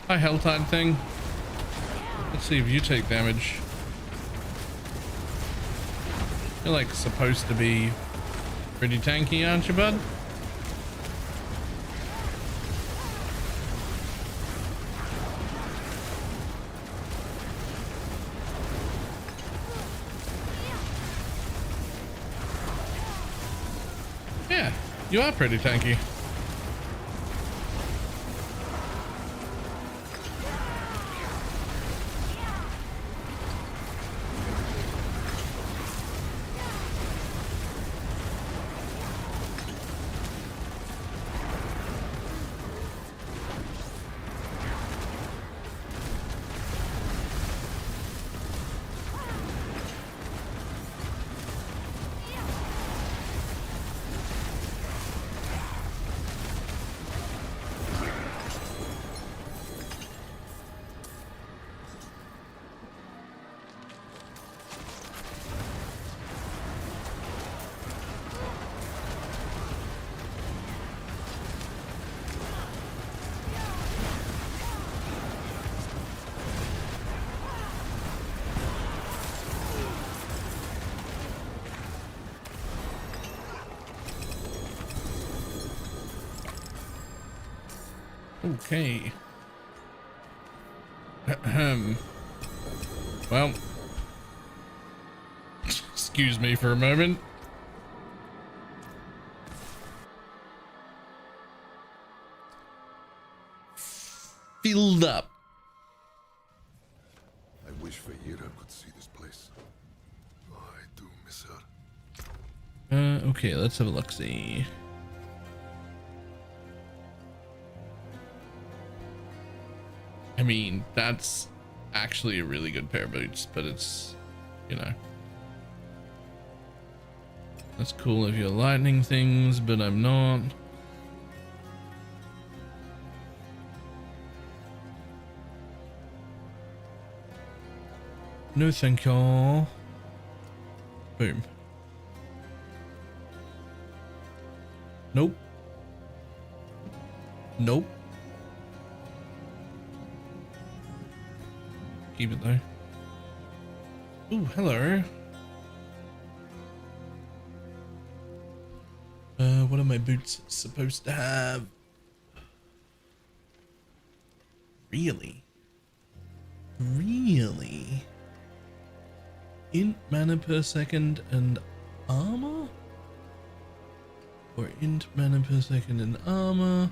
Hi, Helltide thing. Let's see if you take damage. You're like supposed to be pretty tanky, aren't you, bud? Yeah, you are pretty tanky. Okay. Well, excuse me for a moment. Filled up. I wish Hydra could see this place. Oh, I do miss her. Okay, let's have a look-see. I mean, that's actually a really good pair of boots, but it's, you know. That's cool if you're lightning things, but I'm not. No thank you. Boom. Nope. Nope. Keep it there. Ooh, hello. What are my boots supposed to have? Really? Really? Int mana per second and armor? Or int mana per second and armor?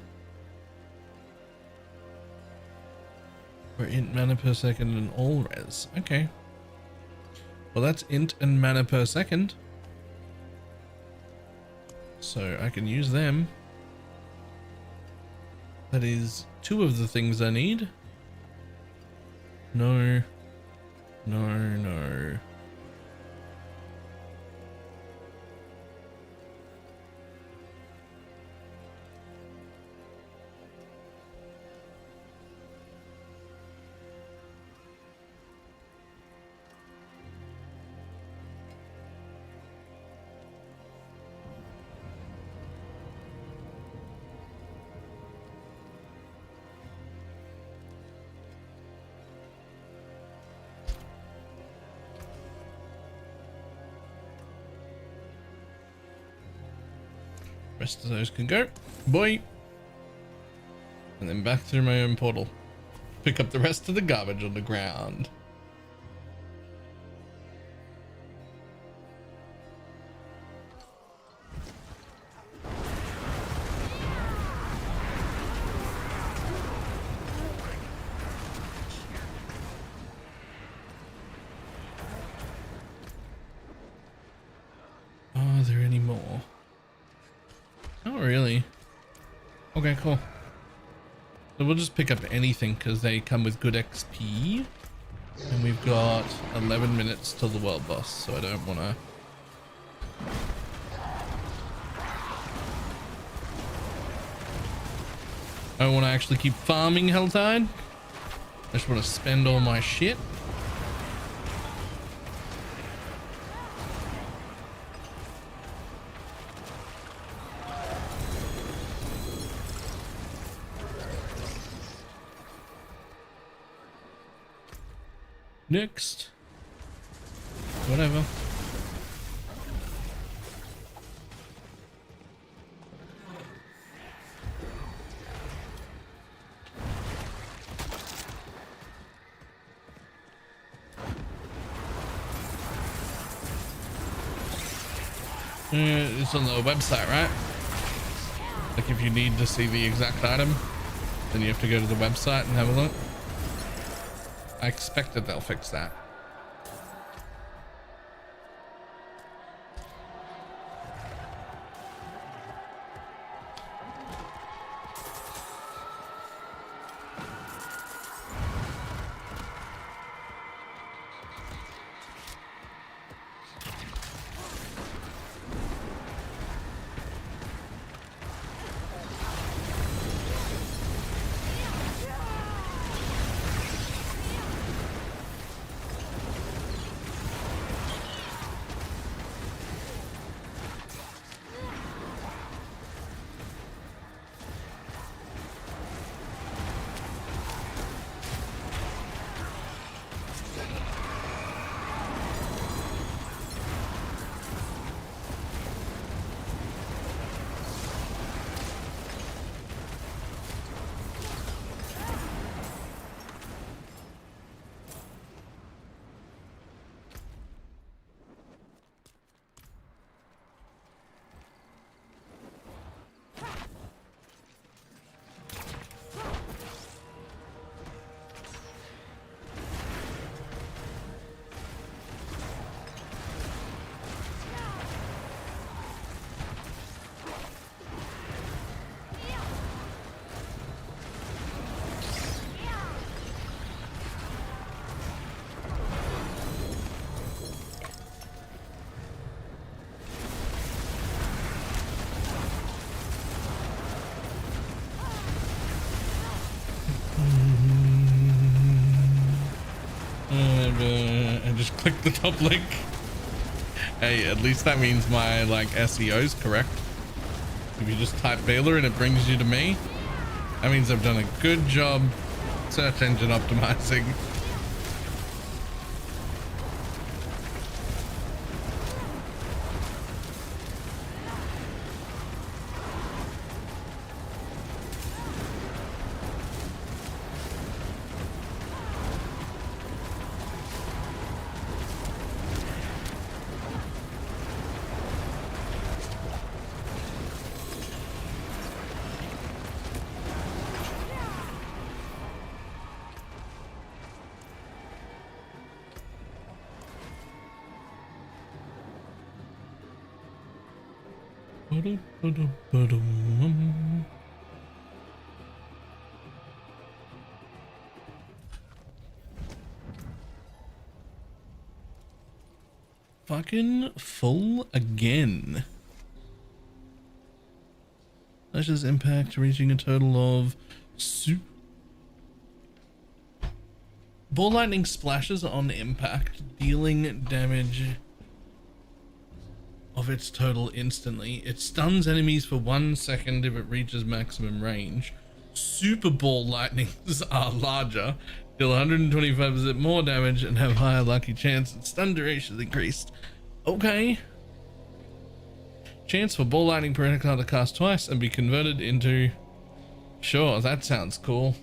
Or int mana per second and all res? Okay. Well, that's int and mana per second. So I can use them. That is 2 of the things I need. No. No, no. Rest of those can go. Boy. And then back through my own portal. Pick up the rest of the garbage on the ground. Are there any more? Not really. Okay, cool. So we'll just pick up anything because they come with good XP. And we've got 11 minutes till the world boss, so I don't want to... I don't want to actually keep farming Helltide. I just want to spend all my shit. Next. Whatever. It's on the website, right? Like if you need to see the exact item, then you have to go to the website and have a look. I expect that they'll fix that. Click the top link. Hey, at least that means my like SEO is correct. If you just type Balor and it brings you to me, that means I've done a good job search engine optimizing. Fucking full again. Lashes impact reaching a total of ball lightning splashes on impact, dealing damage of its total instantly. It stuns enemies for 1 second if it reaches maximum range. Super ball lightnings are larger, deal 125% more damage, and have higher lucky chance, and stun duration is increased. Okay. Chance for ball lightning projectile to cast twice and be converted into... Sure, that sounds cool.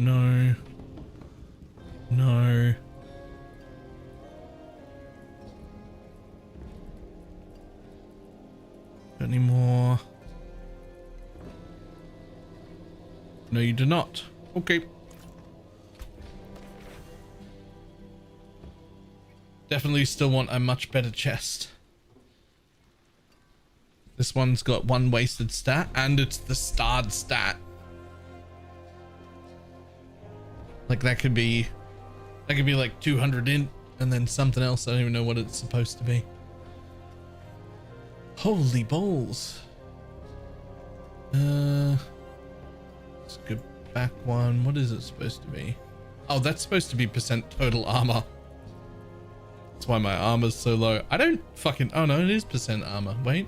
No. No. Any more? No, you do not. Okay. Definitely still want a much better chest. This one's got 1 wasted stat, and it's the starred stat. Like that could be like 200 int and then something else. I don't even know what it's supposed to be. Holy balls. Let's go back one. What is it supposed to be? Oh, that's supposed to be percent total armor. That's why my armor's so low. I don't fucking... Oh no, it is percent armor. Wait.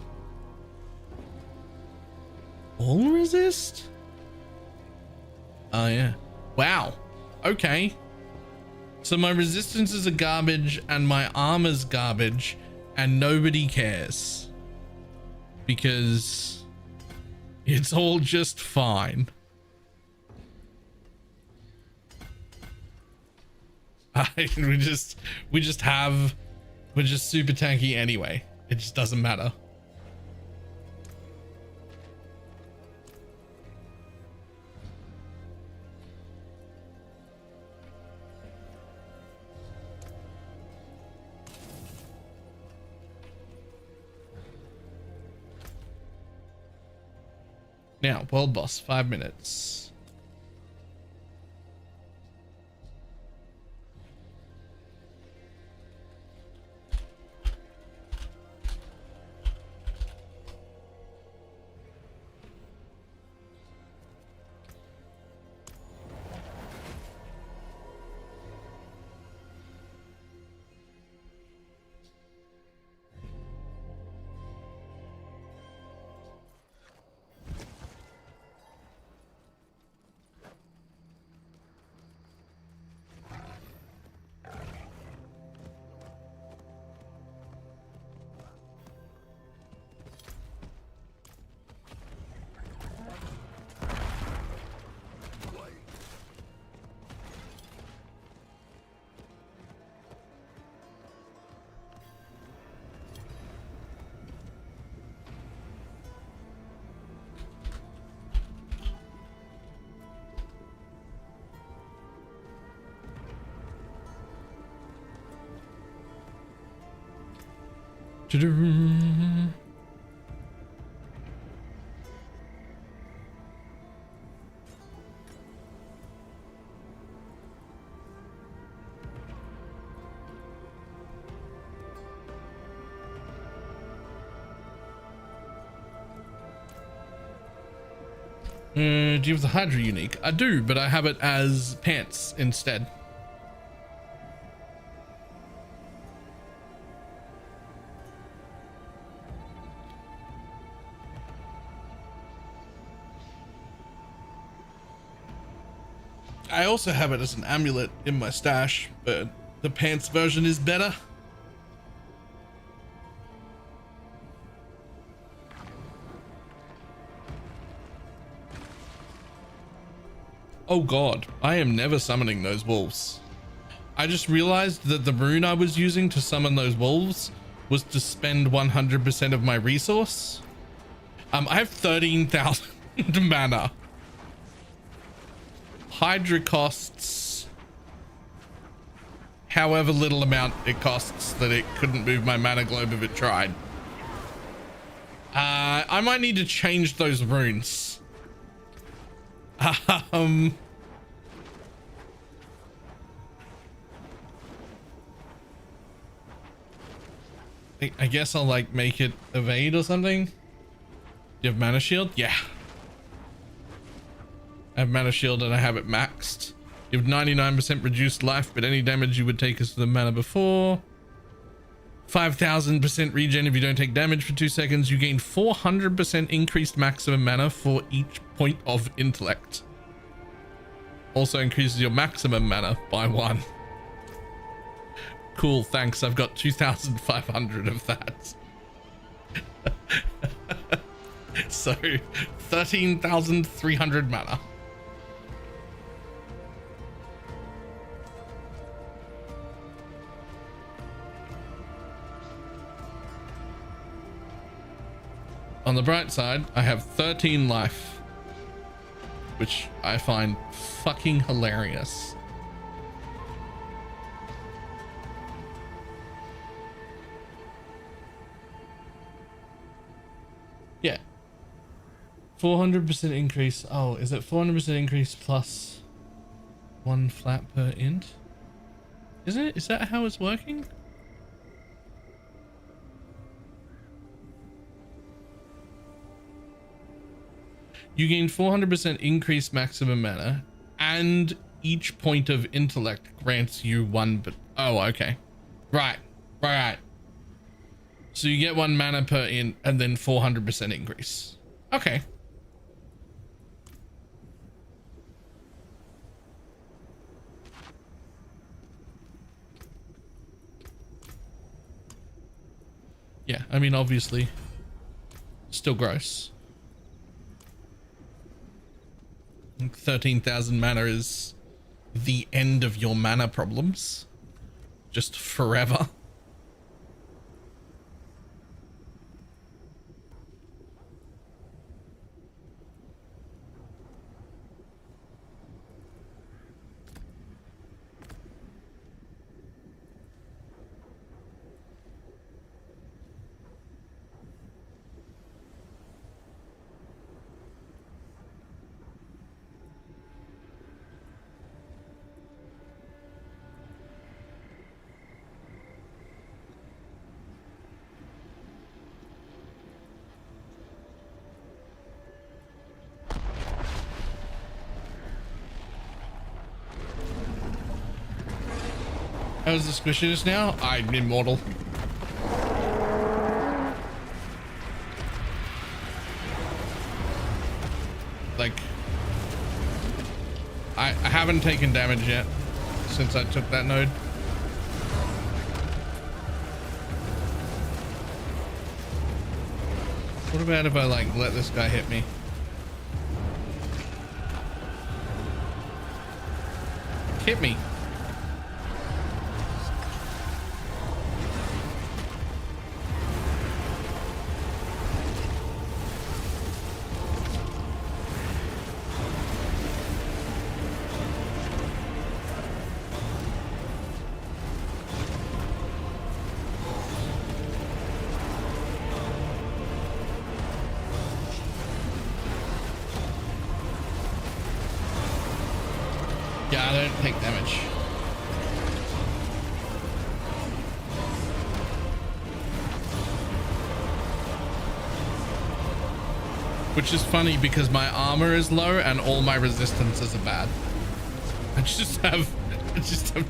All resist? Oh yeah. Wow. Okay. So my resistances are garbage and my armor's garbage and nobody cares. Because it's all just fine. We're just super tanky anyway. It just doesn't matter. Now, world boss, 5 minutes. Do you have the Hydra unique? I do, but I have it as pants instead. I also have it as an amulet in my stash, but the pants version is better. Oh god, I am never summoning those wolves. I just realized that the rune I was using to summon those wolves was to spend 100% of my resource. I have 13,000 mana. Hydra costs however little amount it costs that it couldn't move my mana globe if it tried. I might need to change those runes. I guess I'll like make it evade or something. Do you have mana shield? Yeah. I have mana shield and I have it maxed. You have 99% reduced life, but any damage you would take is to the mana before. 5,000% regen if you don't take damage for 2 seconds. You gain 400% increased maximum mana for each point of intellect. Also increases your maximum mana by 1. Cool, thanks. I've got 2,500 of that. So 13,300 mana. On the bright side, I have 13 life, which I find fucking hilarious. Yeah. 400% increase. Oh, is it 400% increase plus 1 flat per int? Isn't it? Is that how it's working? You gain 400% increased maximum mana, and each point of intellect grants you 1. But oh, okay, right. So you get 1 mana per int, and then 400% increase. Okay. Yeah, I mean, obviously, still gross. 13,000 mana is the end of your mana problems. Just forever. How's the squishiness now? I'm immortal. Like, I haven't taken damage yet since I took that node. What about if I like let this guy hit me? Hit me. Yeah, I don't take damage. Which is funny because my armor is low and all my resistances are bad. I just have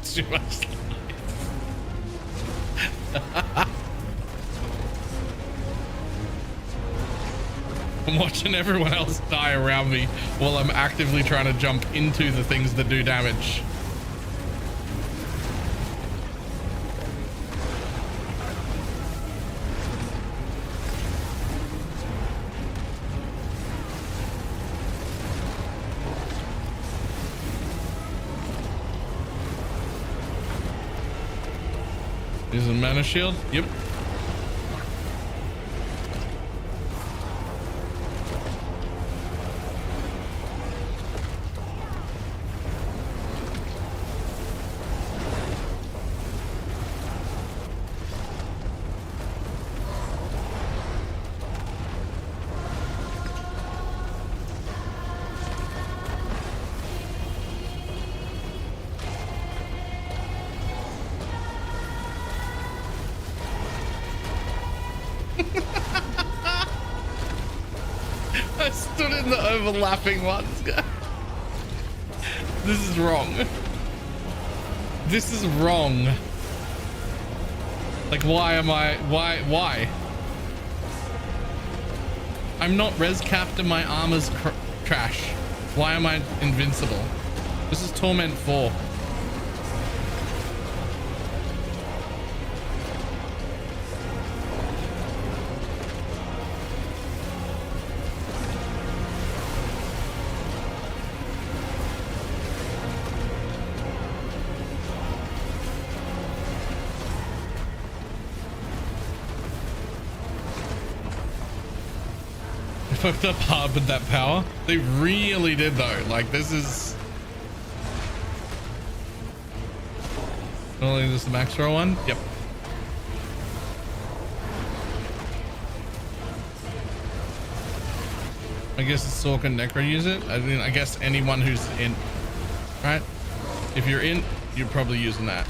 too much life. I'm watching everyone else die around me while I'm actively trying to jump into the things that do damage. Is a mana shield? Yep. I stood in the overlapping ones. This is wrong. This is wrong. Like, why am I... Why? I'm not res capped and my armor's trash. Why am I invincible? This is Torment 4. Fucked up hard with that power. They really did though. Like, this is... Only this is the max throw one? Yep. I guess the Sorc and Necro use it. I mean, I guess anyone who's in, right? If you're in, you're probably using that.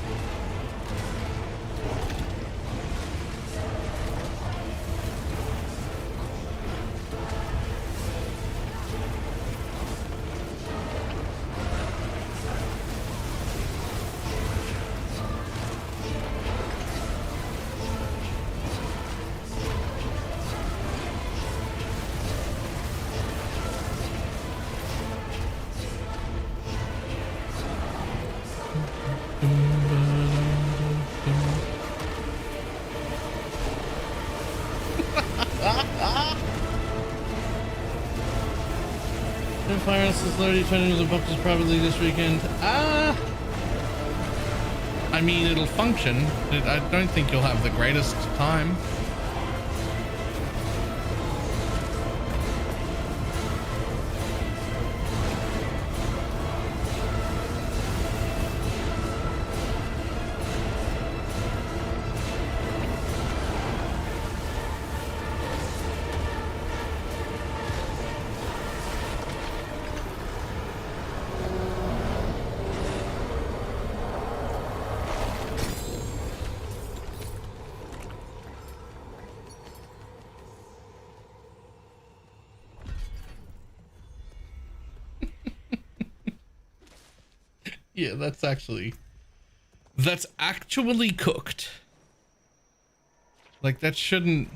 Slowly turning into the boxes probably this weekend. I mean, it'll function. I don't think you'll have the greatest time. Yeah, that's actually cooked. Like, that shouldn't...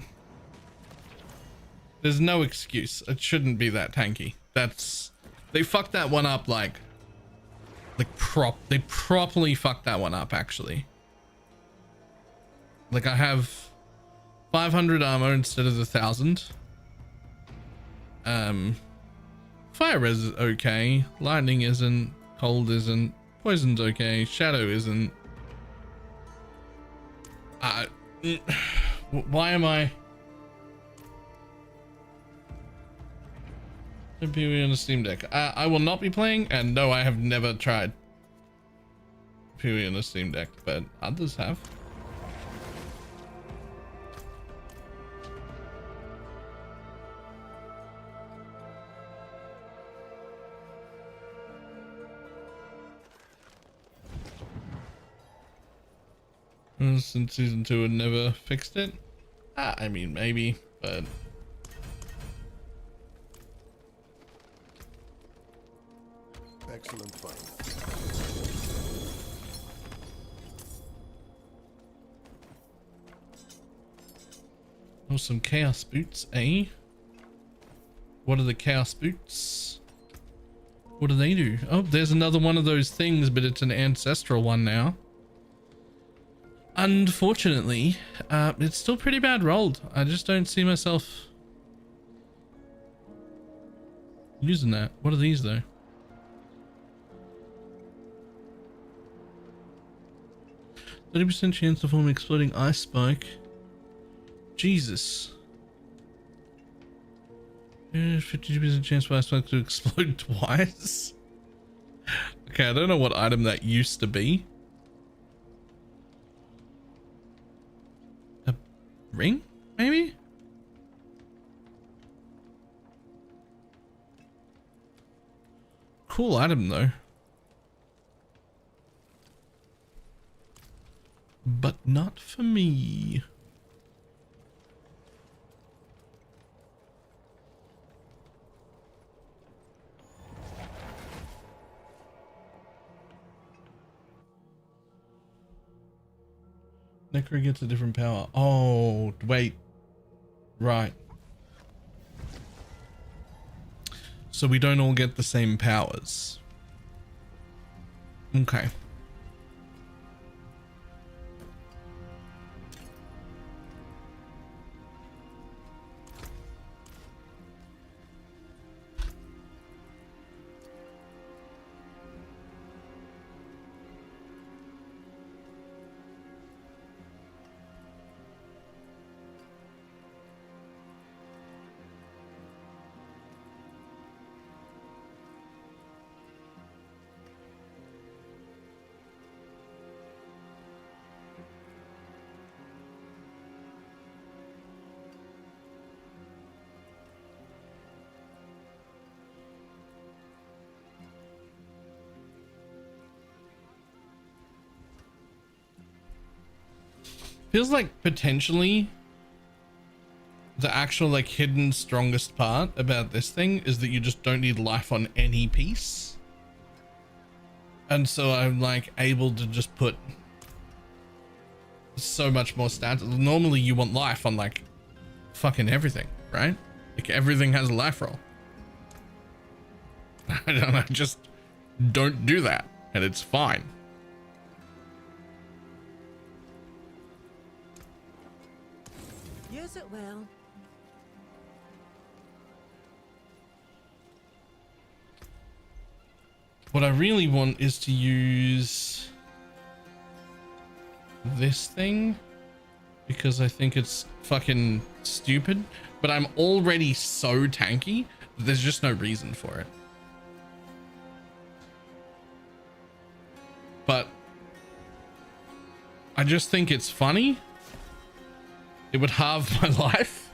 There's no excuse. It shouldn't be that tanky. They fucked that one up they properly fucked that one up, actually. Like, I have 500 armor instead of the 1,000. Fire res is okay. Lightning isn't. Cold isn't. Poison's okay. Shadow isn't. Why am I... PvE on the Steam Deck. I will not be playing, and no, I have never tried PvE on the Steam Deck, but others have. Since season 2 had never fixed it. I mean, maybe, but Excellent find. oh, some chaos boots, eh? What are the chaos boots? What do they do? Oh, there's another one of those things, but it's an ancestral one now. Unfortunately, it's still pretty bad rolled. I just don't see myself using that. What are these though? %30 chance to form exploding ice spike. Jesus. 52% chance for ice spike to explode twice. Okay, I don't know what item that used to be. A ring, maybe? Cool item though. But not for me. Necro gets a different power. Oh, wait. Right. So we don't all get the same powers. Okay. Feels like potentially the actual like hidden strongest part about this thing is that you just don't need life on any piece. And so I'm like able to just put so much more stats. Normally you want life on like fucking everything, right? Like everything has a life roll. I don't know, just don't do that and it's fine. Use it well. What I really want is to use this thing because I think it's fucking stupid, but I'm already so tanky that there's just no reason for it. But I just think it's funny. It would halve my life.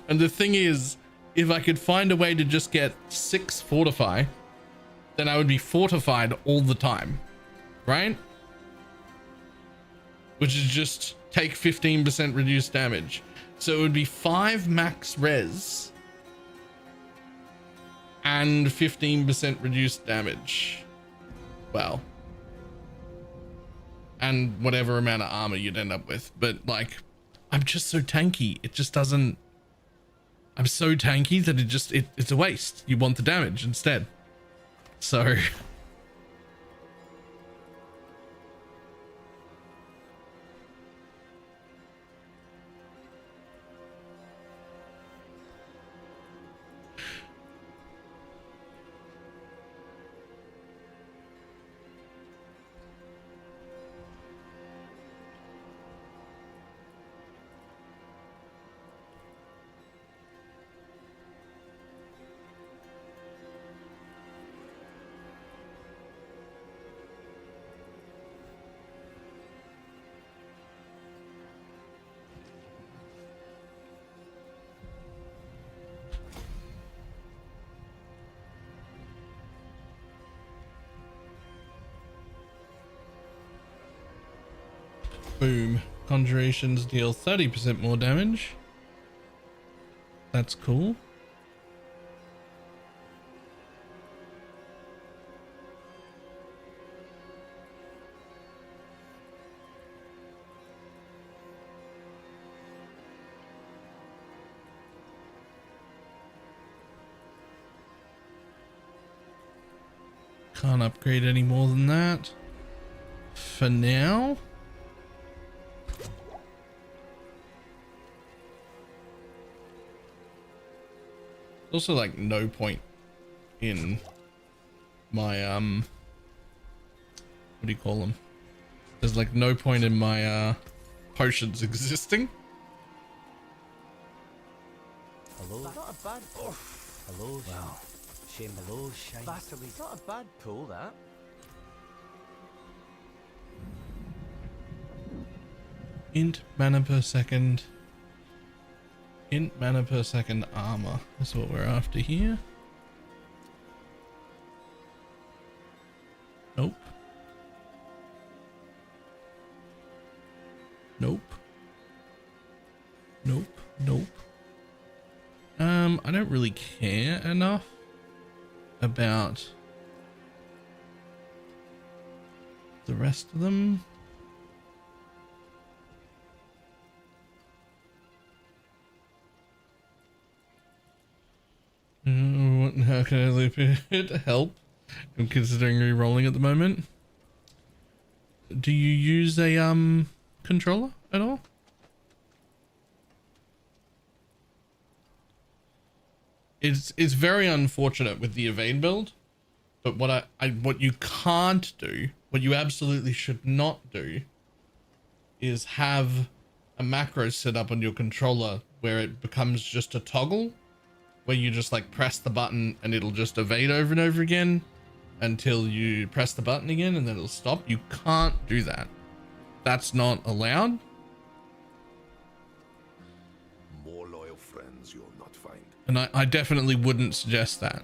And the thing is, if I could find a way to just get 6 fortify, then I would be fortified all the time, right? Which is just take 15% reduced damage. So it would be 5 max res and 15% reduced damage. Well, and whatever amount of armor you'd end up with. But like, I'm just so tanky. It just doesn't, I'm so tanky that it's a waste. You want the damage instead. So boom. Conjurations deal 30% more damage. That's cool. Can't upgrade any more than that for now. Also, like, no point in my what do you call them? There's like no point in my potions existing. Hello. Not a bad. Oh. Hello. Wow. Shame. Hello. Shine. It's not a bad pull, that. Int mana per second. Int mana per second armor is what we're after here. Nope. Nope. Nope. Nope. I don't really care enough about the rest of them. How can I loop it? Help. I'm considering re-rolling at the moment. Do you use a controller at all? It's very unfortunate with the evade build, but what you can't do, what you absolutely should not do, is have a macro set up on your controller where it becomes just a toggle, where you just like press the button and it'll just evade over and over again until you press the button again and then it'll stop. You can't do that. That's not allowed. More loyal friends you'll not find. And I definitely wouldn't suggest that.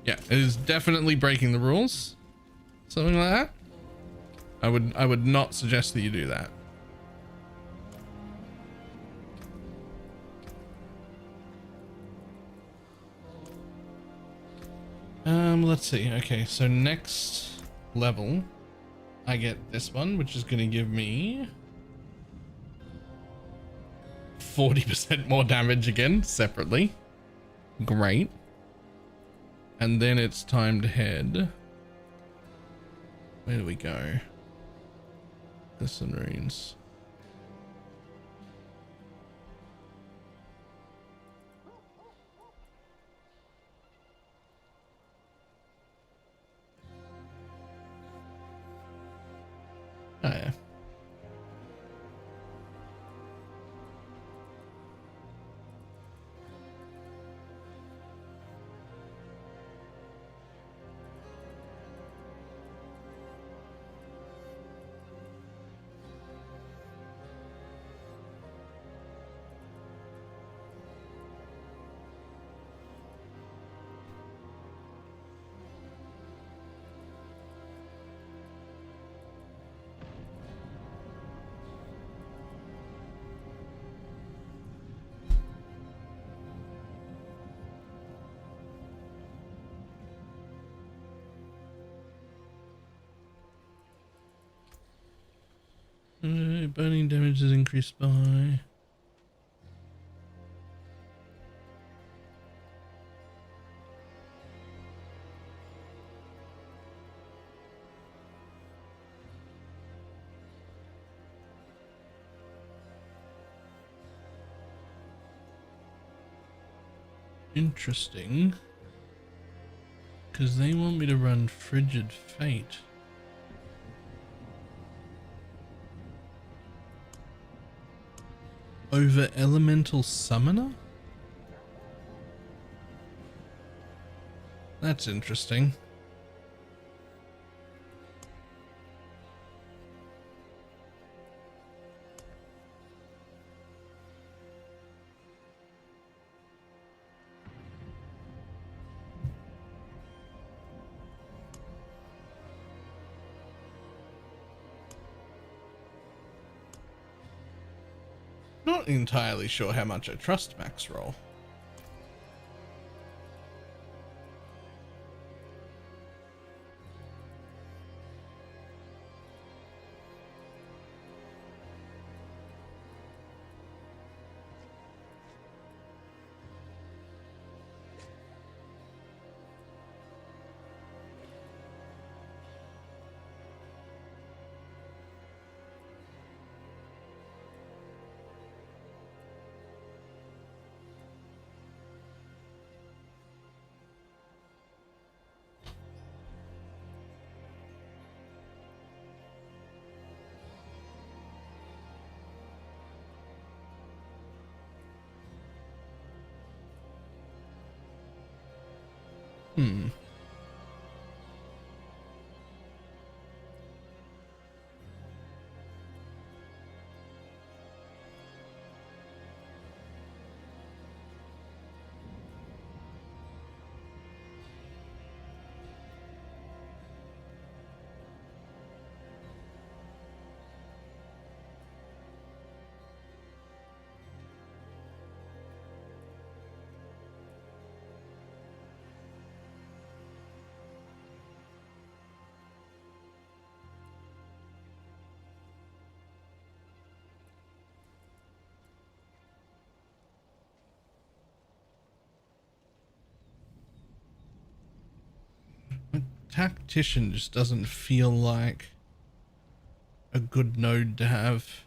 Yeah, it is definitely breaking the rules. Something like that. I would not suggest that you do that. Let's see. Okay, so next level I get this one, which is going to give me 40% more damage again separately. Great. And then it's time to head. Where do we go? This one runes. Oh yeah. Burning damage is increased by... Interesting. Because they want me to run Frigid Fate. over elemental summoner? That's interesting. Not entirely sure how much I trust Max roll. Tactician just doesn't feel like a good node to have.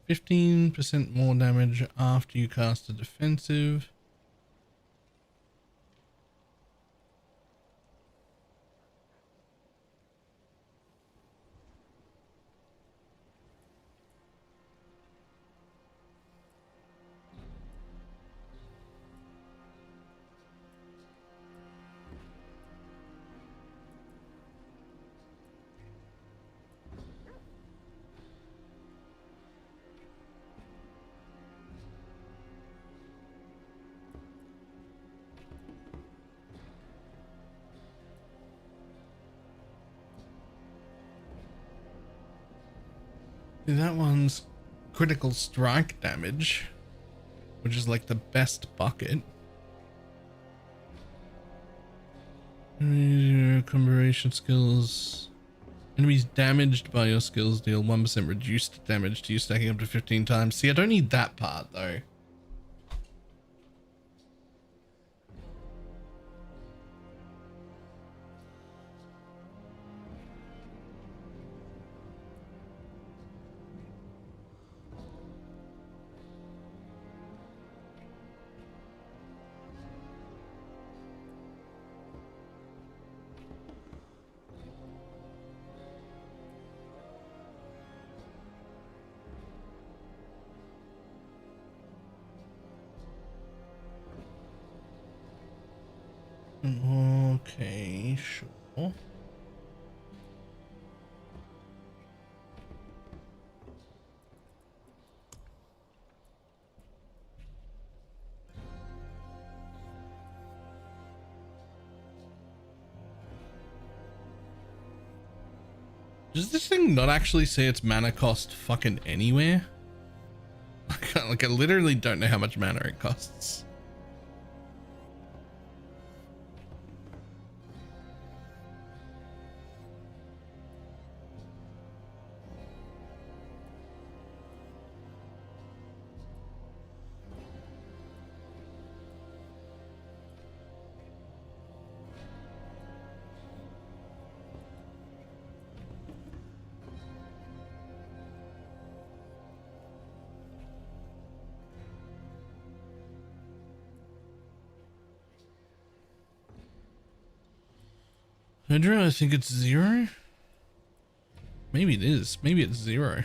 15% more damage after you cast a defensive. That one's critical strike damage, which is like the best bucket. Combination skills. Enemies damaged by your skills deal 1% reduced damage to you, stacking up to 15 times. See, I don't need that part though. Okay, sure. Does this thing not actually say its mana cost fucking anywhere? Like I literally don't know how much mana it costs. Hydra, I think it's 0. Maybe it is. Maybe it's 0.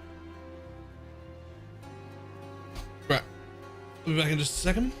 I'll be back in just a second.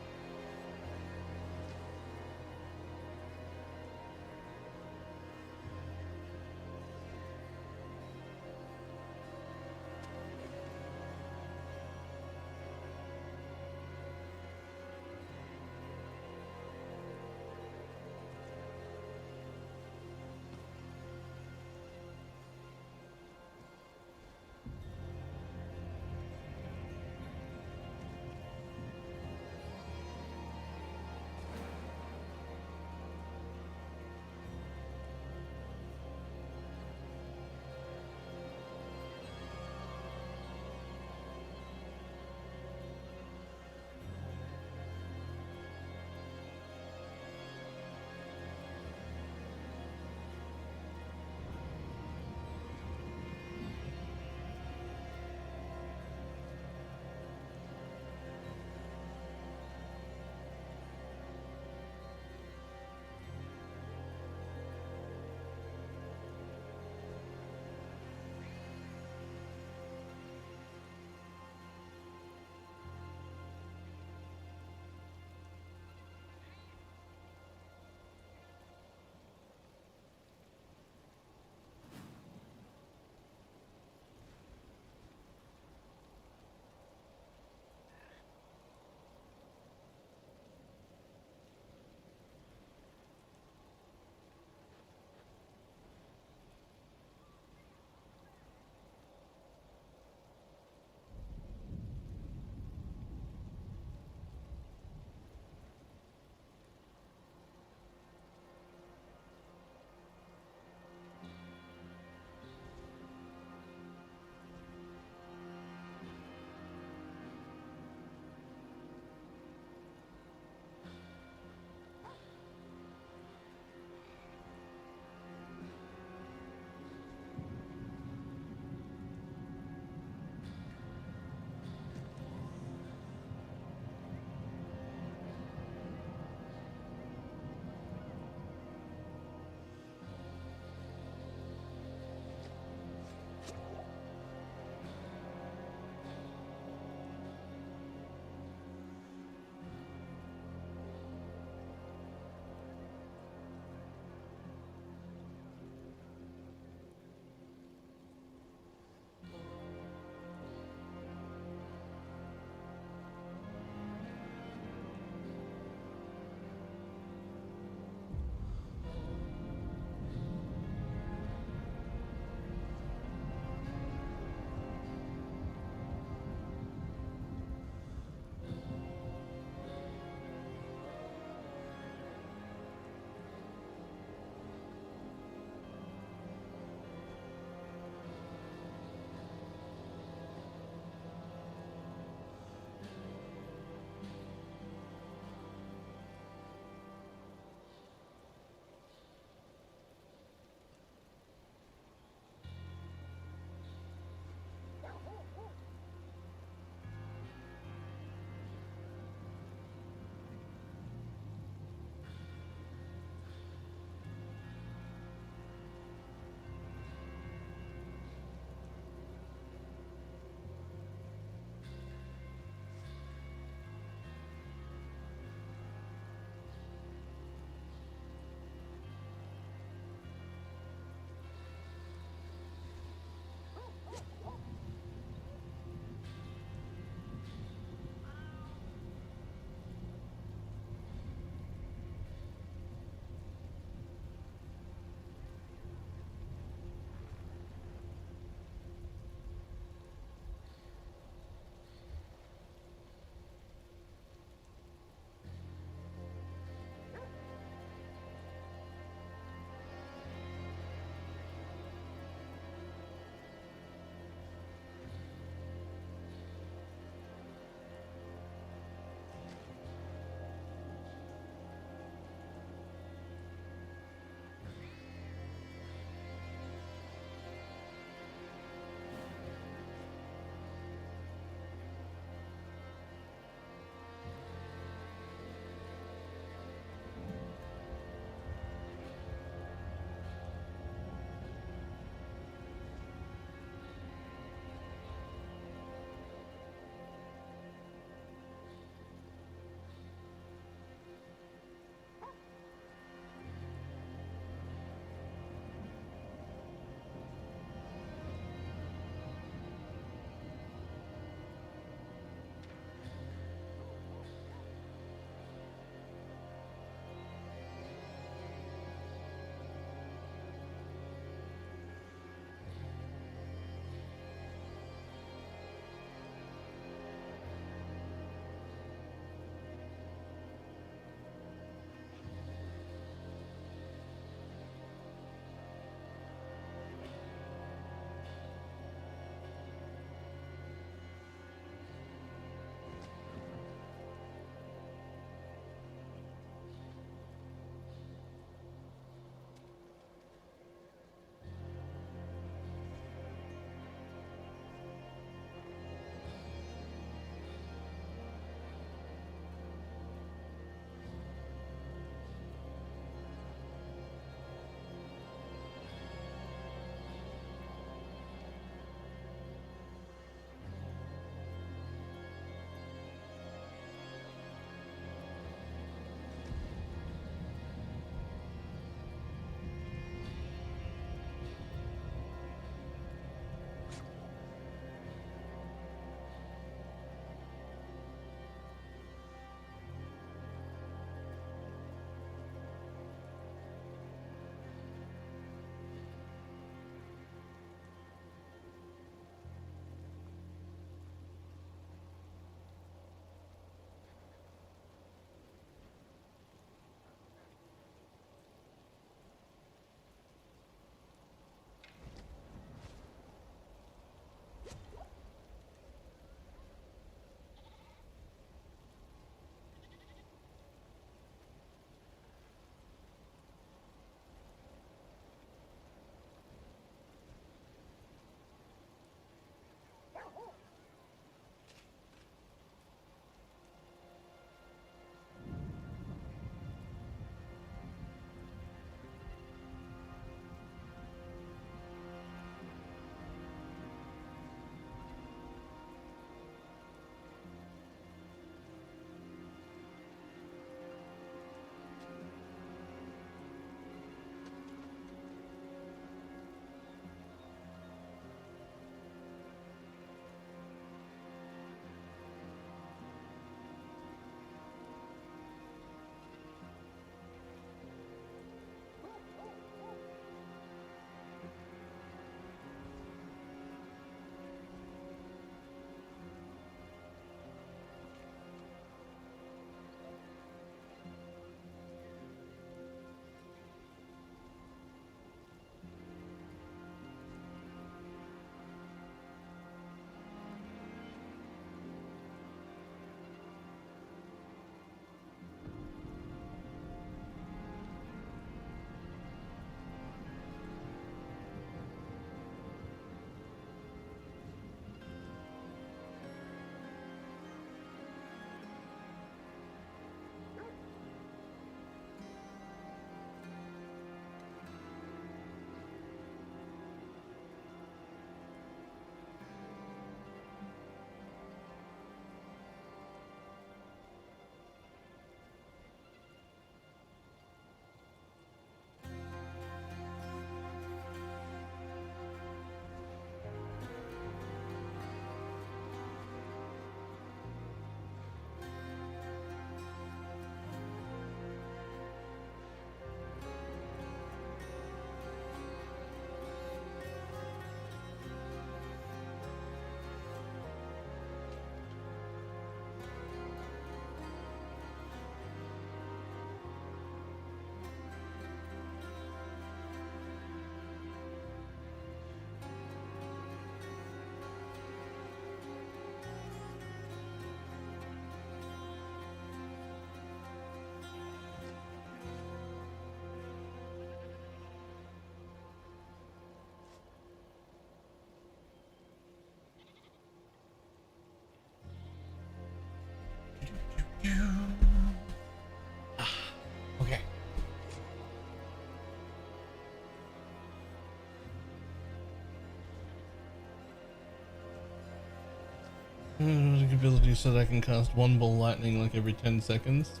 Ability so that I can cast one ball lightning like every 10 seconds.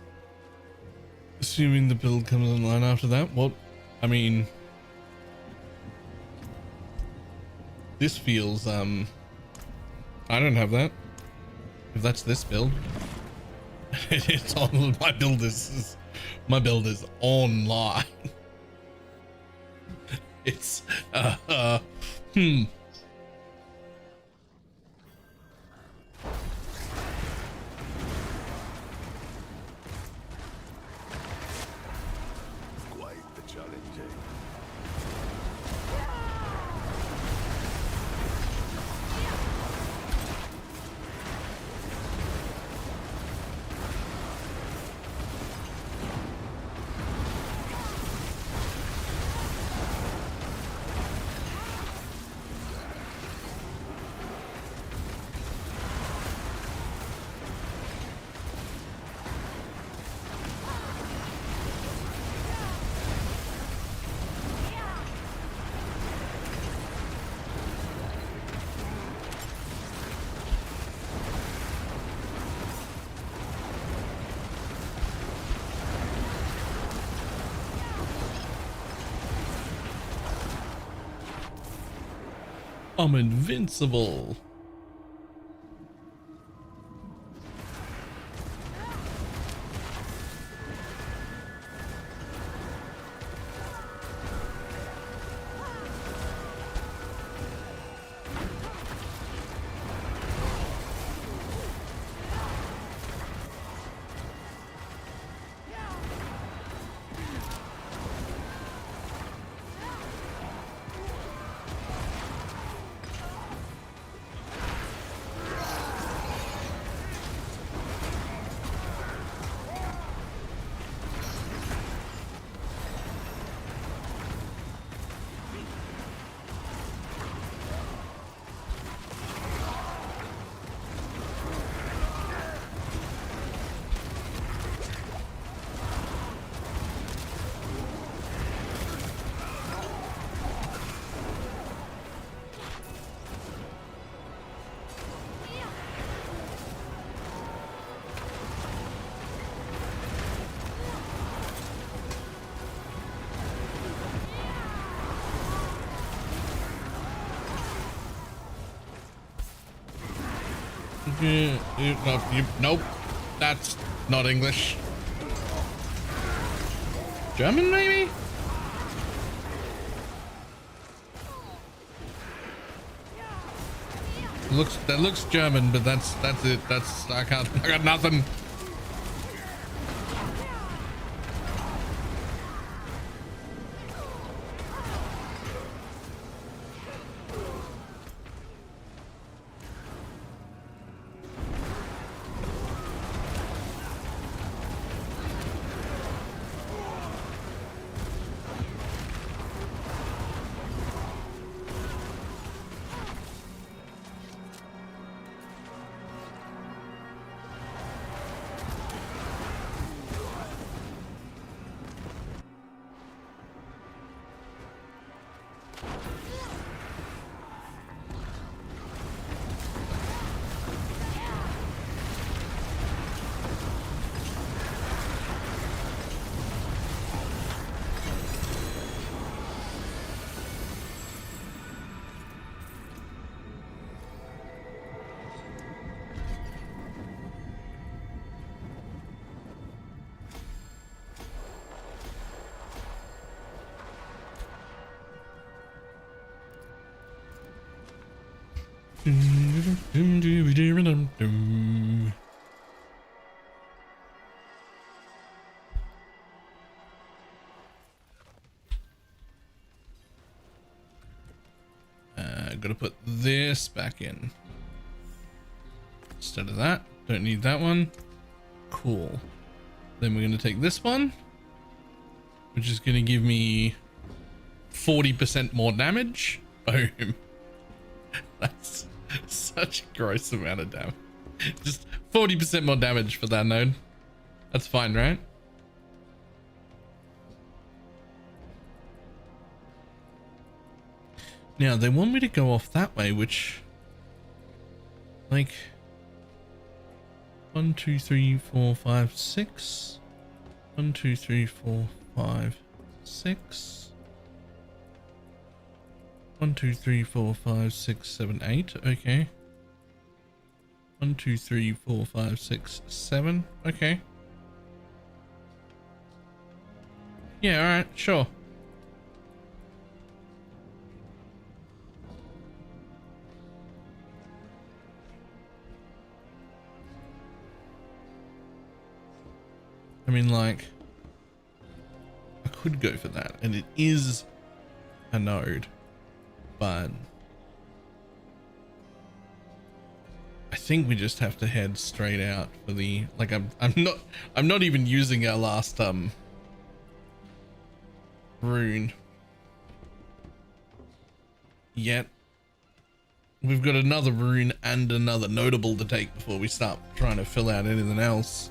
Assuming the build comes online after that. What? I mean, this feels, I don't have that. If that's this build. It's on, my build is online. It's, Quite the challenge, eh? I'm invincible. Nope, that's not English. German, maybe? That looks German, but that's it. I got nothing. Gotta put this back in instead of that. Don't need that one. Cool. Then we're gonna take this one, which is gonna give me 40% more damage. Boom. That's such a gross amount of damage. Just 40% more damage for that node. That's fine, right? Now they want me to go off that way, which, like, 1, 2, 3, 4, 5, 6. 1, 2, 3, 4, 5, 6. 1, 2, 3, 4, 5, 6, 7, 8. Okay. 1, 2, 3, 4, 5, 6, 7. Okay. Yeah, alright, sure. I mean, like, I could go for that, and it is a node, but I think we just have to head straight out for the, like, I'm not even using our last rune yet. We've got another rune and another notable to take before we start trying to fill out anything else.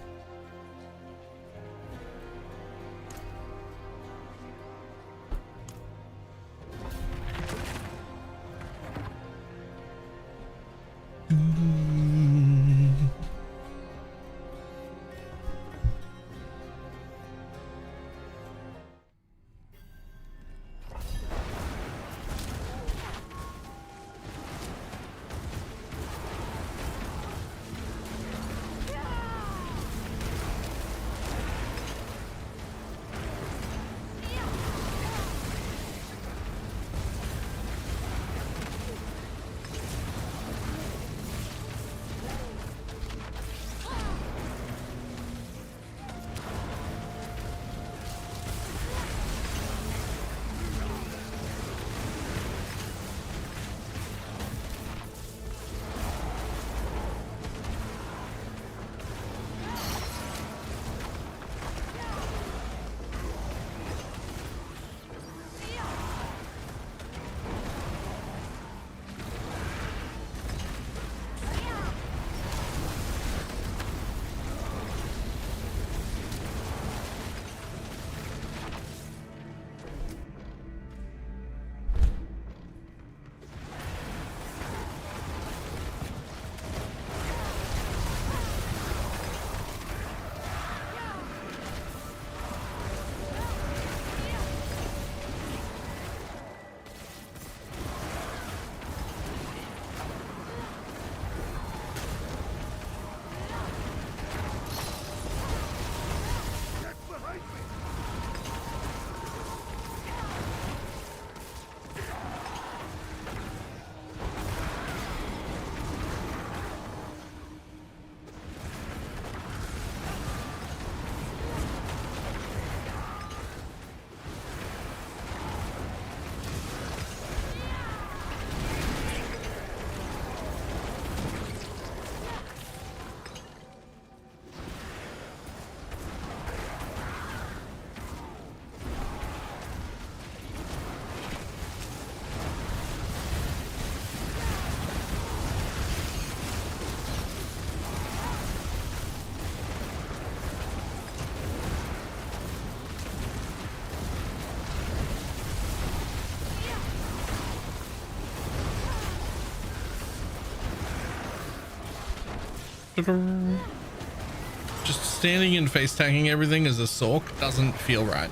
Just standing and face tanking everything as a Sorc doesn't feel right.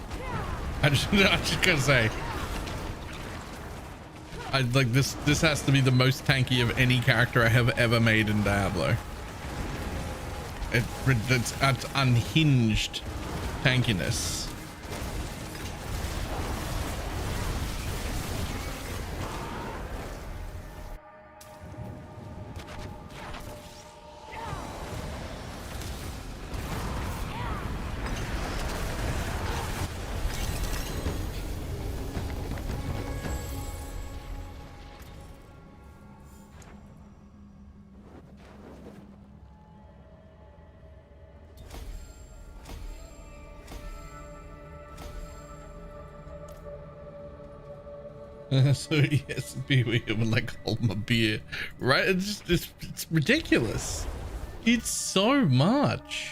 I just gotta say, I like this. This has to be the most tanky of any character I have ever made in Diablo. It's at unhinged tankiness. So yes, be weird would like hold my beer, right? It's ridiculous. It's so much.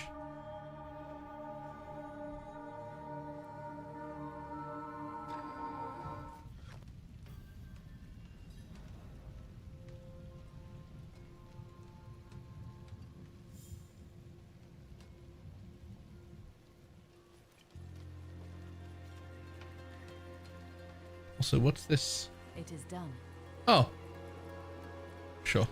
Also, what's this? It is done. Oh. Sure.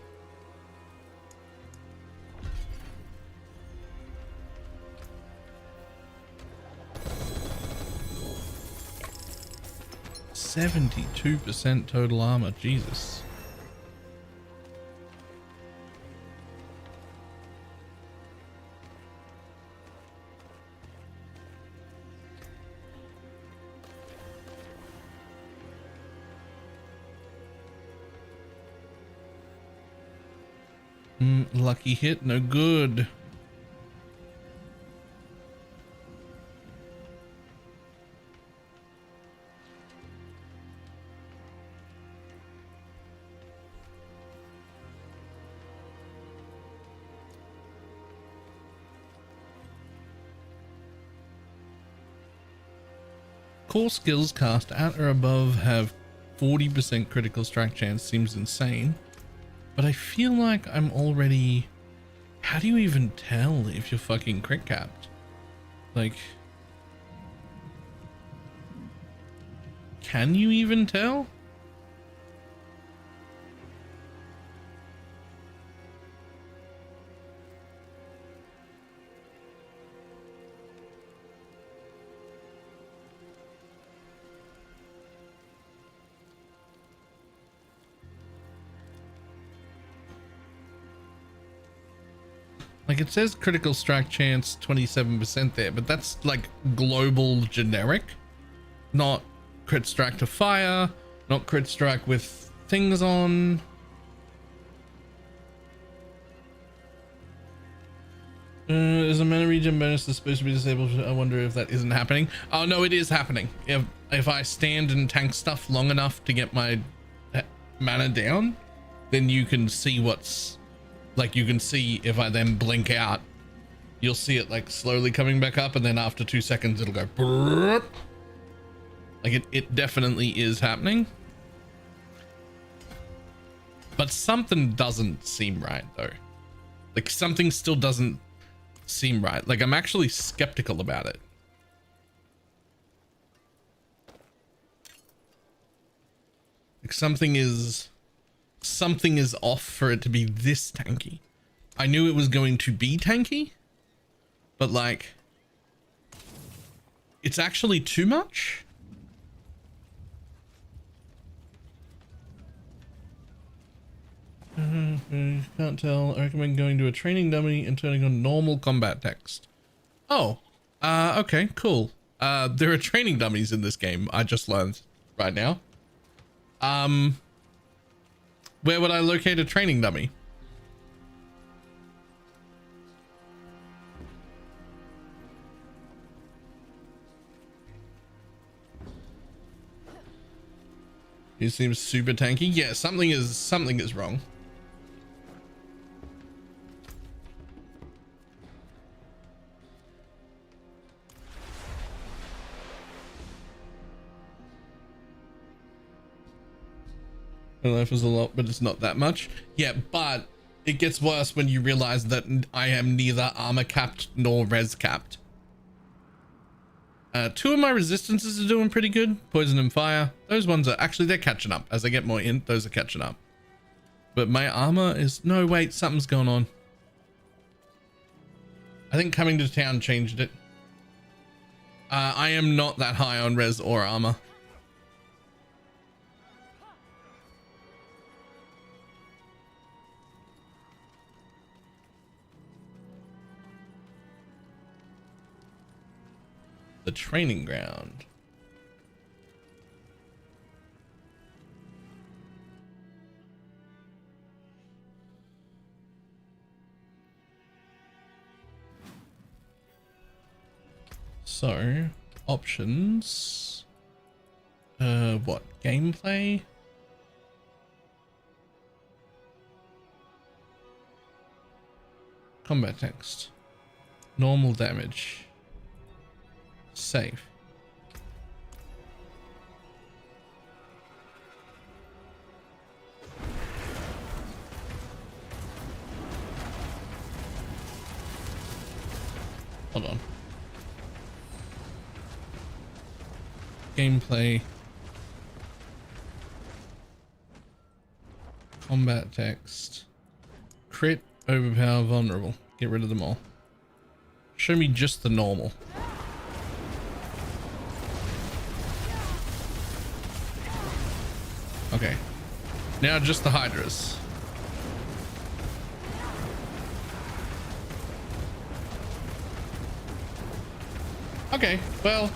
%72% total armor. Jesus. Lucky hit, no good. Core skills cast at or above have 40% critical strike chance. Seems insane. But I feel like I'm already... How do you even tell if you're fucking crit capped? Like... Can you even tell? Like it says critical strike chance 27% there, but that's like global generic, not crit strike to fire, not crit strike with things on. Is a mana regen bonus that's supposed to be disabled? I wonder if that isn't happening. Oh no, it is happening. If I stand and tank stuff long enough to get my mana down, then you can see what's... Like you can see if I then blink out, you'll see it like slowly coming back up, and then after 2 seconds it'll go brrrr. Like it definitely is happening. But something doesn't seem right though. Like something still doesn't seem right. Like I'm actually skeptical about it. Like something is off for it to be this tanky. I knew it was going to be tanky, but like it's actually too much. Can't tell. I recommend going to a training dummy and turning on normal combat text. Oh, okay, cool. There are training dummies in this game. I just learned right now. Where would I locate a training dummy? He seems super tanky. Yeah, something is wrong. My life is a lot, but it's not that much. Yeah, but it gets worse when you realize that I am neither armor capped nor res capped. 2 of my resistances are doing pretty good. Poison and fire. Those ones are actually, they're catching up. As I get more in, those are catching up. But my armor is... No, wait, something's going on. I think coming to town changed it. I am not that high on res or armor. The training ground. So, options. What? Gameplay? Combat text. Normal damage. Save. Hold on. Gameplay. Combat text. Crit, overpower, vulnerable. Get rid of them all. Show me just the normal. Okay. Now just the Hydras. Okay, well,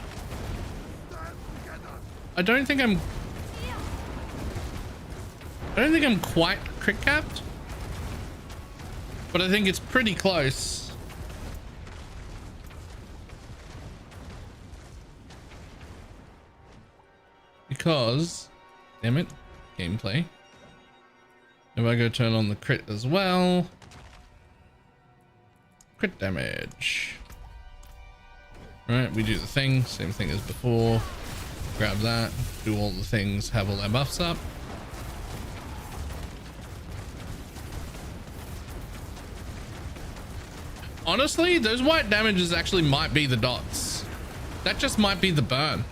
I don't think I'm quite crit capped, but I think it's pretty close. Because, damn it, gameplay. If I go turn on the crit as well, crit damage. Right, we do the thing, same thing as before. Grab that, do all the things, have all their buffs up. Honestly, those white damages actually might be the dots. That just might be the burn.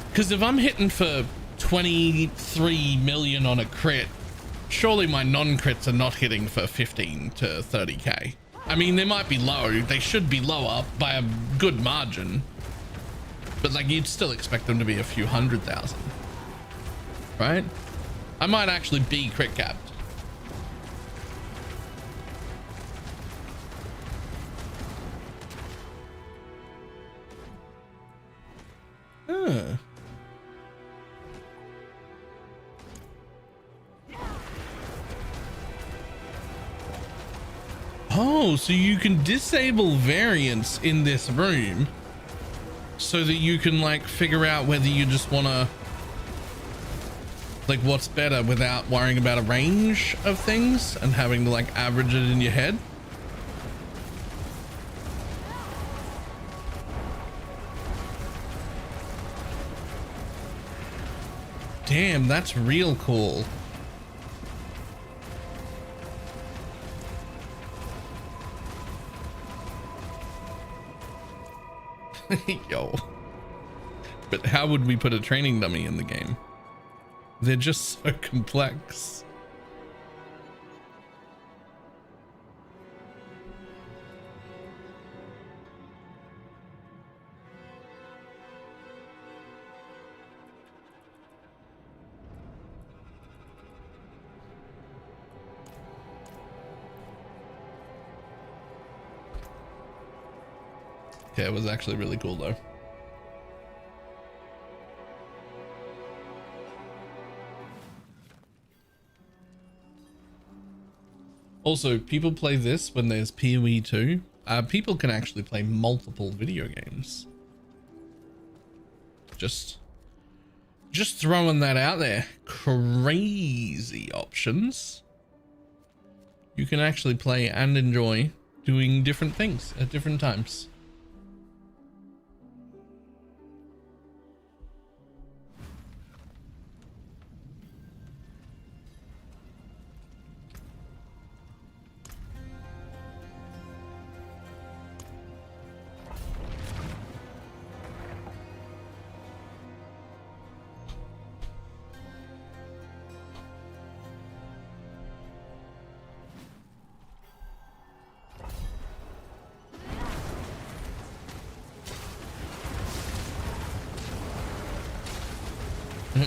Because if I'm hitting for 23 million on a crit, surely my non-crits are not hitting for 15 to 30k. I mean, they might be low. They should be lower by a good margin. But like, you'd still expect them to be a few 100,000. Right? I might actually be crit capped. Huh. Oh, so you can disable variants in this room so that you can like figure out whether you just want to like what's better without worrying about a range of things and having to like average it in your head. Damn, that's real cool. Yo. But how would we put a training dummy in the game? They're just so complex. Okay, it was actually really cool though. Also, people play this when there's PoE 2. People can actually play multiple video games. Just throwing that out there. Crazy options. You can actually play and enjoy doing different things at different times.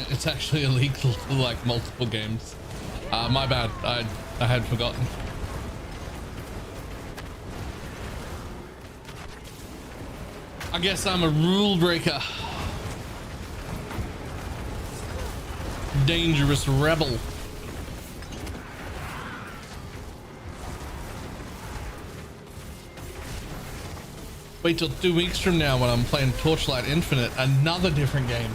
It's actually illegal to like multiple games. My bad. I had forgotten. I guess I'm a rule breaker. Dangerous rebel. Wait till 2 weeks from now when I'm playing Torchlight Infinite, another different game.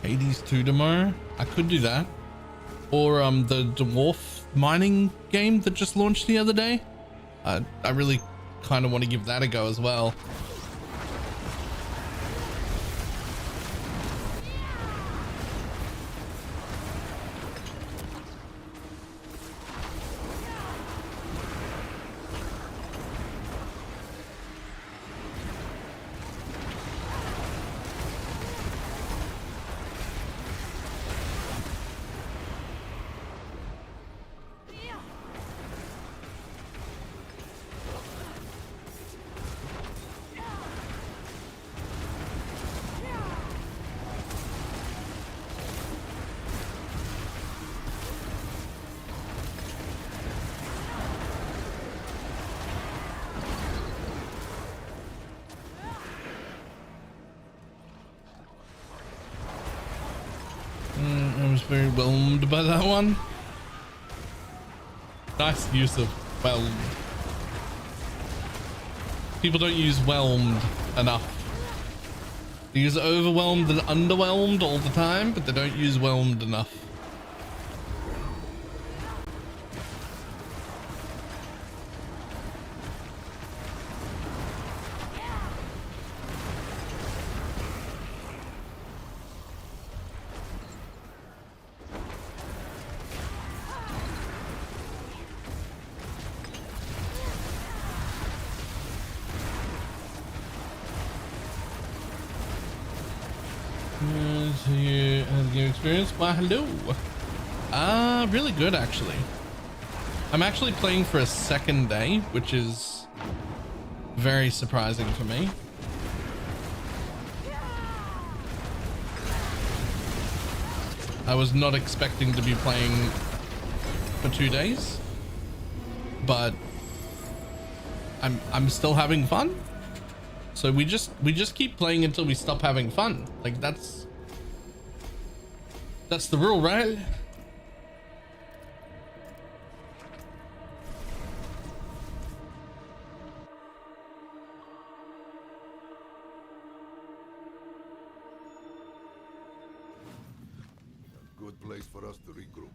Hades 2 tomorrow. I could do that. Or the dwarf mining game that just launched the other day. I really kind of want to give that a go as well. I was very whelmed by that one. Nice use of whelmed. People don't use whelmed enough. They use overwhelmed and underwhelmed all the time, but they don't use whelmed enough. Experience? Why, hello. Really good, actually. I'm actually playing for a second day, which is very surprising for me. I was not expecting to be playing for 2 days, but I'm still having fun. So we just keep playing until we stop having fun. Like that's the rule, right? A good place for us to regroup.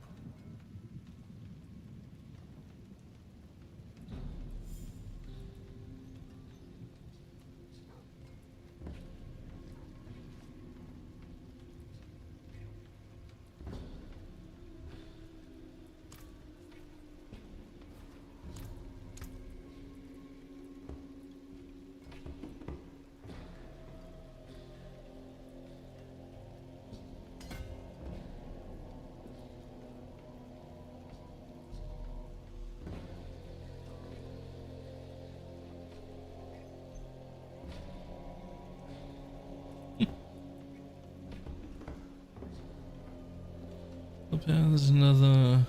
There's another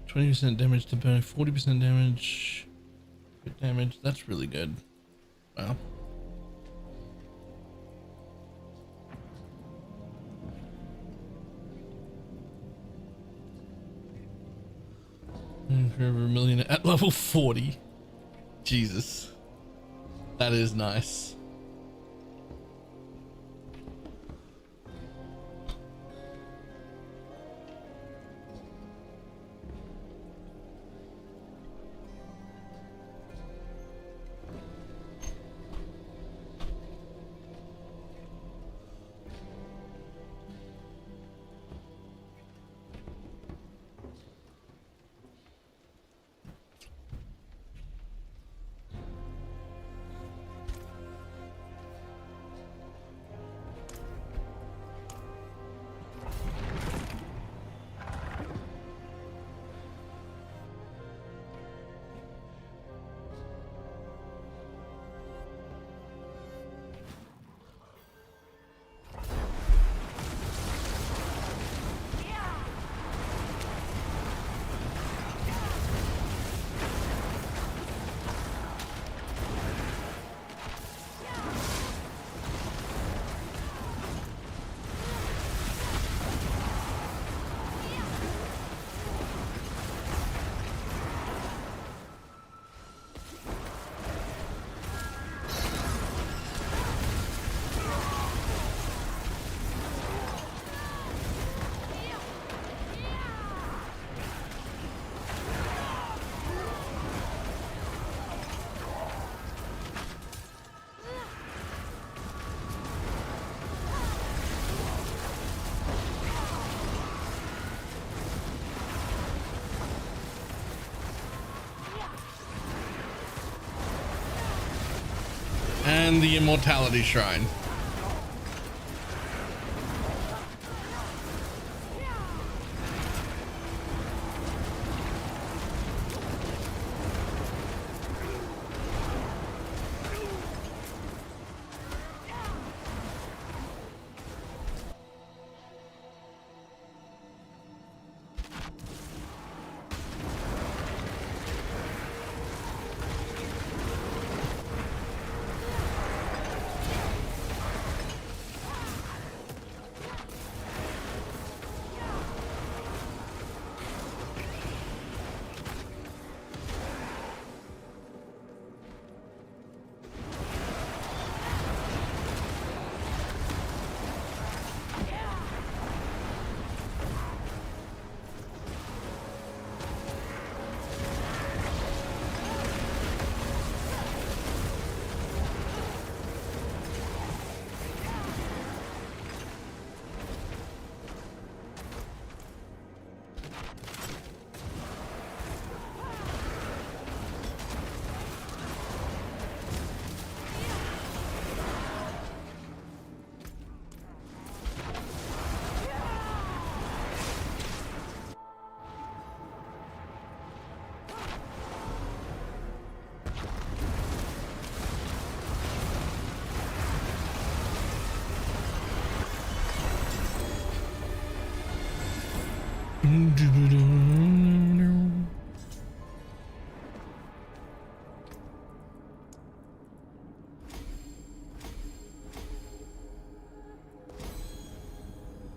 20% damage to burn, 40% damage. Good damage. That's really good. Wow. For over a million at level 40. Jesus. That is nice. And the immortality shrine.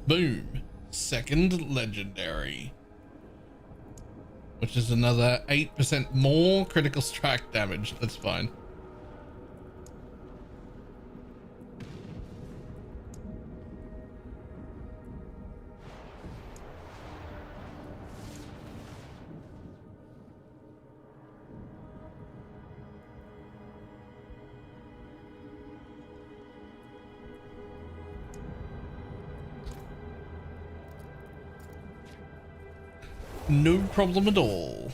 Boom. Second legendary. Which is another 8% more critical strike damage. That's fine. No problem at all.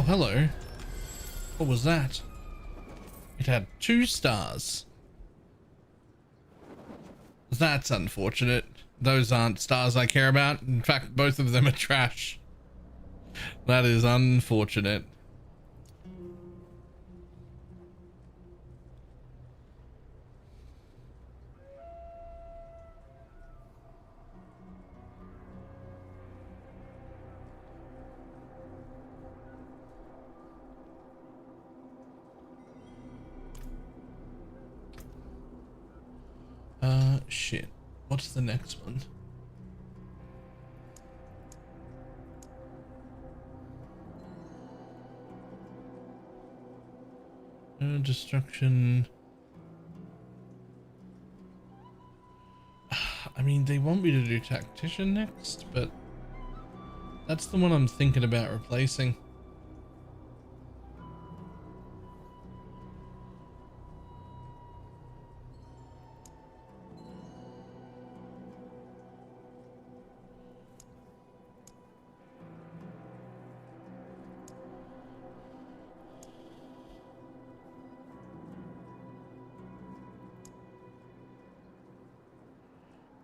hello. What was that? It had 2 stars. That's unfortunate. Those aren't stars I care about. In fact, both of them are trash. That is unfortunate. Shit. What's the next one? Destruction. I mean, they want me to do Tactician next, but that's the one I'm thinking about replacing.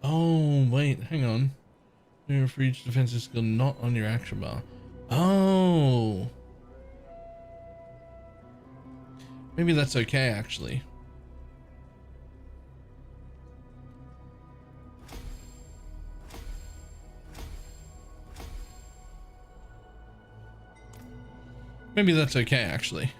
Oh, wait, hang on. You're for each defensive skill not on your action bar. Oh. Maybe that's okay, actually. Maybe that's okay, actually.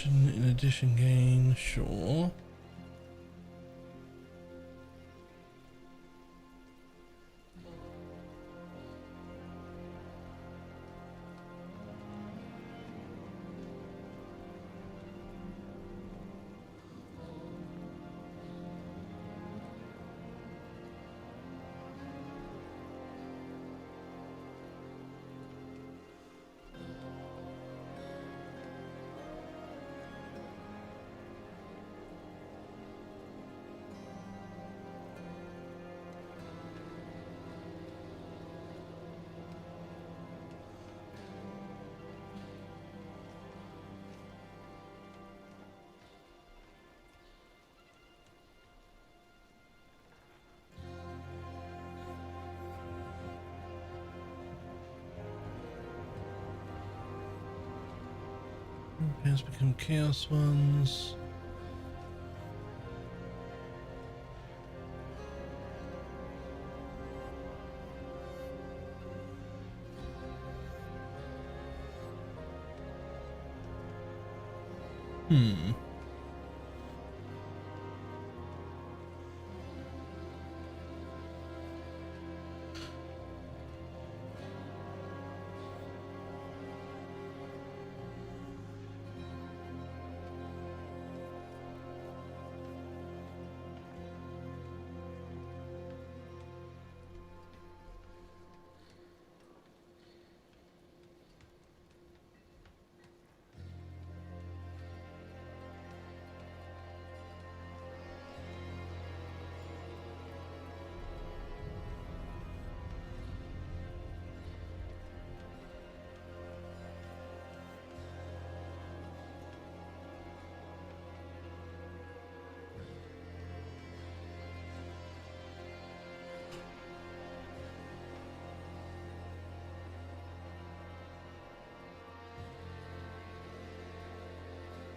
In addition gain, sure. Has become chaos ones.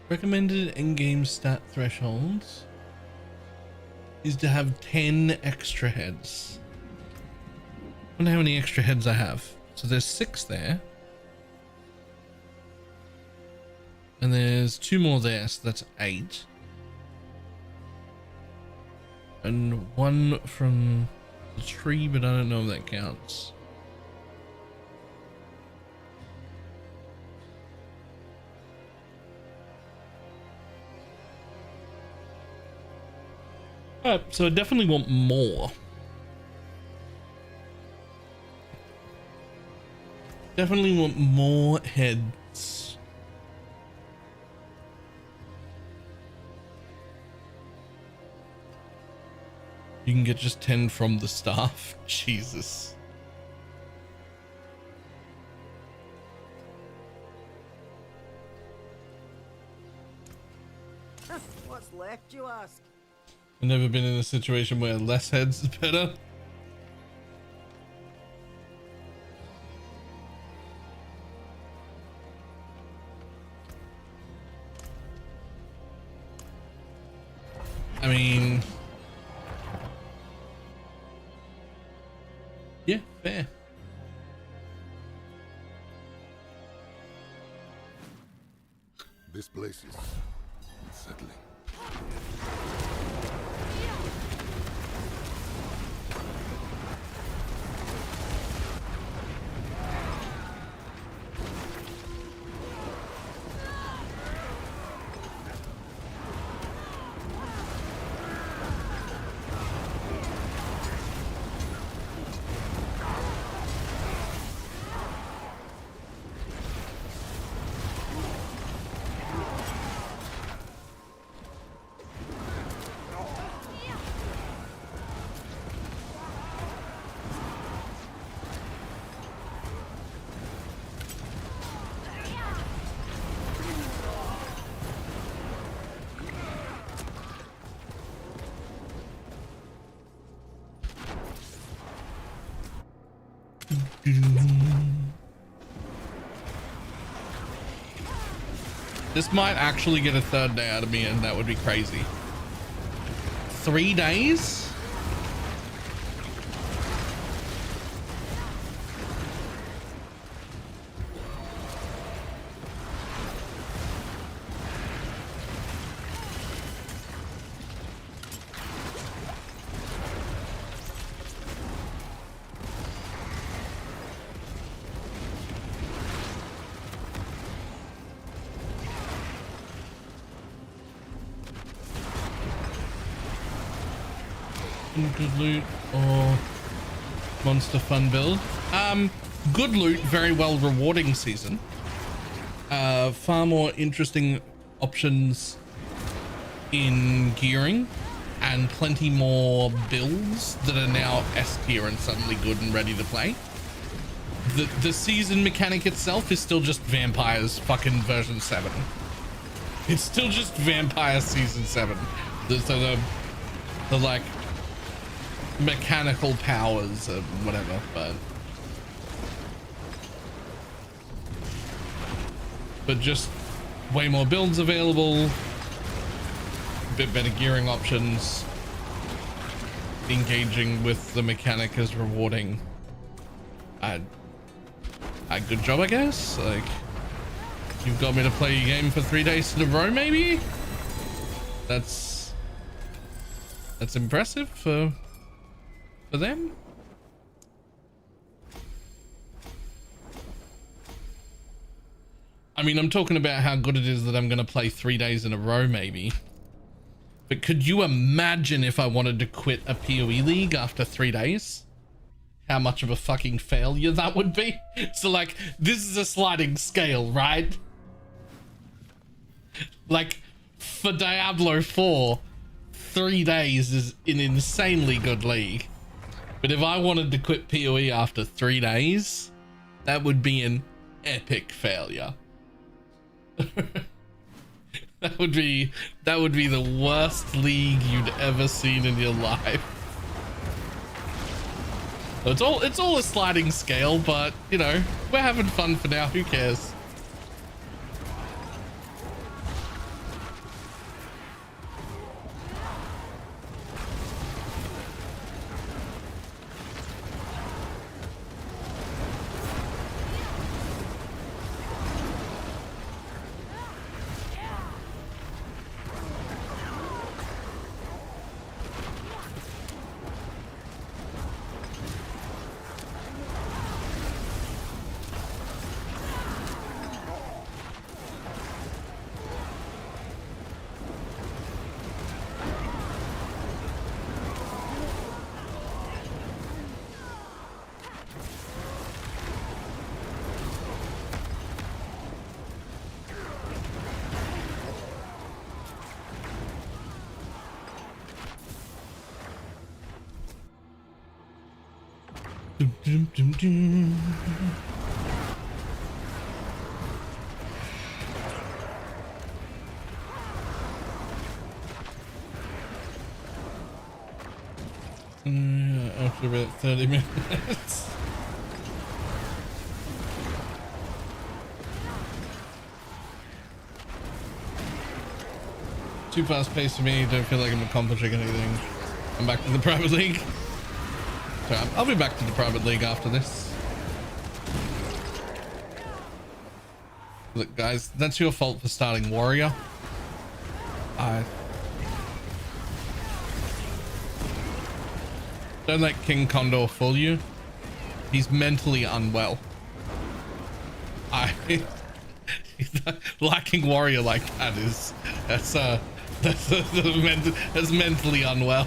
Recommended in-game stat thresholds is to have 10 extra heads. I wonder how many extra heads I have. So there's 6 there. And there's 2 more there, so that's 8. And 1 from the tree, but I don't know if that counts. Alright, so I definitely want more. Definitely want more heads. You can get just 10 from the staff. Jesus. What's left, you ask? I've never been in a situation where less heads is better. I mean, yeah, fair. This place is unsettling. This might actually get a 3rd day out of me, and that would be crazy. 3 days? Good loot or monster fun build? Good loot, very well rewarding season. Far more interesting options in gearing, and plenty more builds that are now S tier and suddenly good and ready to play. The season mechanic itself is still just Vampires fucking version 7. It's still just Vampire season 7. The like mechanical powers or whatever, but just way more builds available, a bit better gearing options, engaging with the mechanic is rewarding. Good job, I guess. Like, you've got me to play your game for 3 days in a row, maybe. That's impressive for them. I mean, I'm talking about how good it is that I'm going to play 3 days in a row, maybe. But could you imagine if I wanted to quit a PoE league after 3 days? How much of a fucking failure that would be? So, like, this is a sliding scale, right? Like, for Diablo 4, 3 days is an insanely good league. But if I wanted to quit PoE after 3 days, that would be an epic failure. That would be the worst league you'd ever seen in your life. It's all a sliding scale, but you know, we're having fun for now. Who cares? Dum, dum, dum, dum. After about 30 minutes. Too fast paced for me. Don't feel like I'm accomplishing anything. I'm back to the private league. So I'll be back to the private league after this. Look, guys, that's your fault for starting warrior. Don't let King Condor fool you. He's mentally unwell. Lacking warrior like that is that's mentally unwell.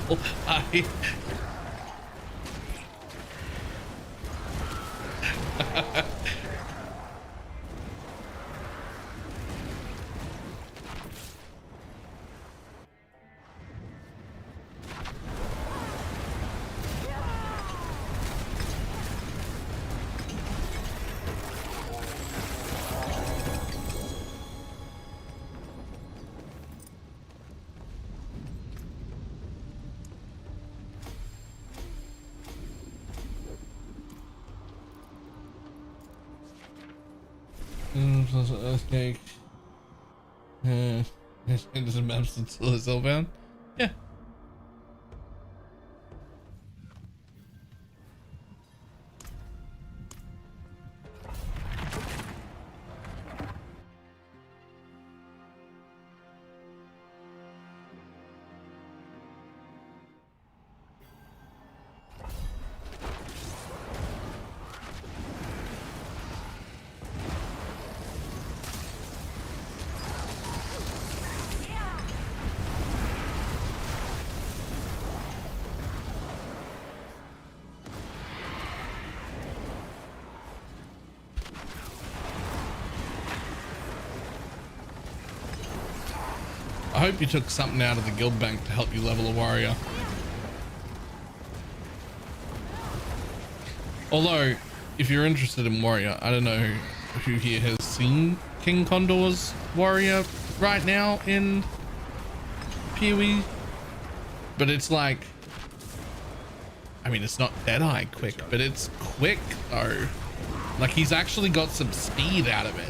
Earthquake. There's a map still is spellbound. Yeah. I hope you took something out of the guild bank to help you level a warrior. Although, if you're interested in warrior, I don't know who here has seen King Condor's warrior right now in PoE, but it's like, I mean, it's not Deadeye quick, but it's quick though. Like, he's actually got some speed out of it.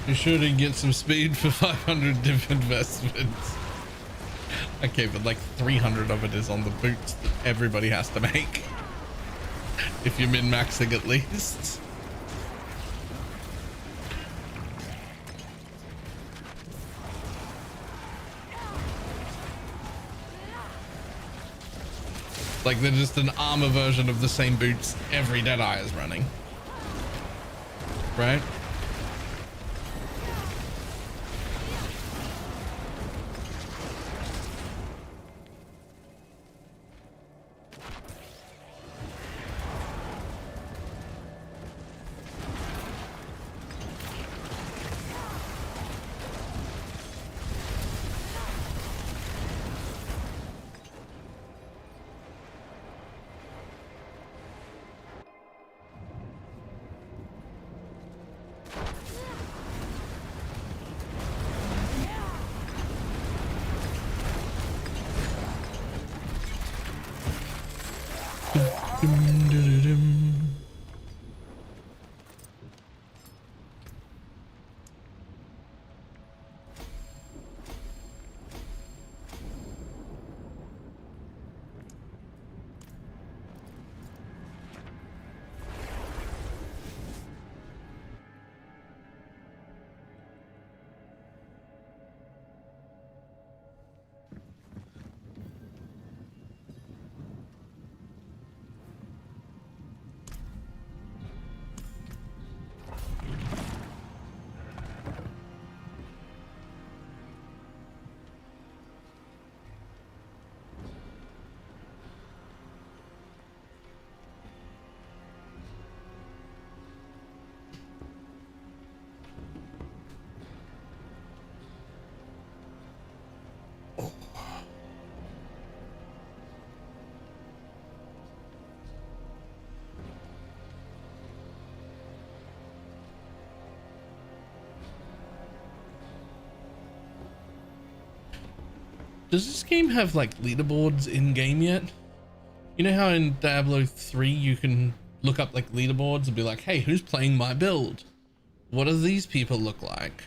You sure to get some speed for 500 div investments. Okay, but like 300 of it is on the boots that everybody has to make. If you're min-maxing at least. Like they're just an armor version of the same boots every Deadeye is running. Right? Does this game have like leaderboards in game yet? You know how in Diablo 3 you can look up like leaderboards and be like, hey, who's playing my build? What do these people look like?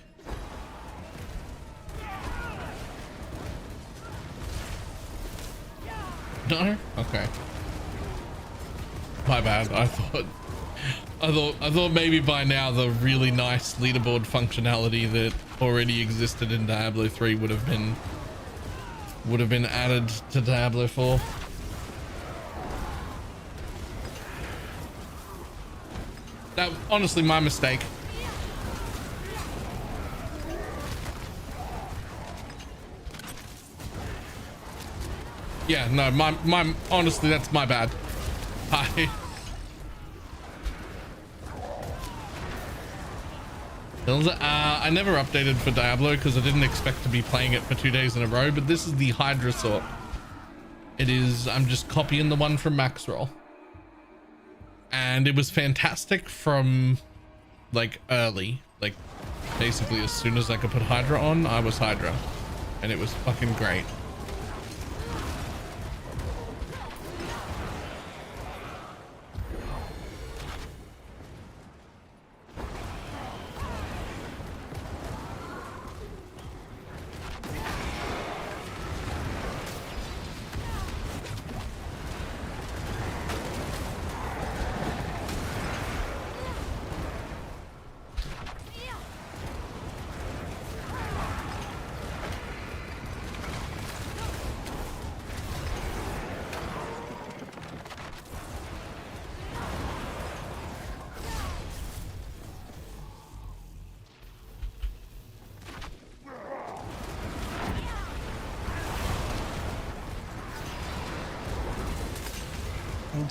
No? Okay. My bad. I thought maybe by now the really nice leaderboard functionality that already existed in Diablo 3 would have been added to Diablo 4. That honestly my mistake. Yeah, no, my honestly that's my bad. I never updated for Diablo because I didn't expect to be playing it for 2 days in a row, but this is the Hydra Sorc. It is, I'm just copying the one from Maxroll. And it was fantastic from like early, like basically as soon as I could put Hydra on, I was Hydra. And it was fucking great.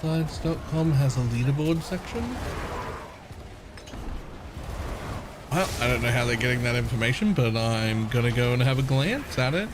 Helltides.com has a leaderboard section. Well, I don't know how they're getting that information, but I'm gonna go and have a glance at it.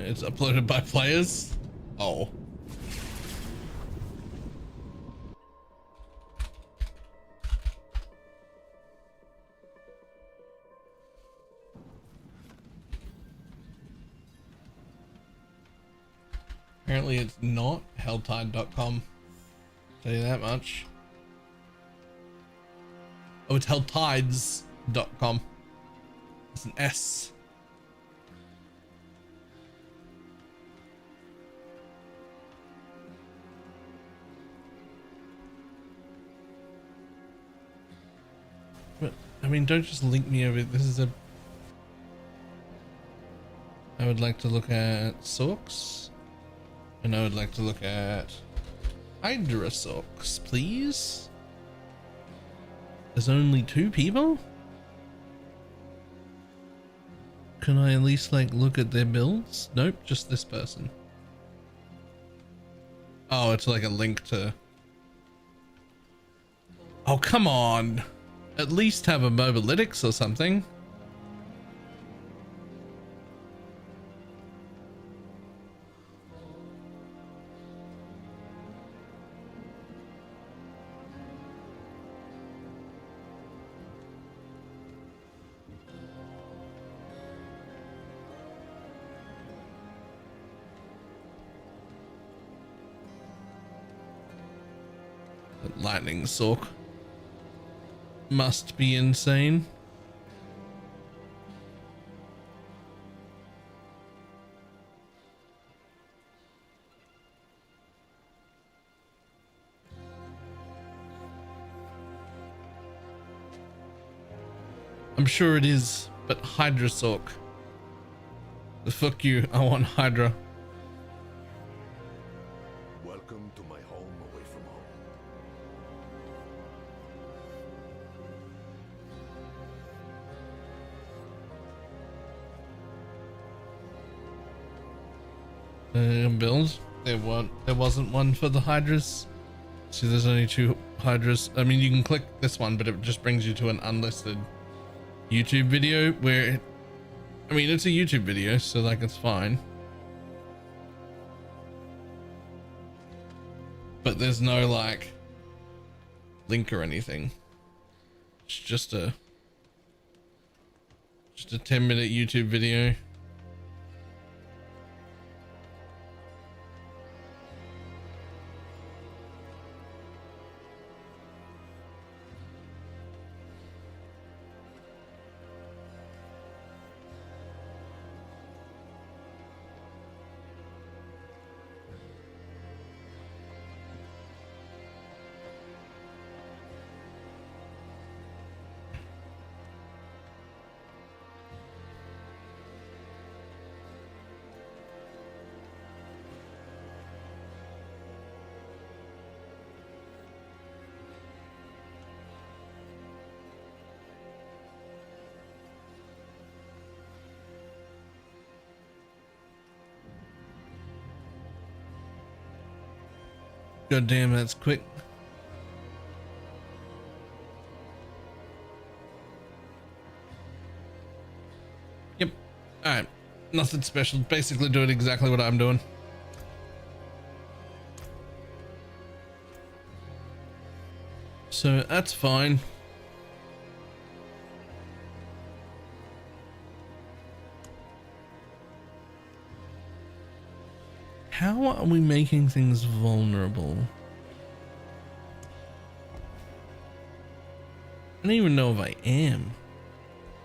It's uploaded by players. Oh. Apparently it's not helltide.com. Tell you that much. Oh, it's helltides.com. It's an S. But, I mean, don't just link me over. This is a... I would like to look at Sorcs. And I would like to look at Hydra Sorcs, please. There's only 2 people? Can I at least like look at their builds? Nope, just this person. Oh, it's like a link to... Oh, come on. At least have a mobalytics or something. Lightning Sorc must be insane. I'm sure it is, but Hydra Sorc. The fuck you, I want Hydra. Welcome to my home away from home. Build. There wasn't one for the Hydras. See, there's only 2 Hydras. I mean, you can click this one, but it just brings you to an unlisted YouTube video where, I mean, it's a YouTube video, so like it's fine. But there's no like link or anything. It's just a 10-minute YouTube video. God damn, that's quick. Yep. Alright. Nothing special. Basically doing exactly what I'm doing. So that's fine. How are we making things vulnerable? I don't even know if I am.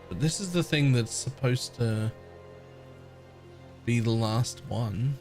But this is the thing that's supposed to be the last one.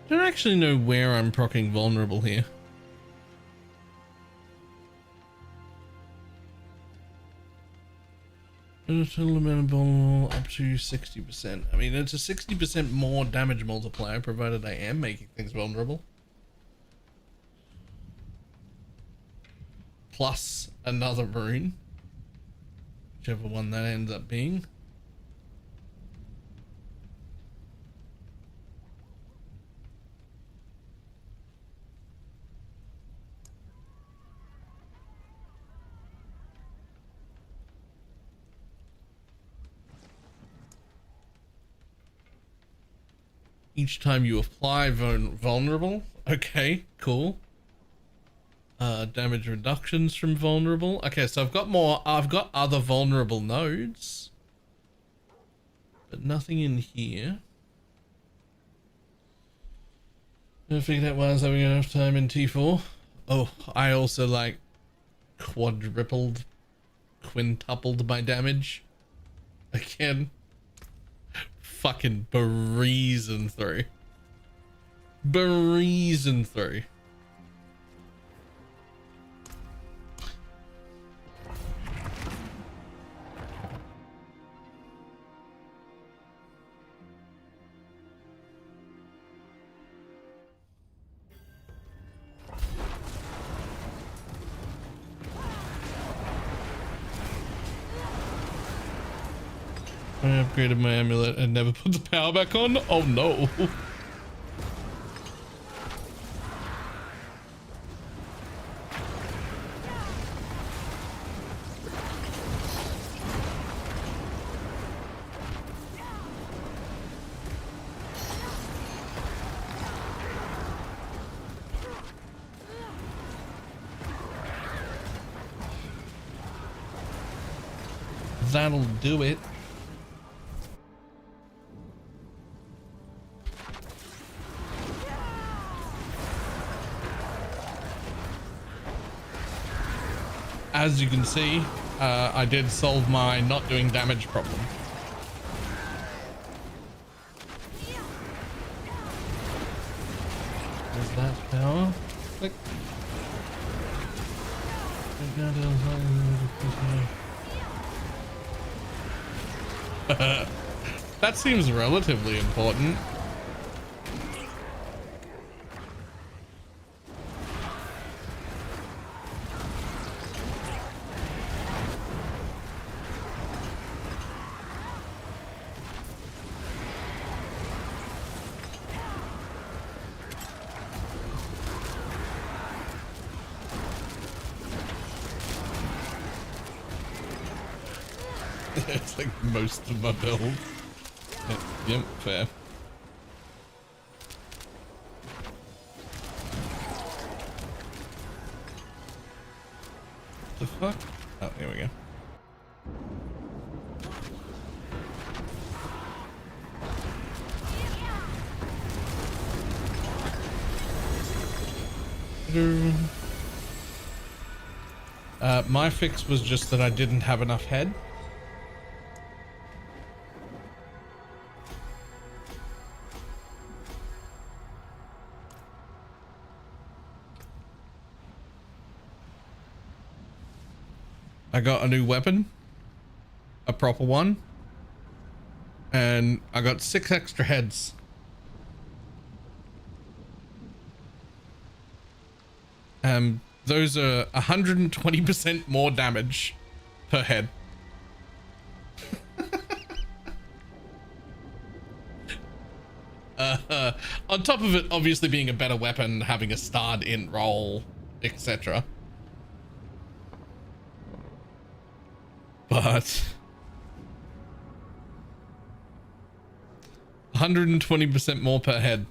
I don't actually know where I'm proccing vulnerable here. Total amount of vulnerable up to 60%. I mean, it's a 60% more damage multiplier provided I am making things vulnerable. Plus another rune. Whichever one that ends up being. Each time you apply vulnerable. Okay, cool. Damage reductions from vulnerable. Okay, so I've got other vulnerable nodes, but nothing in here. I figured out why I was having enough time in T4. Oh, I also like quintupled my damage again. Fucking breezing through. Breezing through. I upgraded my amulet and never put the power back on. Oh no. that'll do it. As you can see, I did solve my not doing damage problem. Is that power? Click. That seems relatively important. It's like most of my build. Yep, fair. The fuck? Oh, here we go. My fix was just that I didn't have enough head. I got a new weapon, a proper one, and I got 6 extra heads. Those are 120% more damage per head. On top of it obviously being a better weapon, having a starred int roll, etc. But 120% more per head.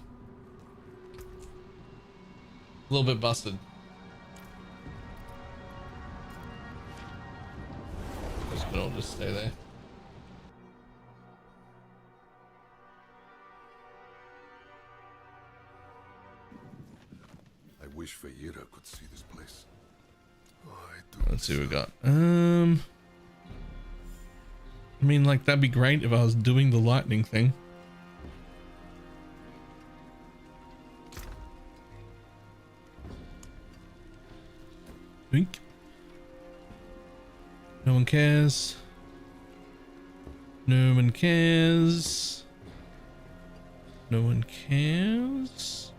A little bit busted. Just gonna all just stay there. I wish Hydra could see this place. Let's see what we got. I mean, like, that'd be great if I was doing the lightning thing. Wink. No one cares. No one cares. No one cares.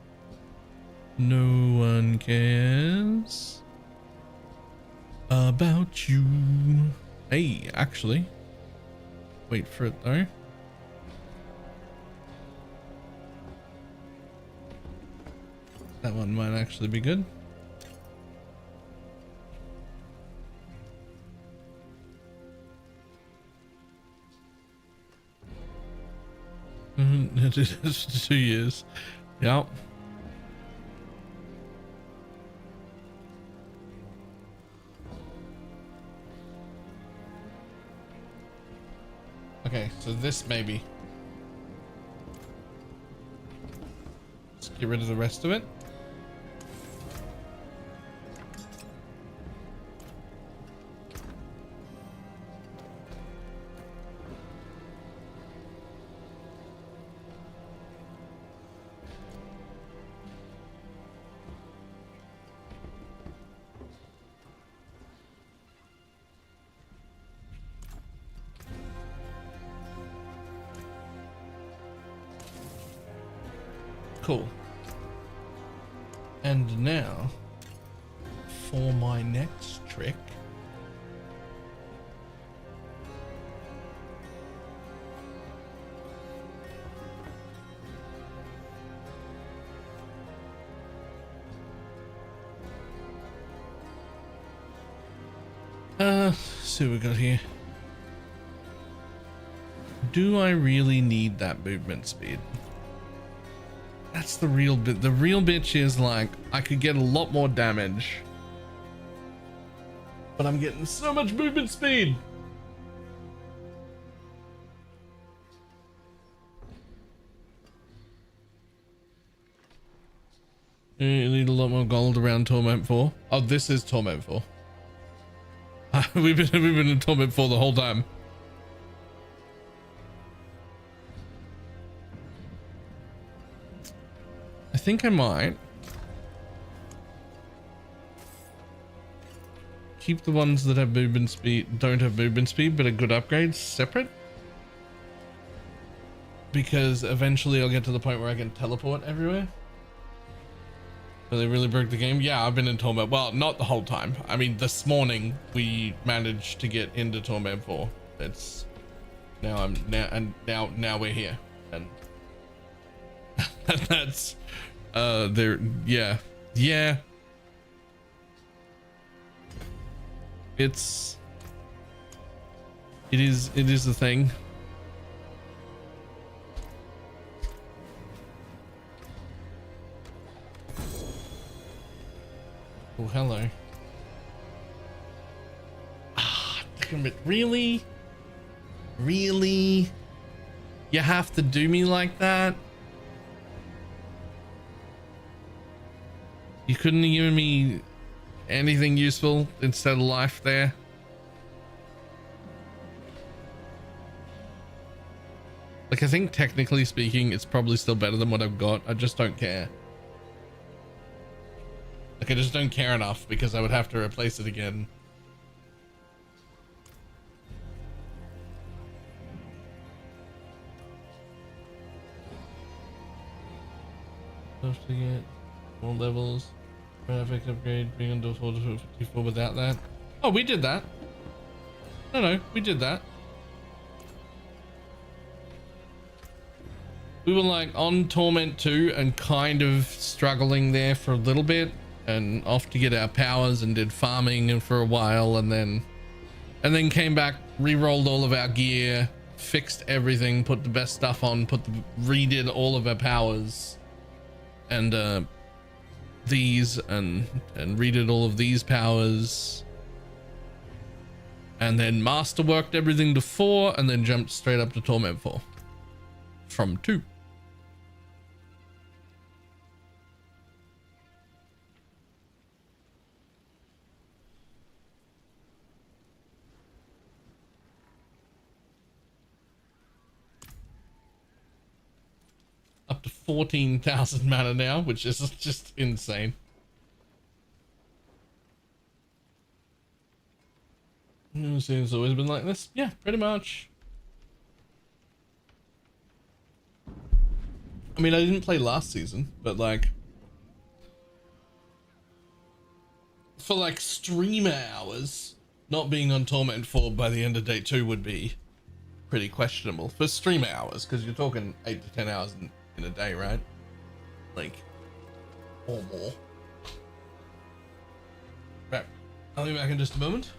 No one cares about you. Hey, actually. Wait for it though. That one might actually be good. It's 2 years. Yep. Okay, so this maybe. Let's get rid of the rest of it. Cool. And now for my next trick. See what we got here. Do I really need that movement speed? That's the real bit. The real bitch is like, I could get a lot more damage, but I'm getting so much movement speed. You need a lot more gold around Torment 4. Oh, this is Torment 4. we've been in Torment 4 the whole time. I think I might keep the ones that have movement speed, don't have movement speed, but are good upgrades separate. Because eventually I'll get to the point where I can teleport everywhere. So they really broke the game. Yeah, I've been in Torment. Well, not the whole time. I mean, this morning we managed to get into Torment 4. It's now now we're here, and that's there. Yeah. It is the thing. Oh, hello. Really? Really? You have to do me like that? You couldn't have given me anything useful instead of life there? Like, I think technically speaking, it's probably still better than what I've got. I just don't care. Like, I just don't care enough because I would have to replace it again. Have to get more levels. Traffic upgrade, bring under 4 to 54 without that. Oh, we did that. No, we did that. We were like on Torment 2 and kind of struggling there for a little bit and off to get our powers and did farming and for a while and then came back, re-rolled all of our gear, fixed everything, put the best stuff on, redid all of our powers and these and redid all of these powers and then masterworked everything to 4 and then jumped straight up to Torment 4 from 2. Up to 14,000 mana now, which is just insane. It's always been like this. Yeah, pretty much. I mean, I didn't play last season, but like for like streamer hours, not being on Torment 4 by the end of day 2 would be pretty questionable for streamer hours, because you're talking 8 to 10 hours in a day, right? Like, or more. Right, I'll be back in just a moment.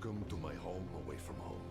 Welcome to my home away from home.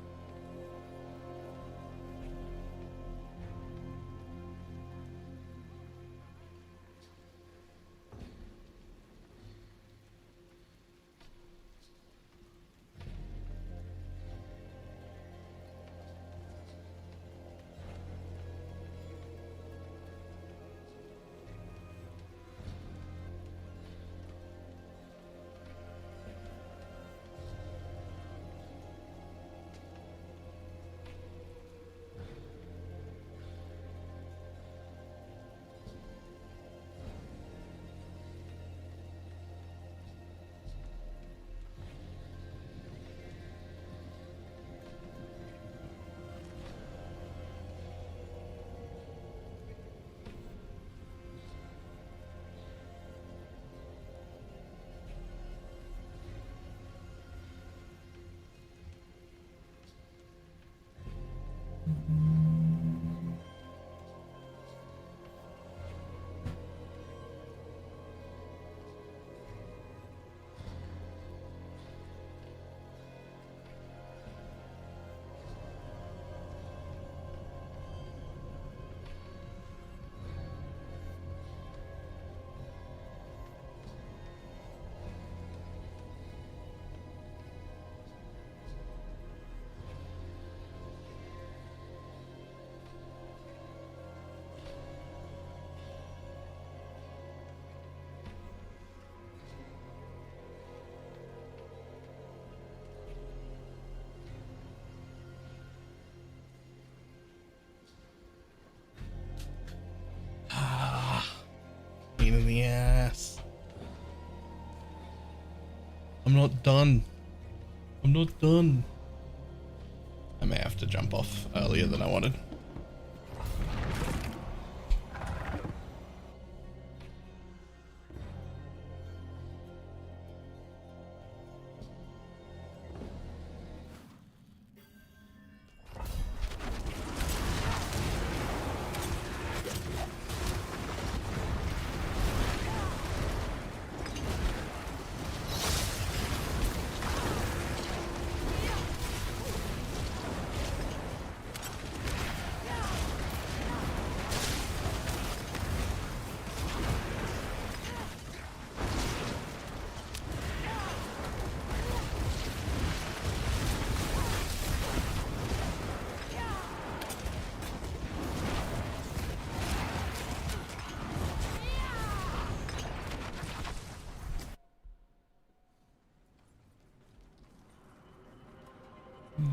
Pain in the ass. I'm not done. I'm not done. I may have to jump off earlier than I wanted.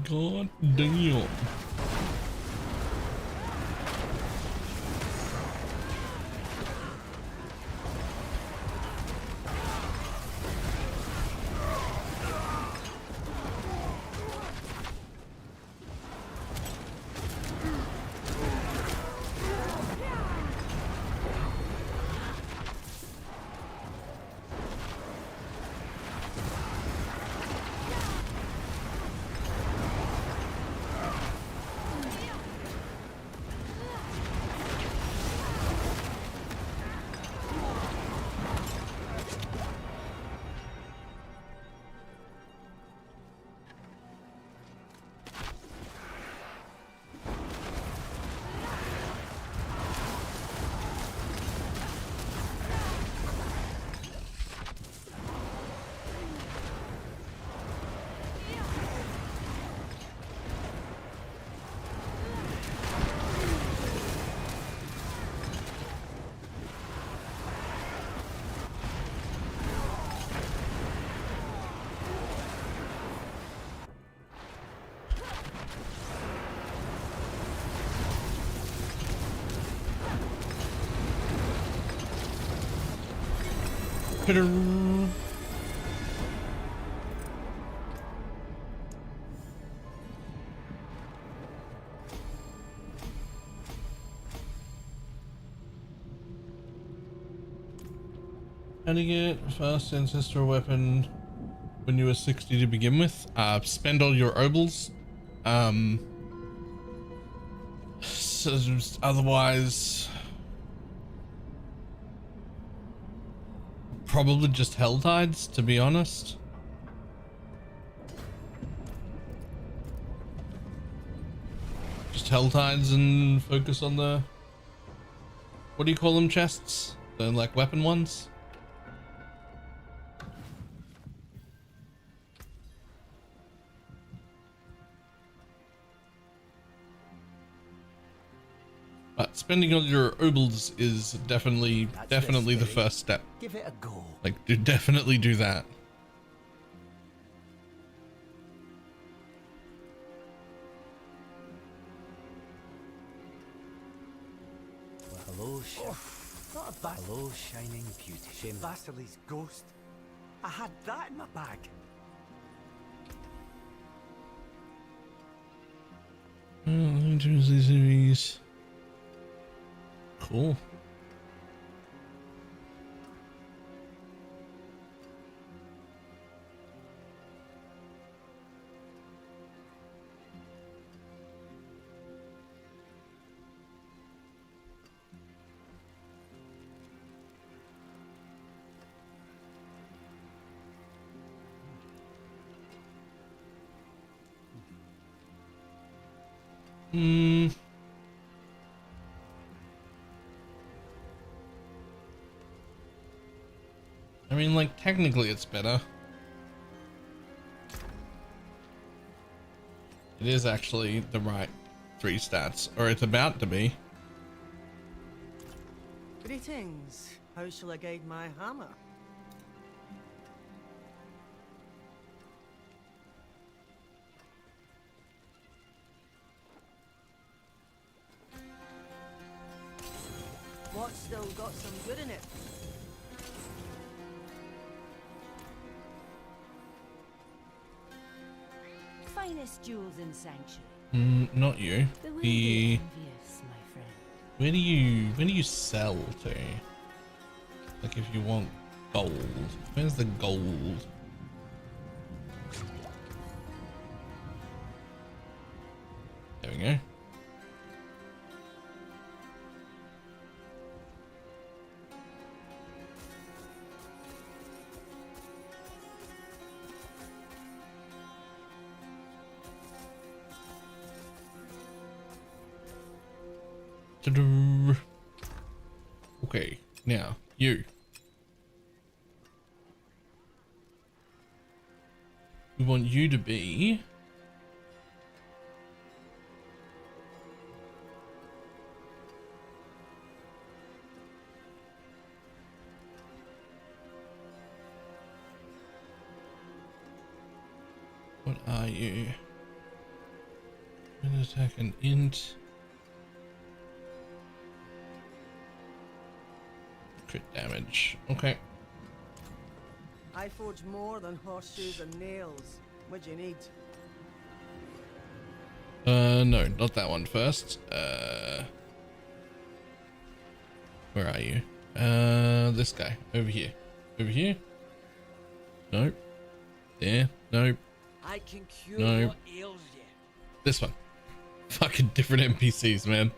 God damn. How to get fast ancestral weapon when you were 60 to begin with? Spend all your obols. So otherwise, probably just Hell Tides, to be honest. just hell tides and focus on the, what do you call them, chests? The like weapon ones? But spending on your obols is definitely the first step. Give it a go. Like, definitely do that. Well, hello, shining beauty. Shame Vasili's ghost. I had that in my bag. Series. Cool. I mean, like, technically it's better. It is actually the right 3 stats, or it's about to be. Greetings. How shall I guide my hammer? What's still got some good in it? Finest jewels in Sanctuary. Not you. The will The be envious, my friend. where do you sell to? Like, if you want gold, where's the gold? There we go. Okay, now you. We want you to be what are you? An attack and int. Crit damage. Okay. I forge more than horseshoes and nails. What do you need? No, not that one first. Where are you? This guy. Over here. Over here? Nope. There. Nope. I can cure Nope. what ails you. This one. Fucking different NPCs, man.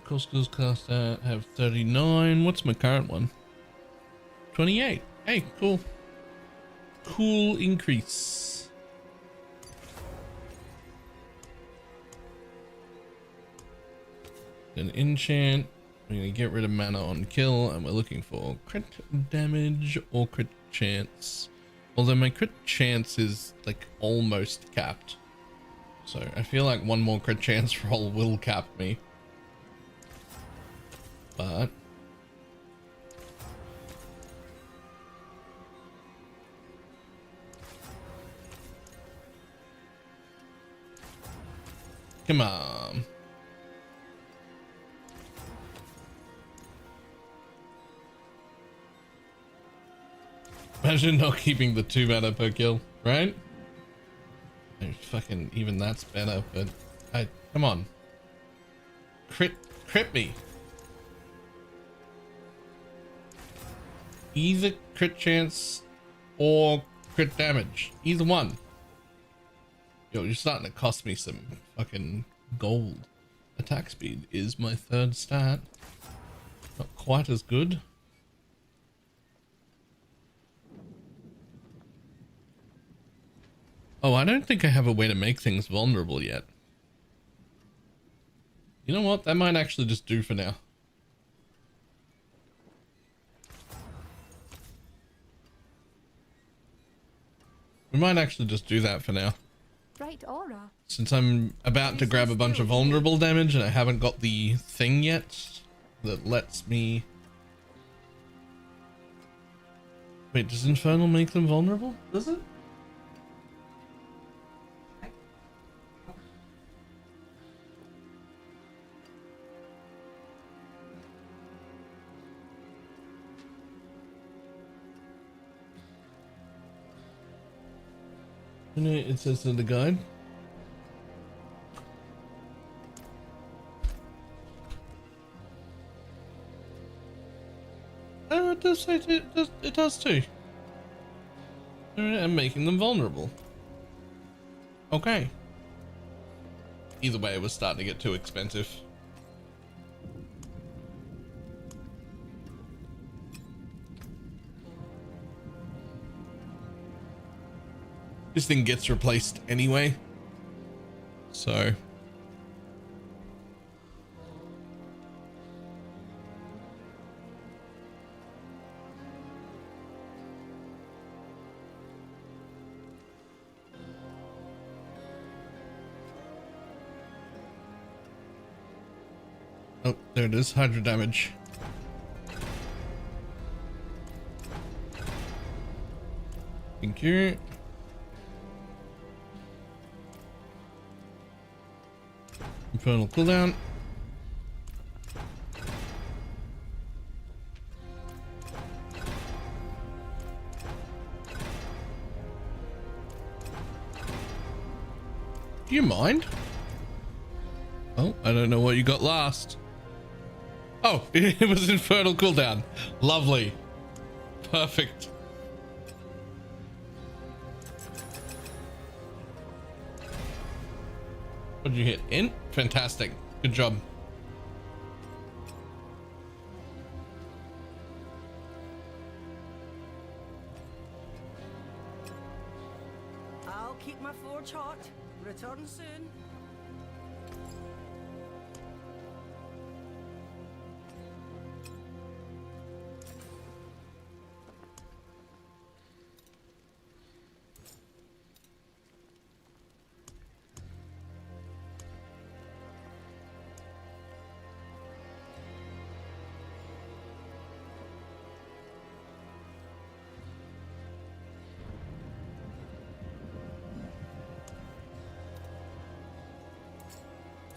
Core skills cast out have 39. What's my current one? 28. Hey, cool. Cool increase. An enchant. We're gonna get rid of mana on kill, and we're looking for crit damage or crit chance. Although my crit chance is like almost capped, so I feel like one more crit chance roll will cap me. But come on. Imagine not keeping the 2 mana per kill, right? I mean, fucking even that's better, but come on. Crit me. Either crit chance or crit damage. Either one. Yo, you're starting to cost me some fucking gold. Attack speed is my third stat. Not quite as good. Oh, I don't think I have a way to make things vulnerable yet. You know what? That might actually just do for now. We might actually just do that for now. Bright aura. Since I'm about to grab a bunch of vulnerable damage and I haven't got the thing yet that lets me... Wait, does Infernal make them vulnerable? Does it? It says in the guide. Oh, it does say it does too. I'm making them vulnerable. Okay. Either way, it was starting to get too expensive. This thing gets replaced anyway, so oh, there it is, Hydra damage. Thank you. Infernal cooldown. Do you mind? Oh, I don't know what you got last. Oh, it was Infernal cooldown. Lovely. Perfect. What did you hit? Int? Fantastic. Good job. I'll keep my forge hot. Return soon.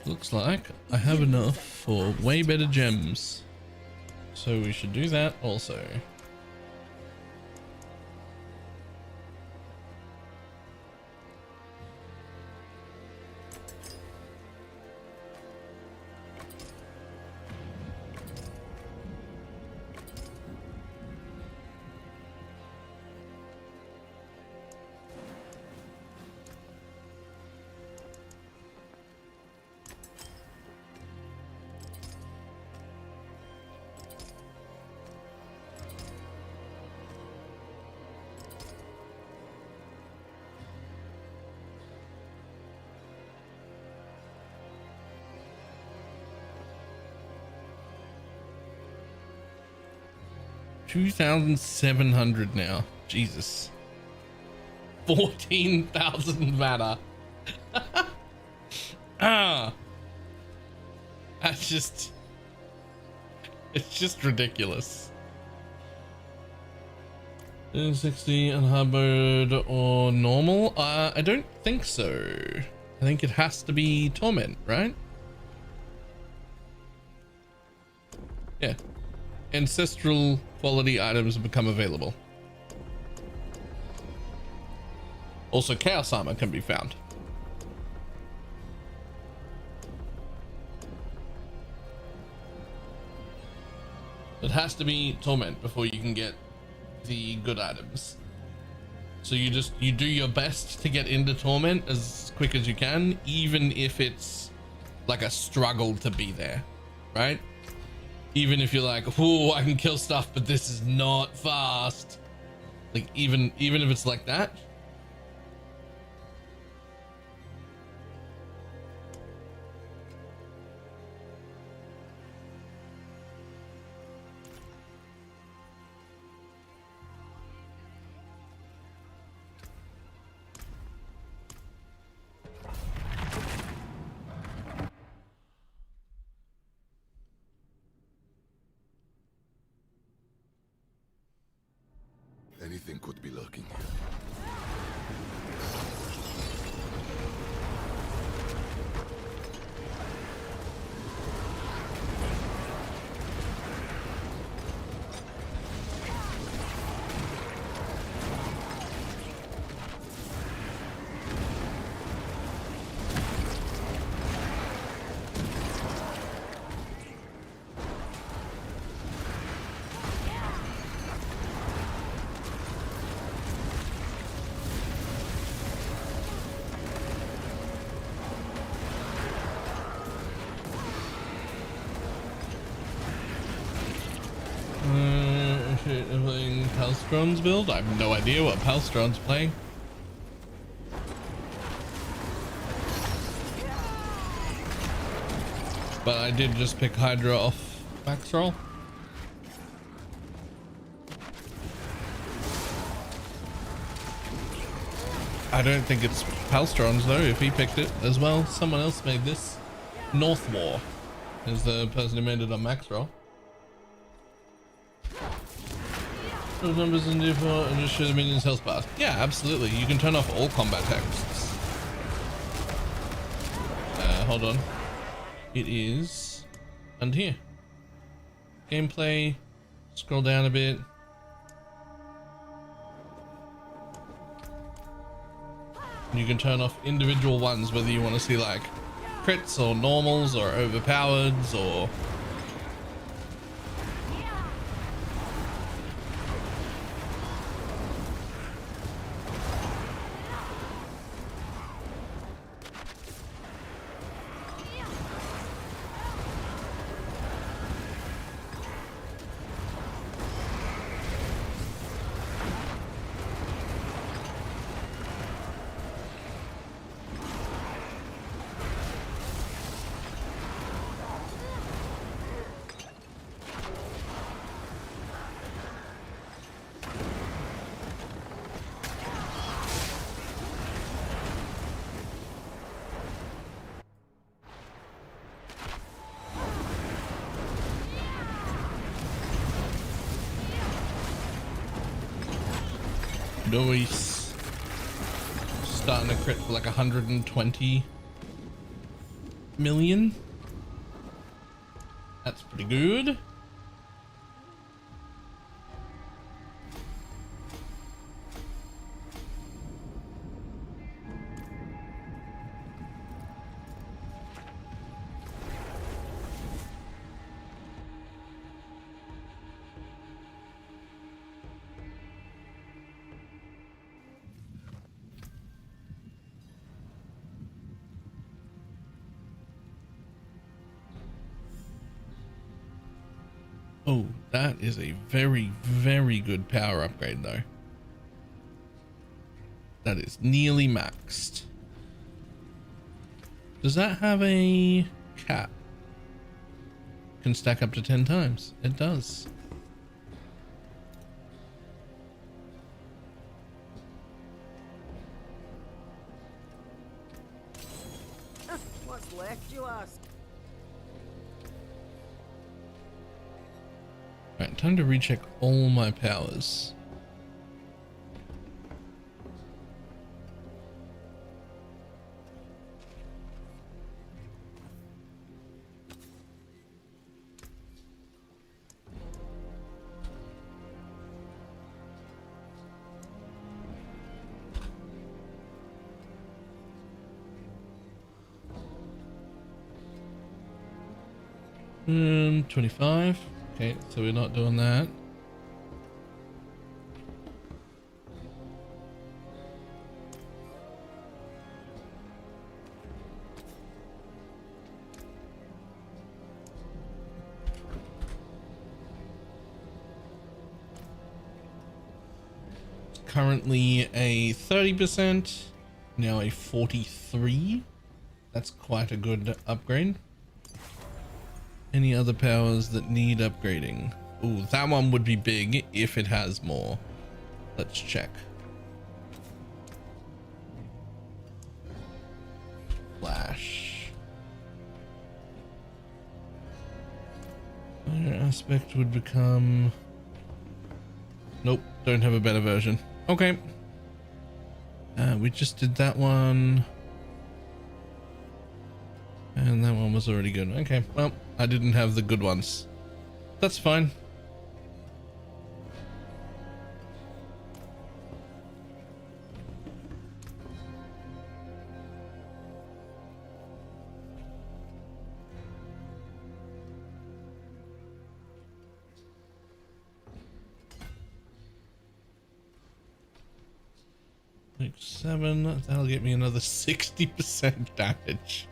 Looks like I have enough for way better gems. So we should do that also. $2,700 now. Jesus. 14,000 mana. That's just... It's just ridiculous. 60 unharbored or normal? I don't think so. I think it has to be torment, right? Yeah. Ancestral quality items become available. Also, chaos armor can be found. It has to be torment before you can get the good items. So you do your best to get into Torment as quick as you can, even if it's like a struggle to be there, right? Even if you're like, oh, I can kill stuff, but this is not fast. Like even if it's like that. Anything could be lurking here. Playing Palstron's build? I have no idea what Palstron's playing. But I did just pick Hydra off max roll. I don't think it's Palstron's though, if he picked it as well. Someone else made this. North War is the person who made it on max roll. Those numbers in default and just show the minions health bars. Yeah, absolutely. You can turn off all combat texts. Hold on. It is under here. Gameplay. Scroll down a bit. You can turn off individual ones, whether you want to see like crits or normals or overpowereds or Nice. Starting to crit for like 120 million. That's pretty good. Oh, that is a very, very good power upgrade though. That is nearly maxed. Does that have a cap? Can stack up to 10 times. It does. What's left, you ask? Right, time to recheck all my powers. Hmm, 25. Okay, so we're not doing that. currently a 30%, now a 43. That's quite a good upgrade. Any other powers that need upgrading? Ooh, that one would be big if it has more. Let's check. Flash. Fire aspect would become... Nope, don't have a better version. Okay. We just did that one. And that one was already good. Okay, well, I didn't have the good ones. That's fine. Like 7, that'll get me another 60% damage.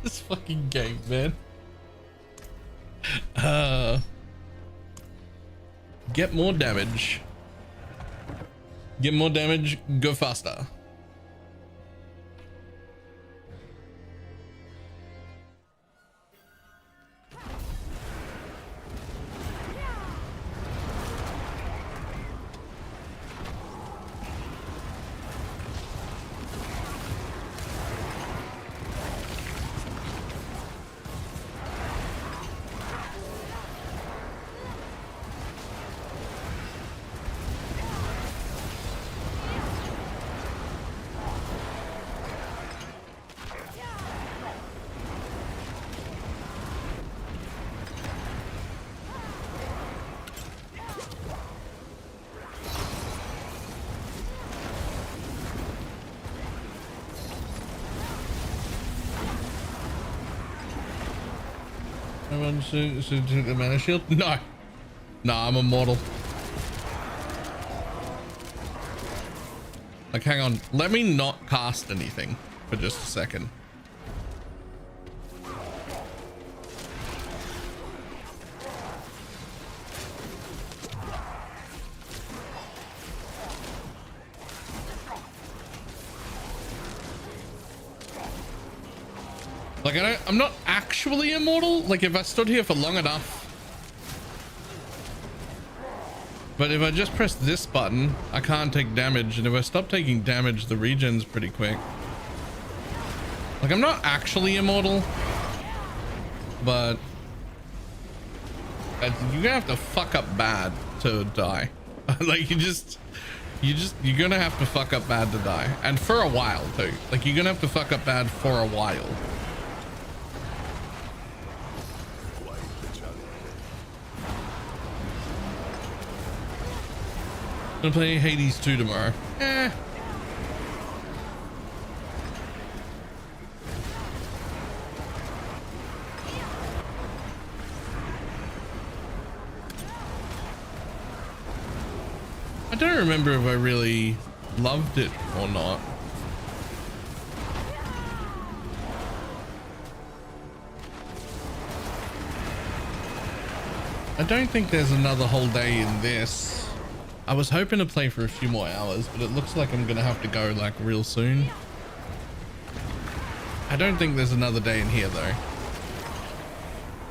This fucking game, man. Get more damage. Get more damage, go faster. The mana shield? No. No, I'm immortal. Like, hang on. Let me not cast anything for just a second. Like, I'm not actually immortal. Like, if I stood here for long enough. But if I just press this button, I can't take damage. And if I stop taking damage, the regen's pretty quick. Like, I'm not actually immortal. But you're gonna have to fuck up bad to die. Like, you're gonna have to fuck up bad to die. And for a while, too. Like, you're gonna have to fuck up bad for a while. Gonna play Hades 2 tomorrow. Eh. I don't remember if I really loved it or not. I don't think there's another whole day in this. I was hoping to play for a few more hours, but it looks like I'm gonna have to go like real soon. I don't think there's another day in here though.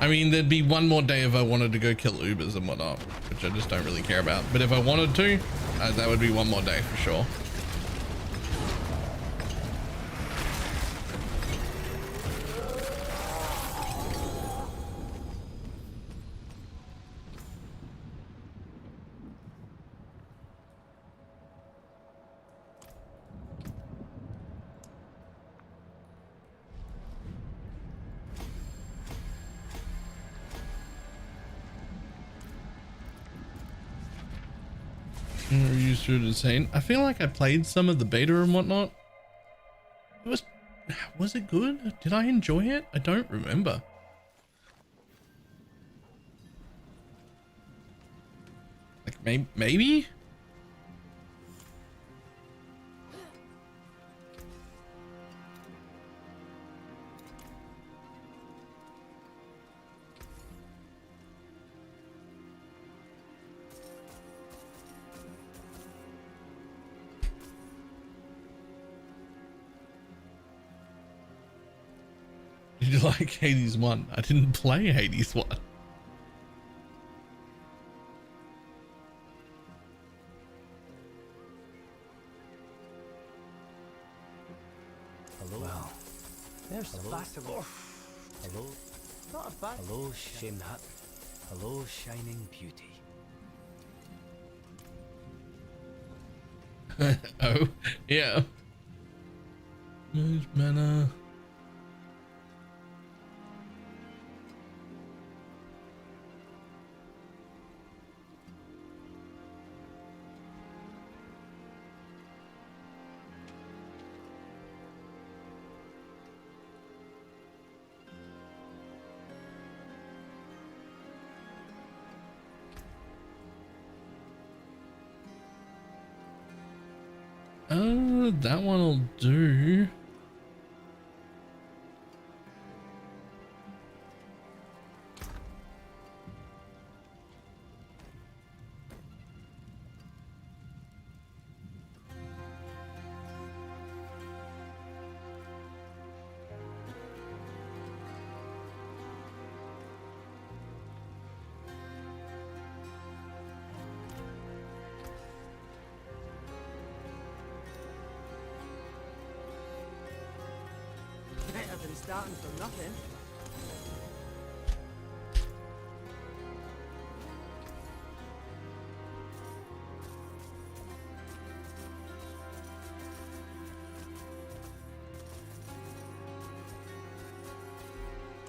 I mean, there'd be one more day if I wanted to go kill Ubers and whatnot, which I just don't really care about. But if I wanted to, that would be one more day for sure. Reviews through insane. I feel like I played some of the beta and whatnot. Was it good? Did I enjoy it? I don't remember. Like maybe? you like Hades 1? I didn't play Hades 1. Hello. Well, there's the basilisk. Hello. Not a bad. Hello, shame that. Hello, shining beauty. Oh, yeah. Mage mana. That one'll do. Better than starting from nothing.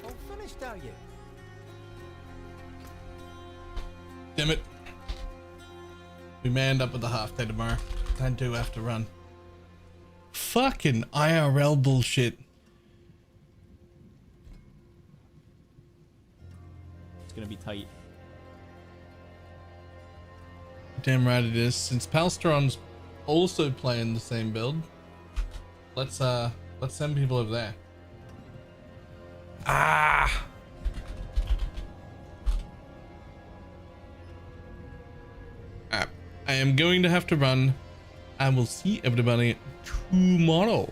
All finished, are you? Damn it. We may end up with a half day tomorrow. I do have to run. Fucking IRL bullshit. It's gonna be tight. Damn right it is. Since Palsteron's also playing the same build, let's send people over there. Ah. I am going to have to run. I will see everybody tomorrow.